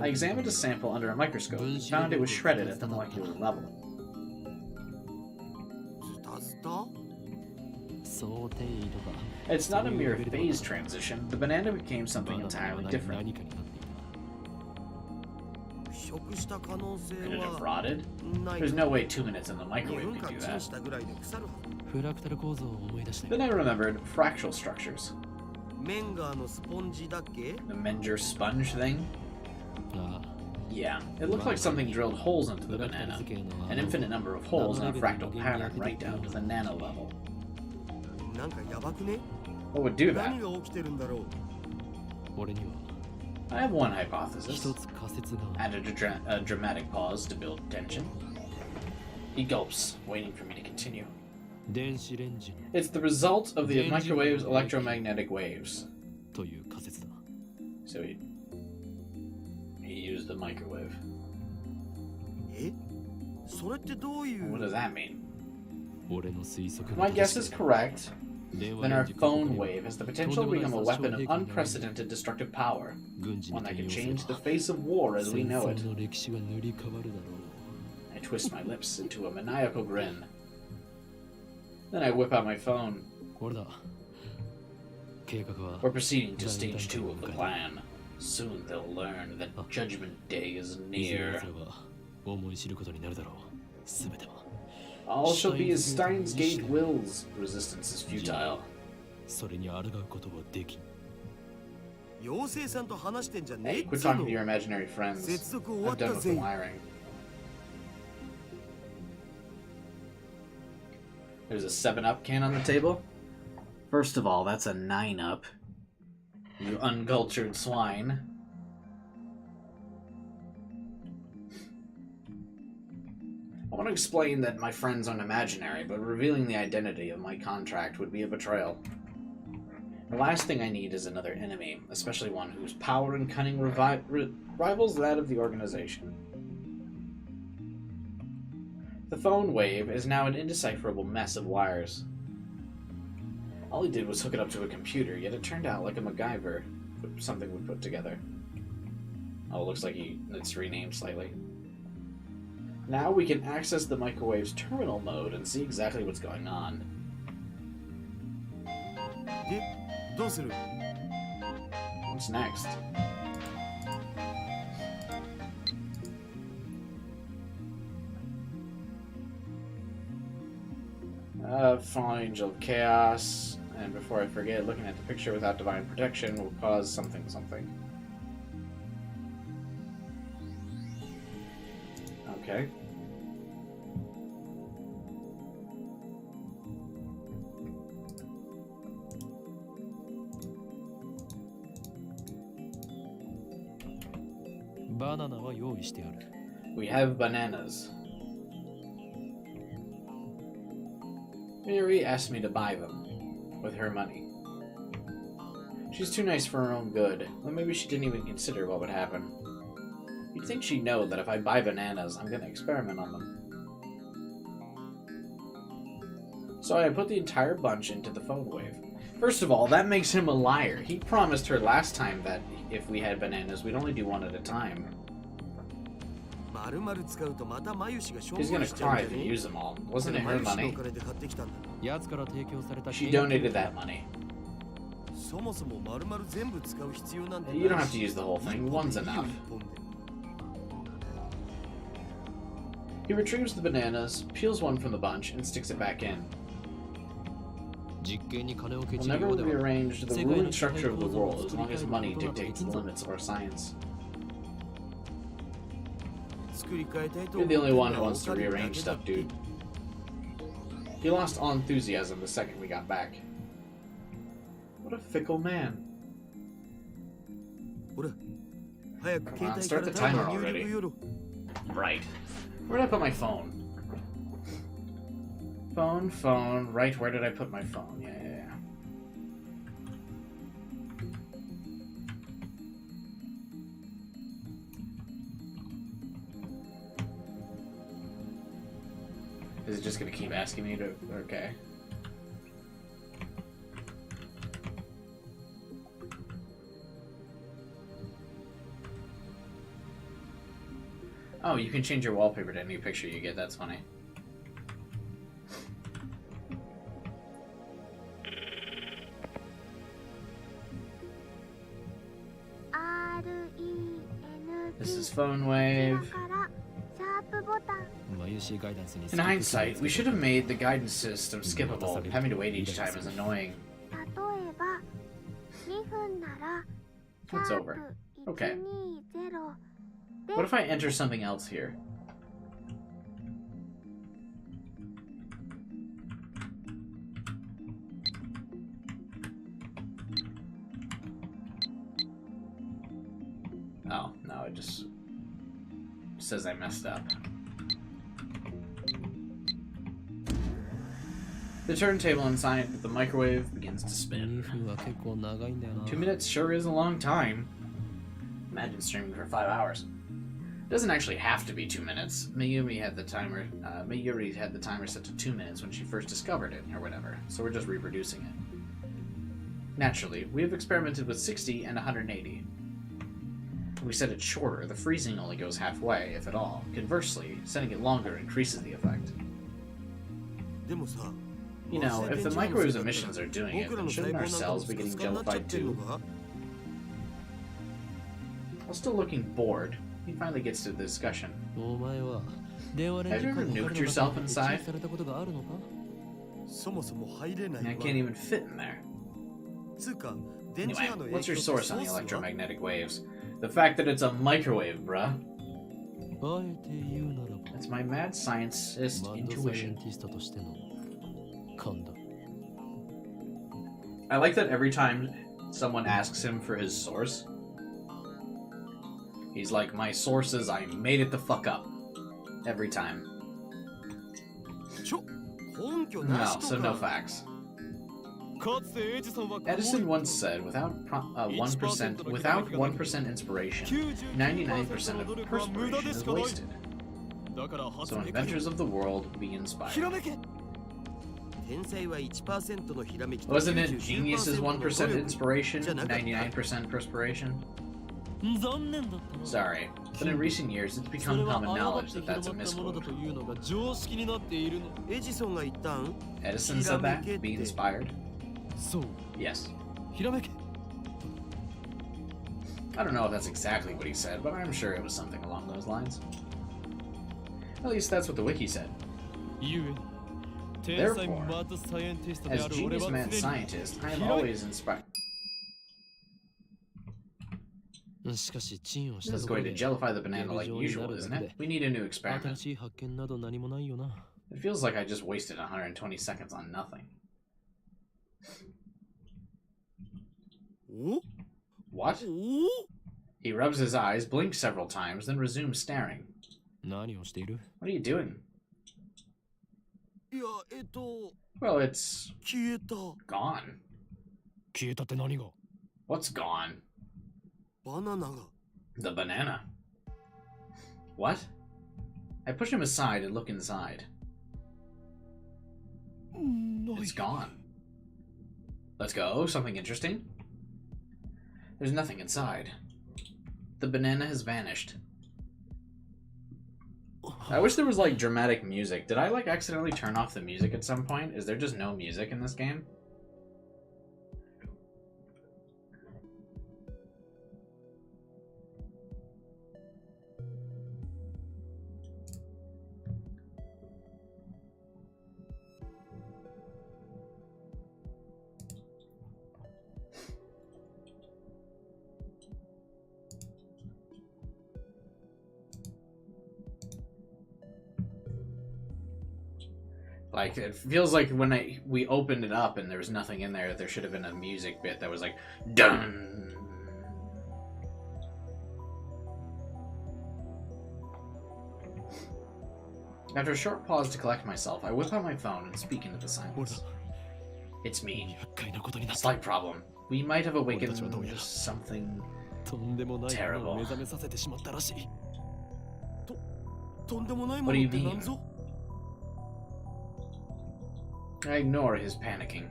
I examined a sample under a microscope and found it was shredded at the molecular level. It's not a mere phase transition. The banana became something entirely different. Could it have rotted? There's no way 2 minutes in the microwave could do that. Then I remembered fractal structures. The Menger sponge thing? Yeah, it looked like something drilled holes into the banana. An infinite number of holes in a fractal pattern right down to the nano level. What would do that? I have one hypothesis. Added a dramatic pause to build tension. He gulps, waiting for me to continue. It's the result of the microwave's electromagnetic waves. So he used the microwave. What does that mean? If my guess is correct, then our phone wave has the potential to become a weapon of unprecedented destructive power, one that can change the face of war as we know it. I twist my lips into a maniacal grin. Then I whip out my phone. We're proceeding to stage 2 of the plan. Soon they'll learn that Judgment Day is near. All shall be as Steins Gate wills. Resistance is futile. Hey, quit talking to your imaginary friends. I'm done with the wiring. There's a 7-Up can on the table. First of all, that's a 9-Up. You uncultured swine. I want to explain that my friends aren't imaginary, but revealing the identity of my contract would be a betrayal. The last thing I need is another enemy, especially one whose power and cunning rivals that of the organization. The phone wave is now an indecipherable mess of wires. All he did was hook it up to a computer, yet it turned out like a MacGyver, something we put together. Oh, it looks like it's renamed slightly. Now we can access the microwave's terminal mode and see exactly what's going on. What's next? Fallen Angel of Chaos, and before I forget, looking at the picture without divine protection will cause something. Okay. We have bananas. Miri asked me to buy them with her money. She's too nice for her own good, but maybe she didn't even consider what would happen. You'd think she'd know that if I buy bananas, I'm gonna experiment on them. So I put the entire bunch into the phone wave. First of all, that makes him a liar. He promised her last time that if we had bananas, we'd only do one at a time. He's gonna cry if you use them all. Wasn't it her money? She donated that money. You don't have to use the whole thing. One's enough. He retrieves the bananas, peels one from the bunch, and sticks it back in. We'll never rearrange the ruling structure of the world as long as money dictates the limits of our science. You're the only one who wants to rearrange stuff, dude. He lost all enthusiasm the second we got back. What a fickle man. Come on, start the timer already. Right. Where did I put my phone? Phone. Right, where did I put my phone? Yeah. Is it just gonna keep asking me to... Okay. Oh, you can change your wallpaper to any picture you get. That's funny. This is phone wave. In hindsight, we should have made the guidance system skippable. Having to wait each time is annoying. It's over. Okay. What if I enter something else here? Oh, no, it just says I messed up. The turntable inside the microwave begins to spin. 2 minutes sure is a long time. Imagine streaming for 5 hours. It doesn't actually have to be 2 minutes. Mayuri had the timer set to 2 minutes when she first discovered it, or whatever, so we're just reproducing it. Naturally, we have experimented with 60 and 180. If we set it shorter, the freezing only goes halfway, if at all. Conversely, setting it longer increases the effect. You know, if the microwave's emissions are doing it, then shouldn't our cells be getting jellified too? While still looking bored, he finally gets to the discussion. Have you ever nuked yourself inside? I can't even fit in there. Anyway, what's your source on the electromagnetic waves? The fact that it's a microwave, bruh. It's my mad scientist intuition. I like that every time someone asks him for his source, he's like, my source is I made it the fuck up. Every time. No, so no facts. Edison once said, without 1% inspiration, 99% of perspiration is wasted. So inventors of the world be inspired. Wasn't it geniuses 1% inspiration, 99% perspiration? Sorry, but in recent years it's become common knowledge that that's a misquote. Edison said that? Be inspired? Yes. I don't know if that's exactly what he said, but I'm sure it was something along those lines. At least that's what the wiki said. Therefore, as genius mad scientist, I am always inspired. This is going to jellify the banana like usual, isn't it? We need a new experiment. It feels like I just wasted 120 seconds on nothing. What? He rubs his eyes, blinks several times, then resumes staring. What are you doing? Well, it's gone. What's gone? The banana. What? I push him aside and look inside. It's gone. Let's go. Something interesting? There's nothing inside. The banana has vanished. I wish there was like dramatic music. Did I like accidentally turn off the music at some point? Is there just no music in this game? Like, it feels like when we opened it up and there was nothing in there, there should have been a music bit that was like, dun. After a short pause to collect myself, I whip out my phone and speak into the silence. It's me. Slight problem. We might have awakened something terrible. What do you mean? I ignore his panicking.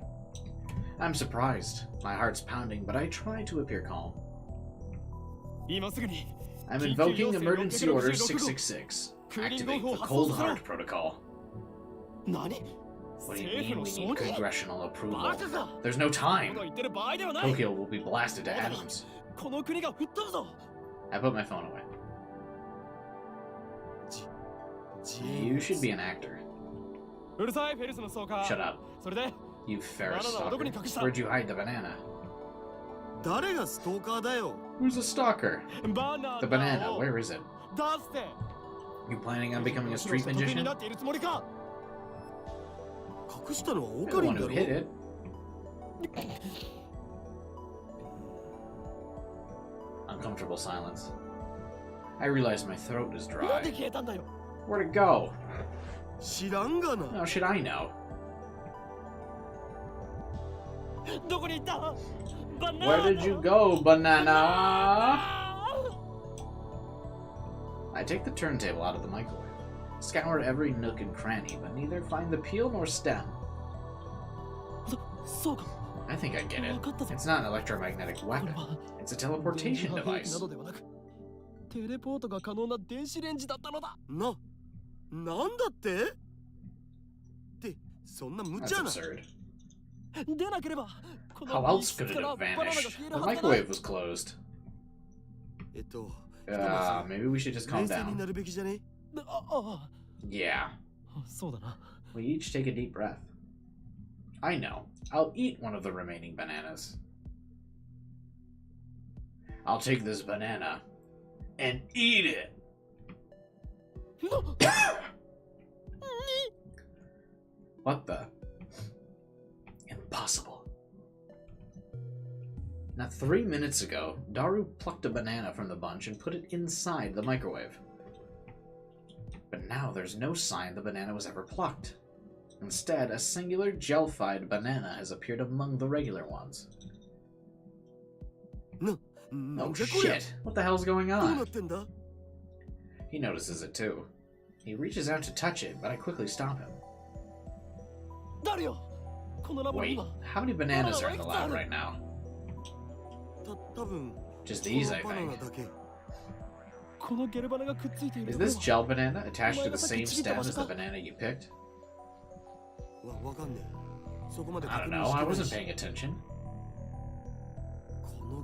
I'm surprised. My heart's pounding, but I try to appear calm. I'm invoking Emergency Order 666. Activate the Cold Heart Protocol. What do you mean we need congressional approval? There's no time. Tokyo will be blasted to atoms. I put my phone away. You should be an actor. Shut up. You Ferris stalker. Where'd you hide the banana? Who's a stalker? The banana, where is it? You planning on becoming a street magician? You're the one who hid it. Uncomfortable silence. I realize my throat is dry. Where'd it go? How should I know? Where did you go, banana? I take the turntable out of the microwave, scour every nook and cranny, but neither find the peel nor stem. I think I get it. It's not an electromagnetic weapon. It's a teleportation device. That's absurd. How else could it have vanished? The microwave was closed. Maybe we should just calm down. Yeah. We each take a deep breath. I know. I'll eat one of the remaining bananas. I'll take this banana and eat it. What the? Impossible. 3 minutes ago, Daru plucked a banana from the bunch and put it inside the microwave. But now there's no sign the banana was ever plucked. Instead, a singular jellified banana has appeared among the regular ones. Oh shit, what the hell's going on? He notices it too. He reaches out to touch it, but I quickly stop him. Wait, how many bananas are in the lab right now? Just these, I think. Is this gel banana attached to the same stem as the banana you picked? I don't know, I wasn't paying attention.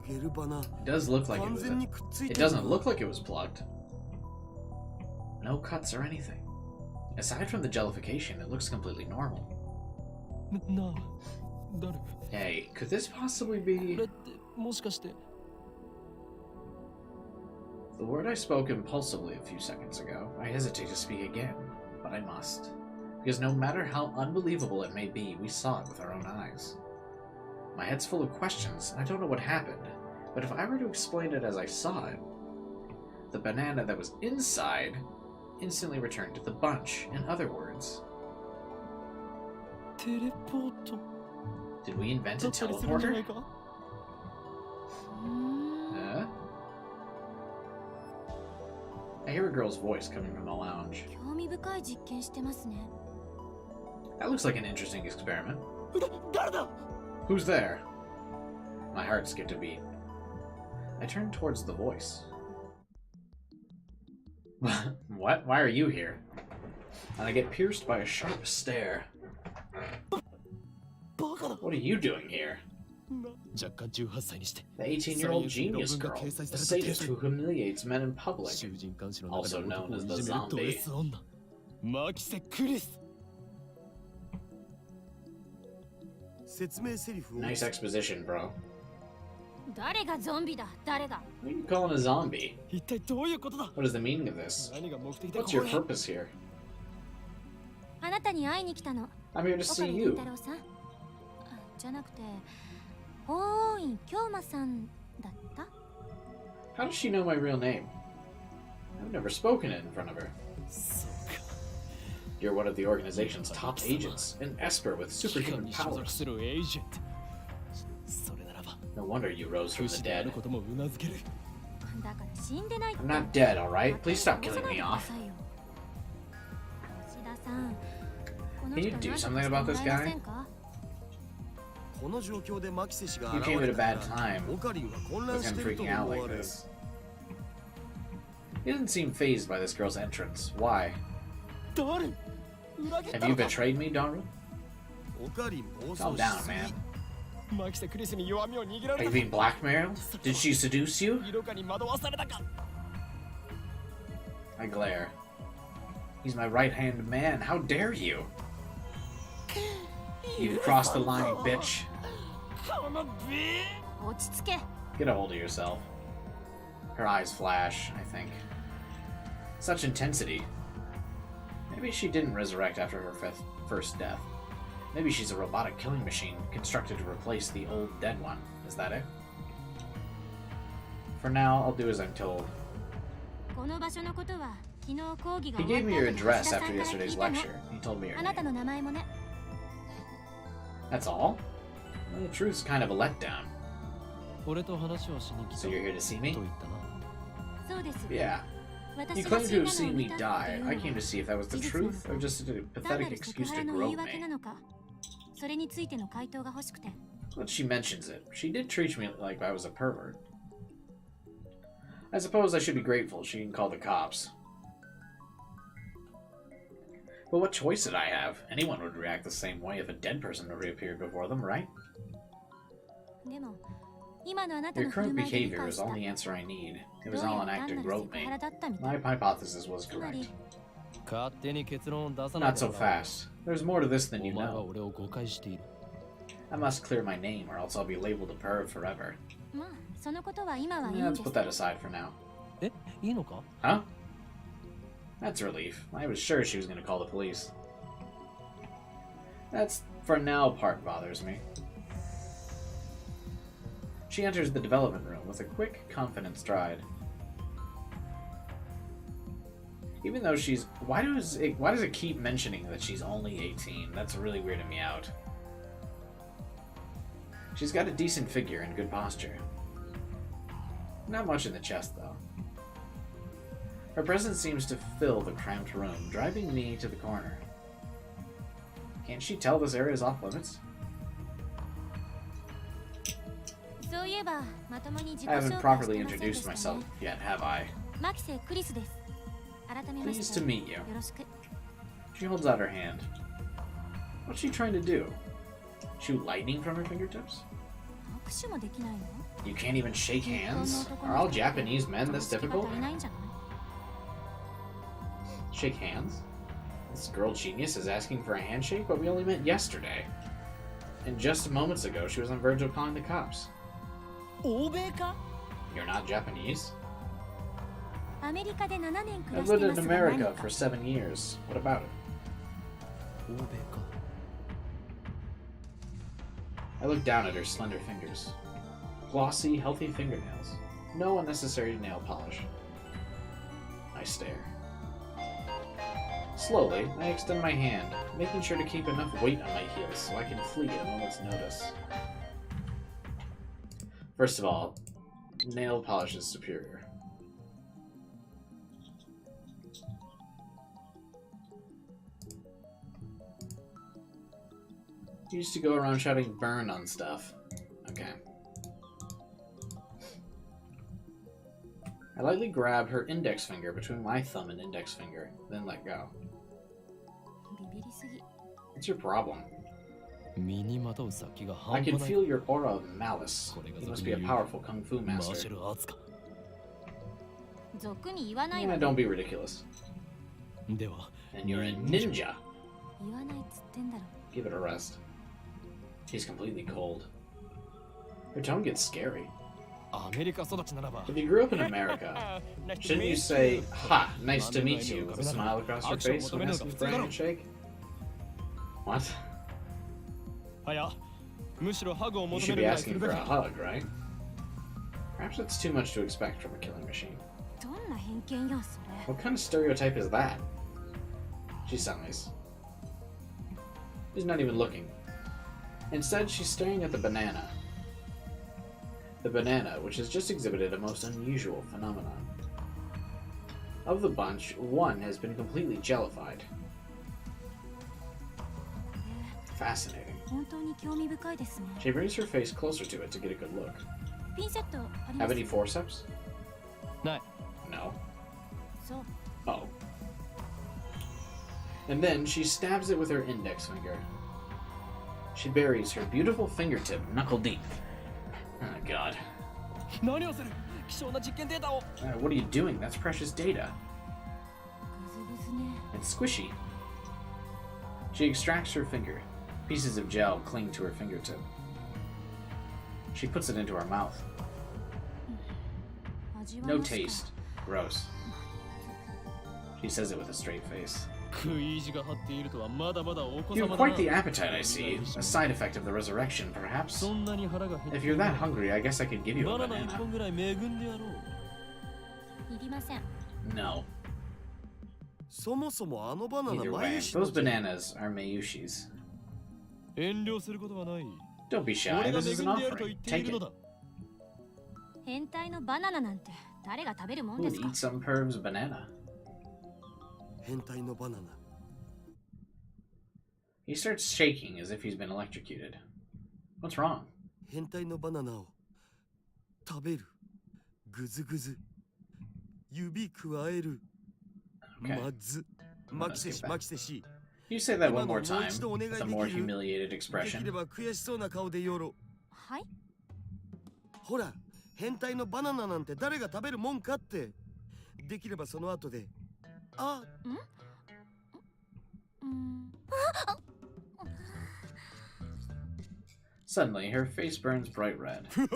It does look like it doesn't look like it was plucked. No cuts or anything. Aside from the jellification, it looks completely normal. Hey, could this possibly be... The word I spoke impulsively a few seconds ago, I hesitate to speak again, but I must. Because no matter how unbelievable it may be, we saw it with our own eyes. My head's full of questions, and I don't know what happened, but if I were to explain it as I saw it, the banana that was inside instantly returned to the bunch. In other words, did we invent a teleporter? I hear a girl's voice coming from the lounge. That looks like an interesting experiment. Who's there? My heart skipped a beat. I turned towards the voice. What? Why are you here? And I get pierced by a sharp stare. What are you doing here? The 18-year-old genius girl, a sadist who humiliates men in public, also known as the zombie. Nice exposition, bro. What are you calling a zombie? What is the meaning of this? What's your purpose here? I'm here to see you. How does she know my real name? I've never spoken it in front of her. You're one of the organization's top agents, an esper with superhuman powers. No wonder you rose from the dead. I'm not dead, alright? Please stop killing me off. Can you do something about this guy? You came at a bad time with him freaking out like this. He doesn't seem fazed by this girl's entrance. Why? Have you betrayed me, Daru? Calm down, man. Are you being blackmailed? Did she seduce you? I glare. He's my right-hand man. How dare you? You've crossed the line, bitch. Get a hold of yourself. Her eyes flash, I think. Such intensity. Maybe she didn't resurrect after her first death. Maybe she's a robotic killing machine constructed to replace the old dead one. Is that it? For now, I'll do as I'm told. He gave me your address after yesterday's lecture. He told me your name. That's all? Well, the truth's kind of a letdown. So you're here to see me? Yeah. You claim to have seen me die. I came to see if that was the truth, or just a pathetic excuse to grope me. But she mentions it. She did treat me like I was a pervert. I suppose I should be grateful she didn't call the cops. But what choice did I have? Anyone would react the same way if a dead person reappeared before them, right? Your current behavior is all the answer I need. It was all an act to grope me. My hypothesis was correct. Not so fast. There's more to this than you know. I must clear my name, or else I'll be labeled a perv forever. Yeah, let's put that aside for now. Huh? That's a relief. I was sure she was going to call the police. That's, for now, part bothers me. She enters the development room with a quick, confident stride. Even though she's... Why does it keep mentioning that she's only 18? That's really weirding me out. She's got a decent figure and good posture. Not much in the chest, though. Her presence seems to fill the cramped room, driving me to the corner. Can't she tell this area is off limits? I haven't properly introduced myself yet, have I? Pleased to meet you. She holds out her hand. What's she trying to do? Shoot lightning from her fingertips? You can't even shake hands? Are all Japanese men this difficult? Shake hands? This girl genius is asking for a handshake, but we only met yesterday. And just moments ago, she was on the verge of calling the cops. You're not Japanese? I've lived in America for 7 years. What about it? I look down at her slender fingers. Glossy, healthy fingernails. No unnecessary nail polish. I stare. Slowly, I extend my hand, making sure to keep enough weight on my heels so I can flee at a moment's notice. First of all, nail polish is superior. You used to go around shouting burn on stuff. Okay. I lightly grab her index finger between my thumb and index finger, then let go. What's your problem? I can feel your aura of malice. You must be a powerful kung fu master. Don't be ridiculous. And you're a ninja. Give it a rest. She's completely cold. Her tone gets scary. If you grew up in America, shouldn't you say, "Ha, nice to meet you," with a smile across your face when asking for a handshake? What? You should be asking for a hug, right? Perhaps that's too much to expect from a killing machine. What kind of stereotype is that? She sighs. She's not even looking. Instead, she's staring at the banana. The banana, which has just exhibited a most unusual phenomenon. Of the bunch, one has been completely jellified. Fascinating. She brings her face closer to it to get a good look. Have any forceps? No. Oh. And then she stabs it with her index finger. She buries her beautiful fingertip knuckle deep. Oh god. What are you doing? That's precious data. It's squishy. She extracts her finger. Pieces of gel cling to her fingertip. She puts it into her mouth. No taste. Gross. She says it with a straight face. You have quite the appetite, I see. A side effect of the resurrection, perhaps? If you're that hungry, I guess I could give you a banana. No. Either way, those bananas are Mayushi's. Don't be shy, this is an offering. Take it. Who would eat some perv's banana? He starts shaking as if he's been electrocuted. What's wrong? Okay. You say that one more time, with a more humiliated expression. Suddenly, her face burns bright red. You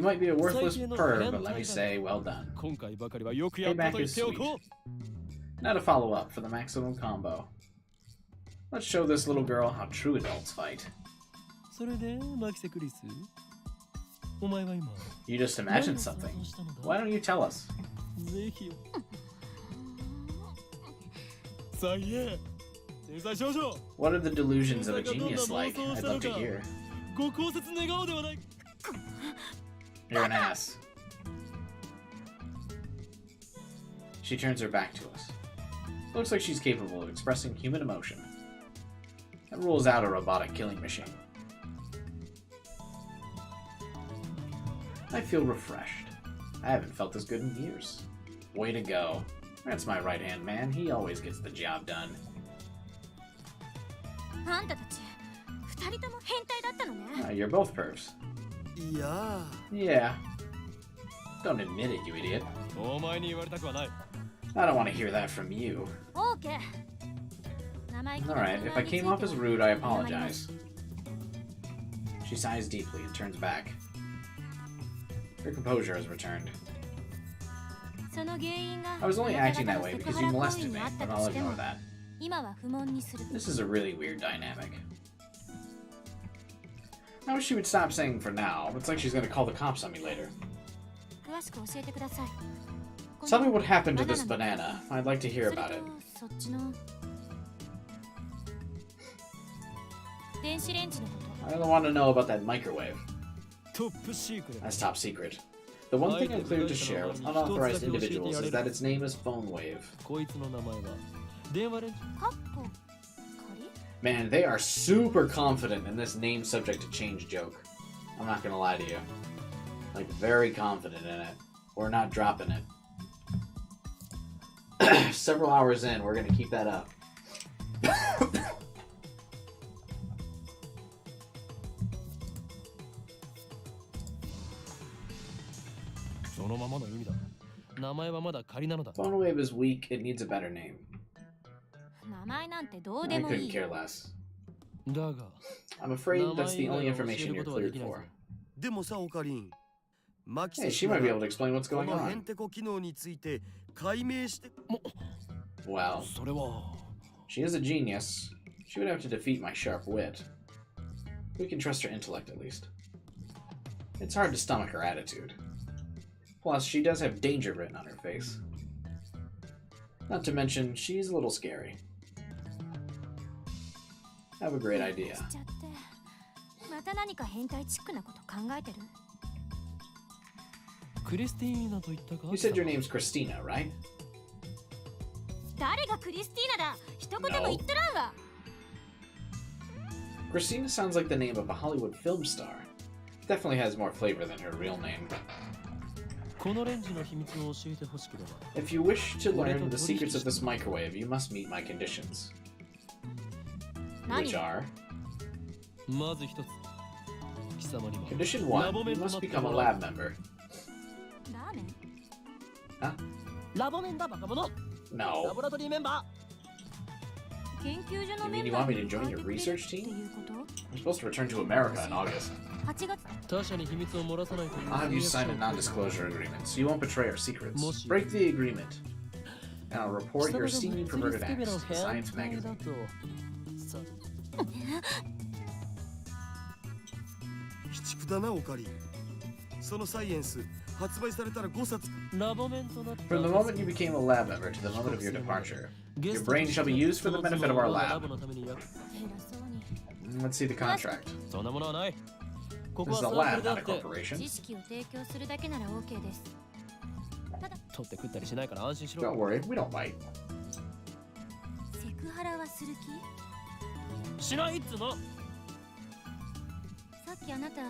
might be a worthless perv, but let me say, well done. Payback is sweet. Now to follow up for the maximum combo. Let's show this little girl how true adults fight. それでマキセクリスお前は今 You just imagined something. Why don't you tell us? ぜひよさあいえ天才少女 What are the delusions of a genius like? I'd love to hear. ご高説願おうではない You're an ass. She turns her back to us. Looks like she's capable of expressing human emotion. That rules out a robotic killing machine. I feel refreshed. I haven't felt this good in years. Way to go. That's my right-hand man. He always gets the job done. あんたたち二人とも変態だったのね。 You're both pervs. いや Yeah. Don't admit it, you idiot. お前に言われたくはない I don't want to hear that from you. オーケー。生意気な Alright, if I came off as rude, I apologize. She sighs deeply and turns back. Her composure has returned. その原因が I was only acting that way because you molested me, あった but と I'll しても ignore that. 今は不問にする。 This is a really weird dynamic. I wish she would stop saying for now. It's like she's gonna call the cops on me later. 詳しく教えてください。 Tell me what happened to this banana. I'd like to hear それ about と it. そっちの電子レンジのこと。 I don't want to know about that microwave. トップシークレット That's top secret. The one thing I'm clear to share with unauthorized individuals is that its name is Phone Wave. こいつの名前は電話レンジカッポ仮 Man, they are super confident in this name subject to change joke. I'm not gonna lie to you. Like, very confident in it. We're not dropping it. Several hours in, we're gonna keep that up. そのままの意味だ名前はまだ仮なのだ Phone Wave is weak, it needs a better name. 名前なんてどう I でもい couldn't い。 care less. だが I'm afraid that's the only information you're cleared for. でもさオカリンマキ Hey, セ she might be able to explain what's こ going のヘン on. テコ機能について解明して Well, それは she is a genius. She would have to defeat my sharp wit. We can trust her intellect at least. It's hard to stomach her attitude. Plus, she does have danger written on her face. Not to mention, she's a little scary. I have a great idea. しちゃってまた何か変態チックなこと考えてる？クリスティーナと言ったか You said your name's Christina, right? 誰がクリスティーナだ？一言も言っとらんわ。 Christina sounds like the name of a Hollywood film star. Definitely has more flavor than her real name. このレンジの秘密を教えてほしければ If you wish to learn the secrets of this microwave, you must meet my conditions. 何 Which are まず一つ貴様には Condition 1, you must become a lab member. ラーメン？ Huh? ラボメンだバカ者ラ No. ボラトリーメンバ研究所の You メ mean ン you バ want ー me に to join 変え your てくれる research って team? いうこと？ I'm supposed to return to America in August. 8月 ー他者に秘密を漏らさないという I'll have you sign a non-disclosure agreement, so you won't betray our secrets. Break the agreement, and I'll report your steamy perverted acts to Science magazine. さ鬼畜だなオカリンそのサイエンス発売されたら5冊ラボメンとなった From the moment you became a lab member to the moment of your departure, your brain shall be used for the benefit of our ラ lab. ボのために役偉そうに Let's see the contract. そんなものはないここ This は is サ a ークル lab, であ not っ a て corporation. 知識を提供するだけなら OK です。取って食ったりしないから安心し Don't ろ worry, we don't bite. セクハラはする気？しないっつのさっきあなた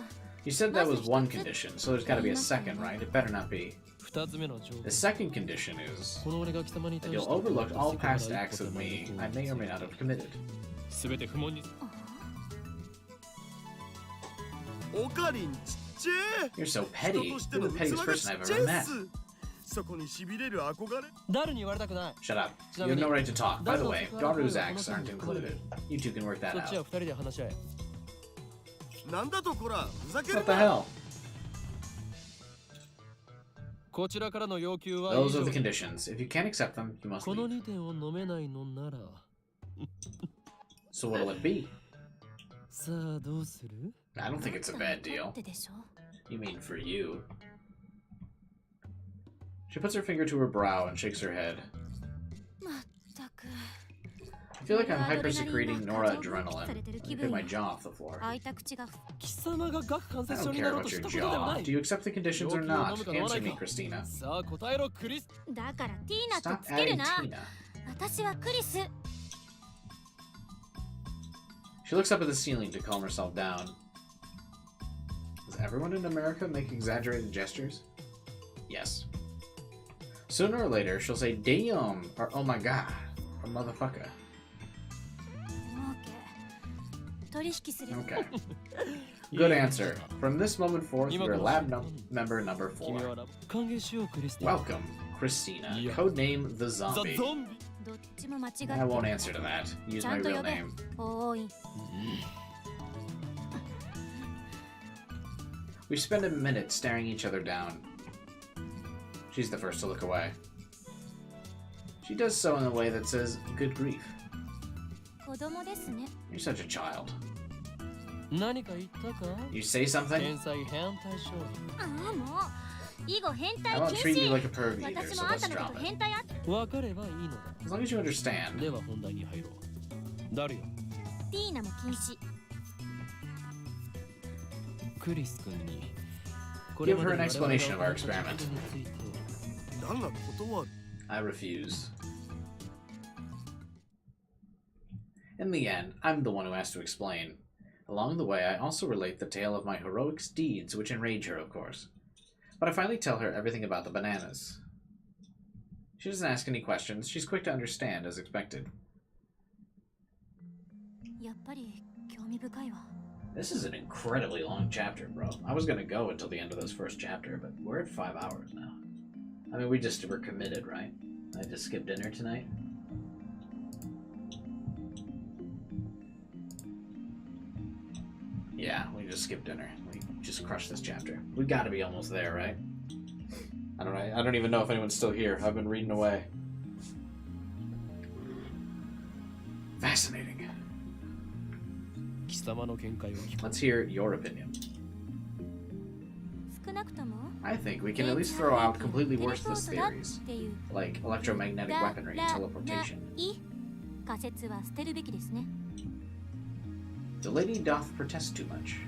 You said that was one condition, so there's gotta be a second, right? It better not be. 二つ目の条 The 件 second condition is この俺が貴様に that 対 you'll して overlook all past acts of me I may or may not have committed. すべて不問にオカリンちっちゃ You're so え petty. 人として You're の the 器 pettiest が person ち I've っちゃ ever い met. っすそこに痺れる憧れ誰に言われたくない Shut up. You have no right to talk. By the way, Garu's acts aren't included. You two can work そ that っちは out. 二人で話し合えなんだとこらふざける What the な hell? こちらからの要求は Those 以 are 上 the conditions. If you can't accept them, you must この leave. 2点を飲めないのなら So what'll it be? さあどうする I don't think it's a bad deal. You mean for you. She puts her finger to her brow and shakes her head. I feel like I'm hyper-secreting noradrenaline. You hit my jaw off the floor. I don't care about your jaw. Do you accept the conditions or not? Answer me, Christina. Stop adding Tina. She looks up at the ceiling to calm herself down. Does everyone in America make exaggerated gestures? Yes. Sooner or later, she'll say damn or oh my god or motherfucker. Okay. Good answer. From this moment forth, you're lab member number 4. Welcome, Christina. Codename the Zombie. I won't answer to that. Use my real name. We spend a minute staring each other down. She's the first to look away. She does so in a way that says, good grief. You're such a child. You say something? I won't treat you like a perv either, so let's drop it. As long as you understand. Give her an explanation of our experiment. I refuse. In the end, I'm the one who has to explain. Along the way, I also relate the tale of my heroic deeds, which enrage her, of course. But I finally tell her everything about the bananas. She doesn't ask any questions. She's quick to understand, as expected. This is an incredibly long chapter, bro. I was gonna go until the end of this first chapter, but we're at 5 hours now. I mean, we're committed, right? I just skipped dinner tonight. Yeah, we just skipped dinner. We just crushed this chapter. We gotta be almost there, right? I don't even know if anyone's still here. I've been reading away. Fascinating. Let's hear your opinion. I think we can at least throw out completely worthless theories, like electromagnetic weaponry and teleportation. The lady doth protest too much.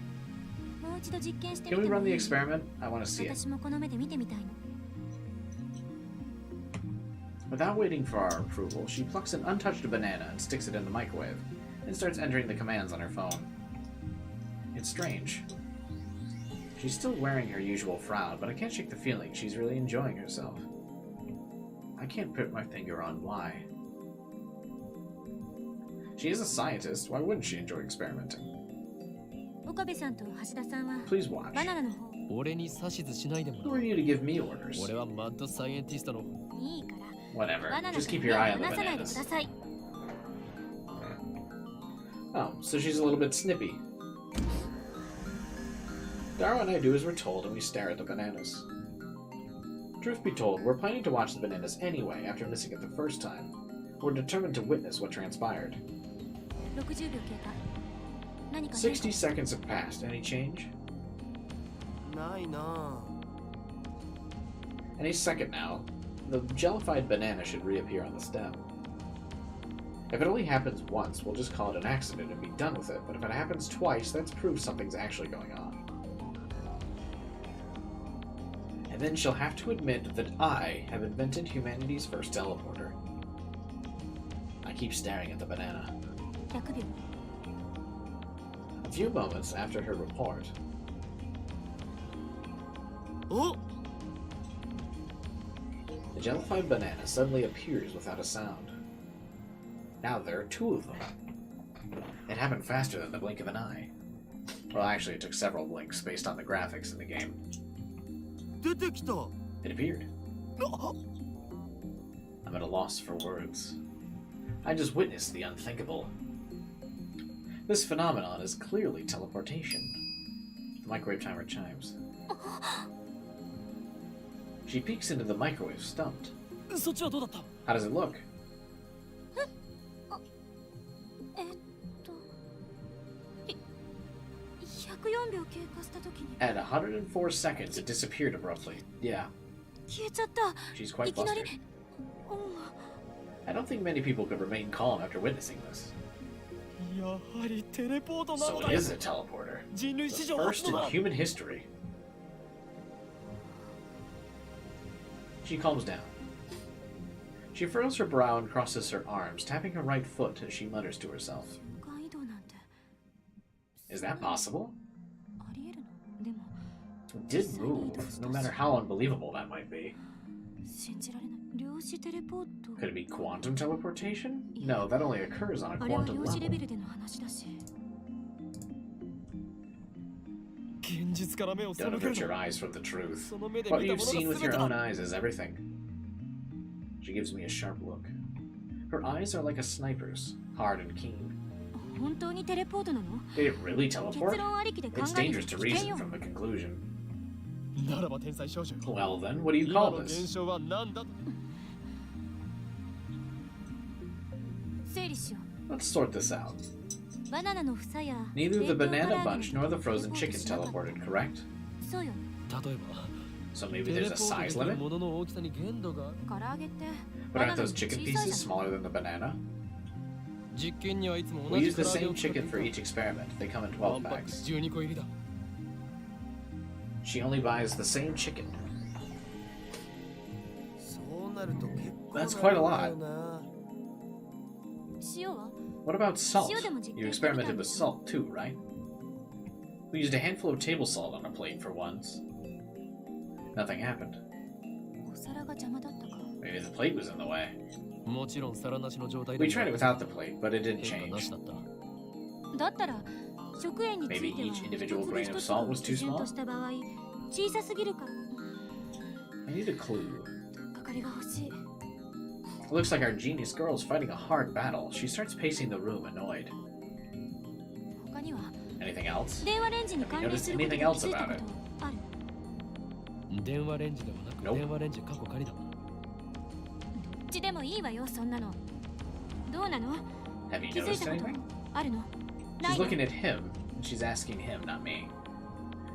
Can we run the experiment? I want to see it. Without waiting for our approval, she plucks an untouched banana and sticks it in the microwave, and starts entering the commands on her phone. It's strange. She's still wearing her usual frown, but I can't shake the feeling she's really enjoying herself. I can't put my finger on why. She is a scientist, why wouldn't she enjoy experimenting? Please watch. Who are you to give me orders? Whatever, just keep your eye on the bananas. Oh, so she's a little bit snippy. Darrow and I do as we're told, and we stare at the bananas. Truth be told, we're planning to watch the bananas anyway after missing it the first time. We're determined to witness what transpired. 60 seconds have passed. Any change? Any second now, the jellified banana should reappear on the stem. If it only happens once, we'll just call it an accident and be done with it, but if it happens twice, that's proof something's actually going on. And then she'll have to admit that I have invented humanity's first teleporter. I keep staring at the banana. A few moments after her report. Oh! The jellified banana suddenly appears without a sound. Now there are 2 of them. It happened faster than the blink of an eye. Well, actually, it took several blinks based on the graphics in the game. It appeared. I'm at a loss for words. I just witnessed the unthinkable. This phenomenon is clearly teleportation. The microwave timer chimes. She peeks into the microwave, stumped. How does it look? 104秒経過した時に At 104 seconds, it disappeared abruptly. Yeah, 消えちゃった。 she's quite いきな flustered. り。I don't think many people could remain calm after witnessing this. やはりテレポートな So の it だ。 is a teleporter. 人類 The 史上 first 初 in だ。 human history. She calms down. She furrows her brow and crosses her arms, tapping her right foot as she mutters to herself. 瞬間移動なんて Is that possible? ありえるの？でも It did move, no matter how unbelievable that might be. 信じられない。量子テレポート。 Could it be quantum teleportation? No, that only occurs on a あれは quantum 量子レベ level. ルでの話だし。現実から目を背 Don't ける avert your な。 eyes from the truth. その目で What 見た you've もの seen が with 全 your て own だ。 eyes is everything. She gives me a sharp look. Her eyes are like a sniper's, hard and keen. 本当にテレポートなの？ Did it really 結 teleport? 論ありきで考 It's えるの dangerous to 危険 reason よ。 from the conclusion. ならば天才少女よ。 Well then, what do you 今 call の現 this? 象は何だと。整理しよ Let's sort this out. う。バナナの房や Neither the 冷凍唐揚げ banana の bunch nor the frozen テレ chicken ポートしなかった。 teleported, correct? そうよ。例えば。 So maybe テ there's レ a ポート size できる limit? ものの大きさに限度が。唐揚げって But バ aren't ナナよ those り chicken 小さい pieces じゃん。 smaller than the banana? 実験にはいつも同 We じ use 唐 the 揚げ same を使って chicken い for た。 each experiment. They come in ワン 12パック packs. 12個入りだ。 She only buys the same chicken. そうなると結構 That's quite a lot. な。塩は What about salt?塩でも実験 You してみた experimented んで with すよ。 salt too, right? We used a handful of table salt on a plate for once. Nothing happened. お皿が邪魔だったか。 Maybe the plate was in the way. もちろん皿なしの状態 We で tried it without the plate, but it didn't 変化な change. しだった。だったら食塩については Maybe each 一 individual 粒 grain 一 of 粒 salt を was 基 too 準と small? した場合小さすぎるから。 I need a clue. かかりが欲しい。 It looks like our genius girl is fighting a hard battle. She starts pacing the room, annoyed. 他には Anything else? 電話レンジに関連することに気づいたことある。電話レンジではなく Nope. 電話レンジ過去仮だ。どっちでもいいわよ、そんなの。どうなの？ Have you 気づい noticed たこと anything? あるの？な She's いの？ looking at him, and she's asking him, not me.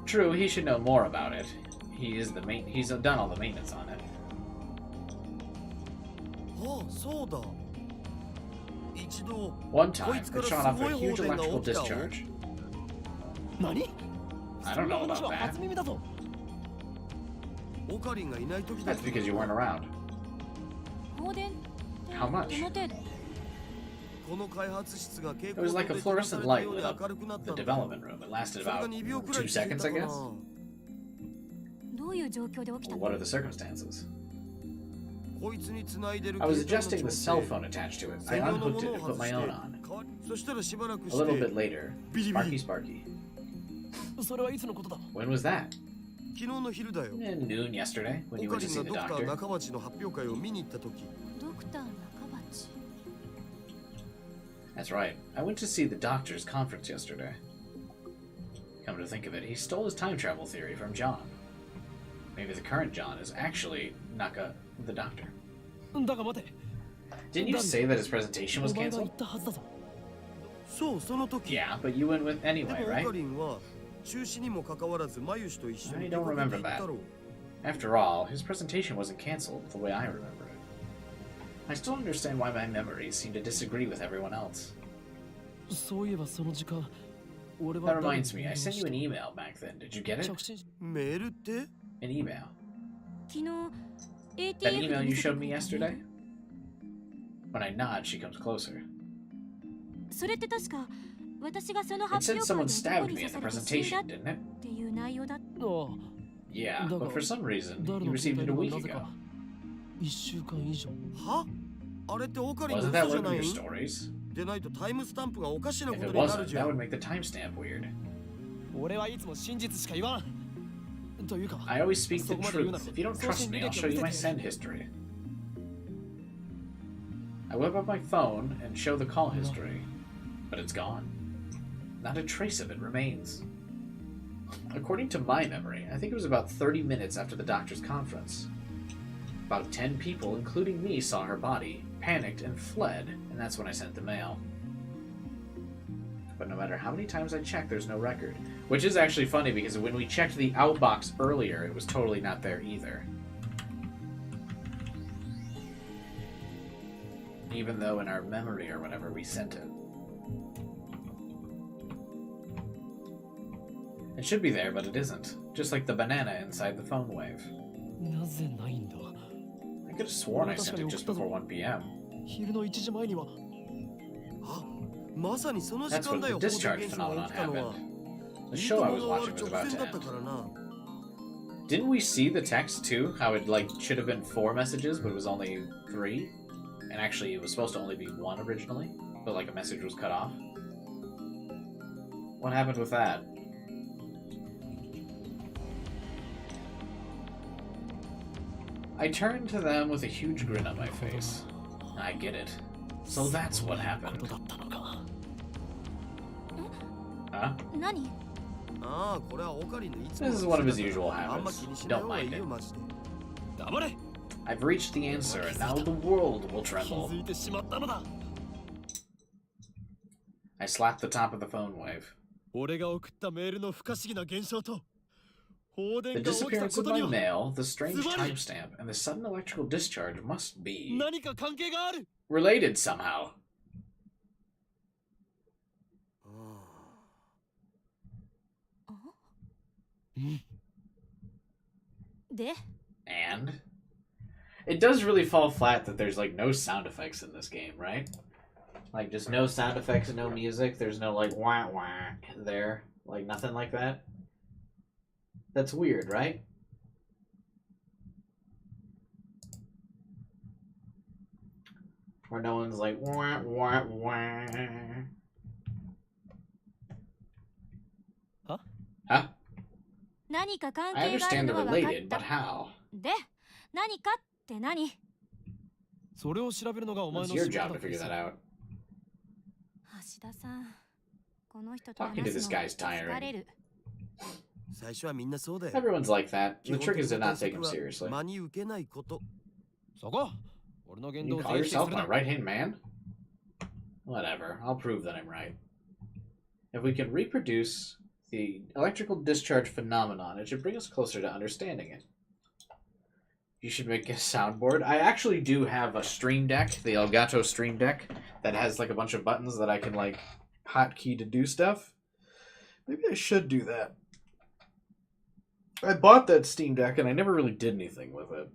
True, he should know more about it. He's done all the maintenance on it. ああ、そうだ。一度 One time, こいつ it から shot off すご a い huge 放電が electrical 起きた。 discharge. 何？ I そ don't んな know 話 about は that. 初耳だぞ。オカリンがいない時だ That's because you weren't around. 放電って How much? どの程度？この開発室が蛍 It was 光 like 灯 a で照らさ fluorescent れた light よう lit に up 明るくなった the んだ。 development room. It lasted それが about 2秒くらい 2続い seconds, た I かな。 guess. どういう状況で起きた Well, の？ what are the circumstances? こいつに繋いでる I was 携帯 adjusting の the 調 cell 整 phone attached to it. I 専用のも unhooked の it を and put 外 my して own on. そしたらしばらく A し little て bit later, ビリビ Sparky リ Sparky. それはいつのことだ。 When was that? 昨日の昼だよ。 Noon yesterday, when オ you カ went リ to ン see が the ドクター doctor. 中鉢の発表会を見に行った時、ドクター中鉢。 That's right. I went to see the doctor's conference yesterday. Come to think of it, he stole his time travel theory from John. Maybe the current John is actually Naka, the doctor. だが待て。 Didn't you say that his presentation お was 前が言 canceled? ったはずだぞ。そうその時。 Yeah, but you went with で anyway, もオ right? カリンは中止にもかかわらずマユシと一緒 I に don't 出かけて remember いったろう。 After all, his presentation wasn't canceled the way I remember it. I still understand why my memories seem to disagree with everyone else. そういえばその時間、俺は That reminds me, I sent you an email back then. Did you get it? 着信メールって An email. 昨日 ATF That email で you 見せて showed く me れた yesterday? When I nod, she comes closer. それって確か私がその It 発 said 表会 someone で stabbed 男に me 刺 at さ the れて死んだ presentation, didn't it? っていう内容だ。ああ、 Yeah, but for some reason, 誰 you の携 received 帯 it a には week なぜ ago. か1週間以上。は？あれってオカリンの Wasn't that 嘘じゃ one な of い your stories? でないとタイムスタンプがおかしなこ If と it になる wasn't, じ that ゃ would ん。 make the timestamp weird. 俺はいつも真実しか言わん。というか、 I always speak the そこまで言うな truth. ら If you don't 送 trust 信 me, 履 I'll 歴 show を you 見 my せて。 send history. I whip up my phone and show the call history, but it's gone. Not a trace of it remains. According to my memory, I think it was about 30 minutes after the doctor's conference. About 10 people, including me, saw her body, panicked, and fled, and that's when I sent the mail. But no matter how many times I check, there's no record. Which is actually funny because when we checked the outbox earlier, it was totally not there either. Even though in our memory or whatever we sent it. It should be there, but it isn't. Just like the banana inside the phone wave. I could have sworn I sent it just before 1 p.m. 昼の1時前には。あ、まさにその時 That's 間 when だ the よ。 discharge 放電現象が phenomenon 起きたのは happened. The show I was watching was about to だった end. からな。 Didn't we see the text too? How it like should have been 4 messages, but it was only 3? And actually it was supposed to only be 1 originally, but like a message was cut off. What happened with that? I turned to them with a huge grin on my face. I get it. So that's what happened. Huh? 何？ああ、これはオカリンのいつも This is one of his usual あんま habits. 気にしない Don't 方がい mind いよ、 it. マジで。黙れ。 I've reached the answer, and now the world will 気 tremble. づいてしまったのだ。 I slapped the top of the phone wave. 俺が送ったメールの不可思議な現象と放 The 電が起きた disappearance こ of と my には mail, the strange timestamp, and the sudden electrical discharge must be 何か関係がある。 related somehow. で、 And it does really fall flat that there's like no sound effects in this game, right? Like just no sound effects and no music. There's no like wah wah there, like nothing like that. That's weird, right? Where no one's like wah wah wah. Huh? Huh? 何か関 I 係がある understand の they're は分か related, っ but た。 how? で、何かって何？それを調べるのがお前 It's の your 仕事 job だ to から figure さ that out. 橋田さん、この人と Talking to 話 this すの guy's 疲れ tiring. る。最初はみんなそうだよ。 Everyone's like that. 基 The 本 trick 的 is to な not 対 take him 策は seriously. 真に受けないこと。そこ俺の言動 You を call 否定す yourself る my な。 right-hand man? Whatever. I'll prove that I'm right. If we can reproduce the electrical discharge phenomenon, it should bring us closer to understanding it. You should make a soundboard. I actually do have a Stream Deck, the Elgato Stream Deck, that has like a bunch of buttons that I can like hotkey to do stuff. Maybe I should do that. I bought that Steam Deck and I never really did anything with it.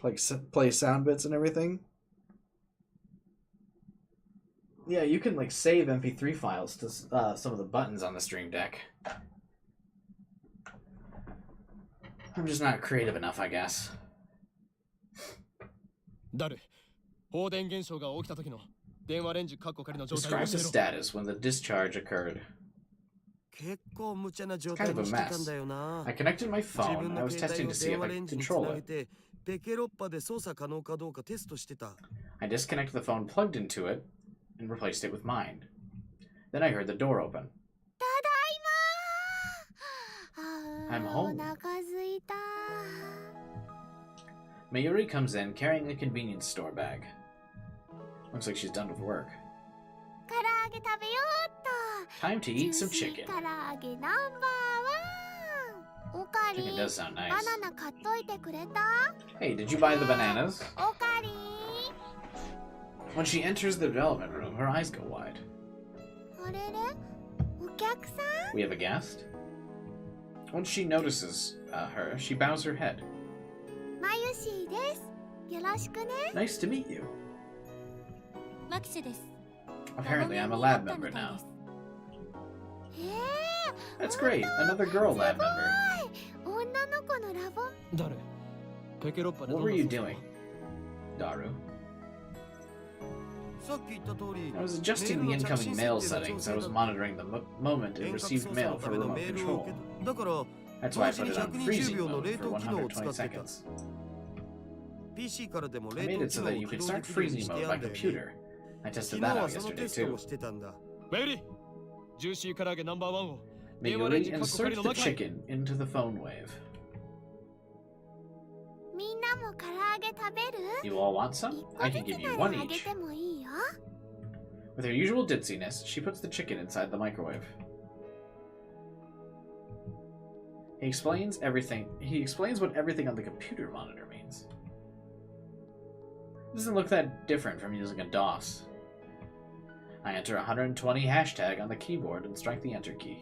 Like play sound bits and everything. Yeah, you can like save MP3 files to some of the buttons on the Stream Deck. I'm just not creative enough, I guess. 誰放電現象が起きた時の電話レンジカッコ仮の状態を Describe 教 the えろ。 status when the discharge occurred. 結構無茶な状態にしてたんだよな。 I connected my 自 phone 分 and I の was 携 testing 帯 to を see 電 if 話 I レン could ジにつ control なげ it. てペケロッパで操作可能かどうかテストしてた。 I disconnected the phone, plugged into it, and replaced it with mine. Then I heard the door open. ただいまー。あ I'm ー、 home. お腹すいた。 Mayuri comes in carrying a convenience store bag. Looks like she's done with work. 唐揚げ食べようっと。 Time to eat some ジューシ chicken. ー唐揚げナンバーワン。おかり Chicken does sound バ nice. ナナ買っといてくれた？ Hey, did you buy the bananas? おかり When she enters the development room, her eyes go wide. あれれお客さん We have a guest? When she notices her, she bows her head. まゆしーです。よろしくね。 Nice to meet you. マキシです。 Apparently, I'm a lab member now. へ That's great. Another girl lab member. ー、女の子のラボ。誰ペケロッパで What どん were な you 操作 doing, Daru? さっき言った通り、 I was adjusting the incoming mail settings. I was monitoring the moment it received mail for remote control. だから、 That's why I 同 put 時 it に on 120 freezing 秒の mode 冷 for 凍機能を使って120た。 seconds. PC からでも I 冷 made 凍 it 機 so 能 that を you 起 could 動で start きるよう freezing にして mode や by んだよね。 computer. I 昨 tested 日 that は out その yesterday テスト too. をしてたんだ。メリージューシー唐揚げナンバーワンを電話レン Mayuri ジカッコ仮 inserts の the 中へ。 chicken into the phone wave. みんなも唐揚げ食べる？ You all want some? 一個 I ず can つ give you なら one あげ each. てもいいよ。With her usual ditziness, she puts the chicken inside the microwave. He explains what everything on the computer monitor means. It doesn't look that different from using a DOS. I enter 120 hashtag on the keyboard and strike the enter key.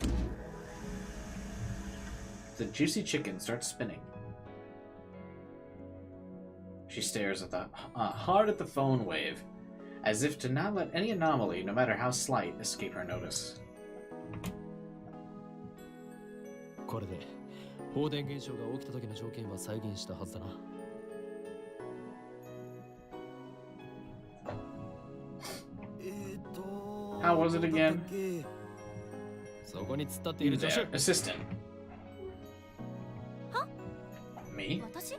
The juicy chicken starts spinning. She stares at hard at the phone wave, as if to not let any anomaly, no matter how slight, escape her notice. これで放電現象が起きた時の条件は再現したはずだな。How was it again? そこに突っ立っている助手。 Assistant. は？ Me? 私？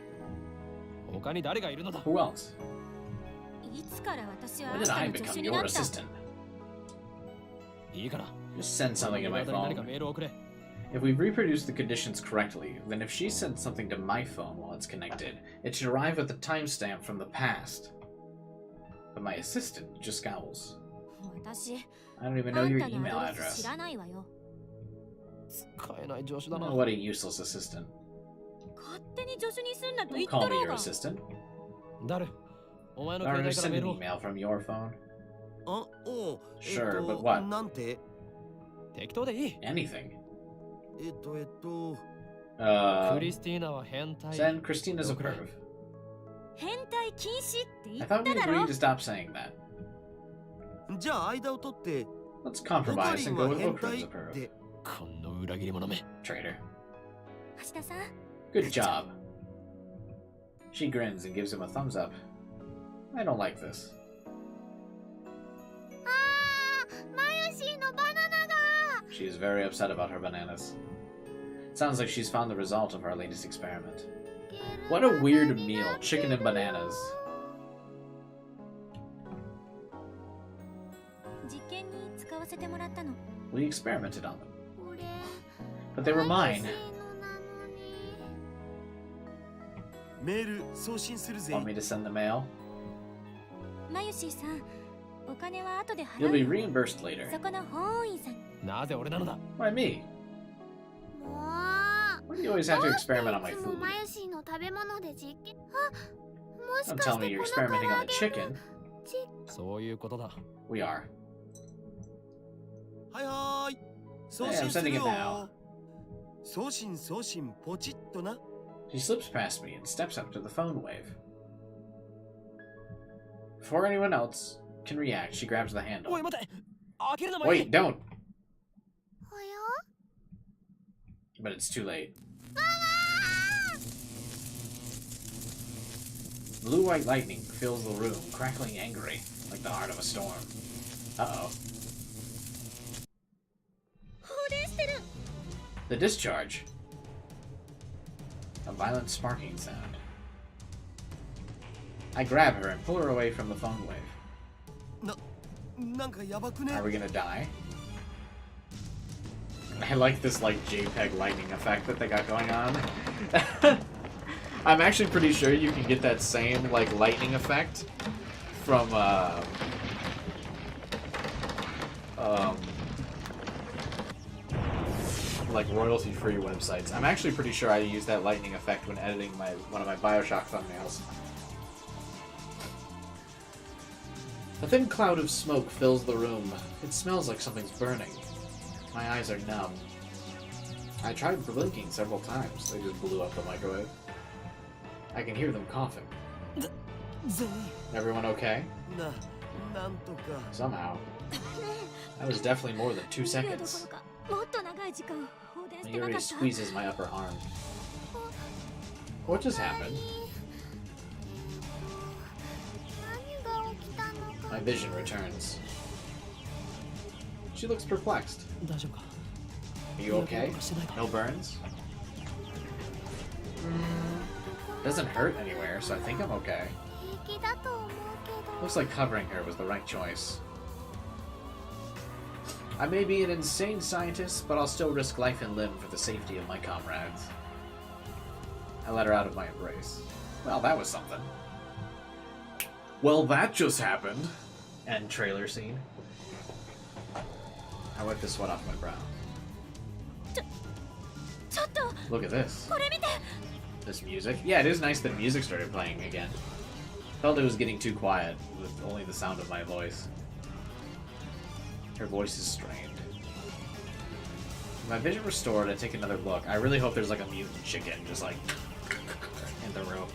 他に誰がいるのだ？ Who else? いつから私は When あ did なた I の助手 become に your なった？ assistant? いいから。 Just send something to my 誰か phone. メールをくれ。 If we reproduce the conditions correctly, then if she sends something to my phone while it's connected, it should arrive at the timestamp from the past. But my assistant just scowls. 私、 I don't even あ know ん your たの email アドレス address. 知らないわよ。使えない助手だな。 Oh, what a useless assistant. 勝手に助手にすんなと言 Don't った call me ろう your が。 assistant. 誰？お前の Or 携帯から send メー an ルを。 email from your phone. あ、おう。Sure, but what? なんて？適当でいい。 Anything. ク Uh, リスティーナは変態。 send Christina's a perv. 変態禁止って言 I っ thought た we だろ agreed to stop saying that. じゃあ間を取って Let's オカ compromise リ and ン go は with 変 Okar's 態 a っ perv. て。この裏切り者め。 Traitor. 橋田さん、 Good job. She grins and gives him a thumbs up. I don't like this. あー、マヨシーのバナナが She is very upset about her bananas. Sounds like she's found the result of our latest experiment. What a weird meal, chicken and bananas. 実験に使わせてもらったの。 We experimented on them. これ But they were マヨ mine. シーのなのにメール送信するぜ。 Want me to send the mail? マユシーさん、お金は後で You'll 払 be うよ。 reimbursed later. そこの法員さんに。なぜ俺なのだ？ Why me? もう Why do you always have to どうして experiment on my いつも food? マヨシーの食べ物で実験もし Don't か tell し me て you're こ experimenting の on 唐 the 揚げ chicken. もそういうことだ。 We are. はいはーい。送 Hey, I'm 信する sending it よ now.。送信ポチッとな。 She slips past me and steps up to the phone wave. Before anyone else can react, she grabs the お handle. い待て。開けるな前 Wait, に。 don't! およ But it's too late. Blue-white lightning fills the room, crackling angry, like the heart of a storm. Uh-oh. 放電してる。 The discharge. A violent sparking sound. I grab her and pull her away from the phone wave. なんかやばくね Are we gonna die? I like this like JPEG lightning effect that they got going on. I'm actually pretty sure you can get that same like lightning effect from like royalty-free websites. I'm actually pretty sure I use that lightning effect when editing one of my BioShock thumbnails. A thin cloud of smoke fills the room. It smells like something's burning. My eyes are numb. I tried blinking several times. They just blew up the microwave. I can hear them coughing. ぜ Everyone okay? なんとか Somehow. That was definitely more than 2 2秒どこ seconds. ろかもっと長い時間放電してな Yuri かった。 squeezes my upper arm. What just happened? 何が起きたのか My vision returns. She looks perplexed. 大丈夫か？ Are you okay? No burns? Doesn't hurt anywhere, so I think I'm okay. 平気だと思うけど Looks like covering her was the right choice. I may be an insane scientist, but I'll still risk life and limb for the safety of my comrades. I let her out of my embrace. Well, that was something. Well, that just happened. End trailer scene. I wiped the sweat off my brow. ちょっと Look at this. これ見て This music. Yeah, it is nice that music started playing again. Felt it was getting too quiet with only the sound of my voice. Her voice is strained. With my vision restored, I take another look. I really hope there's like a mutant chicken just like in the room.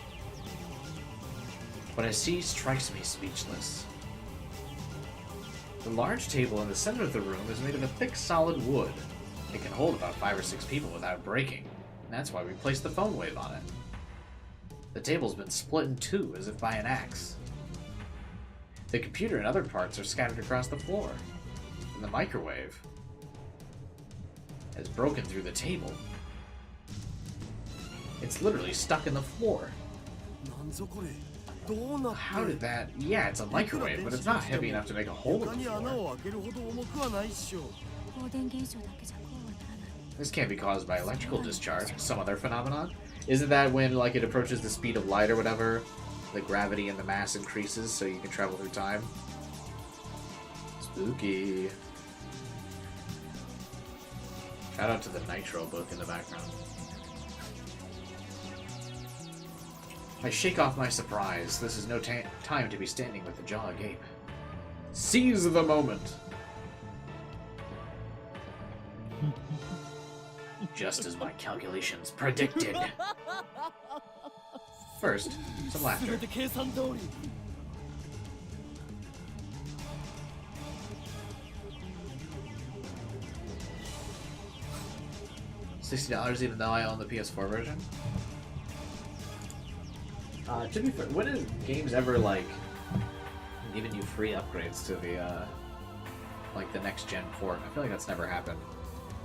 What I see strikes me speechless. The large table in the center of the room is made of a thick, solid wood. It can hold about 5 or 6 people without breaking, and that's why we placed the phone wave on it. The table's been split in two, as if by an axe. The computer and other parts are scattered across the floor, and the microwave has broken through the table. It's literally stuck in the floor. How did that... Yeah, it's a microwave, but it's not heavy enough to make a hole in the floor. 放電現象だけじゃこうはならない This can't be caused by electrical discharge, some other phenomenon. Isn't that when, like, it approaches the speed of light or whatever, the gravity and the mass increases so you can travel through time? Spooky. Shout out to the Nitro book in the background. I shake off my surprise. This is no time to be standing with the jaw agape. Seize the moment! Just as my calculations predicted. First, some laughter. $60 even though I own the PS4 version? To be fair, when has games ever, like, given you free upgrades to the, like, the next gen port? I feel like that's never happened.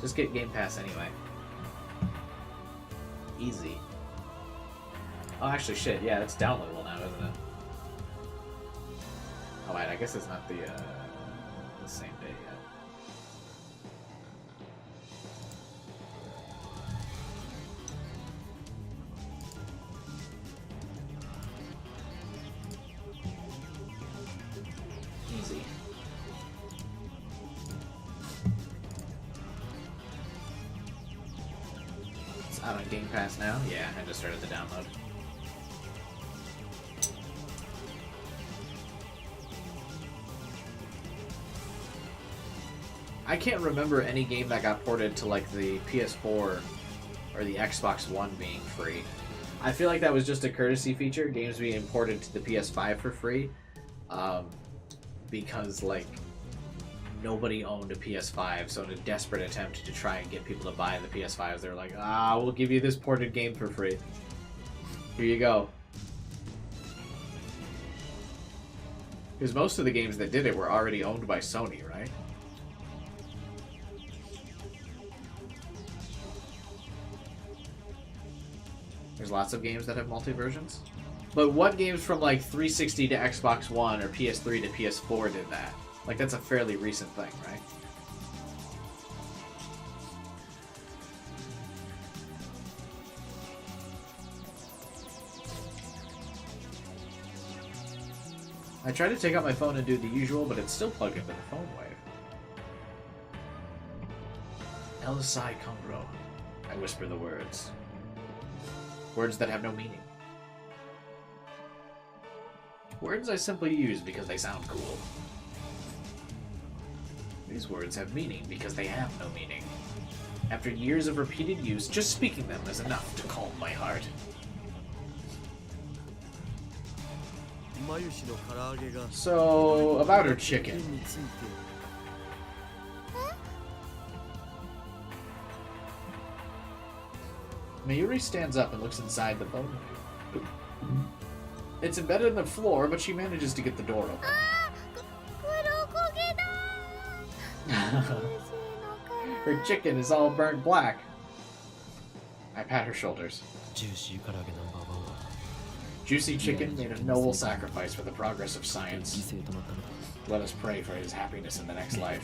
Just get Game Pass anyway. Easy. Oh, actually, shit, yeah, it's downloadable now, isn't it? Oh, wait, I guess it's not the same day yet. Easy. It's out on Game Pass now? Yeah, I just started the download. I can't remember any game that got ported to like the PS4 or the Xbox One being free. I feel like that was just a courtesy feature, games being imported to the PS5 for free, because like nobody owned a PS5, so in a desperate attempt to try and get people to buy the PS5s, they're like, we'll give you this ported game for free. Here you go. Because most of the games that did it were already owned by Sony, right? There's lots of games that have multi-versions. But what games from like 360 to Xbox One or PS3 to PS4 did that? Like, that's a fairly recent thing, right? I tried to take out my phone and do the usual, but it's still plugged into the phone wave. Elisai Kongro. I whisper the words. Words that have no meaning. Words I simply use because they sound cool. These words have meaning because they have no meaning. After years of repeated use, just speaking them is enough to calm my heart. So, about her chicken. Mayuri stands up and looks inside the phone. It's embedded in the floor, but she manages to get the door open. Her chicken is all burnt black. I pat her shoulders. Juicy chicken made a noble sacrifice for the progress of science. Let us pray for his happiness in the next life.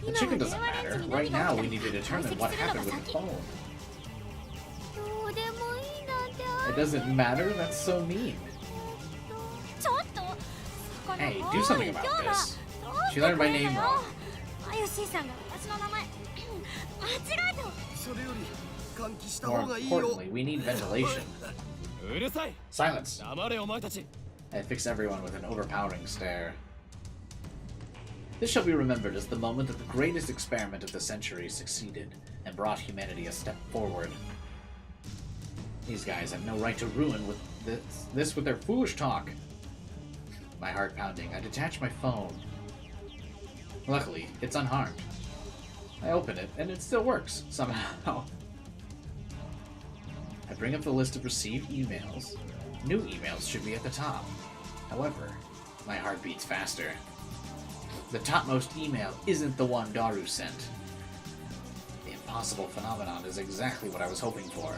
The chicken doesn't matter. Right now, we need to determine what happened with the phone. It doesn't matter? That's so mean. Hey, do something about this. She learned my name wrong. マユシーさんが私の名前間違えた。それより換気した More 方がいいよ importantly, we need ventilation. うるさい。 Silence. 黙れお前たち。 I fix everyone with an overpowering stare. This shall be remembered as the moment that the greatest experiment of the century succeeded and brought humanity a step forward. These guys have no right to ruin with this with their foolish talk. My heart pounding, I detach my phone. Luckily, it's unharmed. I open it, and it still works, somehow. I bring up the list of received emails. New emails should be at the top. However, my heart beats faster. The topmost email isn't the one Daru sent. The impossible phenomenon is exactly what I was hoping for.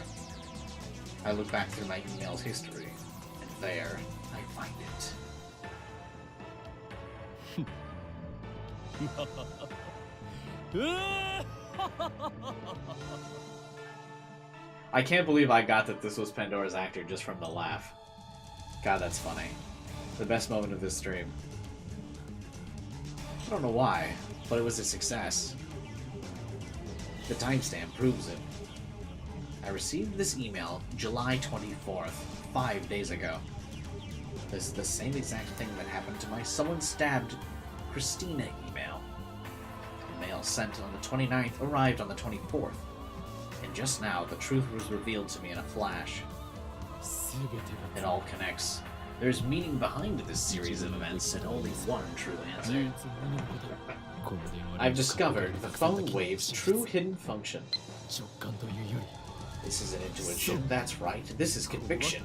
I look back through my email's history, and there, I find it. I can't believe I got that this was Pandora's actor just from the laugh. God, that's funny. The best moment of this stream. I don't know why, but it was a success. The timestamp proves it. I received this email July 24th, 5 days ago. This is the same exact thing that happened to my someone stabbed Christina email. The mail sent on the 29th arrived on the 24th. And just now, the truth was revealed to me in a flash. It all connects. There's meaning behind this series of events and only one true answer. I've discovered the phone wave's true hidden function. This isn't intuition, that's right. This is conviction.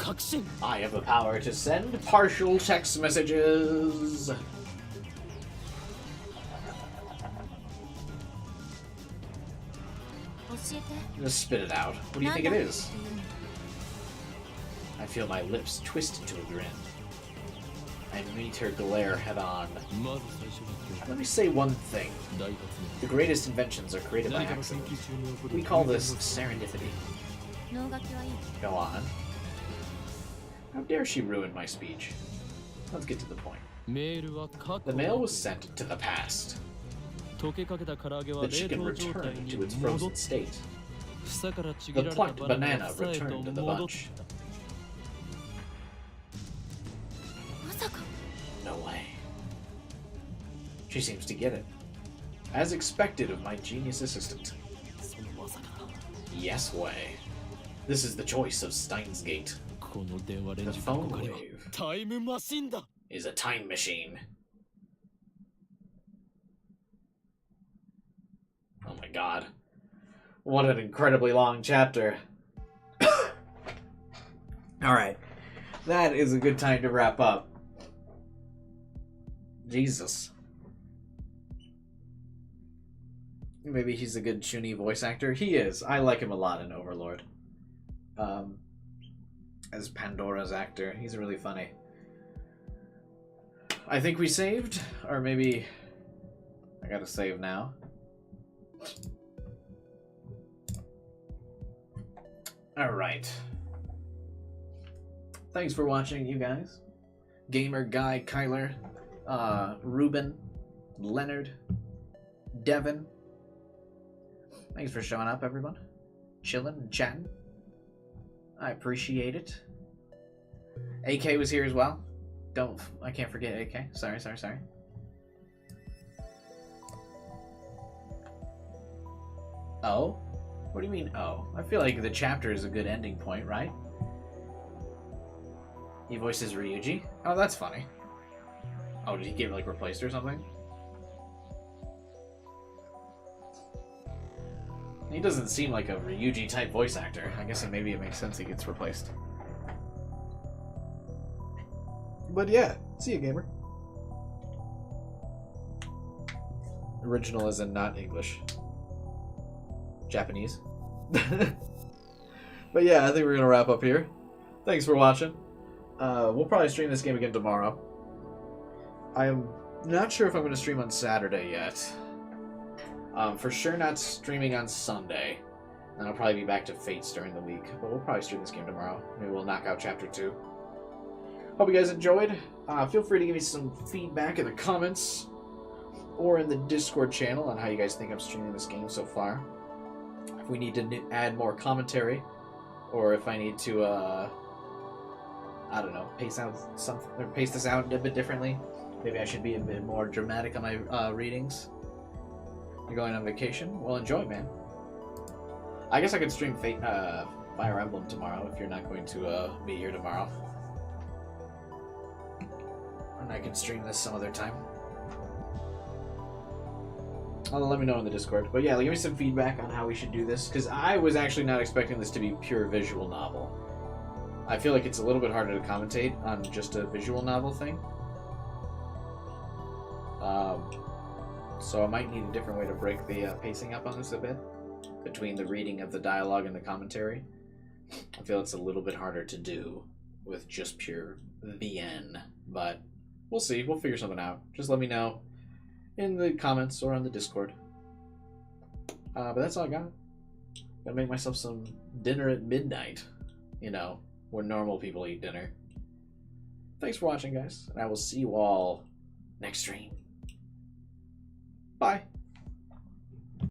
I have the power to send partial text messages. Just spit it out. What do you think it is? I feel my lips twist into a grin. I meet her glare head on. Let me say one thing. The greatest inventions are created by accident. We call this serendipity. Go on. How dare she ruin my speech? Let's get to the point. The mail was sent to the past. The chicken returned to its frozen state. The plucked banana returned to the bunch. No way. She seems to get it. As expected of my genius assistant. Yes way. This is the choice of Steins Gate. The phone wave is a time machine. Oh my god. What an incredibly long chapter. Alright. That is a good time to wrap up. Jesus. Maybe he's a good Chun-Li voice actor. He is. I like him a lot in Overlord. As Pandora's actor. He's really funny. I think we saved. Or maybe I gotta save now. Alright. Thanks for watching, you guys. Gamer Guy, Kyler, Ruben, Leonard, Devin. Thanks for showing up, everyone. Chilling and chatting. I appreciate it. AK was here as well. I can't forget AK. Sorry. Oh? What do you mean, oh? I feel like the chapter is a good ending point, right? He voices Ryuji? Oh, that's funny. Oh, did he get, like, replaced or something? He doesn't seem like a Ryuji-type voice actor. I guess maybe it makes sense he gets replaced. But yeah, see you, gamer. Original as in not English. Japanese. But yeah, I think we're gonna wrap up here. Thanks for watching. We'll probably stream this game again tomorrow. I am not sure if I'm gonna stream on Saturday yet. For sure not streaming on Sunday. And I'll probably be back to Fates during the week. But we'll probably stream this game tomorrow. Maybe we'll knock out Chapter 2. Hope you guys enjoyed. Feel free to give me some feedback in the comments or in the Discord channel on how you guys think I'm streaming this game so far. If we need to add more commentary, or if I need to, I don't know, pace this out a bit differently. Maybe I should be a bit more dramatic on my readings. You're going on vacation? Well, enjoy, man. I guess I could stream Fire Emblem tomorrow if you're not going to be here tomorrow. And I can stream this some other time. Let me know in the Discord. But yeah, give me some feedback on how we should do this, because I was actually not expecting this to be pure visual novel. I feel like it's a little bit harder to commentate on just a visual novel thing. So I might need a different way to break the pacing up on this a bit, between the reading of the dialogue and the commentary. I feel it's a little bit harder to do with just pure VN, but we'll see. We'll figure something out. Just let me know in the comments or on the Discord. But that's all I got. Gotta make myself some dinner at midnight, you know, where normal people eat dinner. Thanks for watching, guys, and I will see you all next stream. Bye.